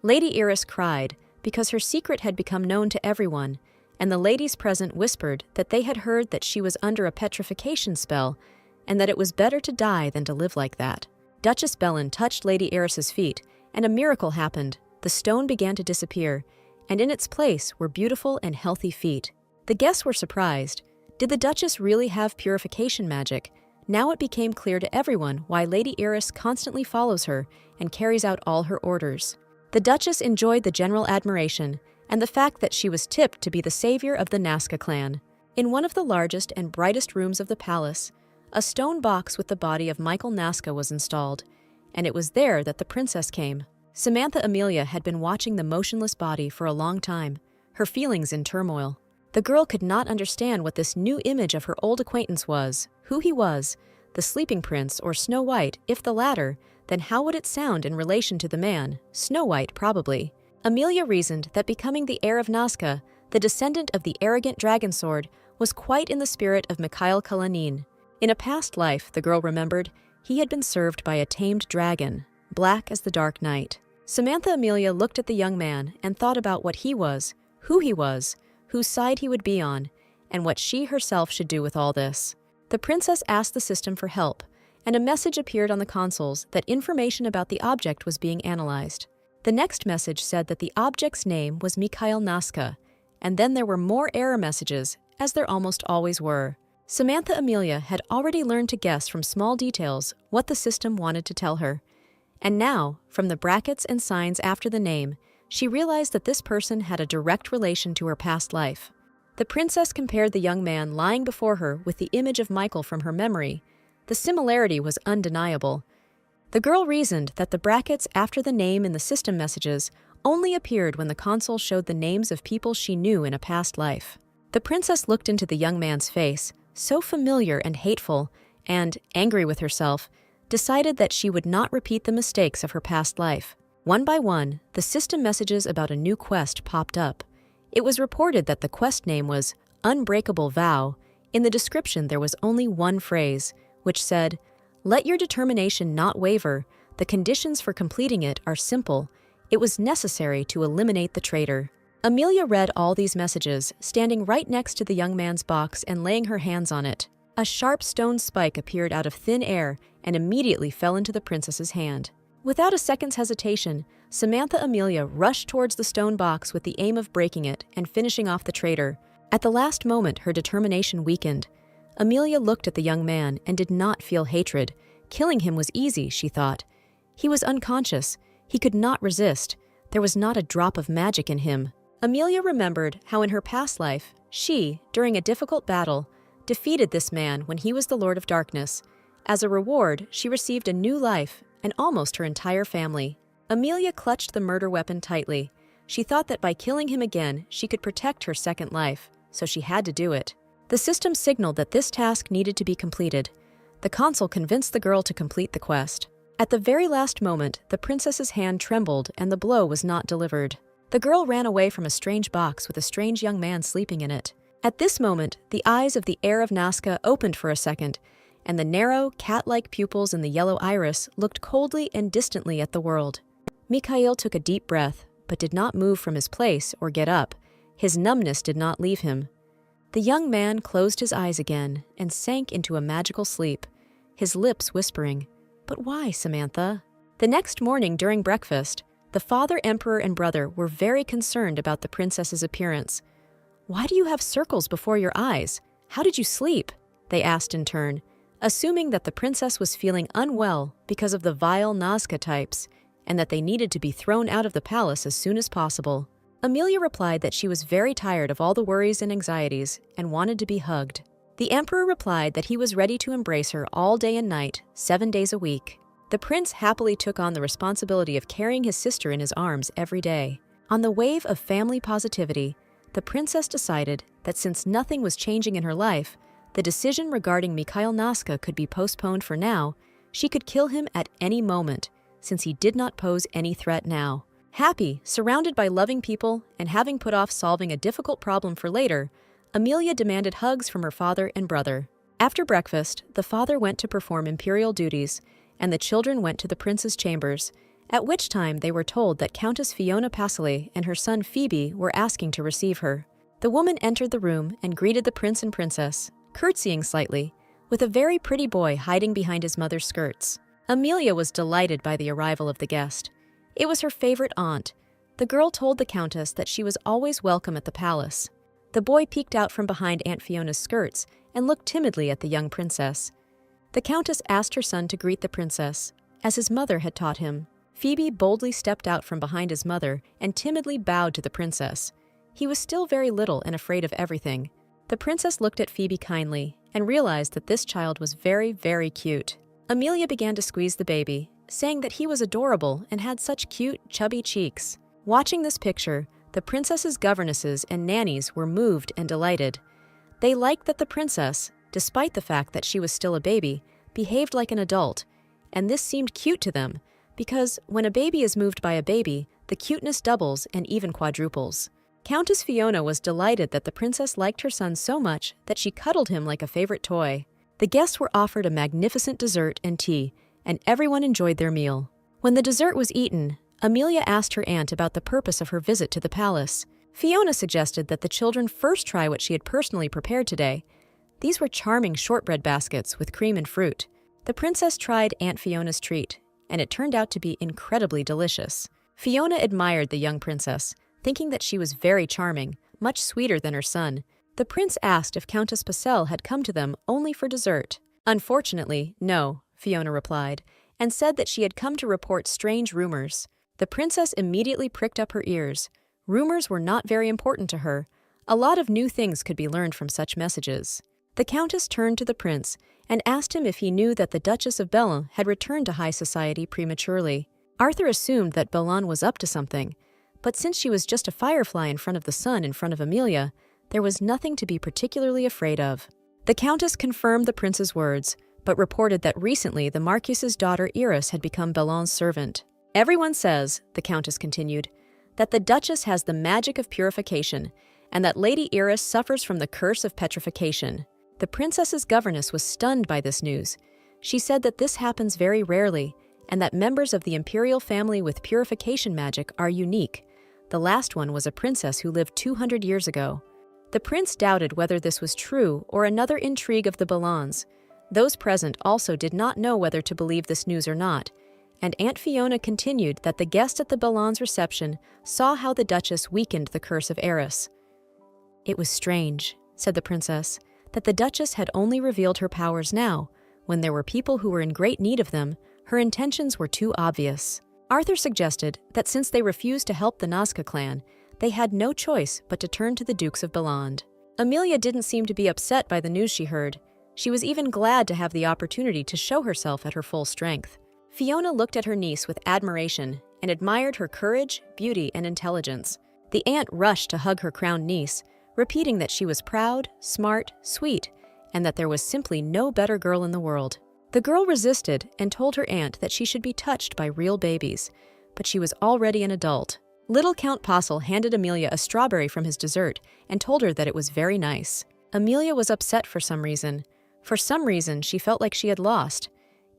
Lady Eris cried because her secret had become known to everyone, and the ladies present whispered that they had heard that she was under a petrification spell and that it was better to die than to live like that. Duchess Bellin touched Lady Eris's feet, and a miracle happened. The stone began to disappear, and in its place were beautiful and healthy feet. The guests were surprised. Did the Duchess really have purification magic? Now it became clear to everyone why Lady Eris constantly follows her and carries out all her orders. The Duchess enjoyed the general admiration and the fact that she was tipped to be the savior of the Nazca clan. In one of the largest and brightest rooms of the palace, a stone box with the body of Michael Nazca was installed, and it was there that the princess came. Samantha Amelia had been watching the motionless body for a long time, her feelings in turmoil. The girl could not understand what this new image of her old acquaintance was, who he was, the sleeping prince or Snow White. If the latter, then how would it sound in relation to the man, Snow White probably. Amelia reasoned that becoming the heir of Nazca, the descendant of the arrogant dragon sword, was quite in the spirit of Mikhail Kalanin. In a past life, the girl remembered, he had been served by a tamed dragon, black as the dark night. Samantha Amelia looked at the young man and thought about what he was, whose side he would be on, and what she herself should do with all this. The princess asked the system for help, and a message appeared on the consoles that information about the object was being analyzed. The next message said that the object's name was Mikhail Nazca, and then there were more error messages, as there almost always were. Samantha Amelia had already learned to guess from small details what the system wanted to tell her, and now, from the brackets and signs after the name, she realized that this person had a direct relation to her past life. The princess compared the young man lying before her with the image of Michael from her memory. The similarity was undeniable. The girl reasoned that the brackets after the name in the system messages only appeared when the console showed the names of people she knew in a past life. The princess looked into the young man's face, so familiar and hateful, and, angry with herself, decided that she would not repeat the mistakes of her past life. One by one, the system messages about a new quest popped up. It was reported that the quest name was Unbreakable Vow. In the description there was only one phrase, which said, "Let your determination not waver. The conditions for completing it are simple. It was necessary to eliminate the traitor." Amelia read all these messages, standing right next to the young man's box and laying her hands on it. A sharp stone spike appeared out of thin air and immediately fell into the princess's hand. Without a second's hesitation, Samantha Amelia rushed towards the stone box with the aim of breaking it and finishing off the traitor. At the last moment, her determination weakened. Amelia looked at the young man and did not feel hatred. Killing him was easy, she thought. He was unconscious. He could not resist. There was not a drop of magic in him. Amelia remembered how in her past life, she, during a difficult battle, defeated this man when he was the Lord of Darkness. As a reward, she received a new life and almost her entire family. Amelia clutched the murder weapon tightly. She thought that by killing him again, she could protect her second life, so she had to do it. The system signaled that this task needed to be completed. The console convinced the girl to complete the quest. At the very last moment, the princess's hand trembled and the blow was not delivered. The girl ran away from a strange box with a strange young man sleeping in it. At this moment, the eyes of the heir of Nazca opened for a second, and the narrow, cat-like pupils in the yellow iris looked coldly and distantly at the world. Mikhail took a deep breath, but did not move from his place or get up. His numbness did not leave him. The young man closed his eyes again and sank into a magical sleep, his lips whispering, "But why, Samantha?" The next morning during breakfast, the father, emperor, and brother were very concerned about the princess's appearance. "Why do you have circles before your eyes? How did you sleep?" they asked in turn, assuming that the princess was feeling unwell because of the vile Nazca types, and that they needed to be thrown out of the palace as soon as possible. Amelia replied that she was very tired of all the worries and anxieties and wanted to be hugged. The emperor replied that he was ready to embrace her all day and night, 7 days a week. The prince happily took on the responsibility of carrying his sister in his arms every day. On the wave of family positivity, the princess decided that since nothing was changing in her life, the decision regarding Mikhail Nazca could be postponed for now. She could kill him at any moment, since he did not pose any threat now. Happy, surrounded by loving people, and having put off solving a difficult problem for later, Amelia demanded hugs from her father and brother. After breakfast, the father went to perform imperial duties, and the children went to the prince's chambers, at which time they were told that Countess Fiona Passelet and her son Phoebe were asking to receive her. The woman entered the room and greeted the prince and princess, curtsying slightly, with a very pretty boy hiding behind his mother's skirts. Amelia was delighted by the arrival of the guest. It was her favorite aunt. The girl told the countess that she was always welcome at the palace. The boy peeked out from behind Aunt Fiona's skirts and looked timidly at the young princess. The countess asked her son to greet the princess, as his mother had taught him. Phoebe boldly stepped out from behind his mother and timidly bowed to the princess. He was still very little and afraid of everything. The princess looked at Phoebe kindly and realized that this child was very, very cute. Amelia began to squeeze the baby, saying that he was adorable and had such cute, chubby cheeks. Watching this picture, the princess's governesses and nannies were moved and delighted. They liked that the princess, despite the fact that she was still a baby, behaved like an adult, and this seemed cute to them, because when a baby is moved by a baby, the cuteness doubles and even quadruples. Countess Fiona was delighted that the princess liked her son so much that she cuddled him like a favorite toy. The guests were offered a magnificent dessert and tea, and everyone enjoyed their meal. When the dessert was eaten, Amelia asked her aunt about the purpose of her visit to the palace. Fiona suggested that the children first try what she had personally prepared today. These were charming shortbread baskets with cream and fruit. The princess tried Aunt Fiona's treat, and it turned out to be incredibly delicious. Fiona admired the young princess, thinking that she was very charming, much sweeter than her son. The prince asked if Countess Passelet had come to them only for dessert. Unfortunately, no, Fiona replied, and said that she had come to report strange rumors. The princess immediately pricked up her ears. Rumors were not very important to her. A lot of new things could be learned from such messages. The countess turned to the prince and asked him if he knew that the Duchess of Bellon had returned to high society prematurely. Arthur assumed that Bellon was up to something, but since she was just a firefly in front of the sun in front of Amelia, there was nothing to be particularly afraid of. The countess confirmed the prince's words, but reported that recently the Marquis's daughter Iris had become Bellon's servant. Everyone says, the countess continued, that the Duchess has the magic of purification, and that Lady Iris suffers from the curse of petrification. The princess's governess was stunned by this news. She said that this happens very rarely, and that members of the imperial family with purification magic are unique. The last one was a princess who lived 200 years ago. The prince doubted whether this was true or another intrigue of the Bellons. Those present also did not know whether to believe this news or not, and Aunt Fiona continued that the guest at the Bellons' reception saw how the Duchess weakened the curse of Eris. It was strange, said the princess, that the Duchess had only revealed her powers now, when there were people who were in great need of them. Her intentions were too obvious. Arthur suggested that since they refused to help the Nazca clan, they had no choice but to turn to the Dukes of Bellon. Amelia didn't seem to be upset by the news she heard. She was even glad to have the opportunity to show herself at her full strength. Fiona looked at her niece with admiration and admired her courage, beauty, and intelligence. The aunt rushed to hug her crowned niece, repeating that she was proud, smart, sweet, and that there was simply no better girl in the world. The girl resisted and told her aunt that she should be touched by real babies, but she was already an adult. Little Count Passel handed Amelia a strawberry from his dessert and told her that it was very nice. Amelia was upset for some reason. For some reason, she felt like she had lost.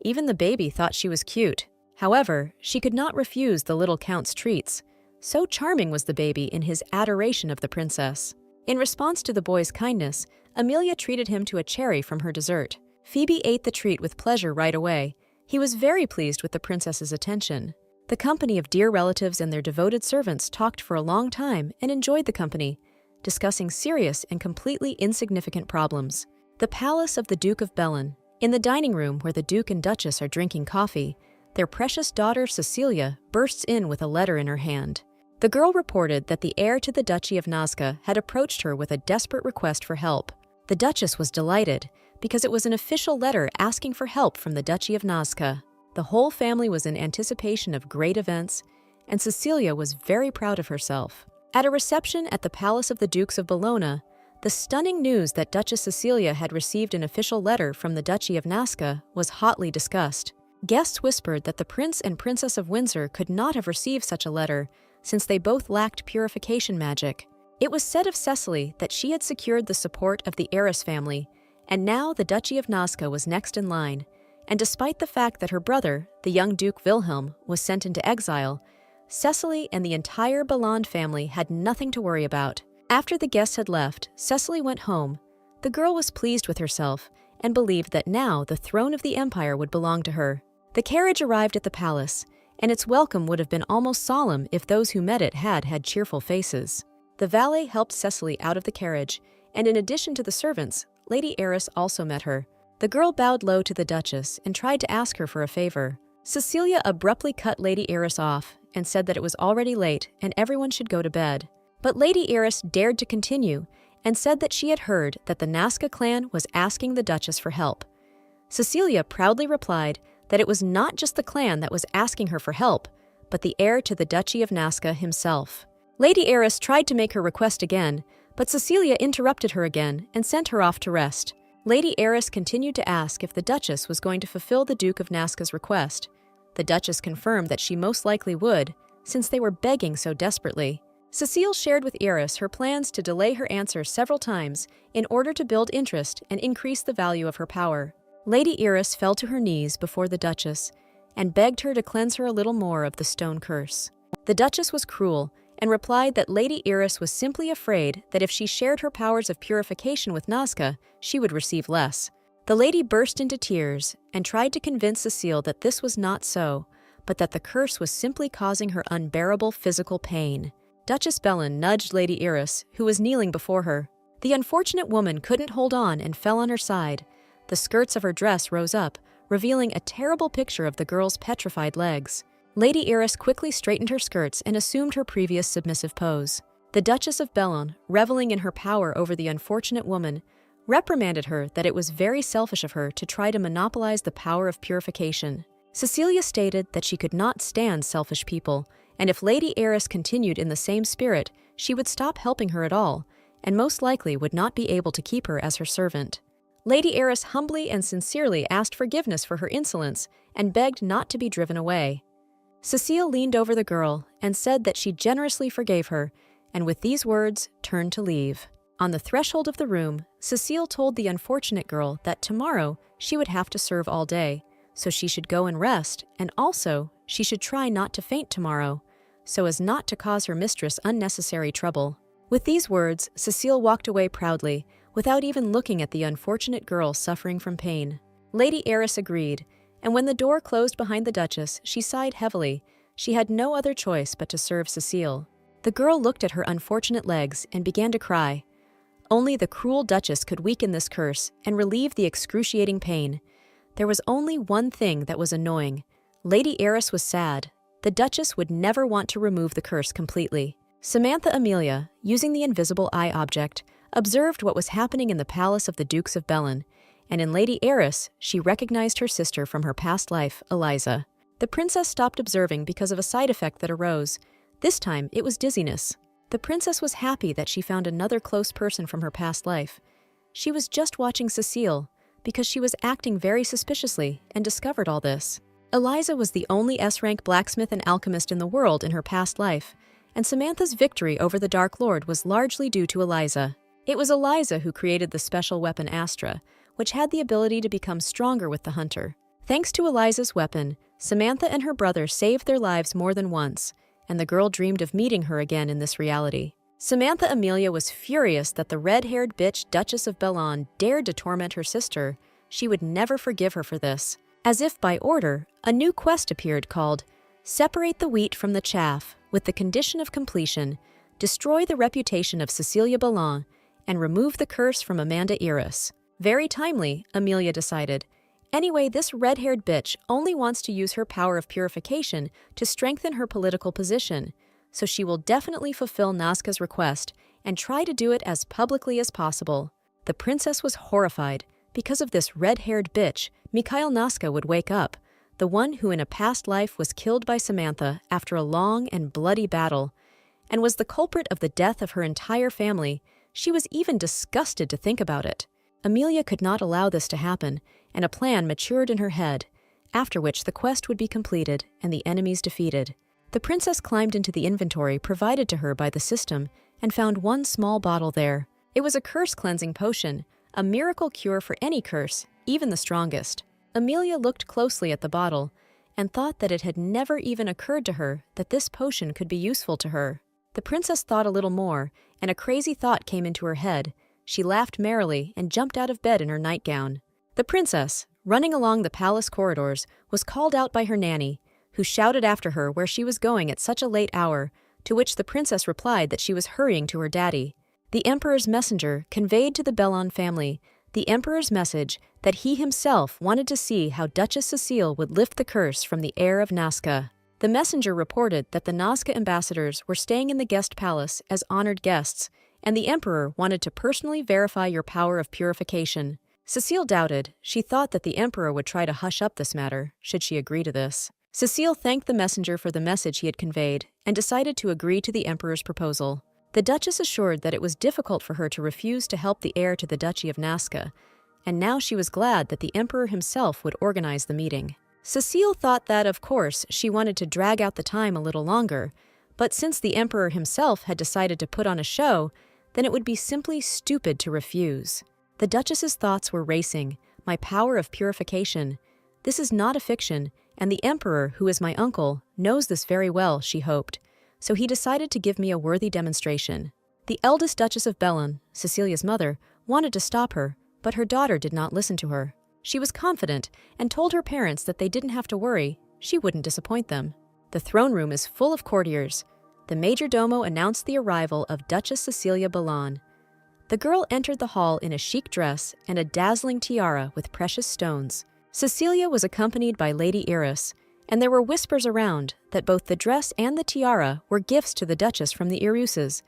Even the baby thought she was cute. However, she could not refuse the little Count's treats. So charming was the baby in his adoration of the princess. In response to the boy's kindness, Amelia treated him to a cherry from her dessert. Phoebe ate the treat with pleasure right away. He was very pleased with the princess's attention. The company of dear relatives and their devoted servants talked for a long time and enjoyed the company, discussing serious and completely insignificant problems. The palace of the Duke of Bellon. In the dining room where the Duke and Duchess are drinking coffee, their precious daughter Cecilia bursts in with a letter in her hand. The girl reported that the heir to the Duchy of Nazca had approached her with a desperate request for help. The Duchess was delighted because it was an official letter asking for help from the Duchy of Nazca. The whole family was in anticipation of great events, and Cecilia was very proud of herself. At a reception at the Palace of the Dukes of Bologna, the stunning news that Duchess Cecilia had received an official letter from the Duchy of Nazca was hotly discussed. Guests whispered that the Prince and Princess of Windsor could not have received such a letter, since they both lacked purification magic. It was said of Cecily that she had secured the support of the heiress family, and now the Duchy of Nazca was next in line, and despite the fact that her brother, the young Duke Wilhelm, was sent into exile, Cecily and the entire Belland family had nothing to worry about. After the guests had left, Cecily went home. The girl was pleased with herself and believed that now the throne of the empire would belong to her. The carriage arrived at the palace, and its welcome would have been almost solemn if those who met it had cheerful faces. The valet helped Cecily out of the carriage, and in addition to the servants, Lady Heiress also met her. The girl bowed low to the Duchess and tried to ask her for a favor. Cecilia abruptly cut Lady Heiress off and said that it was already late and everyone should go to bed. But Lady Heiress dared to continue and said that she had heard that the Nazca clan was asking the Duchess for help. Cecilia proudly replied that it was not just the clan that was asking her for help, but the heir to the Duchy of Nazca himself. Lady Heiress tried to make her request again, but Cecilia interrupted her again and sent her off to rest. Lady Heiress continued to ask if the Duchess was going to fulfill the Duke of Nazca's request. The Duchess confirmed that she most likely would, since they were begging so desperately. Cecile shared with Heiress her plans to delay her answer several times in order to build interest and increase the value of her power. Lady Heiress fell to her knees before the Duchess and begged her to cleanse her a little more of the stone curse. The Duchess was cruel and replied that Lady Heiress was simply afraid that if she shared her powers of purification with Nazca, she would receive less. The lady burst into tears and tried to convince Cecile that this was not so, but that the curse was simply causing her unbearable physical pain. Duchess Bellin nudged Lady Heiress, who was kneeling before her. The unfortunate woman couldn't hold on and fell on her side. The skirts of her dress rose up, revealing a terrible picture of the girl's petrified legs. Lady Heiress quickly straightened her skirts and assumed her previous submissive pose. The Duchess of Bellin, reveling in her power over the unfortunate woman, reprimanded her that it was very selfish of her to try to monopolize the power of purification. Cecilia stated that she could not stand selfish people, and if Lady Heiress continued in the same spirit, she would stop helping her at all, and most likely would not be able to keep her as her servant. Lady Heiress humbly and sincerely asked forgiveness for her insolence and begged not to be driven away. Cecile leaned over the girl and said that she generously forgave her, and with these words, turned to leave. On the threshold of the room, Cecile told the unfortunate girl that tomorrow she would have to serve all day, so she should go and rest, and also she should try not to faint tomorrow, so as not to cause her mistress unnecessary trouble. With these words, Cecile walked away proudly, without even looking at the unfortunate girl suffering from pain. Lady Heiress agreed, and when the door closed behind the Duchess, she sighed heavily. She had no other choice but to serve Cecile. The girl looked at her unfortunate legs and began to cry. Only the cruel Duchess could weaken this curse and relieve the excruciating pain. There was only one thing that was annoying. Lady Heiress was sad. The Duchess would never want to remove the curse completely. Samantha Amelia, using the invisible eye object, observed what was happening in the palace of the Dukes of Bellin, and in Lady Heiress, she recognized her sister from her past life, Eliza. The princess stopped observing because of a side effect that arose. This time, it was dizziness. The princess was happy that she found another close person from her past life. She was just watching Cecile, because she was acting very suspiciously and discovered all this. Eliza was the only S-rank blacksmith and alchemist in the world in her past life, and Samantha's victory over the Dark Lord was largely due to Eliza. It was Eliza who created the special weapon Astra, which had the ability to become stronger with the hunter. Thanks to Eliza's weapon, Samantha and her brother saved their lives more than once, and the girl dreamed of meeting her again in this reality. Samantha Amelia was furious that the red-haired bitch Duchess of Bellon dared to torment her sister. She would never forgive her for this. As if by order, a new quest appeared called Separate the Wheat from the Chaff, with the condition of completion, destroy the reputation of Cecilia Bellon, and remove the curse from Amanda Heiress. Very timely, Amelia decided. Anyway, this red-haired bitch only wants to use her power of purification to strengthen her political position, so she will definitely fulfill Nazca's request and try to do it as publicly as possible. The princess was horrified. Because of this red-haired bitch, Mikhail Nazca would wake up, the one who in a past life was killed by Samantha after a long and bloody battle, and was the culprit of the death of her entire family. She was even disgusted to think about it. Amelia could not allow this to happen, and a plan matured in her head. after which the quest would be completed and the enemies defeated. The princess climbed into the inventory provided to her by the system and found one small bottle there. It was a curse-cleansing potion, a miracle cure for any curse, even the strongest. Amelia looked closely at the bottle and thought that it had never even occurred to her that this potion could be useful to her. The princess thought a little more, and a crazy thought came into her head. She laughed merrily and jumped out of bed in her nightgown. The princess, running along the palace corridors, was called out by her nanny, who shouted after her where she was going at such a late hour, to which the princess replied that she was hurrying to her daddy. The emperor's messenger conveyed to the Bellon family the emperor's message that he himself wanted to see how Duchess Cecile would lift the curse from the heir of Nazca. The messenger reported that the Nazca ambassadors were staying in the guest palace as honored guests, and the emperor wanted to personally verify your power of purification. Cecile doubted. She thought that the emperor would try to hush up this matter, should she agree to this. Cecile thanked the messenger for the message he had conveyed and decided to agree to the emperor's proposal. The duchess assured that it was difficult for her to refuse to help the heir to the Duchy of Nazca, and now she was glad that the emperor himself would organize the meeting. Cecile thought that, of course, she wanted to drag out the time a little longer, but since the emperor himself had decided to put on a show, then it would be simply stupid to refuse. The duchess's thoughts were racing. My power of purification. This is not a fiction, and the emperor, who is my uncle, knows this very well, she hoped. So he decided to give me a worthy demonstration. The eldest Duchess of Bellon, Cecilia's mother, wanted to stop her, but her daughter did not listen to her. She was confident and told her parents that they didn't have to worry. She wouldn't disappoint them. The throne room is full of courtiers. The major domo announced the arrival of Duchess Cecilia Bellon. The girl entered the hall in a chic dress and a dazzling tiara with precious stones. Cecilia was accompanied by Lady Iris, and there were whispers around that both the dress and the tiara were gifts to the Duchess from the Iruses,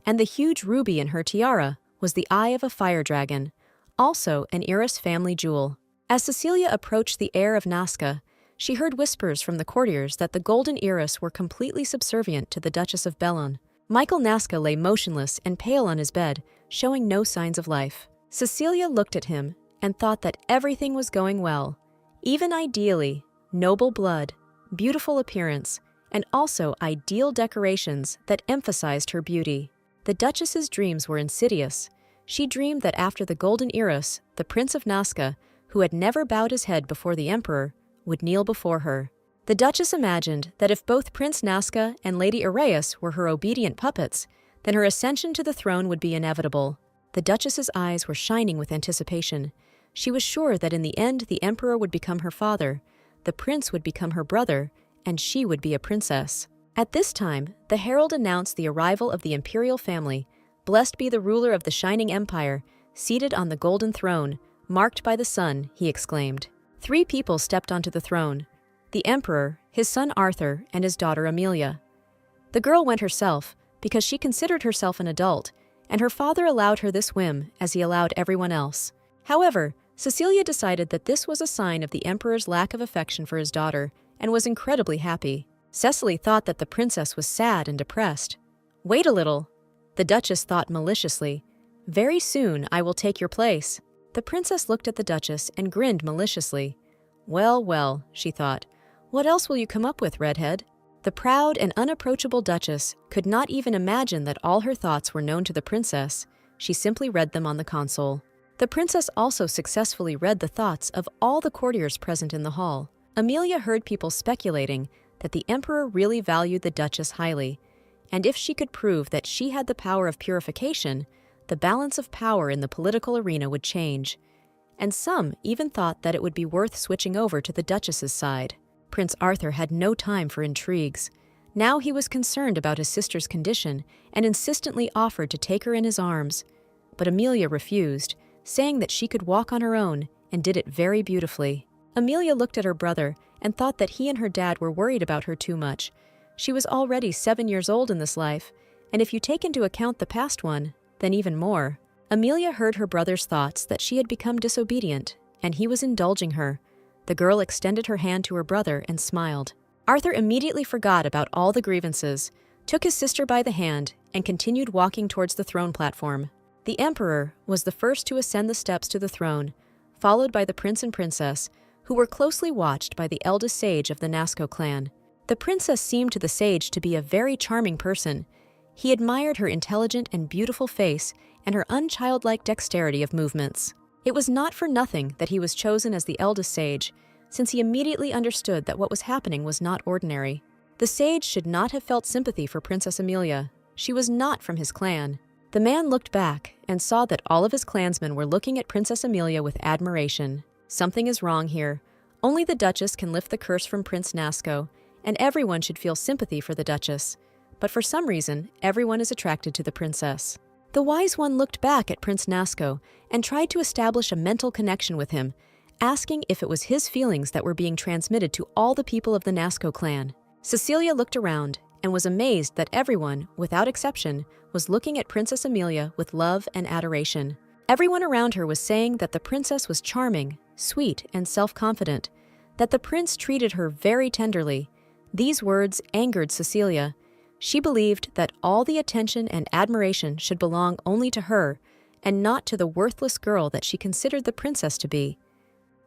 and the huge ruby in her tiara was the eye of a fire dragon, also an Iris family jewel. As Cecilia approached the heir of Nazca, she heard whispers from the courtiers that the golden Iris were completely subservient to the Duchess of Bellon. Michael Nazca lay motionless and pale on his bed, showing no signs of life. Cecilia looked at him and thought that everything was going well, even ideally. Noble blood, beautiful appearance, and also ideal decorations that emphasized her beauty. The Duchess's dreams were insidious. She dreamed that after the golden Iris, the Prince of Nazca, who had never bowed his head before the emperor, would kneel before her. The Duchess imagined that if both Prince Nazca and Lady Iris were her obedient puppets, then her ascension to the throne would be inevitable. The Duchess's eyes were shining with anticipation. She was sure that in the end the emperor would become her father, the prince would become her brother, and she would be a princess. At this time, the herald announced the arrival of the imperial family. Blessed be the ruler of the shining empire, seated on the golden throne, marked by the sun, he exclaimed. 3 people stepped onto the throne: the emperor, his son Arthur, and his daughter Amelia. The girl went herself because she considered herself an adult, and her father allowed her this whim as he allowed everyone else. However, Cecilia decided that this was a sign of the emperor's lack of affection for his daughter and was incredibly happy. Cecily thought that the princess was sad and depressed. Wait a little, the Duchess thought maliciously. Very soon I will take your place. The princess looked at the Duchess and grinned maliciously. Well, well, she thought, what else will you come up with, redhead? The proud and unapproachable Duchess could not even imagine that all her thoughts were known to the princess. She simply read them on the console. The princess also successfully read the thoughts of all the courtiers present in the hall. Amelia heard people speculating that the emperor really valued the Duchess highly, and if she could prove that she had the power of purification, the balance of power in the political arena would change. And some even thought that it would be worth switching over to the Duchess's side. Prince Arthur had no time for intrigues. Now he was concerned about his sister's condition and insistently offered to take her in his arms. But Amelia refused, saying that she could walk on her own and did it very beautifully. Amelia looked at her brother and thought that he and her dad were worried about her too much. She was already 7 years old in this life, and if you take into account the past one, then even more. Amelia heard her brother's thoughts that she had become disobedient, and he was indulging her. The girl extended her hand to her brother and smiled. Arthur immediately forgot about all the grievances, took his sister by the hand, and continued walking towards the throne platform. The emperor was the first to ascend the steps to the throne, followed by the prince and princess, who were closely watched by the eldest sage of the Nasco clan. The princess seemed to the sage to be a very charming person. He admired her intelligent and beautiful face and her unchildlike dexterity of movements. It was not for nothing that he was chosen as the eldest sage, since he immediately understood that what was happening was not ordinary. The sage should not have felt sympathy for Princess Amelia. She was not from his clan. The man looked back and saw that all of his clansmen were looking at Princess Amelia with admiration. Something is wrong here. Only the Duchess can lift the curse from Prince Nasco, and everyone should feel sympathy for the Duchess. But for some reason, everyone is attracted to the princess. The wise one looked back at Prince Nasco and tried to establish a mental connection with him, asking if it was his feelings that were being transmitted to all the people of the Nasco clan. Cecilia looked around and was amazed that everyone, without exception, was looking at Princess Amelia with love and adoration. Everyone around her was saying that the princess was charming, sweet, and self-confident, that the prince treated her very tenderly. These words angered Cecilia. She believed that all the attention and admiration should belong only to her, and not to the worthless girl that she considered the princess to be.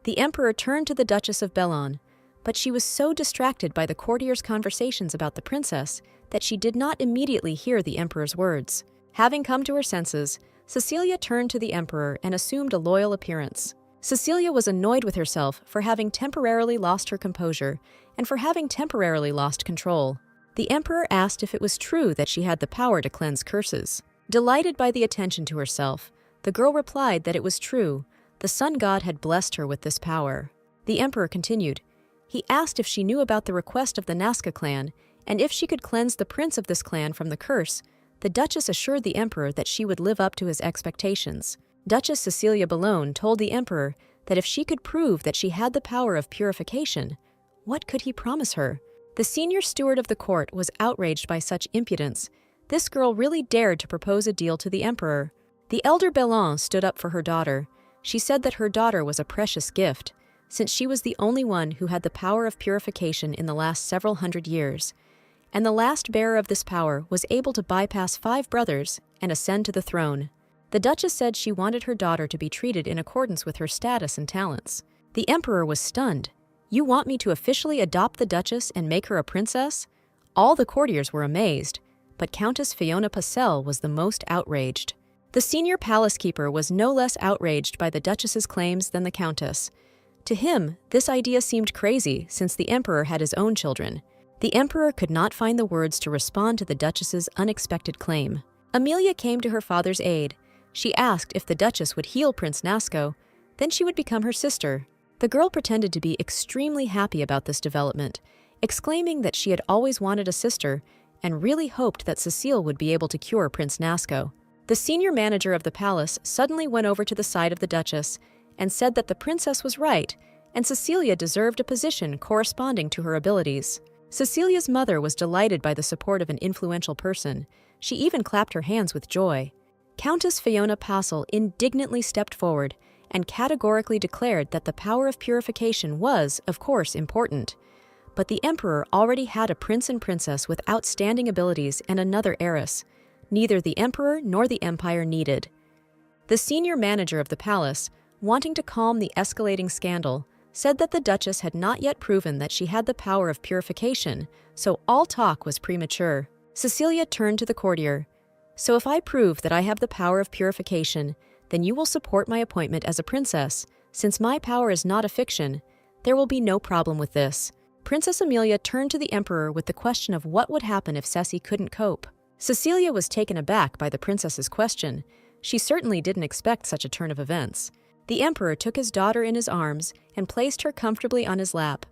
The emperor turned to the Duchess of Bellon, but she was so distracted by the courtiers' conversations about the princess that she did not immediately hear the emperor's words. Having come to her senses, Cecilia turned to the emperor and assumed a loyal appearance. Cecilia was annoyed with herself for having temporarily lost her composure and for having temporarily lost control. The emperor asked if it was true that she had the power to cleanse curses. Delighted by the attention to herself, the girl replied that it was true. The sun god had blessed her with this power. The emperor continued. He asked if she knew about the request of the Nasca clan, and if she could cleanse the prince of this clan from the curse. The Duchess assured the emperor that she would live up to his expectations. Duchess Cecilia Bellone told the emperor that if she could prove that she had the power of purification, what could he promise her? The senior steward of the court was outraged by such impudence. This girl really dared to propose a deal to the emperor. The elder Bellon stood up for her daughter. She said that her daughter was a precious gift, since she was the only one who had the power of purification in the last several hundred years. And the last bearer of this power was able to bypass 5 brothers and ascend to the throne. The Duchess said she wanted her daughter to be treated in accordance with her status and talents. The emperor was stunned. You want me to officially adopt the Duchess and make her a princess? All the courtiers were amazed, but Countess Fiona Pacelle was the most outraged. The senior palace keeper was no less outraged by the Duchess's claims than the Countess. To him, this idea seemed crazy since the emperor had his own children. The emperor could not find the words to respond to the Duchess's unexpected claim. Amelia came to her father's aid. She asked if the Duchess would heal Prince Nasco, then she would become her sister. The girl pretended to be extremely happy about this development, exclaiming that she had always wanted a sister and really hoped that Cecile would be able to cure Prince Nasco. The senior manager of the palace suddenly went over to the side of the Duchess and said that the princess was right and Cecilia deserved a position corresponding to her abilities. Cecilia's mother was delighted by the support of an influential person. She even clapped her hands with joy. Countess Fiona Pacelle indignantly stepped forward and categorically declared that the power of purification was, of course, important. But the emperor already had a prince and princess with outstanding abilities and another heiress. Neither the emperor nor the empire needed. The senior manager of the palace, wanting to calm the escalating scandal, said that the Duchess had not yet proven that she had the power of purification, so all talk was premature. Cecilia turned to the courtier. So if I prove that I have the power of purification, then you will support my appointment as a princess. Since my power is not a fiction, there will be no problem with this. Princess Amelia turned to the emperor with the question of what would happen if Ceci couldn't cope. Cecilia was taken aback by the princess's question. She certainly didn't expect such a turn of events. The emperor took his daughter in his arms and placed her comfortably on his lap.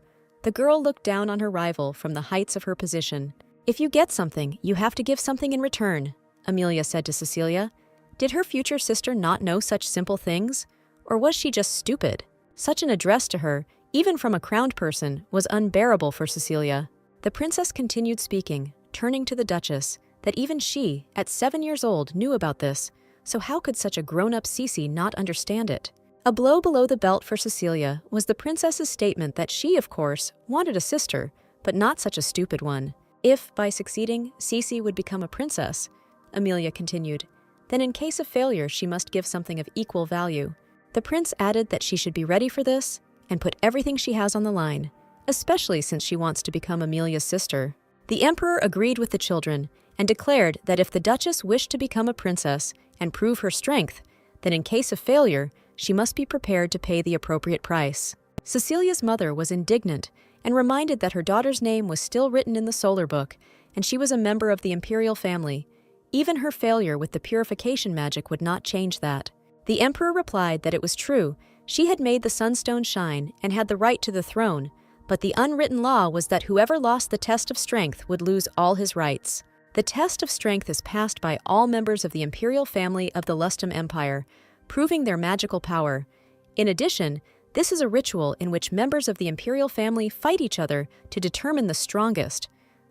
The girl looked down on her rival from the heights of her position. If you get something, you have to give something in return, Amelia said to Cecilia. Did her future sister not know such simple things? Or was she just stupid? Such an address to her, even from a crowned person, was unbearable for Cecilia. The princess continued speaking, turning to the Duchess, that even she, at 7 years old, knew about this, so how could such a grown-up Cece not understand it? A blow below the belt for Cecilia was the princess's statement that she, of course, wanted a sister, but not such a stupid one. If, by succeeding, Cece would become a princess, Amelia continued, then in case of failure she must give something of equal value. The prince added that she should be ready for this, and put everything she has on the line, especially since she wants to become Amelia's sister. The emperor agreed with the children and declared that if the Duchess wished to become a princess and prove her strength, then in case of failure, she must be prepared to pay the appropriate price. Cecilia's mother was indignant and reminded that her daughter's name was still written in the solar book, and she was a member of the imperial family. Even her failure with the purification magic would not change that. The emperor replied that it was true, she had made the sunstone shine and had the right to the throne, but the unwritten law was that whoever lost the test of strength would lose all his rights. The test of strength is passed by all members of the imperial family of the Lustum Empire, proving their magical power. In addition, this is a ritual in which members of the imperial family fight each other to determine the strongest.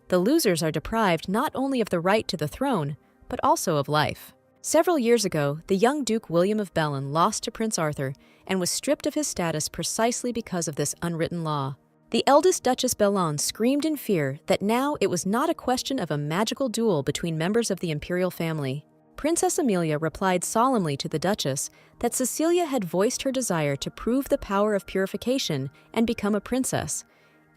The losers are deprived not only of the right to the throne, but also of life. Several years ago, the young Duke William of Bellon lost to Prince Arthur and was stripped of his status precisely because of this unwritten law. The eldest Duchess Bellon screamed in fear that now it was not a question of a magical duel between members of the imperial family. Princess Amelia replied solemnly to the Duchess that Cecilia had voiced her desire to prove the power of purification and become a princess.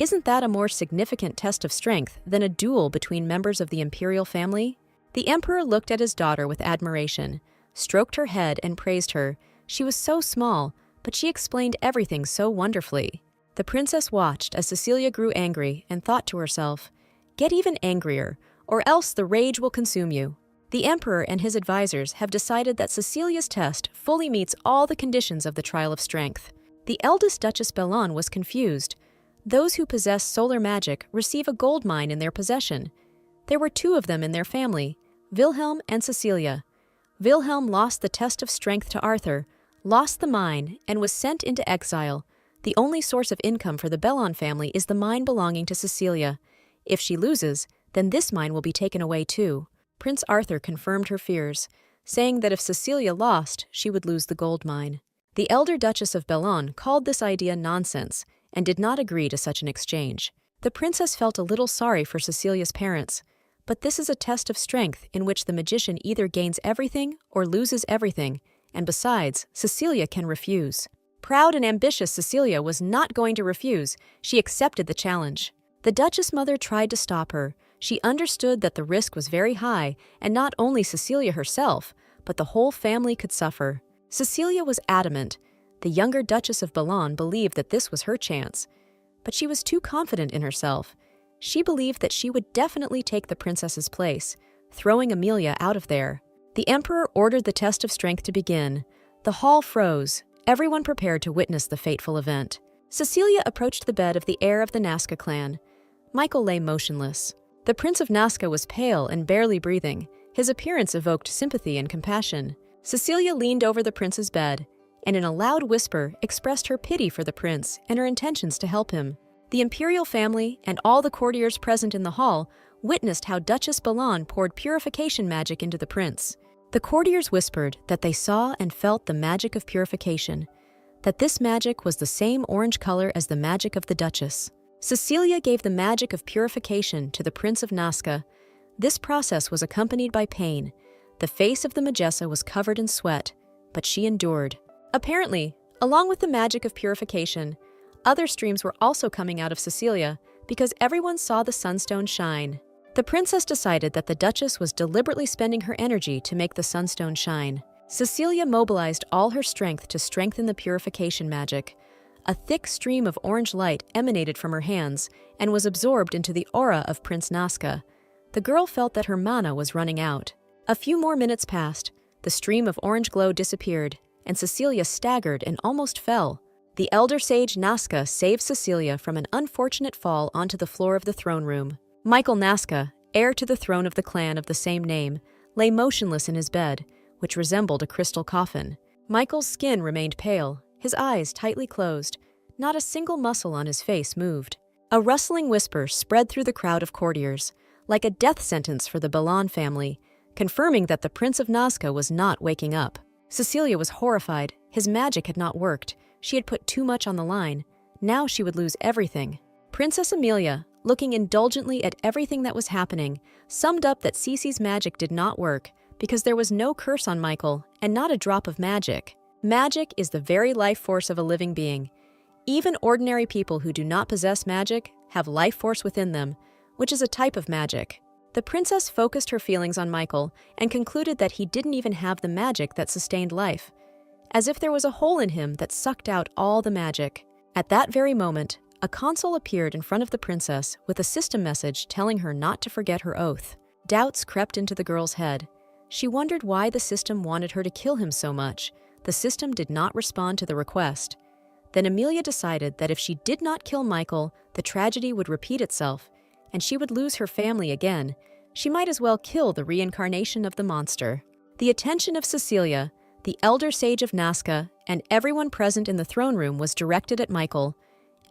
Isn't that a more significant test of strength than a duel between members of the imperial family? The emperor looked at his daughter with admiration, stroked her head and praised her. She was so small, but she explained everything so wonderfully. The princess watched as Cecilia grew angry and thought to herself, "Get even angrier, or else the rage will consume you." The emperor and his advisors have decided that Cecilia's test fully meets all the conditions of the trial of strength. The eldest Duchess Bellon was confused. Those who possess solar magic receive a gold mine in their possession. There were two of them in their family, Wilhelm and Cecilia. Wilhelm lost the test of strength to Arthur, lost the mine, and was sent into exile. The only source of income for the Bellon family is the mine belonging to Cecilia. If she loses, then this mine will be taken away too. Prince Arthur confirmed her fears, saying that if Cecilia lost, she would lose the gold mine. The elder Duchess of Bellon called this idea nonsense and did not agree to such an exchange. The princess felt a little sorry for Cecilia's parents, but this is a test of strength in which the magician either gains everything or loses everything, and besides, Cecilia can refuse. Proud and ambitious Cecilia was not going to refuse. She accepted the challenge. The Duchess mother tried to stop her. She understood that the risk was very high, and not only Cecilia herself, but the whole family could suffer. Cecilia was adamant. The younger Duchess of Bellon believed that this was her chance, but she was too confident in herself. She believed that she would definitely take the princess's place, throwing Amelia out of there. The emperor ordered the test of strength to begin. The hall froze, everyone prepared to witness the fateful event. Cecilia approached the bed of the heir of the Nazca clan. Michael lay motionless. The Prince of Nazca was pale and barely breathing. His appearance evoked sympathy and compassion. Cecilia leaned over the prince's bed, and in a loud whisper expressed her pity for the prince and her intentions to help him. The imperial family and all the courtiers present in the hall witnessed how Duchess Bellon poured purification magic into the prince. The courtiers whispered that they saw and felt the magic of purification, that this magic was the same orange color as the magic of the Duchess. Cecilia gave the magic of purification to the Prince of Nazca. This process was accompanied by pain. The face of the Magessa was covered in sweat, but she endured. Apparently, along with the magic of purification, other streams were also coming out of Cecilia because everyone saw the sunstone shine. The princess decided that the Duchess was deliberately spending her energy to make the sunstone shine. Cecilia mobilized all her strength to strengthen the purification magic. A thick stream of orange light emanated from her hands and was absorbed into the aura of Prince Nazca. The girl felt that her mana was running out. A few more minutes passed, the stream of orange glow disappeared, and Cecilia staggered and almost fell. The elder sage Nazca saved Cecilia from an unfortunate fall onto the floor of the throne room. Michael Nazca, heir to the throne of the clan of the same name, lay motionless in his bed, which resembled a crystal coffin. Michael's skin remained pale, his eyes tightly closed. Not a single muscle on his face moved. A rustling whisper spread through the crowd of courtiers, like a death sentence for the Bellon family, confirming that the Prince of Nazca was not waking up. Cecilia was horrified. His magic had not worked. She had put too much on the line. Now she would lose everything. Princess Amelia, looking indulgently at everything that was happening, summed up that Cece's magic did not work because there was no curse on Michael and not a drop of magic. Magic is the very life force of a living being. Even ordinary people who do not possess magic have life force within them, which is a type of magic. The princess focused her feelings on Michael and concluded that he didn't even have the magic that sustained life, as if there was a hole in him that sucked out all the magic. At that very moment, a console appeared in front of the princess with a system message telling her not to forget her oath. Doubts crept into the girl's head. She wondered why the system wanted her to kill him so much. The system did not respond to the request. Then Amelia decided that if she did not kill Michael, the tragedy would repeat itself, and she would lose her family again. She might as well kill the reincarnation of the monster. The attention of Cecilia, the elder sage of Nazca, and everyone present in the throne room was directed at Michael.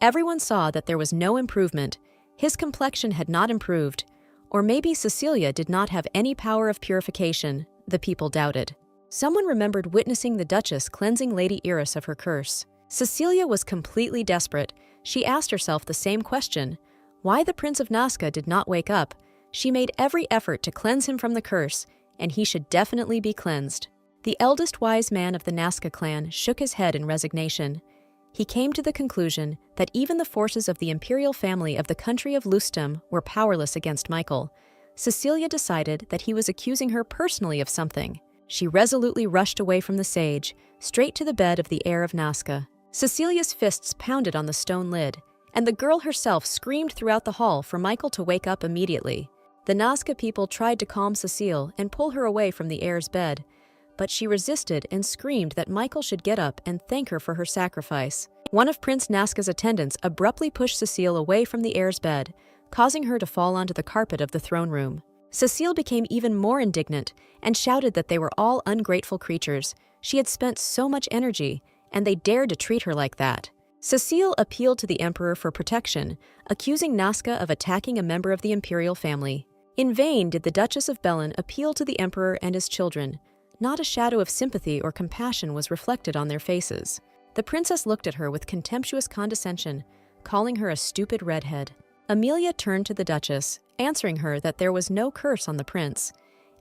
Everyone saw that there was no improvement. His complexion had not improved. Or maybe Cecilia did not have any power of purification, the people doubted. Someone remembered witnessing the Duchess cleansing Lady Iris of her curse. Cecilia was completely desperate. She asked herself the same question. Why the Prince of Nazca did not wake up? She made every effort to cleanse him from the curse, and he should definitely be cleansed. The eldest wise man of the Nazca clan shook his head in resignation. He came to the conclusion that even the forces of the imperial family of the country of Lustem were powerless against Michael. Cecilia decided that he was accusing her personally of something. She resolutely rushed away from the sage, straight to the bed of the heir of Nazca. Cecilia's fists pounded on the stone lid, and the girl herself screamed throughout the hall for Michael to wake up immediately. The Nazca people tried to calm Cecile and pull her away from the heir's bed, but she resisted and screamed that Michael should get up and thank her for her sacrifice. One of Prince Nazca's attendants abruptly pushed Cecile away from the heir's bed, causing her to fall onto the carpet of the throne room. Cecile became even more indignant and shouted that they were all ungrateful creatures. She had spent so much energy, and they dared to treat her like that. Cecile appealed to the emperor for protection, accusing Nazca of attacking a member of the imperial family. In vain did the Duchess of Bellin appeal to the emperor and his children. Not a shadow of sympathy or compassion was reflected on their faces. The princess looked at her with contemptuous condescension, calling her a stupid redhead. Amelia turned to the Duchess, answering her that there was no curse on the prince,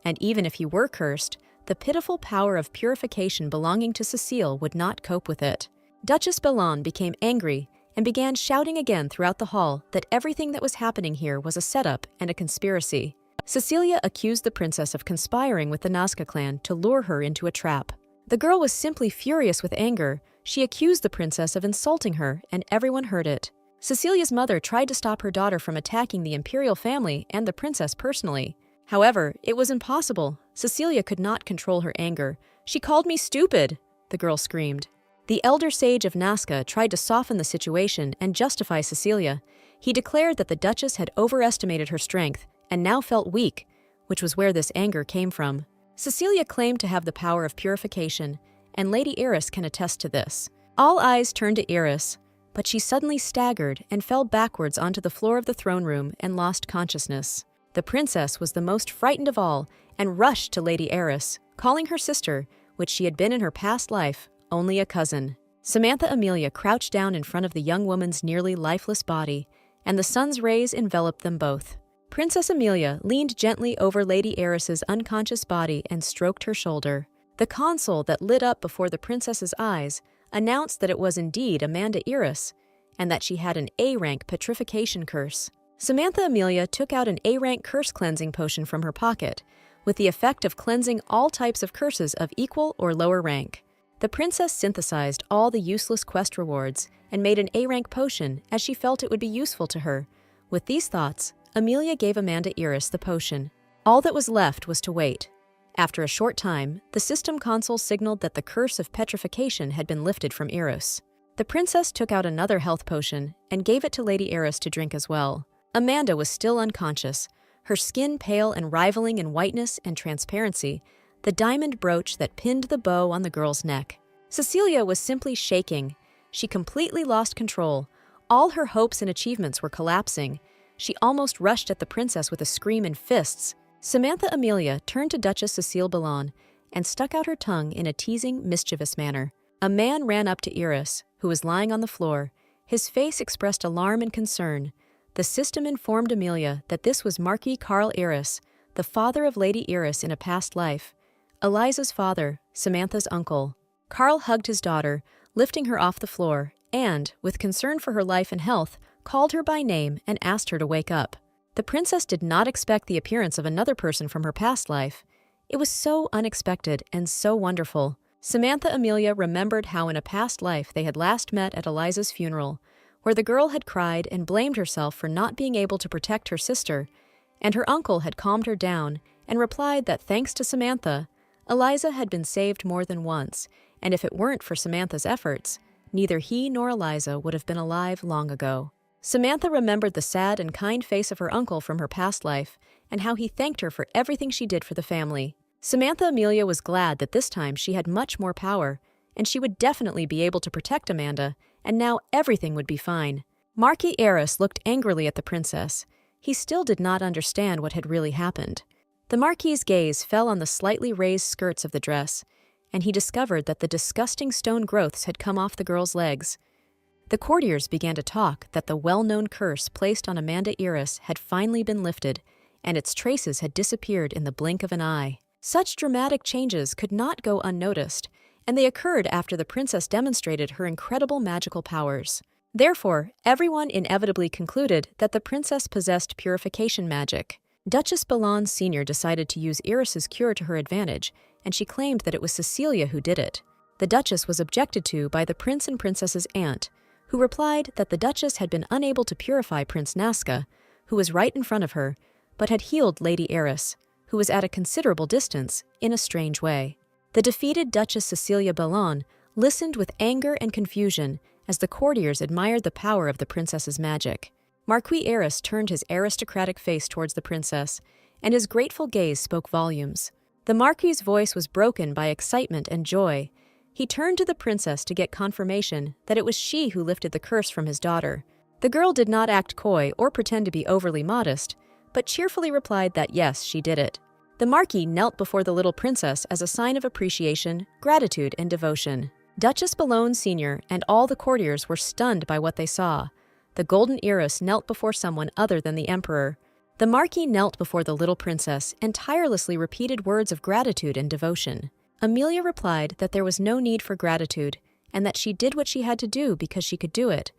and even if he were cursed, the pitiful power of purification belonging to Cecile would not cope with it. Duchess Bellin became angry and began shouting again throughout the hall that everything that was happening here was a setup and a conspiracy. Cecilia accused the princess of conspiring with the Nazca clan to lure her into a trap. The girl was simply furious with anger. She accused the princess of insulting her, and everyone heard it. Cecilia's mother tried to stop her daughter from attacking the imperial family and the princess personally. However, it was impossible. Cecilia could not control her anger. "She called me stupid," the girl screamed. The elder sage of Nazca tried to soften the situation and justify Cecilia. He declared that the Duchess had overestimated her strength and now felt weak, which was where this anger came from. Cecilia claimed to have the power of purification, and Lady Iris can attest to this. All eyes turned to Iris, but she suddenly staggered and fell backwards onto the floor of the throne room and lost consciousness. The princess was the most frightened of all and rushed to Lady Iris, calling her sister, which she had been in her past life, only a cousin. Samantha Amelia crouched down in front of the young woman's nearly lifeless body, and the sun's rays enveloped them both. Princess Amelia leaned gently over Lady Iris's unconscious body and stroked her shoulder. The console that lit up before the princess's eyes announced that it was indeed Amanda Iris, and that she had an A-rank petrification curse. Samantha Amelia took out an A-rank curse cleansing potion from her pocket, with the effect of cleansing all types of curses of equal or lower rank. The princess synthesized all the useless quest rewards and made an A-rank potion as she felt it would be useful to her. With these thoughts, Amelia gave Amanda Iris the potion. All that was left was to wait. After a short time, the system console signaled that the curse of petrification had been lifted from Iris. The princess took out another health potion and gave it to Lady Iris to drink as well. Amanda was still unconscious, her skin pale and rivaling in whiteness and transparency, the diamond brooch that pinned the bow on the girl's neck. Cecilia was simply shaking. She completely lost control. All her hopes and achievements were collapsing. She almost rushed at the princess with a scream and fists. Samantha Amelia turned to Duchess Cecile Bellin and stuck out her tongue in a teasing, mischievous manner. A man ran up to Iris, who was lying on the floor. His face expressed alarm and concern. The system informed Amelia that this was Marquis Karl Iris, the father of Lady Iris in a past life. Eliza's father, Samantha's uncle. Karl hugged his daughter, lifting her off the floor, and, with concern for her life and health, called her by name and asked her to wake up. The princess did not expect the appearance of another person from her past life. It was so unexpected and so wonderful. Samantha Amelia remembered how in a past life they had last met at Eliza's funeral, where the girl had cried and blamed herself for not being able to protect her sister, and her uncle had calmed her down and replied that thanks to Samantha, Eliza had been saved more than once, and if it weren't for Samantha's efforts, neither he nor Eliza would have been alive long ago. Samantha remembered the sad and kind face of her uncle from her past life, and how he thanked her for everything she did for the family. Samantha Amelia was glad that this time she had much more power, and she would definitely be able to protect Amanda, and now everything would be fine. Marquis Eris looked angrily at the princess. He still did not understand what had really happened. The Marquis's gaze fell on the slightly raised skirts of the dress, and he discovered that the disgusting stone growths had come off the girl's legs. The courtiers began to talk that the well-known curse placed on Amanda Eris had finally been lifted, and its traces had disappeared in the blink of an eye. Such dramatic changes could not go unnoticed, and they occurred after the princess demonstrated her incredible magical powers. Therefore, everyone inevitably concluded that the princess possessed purification magic. Duchess Bellon Sr. decided to use Eris's cure to her advantage, and she claimed that it was Cecilia who did it. The Duchess was objected to by the prince and princess's aunt, who replied that the Duchess had been unable to purify Prince Nazca, who was right in front of her, but had healed Lady Eris, who was at a considerable distance, in a strange way. The defeated Duchess Cecilia Bellon listened with anger and confusion as the courtiers admired the power of the princess's magic. Marquis Eris turned his aristocratic face towards the princess, and his grateful gaze spoke volumes. The Marquis's voice was broken by excitement and joy. He turned to the princess to get confirmation that it was she who lifted the curse from his daughter. The girl did not act coy or pretend to be overly modest, but cheerfully replied that yes, she did it. The Marquis knelt before the little princess as a sign of appreciation, gratitude, and devotion. Duchess Bellon Sr. and all the courtiers were stunned by what they saw. The golden Eris knelt before someone other than the emperor. The Marquis knelt before the little princess and tirelessly repeated words of gratitude and devotion. Amelia replied that there was no need for gratitude, and that she did what she had to do because she could do it.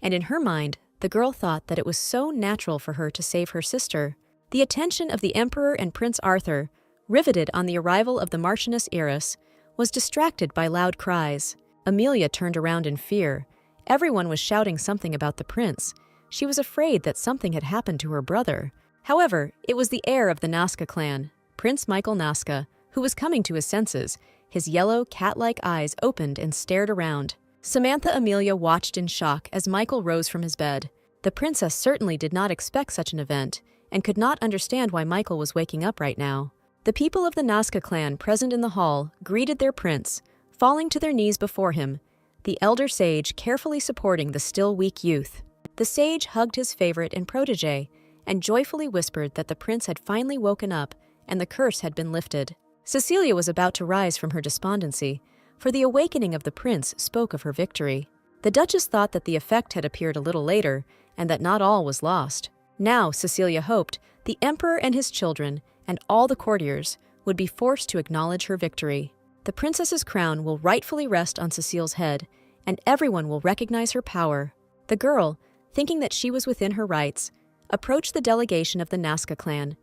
And in her mind, the girl thought that it was so natural for her to save her sister. The attention of the Emperor and Prince Arthur, riveted on the arrival of the Marchioness Eris, was distracted by loud cries. Amelia turned around in fear. Everyone was shouting something about the prince. She was afraid that something had happened to her brother. However, it was the heir of the Nazca clan, Prince Michael Nazca, who was coming to his senses. His yellow, cat-like eyes opened and stared around. Samantha Amelia watched in shock as Michael rose from his bed. The princess certainly did not expect such an event, and could not understand why Michael was waking up right now. The people of the Nazca clan present in the hall greeted their prince, falling to their knees before him, the elder sage carefully supporting the still weak youth. The sage hugged his favorite and protege, and joyfully whispered that the prince had finally woken up and the curse had been lifted. Cecilia was about to rise from her despondency, for the awakening of the prince spoke of her victory. The Duchess thought that the effect had appeared a little later, and that not all was lost. Now, Cecilia hoped, the emperor and his children, and all the courtiers, would be forced to acknowledge her victory. The princess's crown will rightfully rest on Cecile's head, and everyone will recognize her power. The girl, thinking that she was within her rights, approached the delegation of the Nazca clan,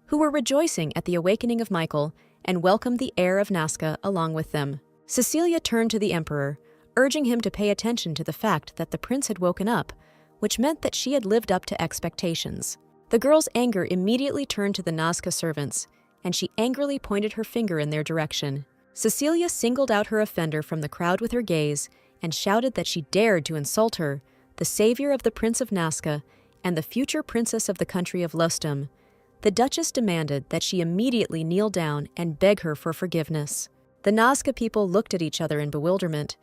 who were rejoicing at the awakening of Michael, and welcomed the heir of Nazca along with them. Cecilia turned to the emperor, urging him to pay attention to the fact that the prince had woken up, which meant that she had lived up to expectations. The girl's anger immediately turned to the Nazca servants, and she angrily pointed her finger in their direction. Cecilia singled out her offender from the crowd with her gaze and shouted that she dared to insult her, the savior of the Prince of Nazca and the future princess of the country of Lostum. The Duchess demanded that she immediately kneel down and beg her for forgiveness. The Nazca people looked at each other in bewilderment.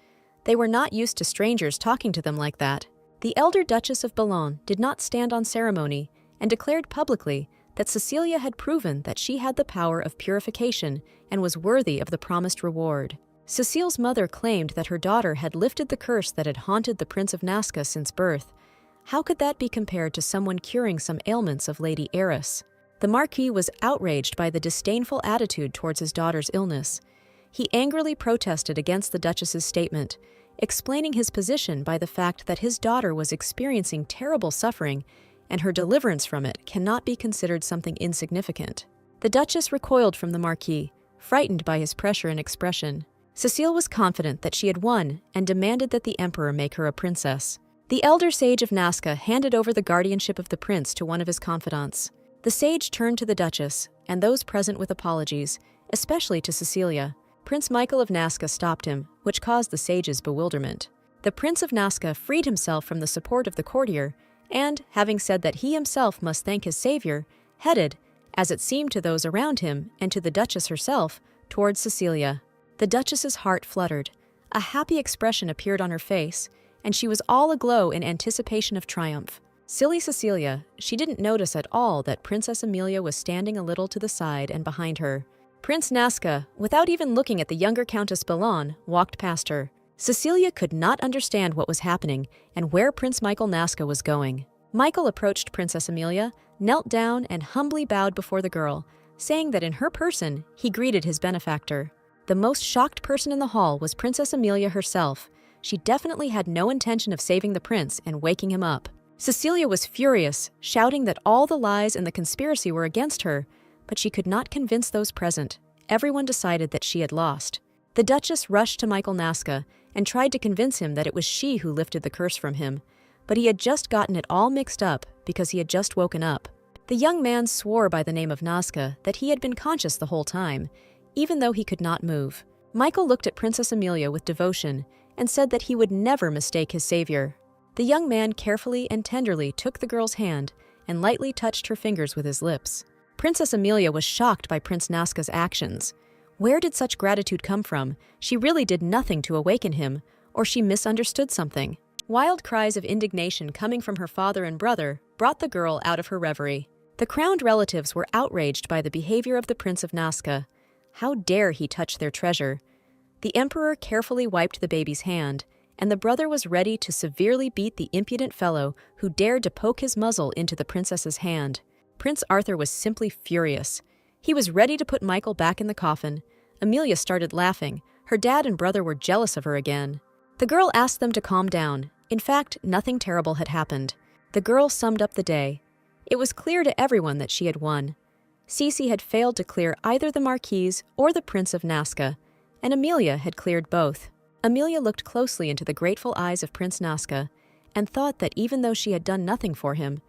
They were not used to strangers talking to them like that. The elder Duchess of Bellon did not stand on ceremony and declared publicly that Cecilia had proven that she had the power of purification and was worthy of the promised reward. Cecile's mother claimed that her daughter had lifted the curse that had haunted the Prince of Nazca since birth. How could that be compared to someone curing some ailments of Lady Eris? The Marquis was outraged by the disdainful attitude towards his daughter's illness. He angrily protested against the Duchess's statement, explaining his position by the fact that his daughter was experiencing terrible suffering and her deliverance from it cannot be considered something insignificant. The Duchess recoiled from the Marquis, frightened by his pressure and expression. Cecile was confident that she had won and demanded that the Emperor make her a princess. The elder sage of Nazca handed over the guardianship of the prince to one of his confidants. The sage turned to the Duchess and those present with apologies, especially to Cecilia. Prince Michael of Nazca stopped him, which caused the sage's bewilderment. The Prince of Nazca freed himself from the support of the courtier and, having said that he himself must thank his savior, headed, as it seemed to those around him and to the Duchess herself, towards Cecilia. The Duchess's heart fluttered. A happy expression appeared on her face, and she was all aglow in anticipation of triumph. Silly Cecilia, she didn't notice at all that Princess Amelia was standing a little to the side and behind her. Prince Nazca, without even looking at the younger Countess Bellon, walked past her. Cecilia could not understand what was happening and where Prince Michael Nazca was going. Michael approached Princess Amelia, knelt down and humbly bowed before the girl, saying that in her person he greeted his benefactor. The most shocked person in the hall was Princess Amelia herself. She definitely had no intention of saving the prince and waking him up. Cecilia was furious, shouting that all the lies and the conspiracy were against her, but she could not convince those present. Everyone decided that she had lost. The Duchess rushed to Michael Nazca and tried to convince him that it was she who lifted the curse from him, but he had just gotten it all mixed up because he had just woken up. The young man swore by the name of Nazca that he had been conscious the whole time, even though he could not move. Michael looked at Princess Amelia with devotion and said that he would never mistake his savior. The young man carefully and tenderly took the girl's hand and lightly touched her fingers with his lips. Princess Amelia was shocked by Prince Nazca's actions. Where did such gratitude come from? She really did nothing to awaken him, or she misunderstood something. Wild cries of indignation coming from her father and brother brought the girl out of her reverie. The crowned relatives were outraged by the behavior of the Prince of Nazca. How dare he touch their treasure? The Emperor carefully wiped the baby's hand, and the brother was ready to severely beat the impudent fellow who dared to poke his muzzle into the princess's hand. Prince Arthur was simply furious. He was ready to put Michael back in the coffin. Amelia started laughing. Her dad and brother were jealous of her again. The girl asked them to calm down. In fact, nothing terrible had happened. The girl summed up the day. It was clear to everyone that she had won. Cece had failed to clear either the Marquise or the Prince of Nazca, and Amelia had cleared both. Amelia looked closely into the grateful eyes of Prince Nazca and thought that even though she had done nothing for him,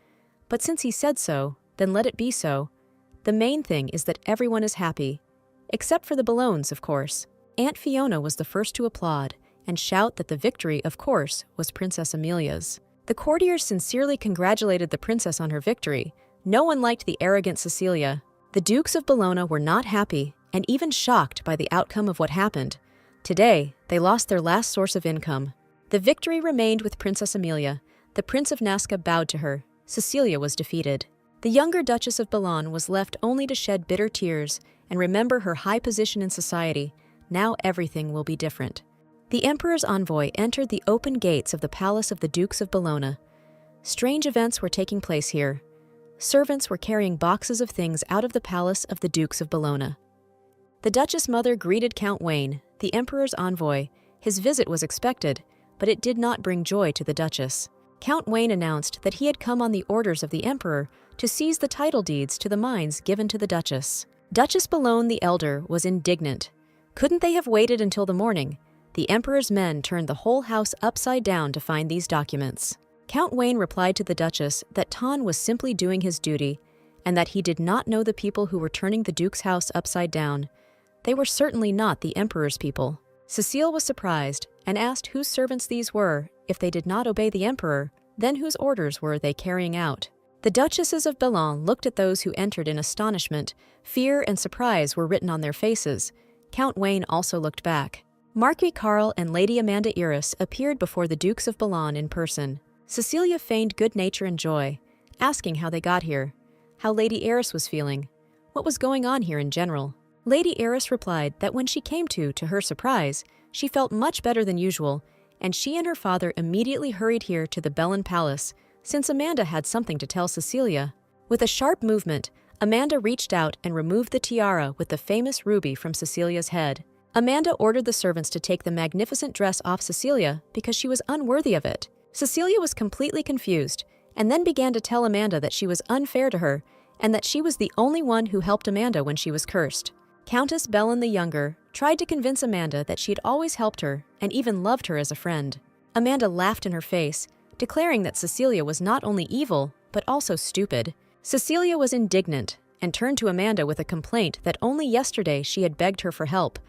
but since he said so, then let it be so. The main thing is that everyone is happy. Except for the Bellones, of course. Aunt Fiona was the first to applaud and shout that the victory, of course, was Princess Amelia's. The courtiers sincerely congratulated the princess on her victory. No one liked the arrogant Cecilia. The Dukes of Bologna were not happy and even shocked by the outcome of what happened. Today, they lost their last source of income. The victory remained with Princess Amelia. The Prince of Nazca bowed to her. Cecilia was defeated. The younger Duchess of Bellon was left only to shed bitter tears and remember her high position in society. Now everything will be different. The Emperor's envoy entered the open gates of the palace of the Dukes of Bologna. Strange events were taking place here. Servants were carrying boxes of things out of the palace of the Dukes of Bologna. The Duchess mother greeted Count Wayne, the Emperor's envoy. His visit was expected, but it did not bring joy to the Duchess. Count Wayne announced that he had come on the orders of the Emperor to seize the title deeds to the mines given to the Duchess. Duchess Bellone the Elder was indignant. Couldn't they have waited until the morning? The Emperor's men turned the whole house upside down to find these documents. Count Wayne replied to the Duchess that Ton was simply doing his duty, and that he did not know the people who were turning the Duke's house upside down. They were certainly not the Emperor's people. Cecile was surprised and asked whose servants these were if they did not obey the Emperor, then whose orders were they carrying out? The Duchesses of Bellon looked at those who entered in astonishment. Fear and surprise were written on their faces. Count Wayne also looked back. Marquis Karl and Lady Amanda Iris appeared before the Dukes of Bellon in person. Cecilia feigned good nature and joy, asking how they got here, how Lady Iris was feeling, what was going on here in general. Lady Iris replied that when she came to her surprise, she felt much better than usual, and she and her father immediately hurried here to the Bellon Palace, since Amanda had something to tell Cecilia. With a sharp movement, Amanda reached out and removed the tiara with the famous ruby from Cecilia's head. Amanda ordered the servants to take the magnificent dress off Cecilia because she was unworthy of it. Cecilia was completely confused and then began to tell Amanda that she was unfair to her and that she was the only one who helped Amanda when she was cursed. Countess Belen the Younger tried to convince Amanda that she'd always helped her and even loved her as a friend. Amanda laughed in her face, declaring that Cecilia was not only evil, but also stupid. Cecilia was indignant and turned to Amanda with a complaint that only yesterday she had begged her for help,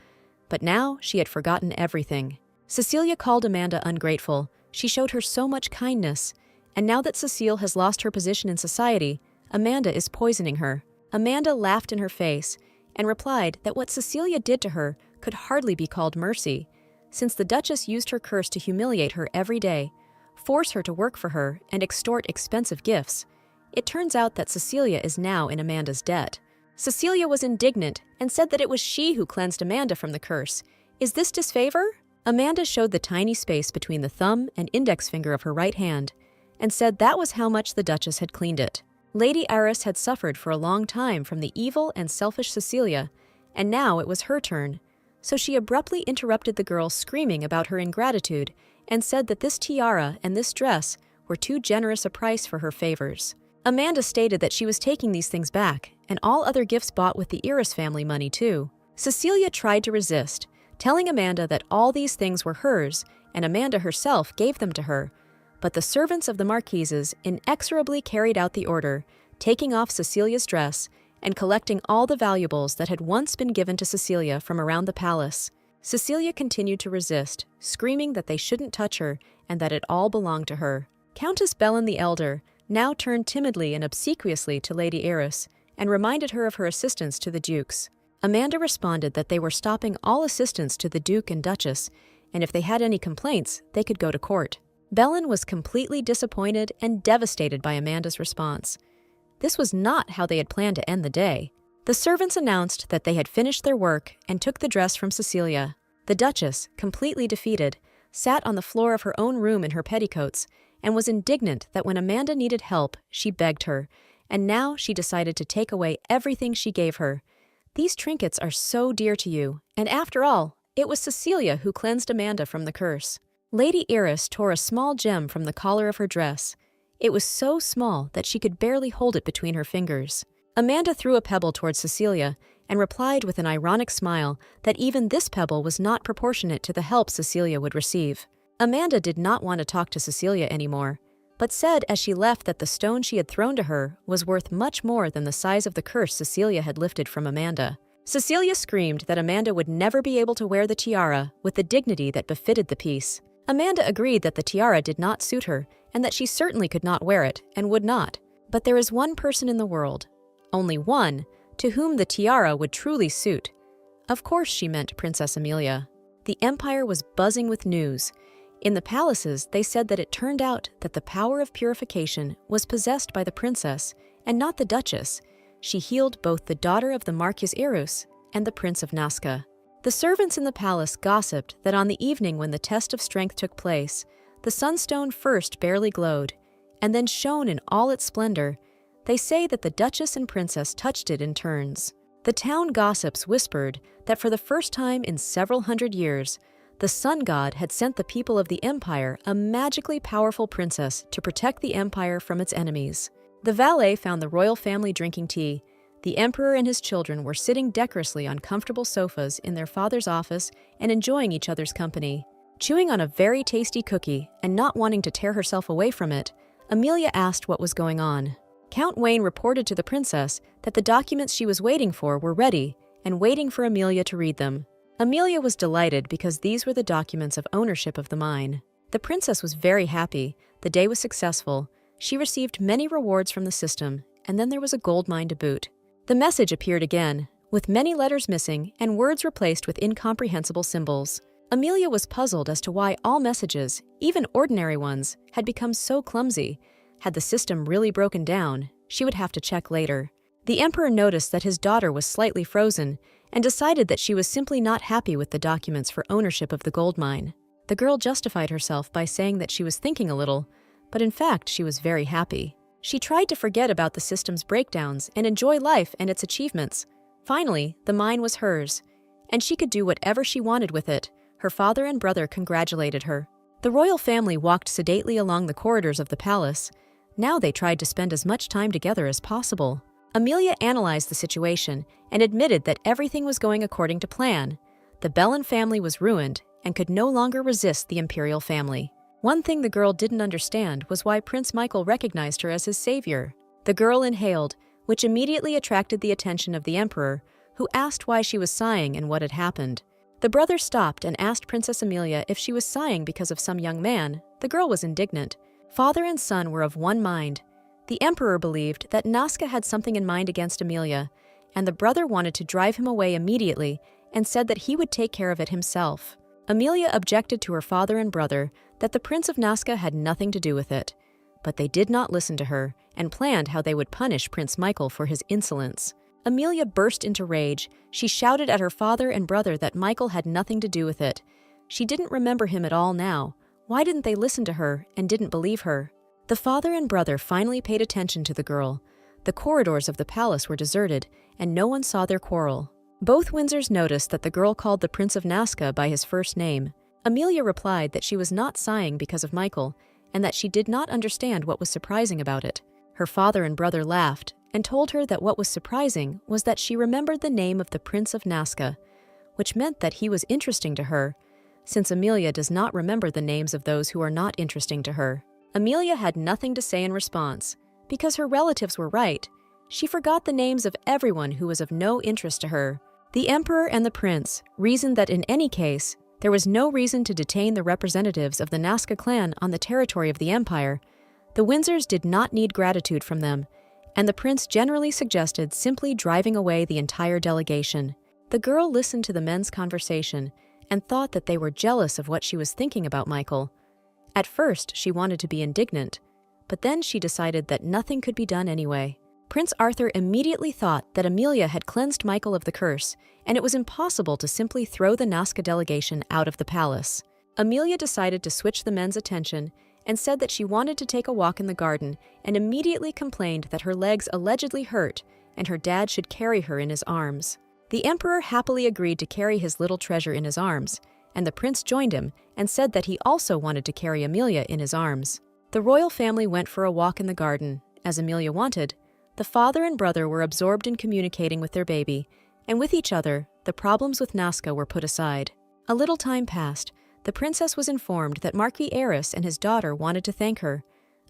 but now she had forgotten everything. Cecilia called Amanda ungrateful. She showed her so much kindness, and now that Cecile has lost her position in society, Amanda is poisoning her. Amanda laughed in her face and replied that what Cecilia did to her could hardly be called mercy, since the Duchess used her curse to humiliate her every day, force her to work for her, and extort expensive gifts. It turns out that Cecilia is now in Amanda's debt. Cecilia was indignant and said that it was she who cleansed Amanda from the curse. Is this disfavor? Amanda showed the tiny space between the thumb and index finger of her right hand and said that was how much the Duchess had cleaned it. Lady Iris had suffered for a long time from the evil and selfish Cecilia, and now it was her turn. So she abruptly interrupted the girl, screaming about her ingratitude, and said that this tiara and this dress were too generous a price for her favors. Amanda stated that she was taking these things back, and all other gifts bought with the Iris family money too. Cecilia tried to resist, telling Amanda that all these things were hers, and Amanda herself gave them to her, but the servants of the Marquises inexorably carried out the order, taking off Cecilia's dress and collecting all the valuables that had once been given to Cecilia from around the palace. Cecilia continued to resist, screaming that they shouldn't touch her and that it all belonged to her. Countess Belen the Elder now turned timidly and obsequiously to Lady Iris and reminded her of her assistance to the dukes. Amanda responded that they were stopping all assistance to the Duke and Duchess, and if they had any complaints, they could go to court. Belen was completely disappointed and devastated by Amanda's response. This was not how they had planned to end the day. The servants announced that they had finished their work and took the dress from Cecilia. The Duchess, completely defeated, sat on the floor of her own room in her petticoats and was indignant that when Amanda needed help, she begged her, and now she decided to take away everything she gave her. These trinkets are so dear to you, and after all, it was Cecilia who cleansed Amanda from the curse. Lady Iris tore a small gem from the collar of her dress. It was so small that she could barely hold it between her fingers. Amanda threw a pebble towards Cecilia and replied with an ironic smile that even this pebble was not proportionate to the help Cecilia would receive. Amanda did not want to talk to Cecilia anymore, but said as she left that the stone she had thrown to her was worth much more than the size of the curse Cecilia had lifted from Amanda. Cecilia screamed that Amanda would never be able to wear the tiara with the dignity that befitted the piece. Amanda agreed that the tiara did not suit her and that she certainly could not wear it and would not. But there is one person in the world, only one, to whom the tiara would truly suit. Of course she meant Princess Amelia. The empire was buzzing with news. In the palaces, they said that it turned out that the power of purification was possessed by the princess and not the Duchess. She healed both the daughter of the Marquis Irus and the Prince of Nazca. The servants in the palace gossiped that on the evening when the test of strength took place, the sunstone first barely glowed, and then shone in all its splendor. They say that the Duchess and Princess touched it in turns. The town gossips whispered that for the first time in several hundred years, the sun god had sent the people of the empire a magically powerful princess to protect the empire from its enemies. The valet found the royal family drinking tea. The emperor and his children were sitting decorously on comfortable sofas in their father's office and enjoying each other's company. Chewing on a very tasty cookie and not wanting to tear herself away from it, Amelia asked what was going on. Count Wayne reported to the princess that the documents she was waiting for were ready and waiting for Amelia to read them. Amelia was delighted because these were the documents of ownership of the mine. The princess was very happy. The day was successful. She received many rewards from the system, and then there was a gold mine to boot. The message appeared again, with many letters missing and words replaced with incomprehensible symbols. Amelia was puzzled as to why all messages, even ordinary ones, had become so clumsy. Had the system really broken down? She would have to check later. The emperor noticed that his daughter was slightly frozen and decided that she was simply not happy with the documents for ownership of the gold mine. The girl justified herself by saying that she was thinking a little, but in fact she was very happy. She tried to forget about the system's breakdowns and enjoy life and its achievements. Finally, the mine was hers, and she could do whatever she wanted with it. Her father and brother congratulated her. The royal family walked sedately along the corridors of the palace. Now they tried to spend as much time together as possible. Amelia analyzed the situation and admitted that everything was going according to plan. The Bellin family was ruined and could no longer resist the imperial family. One thing the girl didn't understand was why Prince Michael recognized her as his savior. The girl inhaled, which immediately attracted the attention of the emperor, who asked why she was sighing and what had happened. The brother stopped and asked Princess Amelia if she was sighing because of some young man. The girl was indignant. Father and son were of one mind. The emperor believed that Nazca had something in mind against Amelia, and the brother wanted to drive him away immediately and said that he would take care of it himself. Amelia objected to her father and brother that the Prince of Nazca had nothing to do with it, but they did not listen to her and planned how they would punish Prince Michael for his insolence. Amelia burst into rage. She shouted at her father and brother that Michael had nothing to do with it. She didn't remember him at all now. Why didn't they listen to her and didn't believe her? The father and brother finally paid attention to the girl. The corridors of the palace were deserted, and no one saw their quarrel. Both Windsors noticed that the girl called the Prince of Nazca by his first name. Amelia replied that she was not sighing because of Michael, and that she did not understand what was surprising about it. Her father and brother laughed and told her that what was surprising was that she remembered the name of the Prince of Nazca, which meant that he was interesting to her, since Amelia does not remember the names of those who are not interesting to her. Amelia had nothing to say in response, because her relatives were right. She forgot the names of everyone who was of no interest to her. The emperor and the prince reasoned that in any case, there was no reason to detain the representatives of the Nazca clan on the territory of the empire. The Windsors did not need gratitude from them, and the prince generally suggested simply driving away the entire delegation. The girl listened to the men's conversation and thought that they were jealous of what she was thinking about Michael. At first, she wanted to be indignant, but then she decided that nothing could be done anyway. Prince Arthur immediately thought that Amelia had cleansed Michael of the curse, and it was impossible to simply throw the Nazca delegation out of the palace. Amelia decided to switch the men's attention and said that she wanted to take a walk in the garden and immediately complained that her legs allegedly hurt and her dad should carry her in his arms. The emperor happily agreed to carry his little treasure in his arms, and the prince joined him and said that he also wanted to carry Amelia in his arms. The royal family went for a walk in the garden, as Amelia wanted. The father and brother were absorbed in communicating with their baby, and with each other, the problems with Nazca were put aside. A little time passed. The princess was informed that Marquis Eris and his daughter wanted to thank her.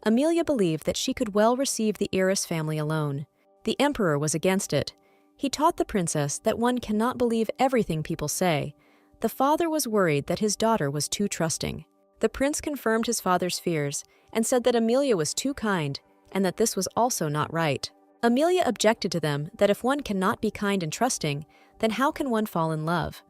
Amelia believed that she could well receive the Eris family alone. The emperor was against it. He taught the princess that one cannot believe everything people say. The father was worried that his daughter was too trusting. The prince confirmed his father's fears and said that Amelia was too kind and that this was also not right. Amelia objected to them that if one cannot be kind and trusting, then how can one fall in love?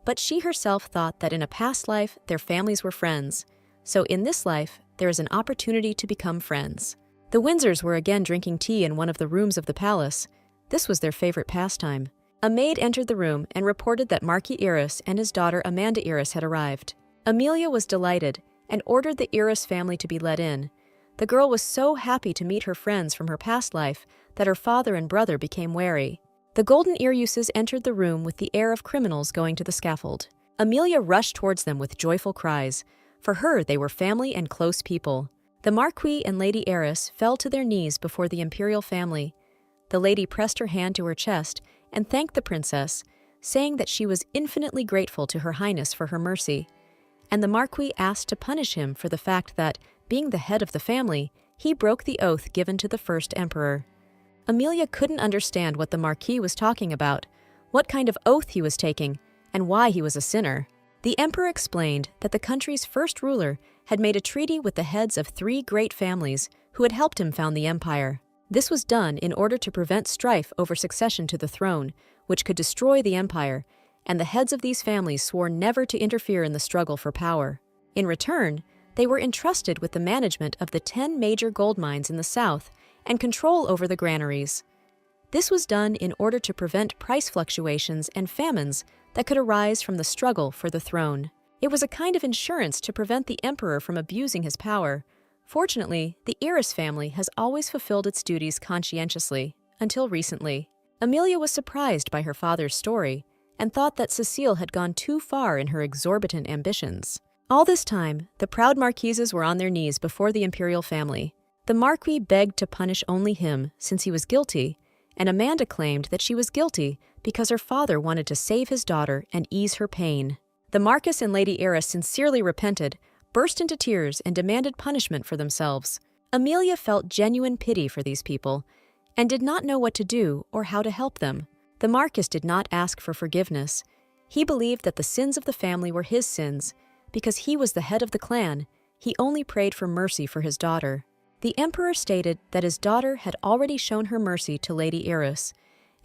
But she herself thought that in a past life their families were friends, so in this life there is an opportunity to become friends. The Windsors were again drinking tea in one of the rooms of the palace. This was their favorite pastime. A maid entered the room and reported that Marquis Eris and his daughter Amanda Eris had arrived. Amelia was delighted and ordered the Eris family to be let in. The girl was so happy to meet her friends from her past life that her father and brother became wary. The golden ear-uses entered the room with the air of criminals going to the scaffold. Amelia rushed towards them with joyful cries. For her, they were family and close people. The Marquis and Lady Eris fell to their knees before the imperial family. The lady pressed her hand to her chest and thanked the princess, saying that she was infinitely grateful to Her Highness for her mercy. And the Marquis asked to punish him for the fact that, being the head of the family, he broke the oath given to the first emperor. Amelia couldn't understand what the Marquis was talking about, what kind of oath he was taking, and why he was a sinner. The emperor explained that the country's first ruler had made a treaty with the heads of 3 great families who had helped him found the empire. This was done in order to prevent strife over succession to the throne, which could destroy the empire, and the heads of these families swore never to interfere in the struggle for power. In return, they were entrusted with the management of the 10 major gold mines in the south and control over the granaries. This was done in order to prevent price fluctuations and famines that could arise from the struggle for the throne. It was a kind of insurance to prevent the emperor from abusing his power. Fortunately, the Eris family has always fulfilled its duties conscientiously, until recently. Amelia was surprised by her father's story, and thought that Cecile had gone too far in her exorbitant ambitions. All this time, the proud marquises were on their knees before the imperial family. The marquis begged to punish only him, since he was guilty, and Amanda claimed that she was guilty because her father wanted to save his daughter and ease her pain. The Marquis and Lady Eris sincerely repented, burst into tears, and demanded punishment for themselves. Amelia felt genuine pity for these people and did not know what to do or how to help them. The Marquis did not ask for forgiveness. He believed that the sins of the family were his sins. Because he was the head of the clan, he only prayed for mercy for his daughter. The emperor stated that his daughter had already shown her mercy to Lady Eris,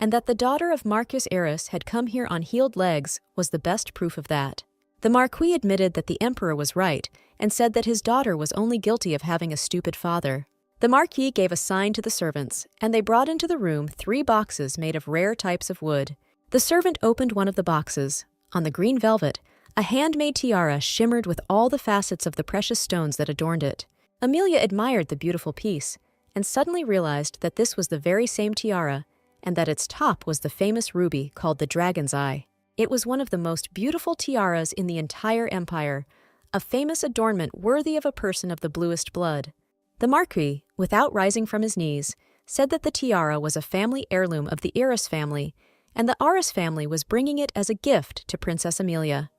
and that the daughter of Marquis Eris had come here on healed legs was the best proof of that. The marquis admitted that the emperor was right and said that his daughter was only guilty of having a stupid father. The marquis gave a sign to the servants, and they brought into the room 3 boxes made of rare types of wood. The servant opened one of the boxes. On the green velvet, a handmade tiara shimmered with all the facets of the precious stones that adorned it. Amelia admired the beautiful piece, and suddenly realized that this was the very same tiara, and that its top was the famous ruby called the Dragon's Eye. It was one of the most beautiful tiaras in the entire empire, a famous adornment worthy of a person of the bluest blood. The marquis, without rising from his knees, said that the tiara was a family heirloom of the Eris family, and the Aris family was bringing it as a gift to Princess Amelia.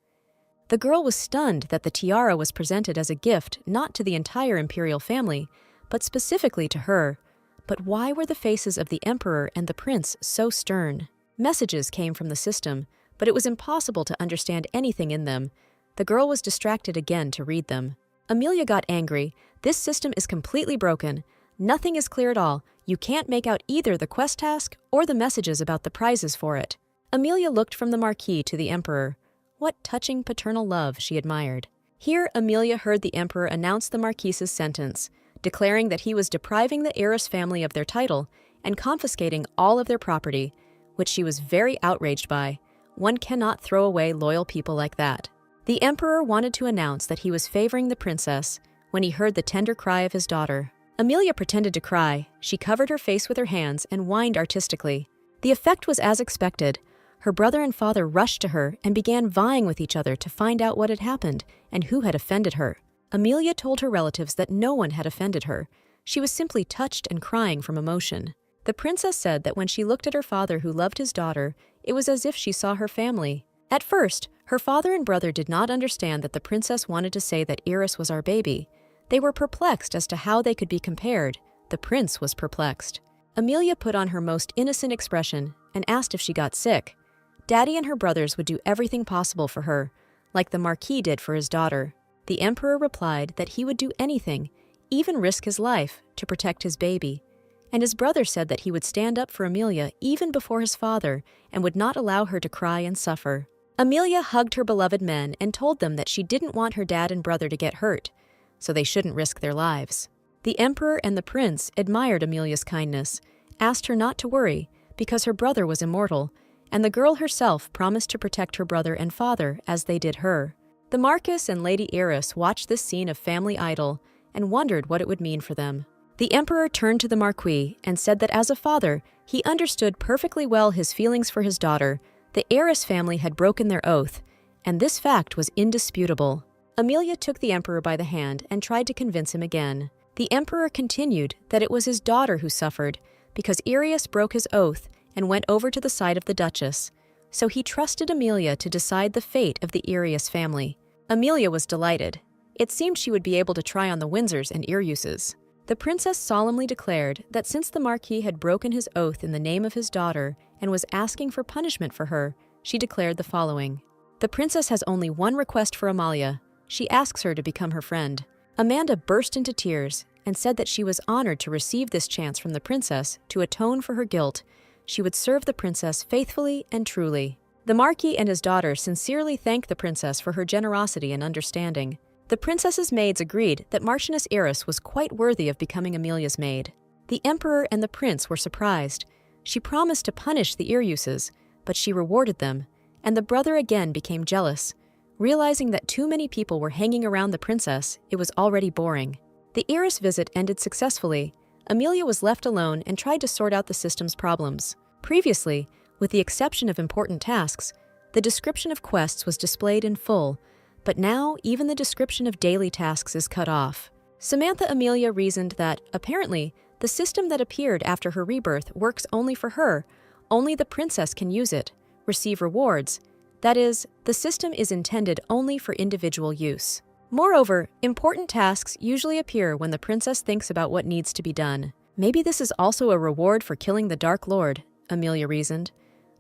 The girl was stunned that the tiara was presented as a gift not to the entire imperial family, but specifically to her. But why were the faces of the emperor and the prince so stern? Messages came from the system, but it was impossible to understand anything in them. The girl was distracted again to read them. Amelia got angry. This system is completely broken. Nothing is clear at all. You can't make out either the quest task or the messages about the prizes for it. Amelia looked from the marquis to the emperor. What touching paternal love she admired. Here, Amelia heard the emperor announce the marquis's sentence, declaring that he was depriving the Eris family of their title and confiscating all of their property, which she was very outraged by. One cannot throw away loyal people like that. The emperor wanted to announce that he was favoring the princess when he heard the tender cry of his daughter. Amelia pretended to cry. She covered her face with her hands and whined artistically. The effect was as expected. Her brother and father rushed to her and began vying with each other to find out what had happened and who had offended her. Amelia told her relatives that no one had offended her. She was simply touched and crying from emotion. The princess said that when she looked at her father who loved his daughter, it was as if she saw her family. At first, her father and brother did not understand that the princess wanted to say that Eris was our baby. They were perplexed as to how they could be compared. The prince was perplexed. Amelia put on her most innocent expression and asked if she got sick. Daddy and her brothers would do everything possible for her, like the marquis did for his daughter. The emperor replied that he would do anything, even risk his life, to protect his baby. And his brother said that he would stand up for Amelia even before his father and would not allow her to cry and suffer. Amelia hugged her beloved men and told them that she didn't want her dad and brother to get hurt, so they shouldn't risk their lives. The emperor and the prince admired Amelia's kindness, asked her not to worry because her brother was immortal, and the girl herself promised to protect her brother and father as they did her. The Marquis and Lady Eris watched this scene of family idol and wondered what it would mean for them. The emperor turned to the marquis and said that as a father, he understood perfectly well his feelings for his daughter. The Eris family had broken their oath, and this fact was indisputable. Amelia took the emperor by the hand and tried to convince him again. The emperor continued that it was his daughter who suffered because Eris broke his oath and went over to the side of the Duchess, so he trusted Amelia to decide the fate of the Eris family. Amelia was delighted. It seemed she would be able to try on the Windsors and ear-uses. The princess solemnly declared that since the marquis had broken his oath in the name of his daughter and was asking for punishment for her, she declared the following. The princess has only one request for Amalia. She asks her to become her friend. Amanda burst into tears and said that she was honored to receive this chance from the princess to atone for her guilt. She would serve the princess faithfully and truly. The marquis and his daughter sincerely thanked the princess for her generosity and understanding. The princess's maids agreed that Marchioness Eris was quite worthy of becoming Amelia's maid. The emperor and the prince were surprised. She promised to punish the ear-uses, but she rewarded them, and the brother again became jealous. Realizing that too many people were hanging around the princess, it was already boring. The Eris visit ended successfully. Amelia was left alone and tried to sort out the system's problems. Previously, with the exception of important tasks, The description of quests was displayed in full, but now even the description of daily tasks is cut off. Samantha Amelia reasoned that, apparently, the system that appeared after her rebirth works only for her, only the princess can use it, receive rewards. That is, the system is intended only for individual use. Moreover, important tasks usually appear when the princess thinks about what needs to be done. Maybe this is also a reward for killing the Dark Lord, Amelia reasoned.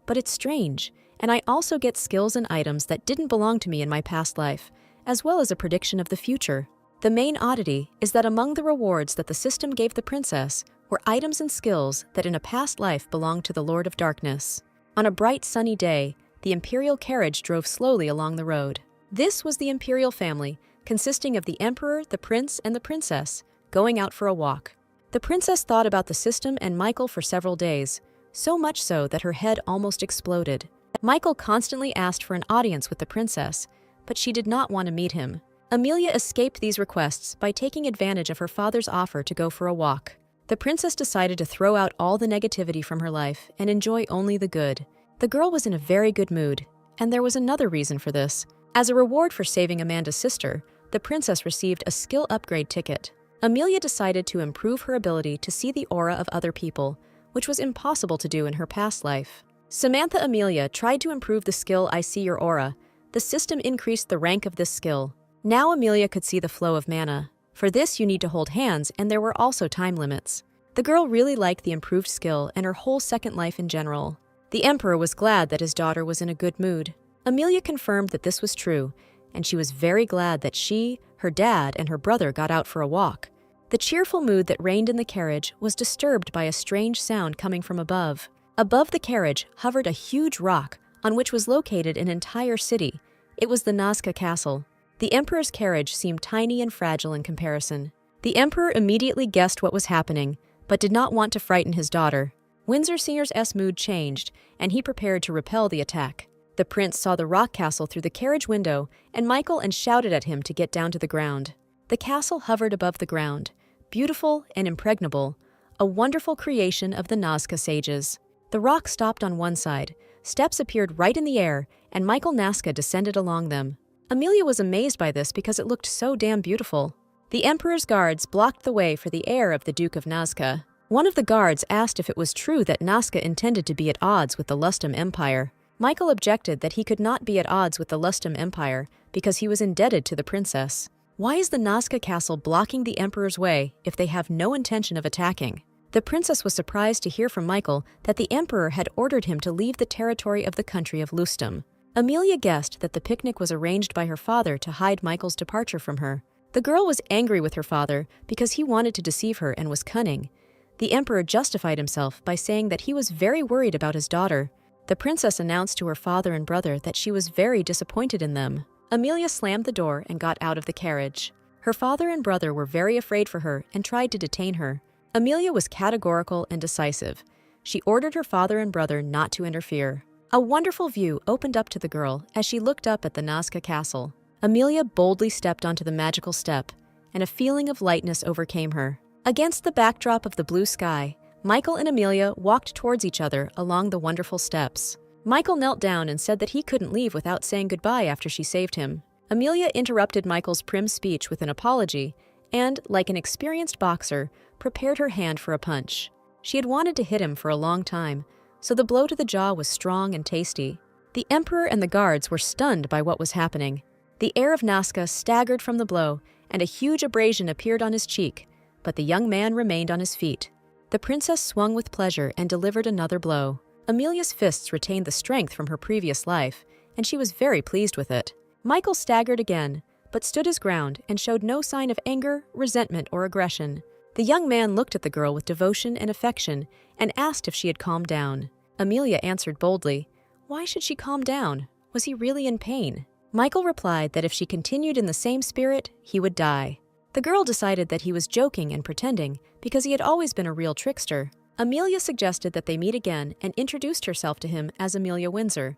But it's strange, and I also get skills and items that didn't belong to me in my past life, as well as a prediction of the future. The main oddity is that among the rewards that the system gave the princess were items and skills that in a past life belonged to the Lord of Darkness. On a bright sunny day, the imperial carriage drove slowly along the road. This was the imperial family, consisting of the emperor, the prince, and the princess, going out for a walk. The princess thought about the system and Michael for several days, so much so that her head almost exploded. Michael constantly asked for an audience with the princess, but she did not want to meet him. Amelia escaped these requests by taking advantage of her father's offer to go for a walk. The princess decided to throw out all the negativity from her life and enjoy only the good. The girl was in a very good mood, and there was another reason for this. As a reward for saving Amanda's sister, the princess received a skill upgrade ticket. Amelia decided to improve her ability to see the aura of other people, which was impossible to do in her past life. Samantha Amelia tried to improve the skill I See Your Aura. The system increased the rank of this skill. Now Amelia could see the flow of mana. For this you need to hold hands, and there were also time limits. The girl really liked the improved skill and her whole second life in general. The emperor was glad that his daughter was in a good mood. Amelia confirmed that this was true, and she was very glad that she, her dad, and her brother got out for a walk. The cheerful mood that reigned in the carriage was disturbed by a strange sound coming from above. Above the carriage hovered a huge rock, on which was located an entire city. It was the Nazca Castle. The emperor's carriage seemed tiny and fragile in comparison. The emperor immediately guessed what was happening, but did not want to frighten his daughter. Windsor Senior's mood changed, and he prepared to repel the attack. The prince saw the rock castle through the carriage window, and Michael shouted at him to get down to the ground. The castle hovered above the ground, beautiful and impregnable, a wonderful creation of the Nazca sages. The rock stopped on one side, steps appeared right in the air, and Michael Nazca descended along them. Amelia was amazed by this because it looked so damn beautiful. The emperor's guards blocked the way for the heir of the Duke of Nazca. One of the guards asked if it was true that Nazca intended to be at odds with the Lustum Empire. Michael objected that he could not be at odds with the Lustum Empire because he was indebted to the princess. Why is the Nazca castle blocking the emperor's way if they have no intention of attacking? The princess was surprised to hear from Michael that the emperor had ordered him to leave the territory of the country of Lustum. Amelia guessed that the picnic was arranged by her father to hide Michael's departure from her. The girl was angry with her father because he wanted to deceive her and was cunning. The emperor justified himself by saying that he was very worried about his daughter. The princess announced to her father and brother that she was very disappointed in them. Amelia slammed the door and got out of the carriage. Her father and brother were very afraid for her and tried to detain her. Amelia was categorical and decisive. She ordered her father and brother not to interfere. A wonderful view opened up to the girl as she looked up at the Nazca castle. Amelia boldly stepped onto the magical step, and a feeling of lightness overcame her. Against the backdrop of the blue sky, Michael and Amelia walked towards each other along the wonderful steps. Michael knelt down and said that he couldn't leave without saying goodbye after she saved him. Amelia interrupted Michael's prim speech with an apology and, like an experienced boxer, prepared her hand for a punch. She had wanted to hit him for a long time, so the blow to the jaw was strong and tasty. The emperor and the guards were stunned by what was happening. The heir of Nazca staggered from the blow, and a huge abrasion appeared on his cheek, but the young man remained on his feet. The princess swung with pleasure and delivered another blow. Amelia's fists retained the strength from her previous life, and she was very pleased with it. Michael staggered again, but stood his ground and showed no sign of anger, resentment, or aggression. The young man looked at the girl with devotion and affection and asked if she had calmed down. Amelia answered boldly, "Why should she calm down? Was he really in pain?" Michael replied that if she continued in the same spirit, he would die. The girl decided that he was joking and pretending because he had always been a real trickster. Amelia suggested that they meet again and introduced herself to him as Amelia Windsor.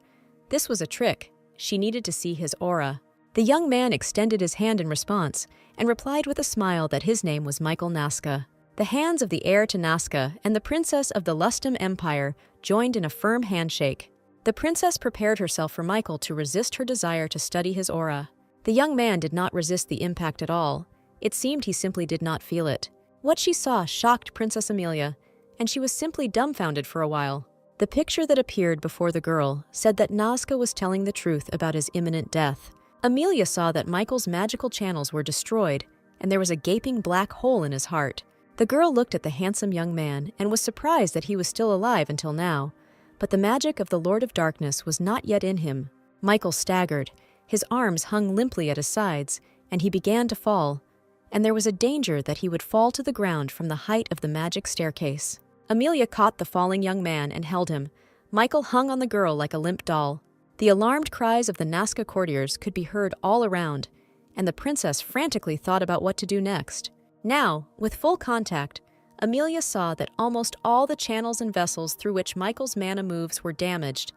This was a trick. She needed to see his aura. The young man extended his hand in response and replied with a smile that his name was Michael Nazca. The hands of the heir to Nazca and the princess of the Lustum Empire joined in a firm handshake. The princess prepared herself for Michael to resist her desire to study his aura. The young man did not resist the impact at all. It seemed he simply did not feel it. What she saw shocked Princess Amelia, and she was simply dumbfounded for a while. The picture that appeared before the girl said that Nazca was telling the truth about his imminent death. Amelia saw that Michael's magical channels were destroyed, and there was a gaping black hole in his heart. The girl looked at the handsome young man and was surprised that he was still alive until now, but the magic of the Lord of Darkness was not yet in him. Michael staggered. His arms hung limply at his sides, and he began to fall, and there was a danger that he would fall to the ground from the height of the magic staircase. Amelia caught the falling young man and held him. Michael hung on the girl like a limp doll. The alarmed cries of the Nazca courtiers could be heard all around, and the princess frantically thought about what to do next. Now, with full contact, Amelia saw that almost all the channels and vessels through which Michael's mana moves were damaged,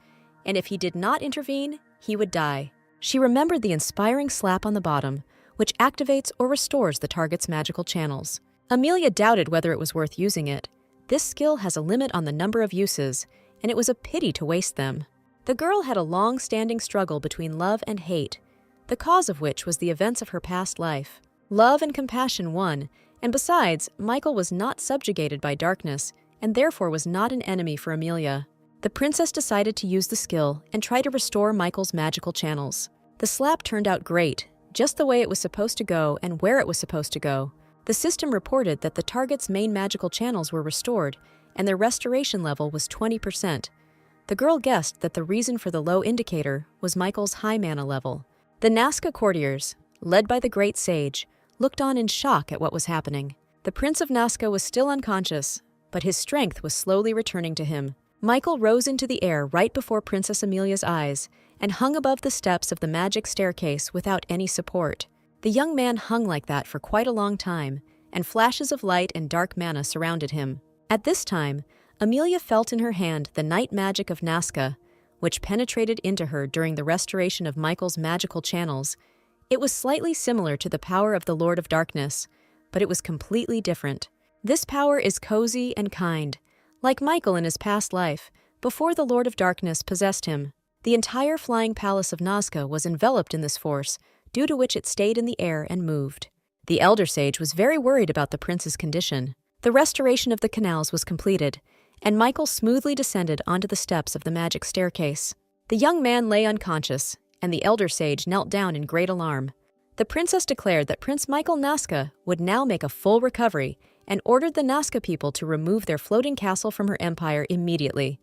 and if he did not intervene, he would die. She remembered the inspiring slap on the bottom, which activates or restores the target's magical channels. Amelia doubted whether it was worth using it. This skill has a limit on the number of uses, and it was a pity to waste them. The girl had a long-standing struggle between love and hate, the cause of which was the events of her past life. Love and compassion won, and besides, Michael was not subjugated by darkness, and therefore was not an enemy for Amelia. The princess decided to use the skill and try to restore Michael's magical channels. The slap turned out great, just the way it was supposed to go and where it was supposed to go. The system reported that the target's main magical channels were restored, and their restoration level was 20%. The girl guessed that the reason for the low indicator was Michael's high mana level. The Nazca courtiers, led by the great sage, looked on in shock at what was happening. The Prince of Nazca was still unconscious, but his strength was slowly returning to him. Michael rose into the air right before Princess Amelia's eyes and hung above the steps of the magic staircase without any support. The young man hung like that for quite a long time, and flashes of light and dark mana surrounded him. At this time, Amelia felt in her hand the night magic of Nazca, which penetrated into her during the restoration of Michael's magical channels. It was slightly similar to the power of the Lord of Darkness, but it was completely different. This power is cozy and kind, like Michael in his past life, before the Lord of Darkness possessed him. The entire flying palace of Nazca was enveloped in this force, due to which it stayed in the air and moved. The elder sage was very worried about the prince's condition. The restoration of the canals was completed, and Michael smoothly descended onto the steps of the magic staircase. The young man lay unconscious, and the elder sage knelt down in great alarm. The princess declared that Prince Michael Nazca would now make a full recovery and ordered the Nazca people to remove their floating castle from her empire immediately.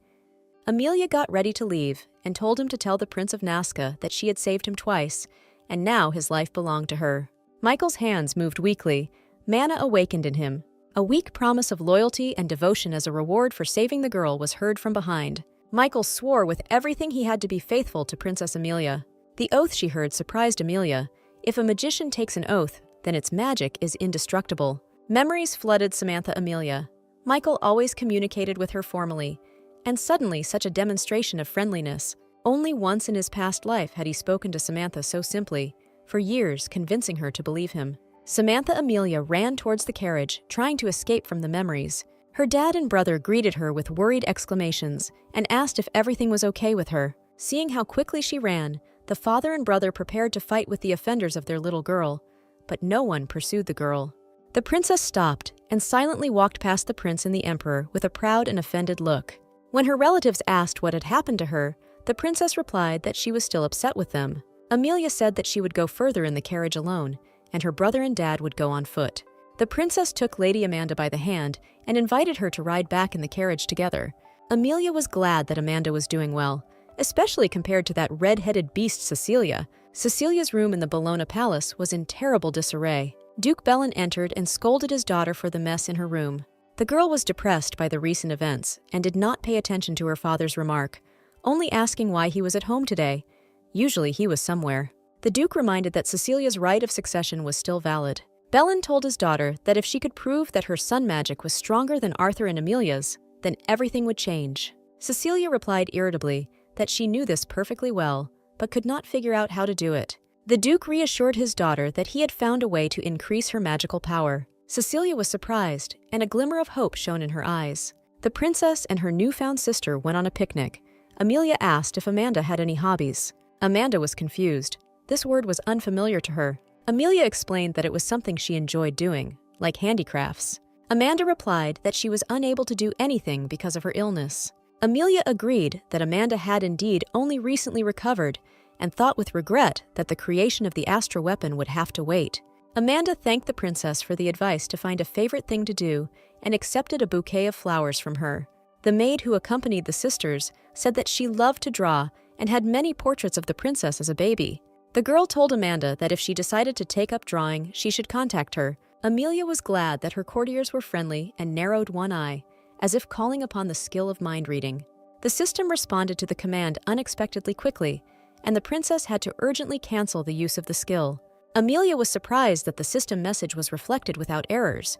Amelia got ready to leave and told him to tell the Prince of Nazca that she had saved him twice, and now his life belonged to her. Michael's hands moved weakly. Mana awakened in him. A weak promise of loyalty and devotion as a reward for saving the girl was heard from behind. Michael swore with everything he had to be faithful to Princess Amelia. The oath she heard surprised Amelia. If a magician takes an oath, then its magic is indestructible. Memories flooded Samantha Amelia. Michael always communicated with her formally, and suddenly such a demonstration of friendliness. Only once in his past life had he spoken to Samantha so simply, for years convincing her to believe him. Samantha Amelia ran towards the carriage, trying to escape from the memories. Her dad and brother greeted her with worried exclamations and asked if everything was okay with her. Seeing how quickly she ran, the father and brother prepared to fight with the offenders of their little girl, but no one pursued the girl. The princess stopped and silently walked past the prince and the emperor with a proud and offended look. When her relatives asked what had happened to her, the princess replied that she was still upset with them. Amelia said that she would go further in the carriage alone, and her brother and dad would go on foot. The princess took Lady Amanda by the hand and invited her to ride back in the carriage together. Amelia was glad that Amanda was doing well, especially compared to that red-headed beast Cecilia. Cecilia's room in the Bologna Palace was in terrible disarray. Duke Bellin entered and scolded his daughter for the mess in her room. The girl was depressed by the recent events and did not pay attention to her father's remark, only asking why he was at home today. Usually he was somewhere. The Duke reminded that Cecilia's right of succession was still valid. Bellin told his daughter that if she could prove that her sun magic was stronger than Arthur and Amelia's, then everything would change. Cecilia replied irritably that she knew this perfectly well, but could not figure out how to do it. The Duke reassured his daughter that he had found a way to increase her magical power. Cecilia was surprised, and a glimmer of hope shone in her eyes. The princess and her newfound sister went on a picnic. Amelia asked if Amanda had any hobbies. Amanda was confused. This word was unfamiliar to her. Amelia explained that it was something she enjoyed doing, like handicrafts. Amanda replied that she was unable to do anything because of her illness. Amelia agreed that Amanda had indeed only recently recovered and thought with regret that the creation of the Astra weapon would have to wait. Amanda thanked the princess for the advice to find a favorite thing to do and accepted a bouquet of flowers from her. The maid who accompanied the sisters said that she loved to draw and had many portraits of the princess as a baby. The girl told Amanda that if she decided to take up drawing, she should contact her. Amelia was glad that her courtiers were friendly and narrowed one eye, as if calling upon the skill of mind reading. The system responded to the command unexpectedly quickly, and the princess had to urgently cancel the use of the skill. Amelia was surprised that the system message was reflected without errors.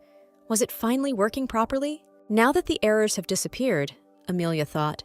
Was it finally working properly? Now that the errors have disappeared, Amelia thought,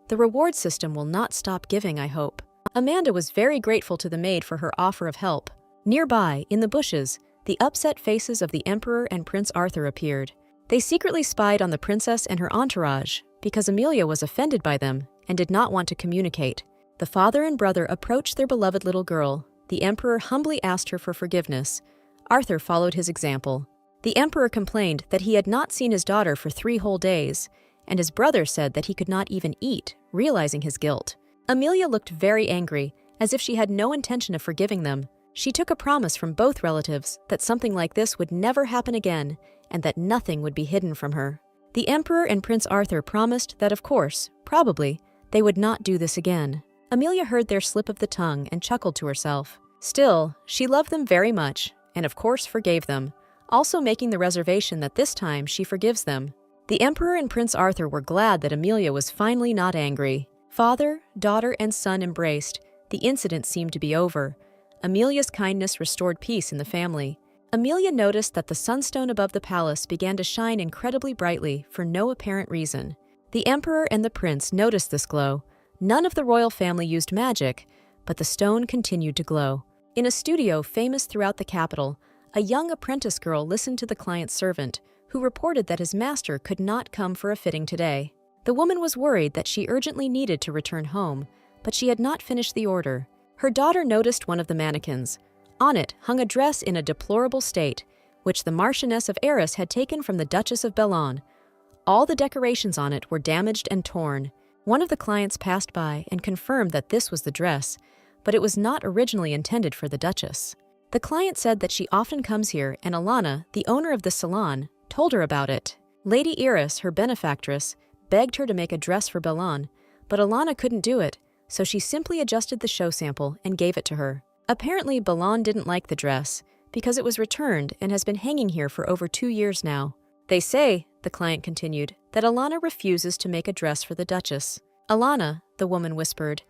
the reward system will not stop giving, I hope. Amanda was very grateful to the maid for her offer of help. Nearby, in the bushes, the upset faces of the Emperor and Prince Arthur appeared. They secretly spied on the princess and her entourage because Amelia was offended by them and did not want to communicate. The father and brother approached their beloved little girl. The Emperor humbly asked her for forgiveness. Arthur followed his example. The Emperor complained that he had not seen his daughter for 3 whole days, and his brother said that he could not even eat, realizing his guilt. Amelia looked very angry, as if she had no intention of forgiving them. She took a promise from both relatives that something like this would never happen again, and that nothing would be hidden from her. The Emperor and Prince Arthur promised that, of course, probably, they would not do this again. Amelia heard their slip of the tongue and chuckled to herself. Still, she loved them very much, and of course forgave them, also making the reservation that this time she forgives them. The Emperor and Prince Arthur were glad that Amelia was finally not angry. Father, daughter, and son embraced. The incident seemed to be over. Amelia's kindness restored peace in the family. Amelia noticed that the sunstone above the palace began to shine incredibly brightly for no apparent reason. The Emperor and the Prince noticed this glow. None of the royal family used magic, but the stone continued to glow. In a studio famous throughout the capital, a young apprentice girl listened to the client's servant, who reported that his master could not come for a fitting today. The woman was worried that she urgently needed to return home, but she had not finished the order. Her daughter noticed one of the mannequins. On it hung a dress in a deplorable state, which the Marchioness of Arras had taken from the Duchess of Bellon. All the decorations on it were damaged and torn. One of the clients passed by and confirmed that this was the dress, but it was not originally intended for the Duchess. The client said that she often comes here, and Alana, the owner of the salon, told her about it. Lady Iris, her benefactress, begged her to make a dress for Bellon, but Alana couldn't do it, so she simply adjusted the show sample and gave it to her. Apparently, Bellon didn't like the dress, because it was returned and has been hanging here for over 2 years now. They say, the client continued, that Alana refuses to make a dress for the Duchess. Alana, the woman whispered,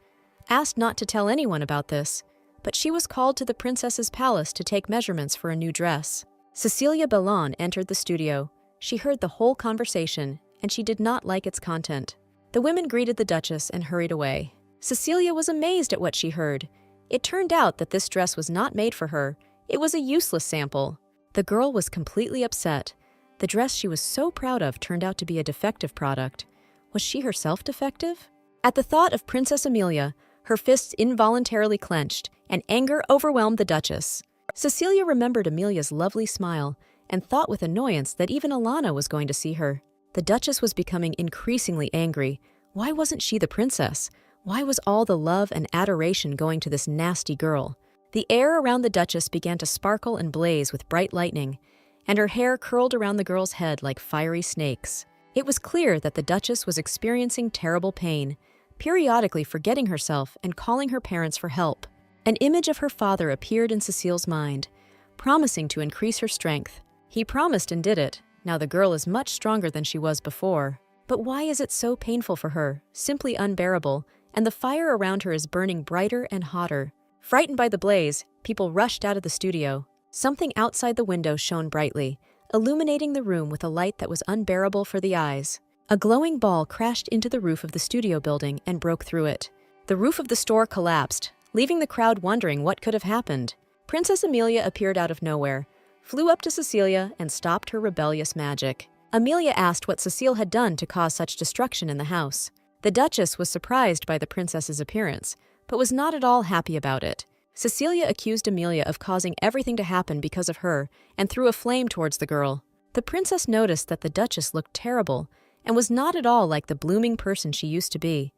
asked not to tell anyone about this, but she was called to the princess's palace to take measurements for a new dress. Cecilia Bellon entered the studio. She heard the whole conversation, and she did not like its content. The women greeted the Duchess and hurried away. Cecilia was amazed at what she heard. It turned out that this dress was not made for her. It was a useless sample. The girl was completely upset. The dress she was so proud of turned out to be a defective product. Was she herself defective? At the thought of Princess Amelia, her fists involuntarily clenched, and anger overwhelmed the Duchess. Cecilia remembered Amelia's lovely smile and thought with annoyance that even Alana was going to see her. The Duchess was becoming increasingly angry. Why wasn't she the princess? Why was all the love and adoration going to this nasty girl? The air around the Duchess began to sparkle and blaze with bright lightning, and her hair curled around the girl's head like fiery snakes. It was clear that the Duchess was experiencing terrible pain, periodically forgetting herself and calling her parents for help. An image of her father appeared in Cecile's mind, promising to increase her strength. He promised and did it. Now the girl is much stronger than she was before. But why is it so painful for her, simply unbearable, and the fire around her is burning brighter and hotter? Frightened by the blaze, people rushed out of the studio. Something outside the window shone brightly, illuminating the room with a light that was unbearable for the eyes. A glowing ball crashed into the roof of the studio building and broke through it. The roof of the store collapsed, leaving the crowd wondering what could have happened. Princess Amelia appeared out of nowhere, flew up to Cecilia, and stopped her rebellious magic. Amelia asked what Cecile had done to cause such destruction in the house. The Duchess was surprised by the princess's appearance, but was not at all happy about it. Cecilia accused Amelia of causing everything to happen because of her and threw a flame towards the girl. The princess noticed that the Duchess looked terrible and was not at all like the blooming person she used to be.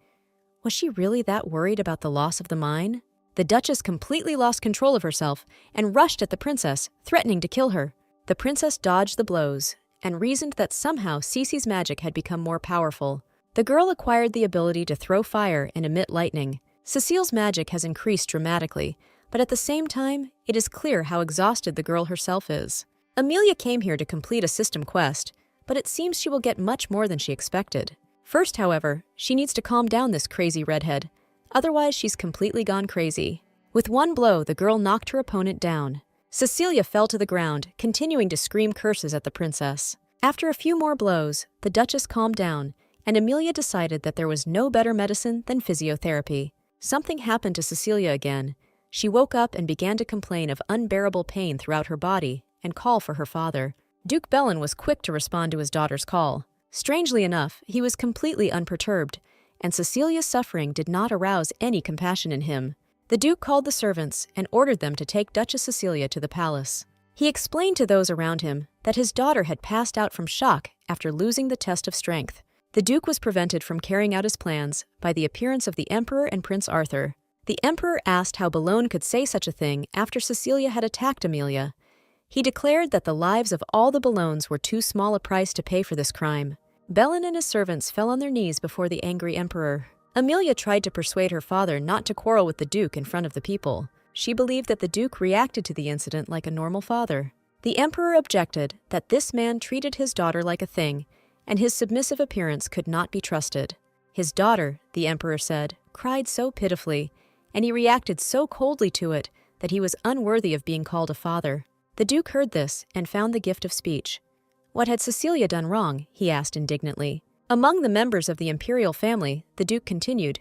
Was she really that worried about the loss of the mine? The Duchess completely lost control of herself and rushed at the princess, threatening to kill her. The princess dodged the blows and reasoned that somehow Cece's magic had become more powerful. The girl acquired the ability to throw fire and emit lightning. Cecile's magic has increased dramatically, but at the same time, it is clear how exhausted the girl herself is. Amelia came here to complete a system quest, but it seems she will get much more than she expected. First, however, she needs to calm down this crazy redhead. Otherwise, she's completely gone crazy. With one blow, the girl knocked her opponent down. Cecilia fell to the ground, continuing to scream curses at the princess. After a few more blows, the Duchess calmed down, and Amelia decided that there was no better medicine than physiotherapy. Something happened to Cecilia again. She woke up and began to complain of unbearable pain throughout her body and call for her father. Duke Bellin was quick to respond to his daughter's call. Strangely enough, he was completely unperturbed, and Cecilia's suffering did not arouse any compassion in him. The Duke called the servants and ordered them to take Duchess Cecilia to the palace. He explained to those around him that his daughter had passed out from shock after losing the test of strength. The Duke was prevented from carrying out his plans by the appearance of the Emperor and Prince Arthur. The Emperor asked how Bellone could say such a thing after Cecilia had attacked Amelia. He declared that the lives of all the Bellones were too small a price to pay for this crime. Bellin and his servants fell on their knees before the angry Emperor. Amelia tried to persuade her father not to quarrel with the Duke in front of the people. She believed that the Duke reacted to the incident like a normal father. The Emperor objected that this man treated his daughter like a thing, and his submissive appearance could not be trusted. His daughter, the Emperor said, cried so pitifully, and he reacted so coldly to it that he was unworthy of being called a father. The Duke heard this and found the gift of speech. What had Cecilia done wrong? He asked indignantly. Among the members of the imperial family, the Duke continued,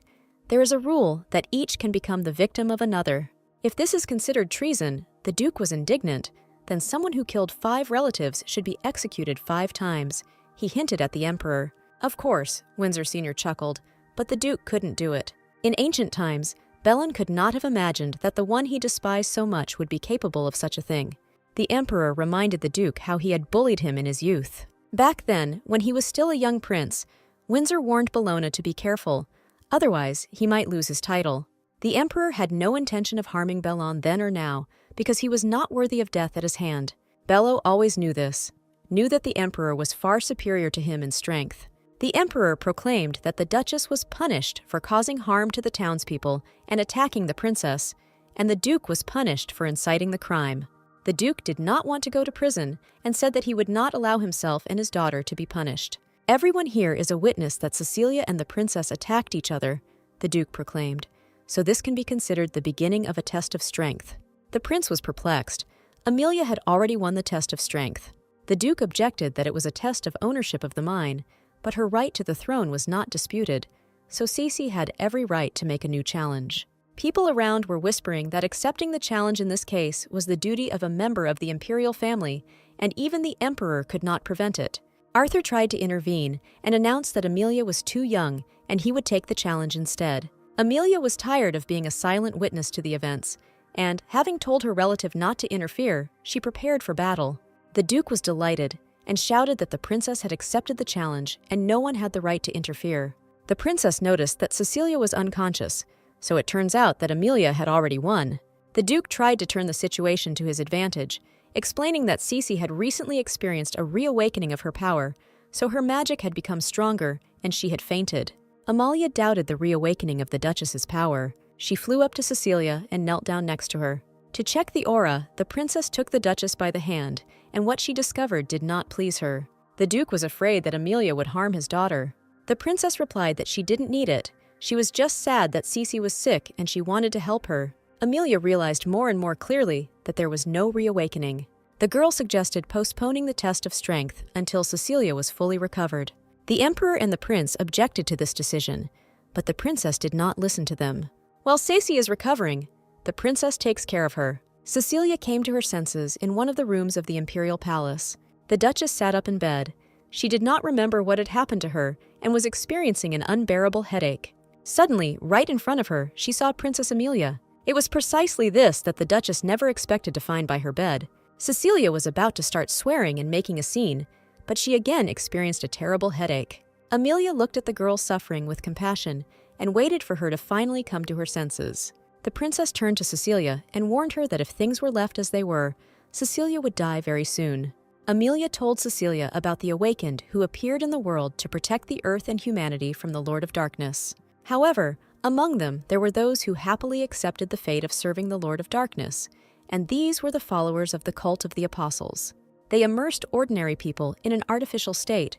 there is a rule that each can become the victim of another. If this is considered treason, the Duke was indignant, then someone who killed 5 relatives should be executed 5 times. He hinted at the Emperor. Of course, Windsor Sr. chuckled, but the Duke couldn't do it. In ancient times, Bellin could not have imagined that the one he despised so much would be capable of such a thing. The Emperor reminded the Duke how he had bullied him in his youth. Back then, when he was still a young prince, Windsor warned Bellona to be careful, otherwise he might lose his title. The Emperor had no intention of harming Bellon then or now, because he was not worthy of death at his hand. Bello always knew this, knew that the Emperor was far superior to him in strength. The Emperor proclaimed that the Duchess was punished for causing harm to the townspeople and attacking the princess, and the Duke was punished for inciting the crime. The Duke did not want to go to prison and said that he would not allow himself and his daughter to be punished. Everyone here is a witness that Cecilia and the princess attacked each other, the Duke proclaimed, so this can be considered the beginning of a test of strength. The prince was perplexed. Amelia had already won the test of strength. The Duke objected that it was a test of ownership of the mine, but her right to the throne was not disputed, so Cece had every right to make a new challenge. People around were whispering that accepting the challenge in this case was the duty of a member of the imperial family, and even the Emperor could not prevent it. Arthur tried to intervene and announced that Amelia was too young and he would take the challenge instead. Amelia was tired of being a silent witness to the events, and, having told her relative not to interfere, she prepared for battle. The Duke was delighted and shouted that the princess had accepted the challenge and no one had the right to interfere. The princess noticed that Cecilia was unconscious, so it turns out that Amelia had already won. The Duke tried to turn the situation to his advantage, explaining that Cece had recently experienced a reawakening of her power, so her magic had become stronger and she had fainted. Amalia doubted the reawakening of the Duchess's power. She flew up to Cecilia and knelt down next to her. To check the aura, the princess took the Duchess by the hand, and what she discovered did not please her. The Duke was afraid that Amelia would harm his daughter. The princess replied that she didn't need it. She was just sad that Cece was sick and she wanted to help her. Amelia realized more and more clearly that there was no reawakening. The girl suggested postponing the test of strength until Cecilia was fully recovered. The Emperor and the prince objected to this decision, but the princess did not listen to them. While Cece is recovering, the princess takes care of her. Cecilia came to her senses in one of the rooms of the imperial palace. The Duchess sat up in bed. She did not remember what had happened to her and was experiencing an unbearable headache. Suddenly, right in front of her, she saw Princess Amelia. It was precisely this that the Duchess never expected to find by her bed. Cecilia was about to start swearing and making a scene, but she again experienced a terrible headache. Amelia looked at the girl suffering with compassion and waited for her to finally come to her senses. The princess turned to Cecilia and warned her that if things were left as they were, Cecilia would die very soon. Amelia told Cecilia about the awakened who appeared in the world to protect the earth and humanity from the Lord of Darkness. However, among them there were those who happily accepted the fate of serving the Lord of Darkness, and these were the followers of the cult of the Apostles. They immersed ordinary people in an artificial state,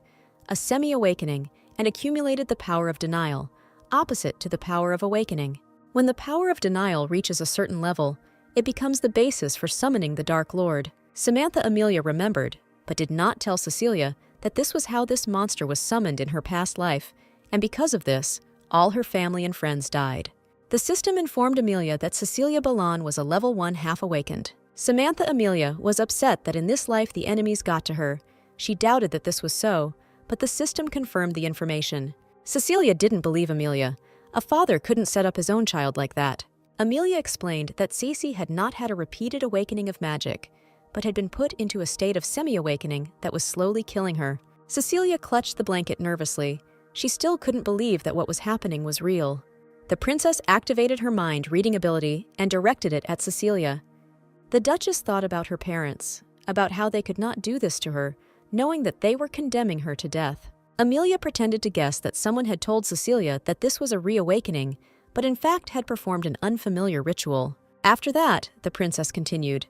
a semi-awakening, and accumulated the power of denial, opposite to the power of awakening. When the power of denial reaches a certain level, it becomes the basis for summoning the Dark Lord. Samantha Amelia remembered, but did not tell Cecilia that this was how this monster was summoned in her past life, and because of this, all her family and friends died. The system informed Amelia that Cecilia Balan was a level 1 half-awakened. Samantha Amelia was upset that in this life the enemies got to her. She doubted that this was so, but the system confirmed the information. Cecilia didn't believe Amelia. A father couldn't set up his own child like that. Amelia explained that Cece had not had a repeated awakening of magic, but had been put into a state of semi-awakening that was slowly killing her. Cecilia clutched the blanket nervously. She still couldn't believe that what was happening was real. The princess activated her mind reading ability and directed it at Cecilia. The Duchess thought about her parents, about how they could not do this to her, knowing that they were condemning her to death. Amelia pretended to guess that someone had told Cecilia that this was a reawakening, but in fact had performed an unfamiliar ritual. After that, the princess continued,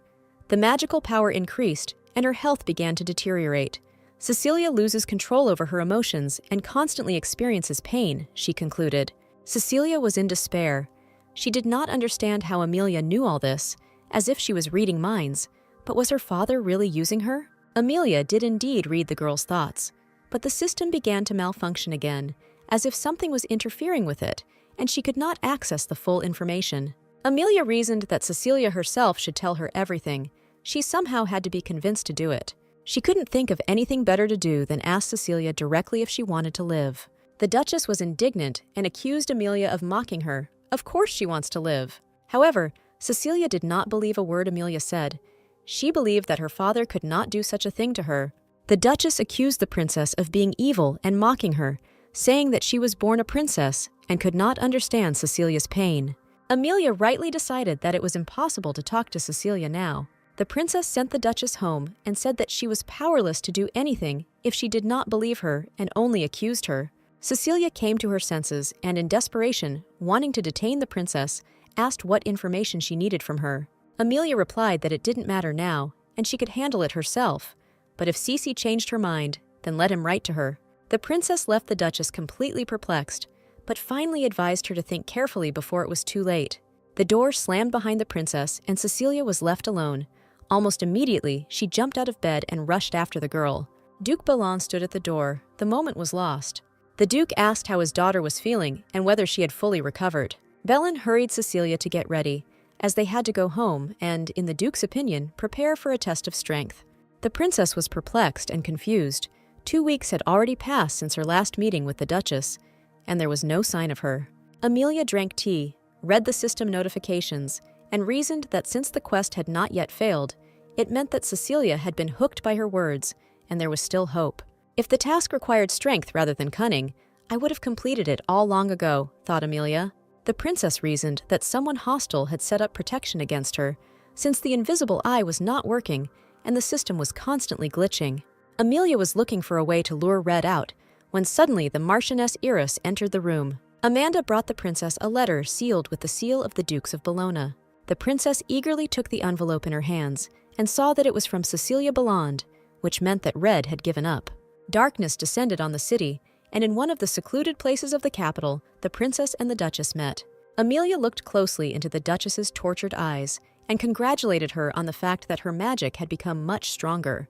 the magical power increased, and her health began to deteriorate. Cecilia loses control over her emotions and constantly experiences pain, she concluded. Cecilia was in despair. She did not understand how Amelia knew all this, as if she was reading minds. But was her father really using her? Amelia did indeed read the girl's thoughts, but the system began to malfunction again, as if something was interfering with it, and she could not access the full information. Amelia reasoned that Cecilia herself should tell her everything. She somehow had to be convinced to do it. She couldn't think of anything better to do than ask Cecilia directly if she wanted to live. The Duchess was indignant and accused Amelia of mocking her. Of course she wants to live. However, Cecilia did not believe a word Amelia said. She believed that her father could not do such a thing to her. The Duchess accused the princess of being evil and mocking her, saying that she was born a princess and could not understand Cecilia's pain. Amelia rightly decided that it was impossible to talk to Cecilia now. The princess sent the Duchess home and said that she was powerless to do anything if she did not believe her and only accused her. Cecilia came to her senses and, in desperation, wanting to detain the princess, asked what information she needed from her. Amelia replied that it didn't matter now, and she could handle it herself. But if Cece changed her mind, then let him write to her. The princess left the Duchess completely perplexed, but finally advised her to think carefully before it was too late. The door slammed behind the princess, and Cecilia was left alone. Almost immediately, she jumped out of bed and rushed after the girl. Duke Balan stood at the door. The moment was lost. The Duke asked how his daughter was feeling and whether she had fully recovered. Bellin hurried Cecilia to get ready, as they had to go home and, in the Duke's opinion, prepare for a test of strength. The princess was perplexed and confused. 2 weeks had already passed since her last meeting with the Duchess, and there was no sign of her. Amelia drank tea, read the system notifications, and reasoned that since the quest had not yet failed, it meant that Cecilia had been hooked by her words, and there was still hope. If the task required strength rather than cunning, I would have completed it all long ago, thought Amelia. The princess reasoned that someone hostile had set up protection against her, since the invisible eye was not working and the system was constantly glitching. Amelia was looking for a way to lure Red out, when suddenly the Marchioness Iris entered the room. Amanda brought the princess a letter sealed with the seal of the Dukes of Bologna. The princess eagerly took the envelope in her hands and saw that it was from Cecilia Baland, which meant that Red had given up. Darkness descended on the city, and in one of the secluded places of the capital, the princess and the Duchess met. Amelia looked closely into the Duchess's tortured eyes and congratulated her on the fact that her magic had become much stronger.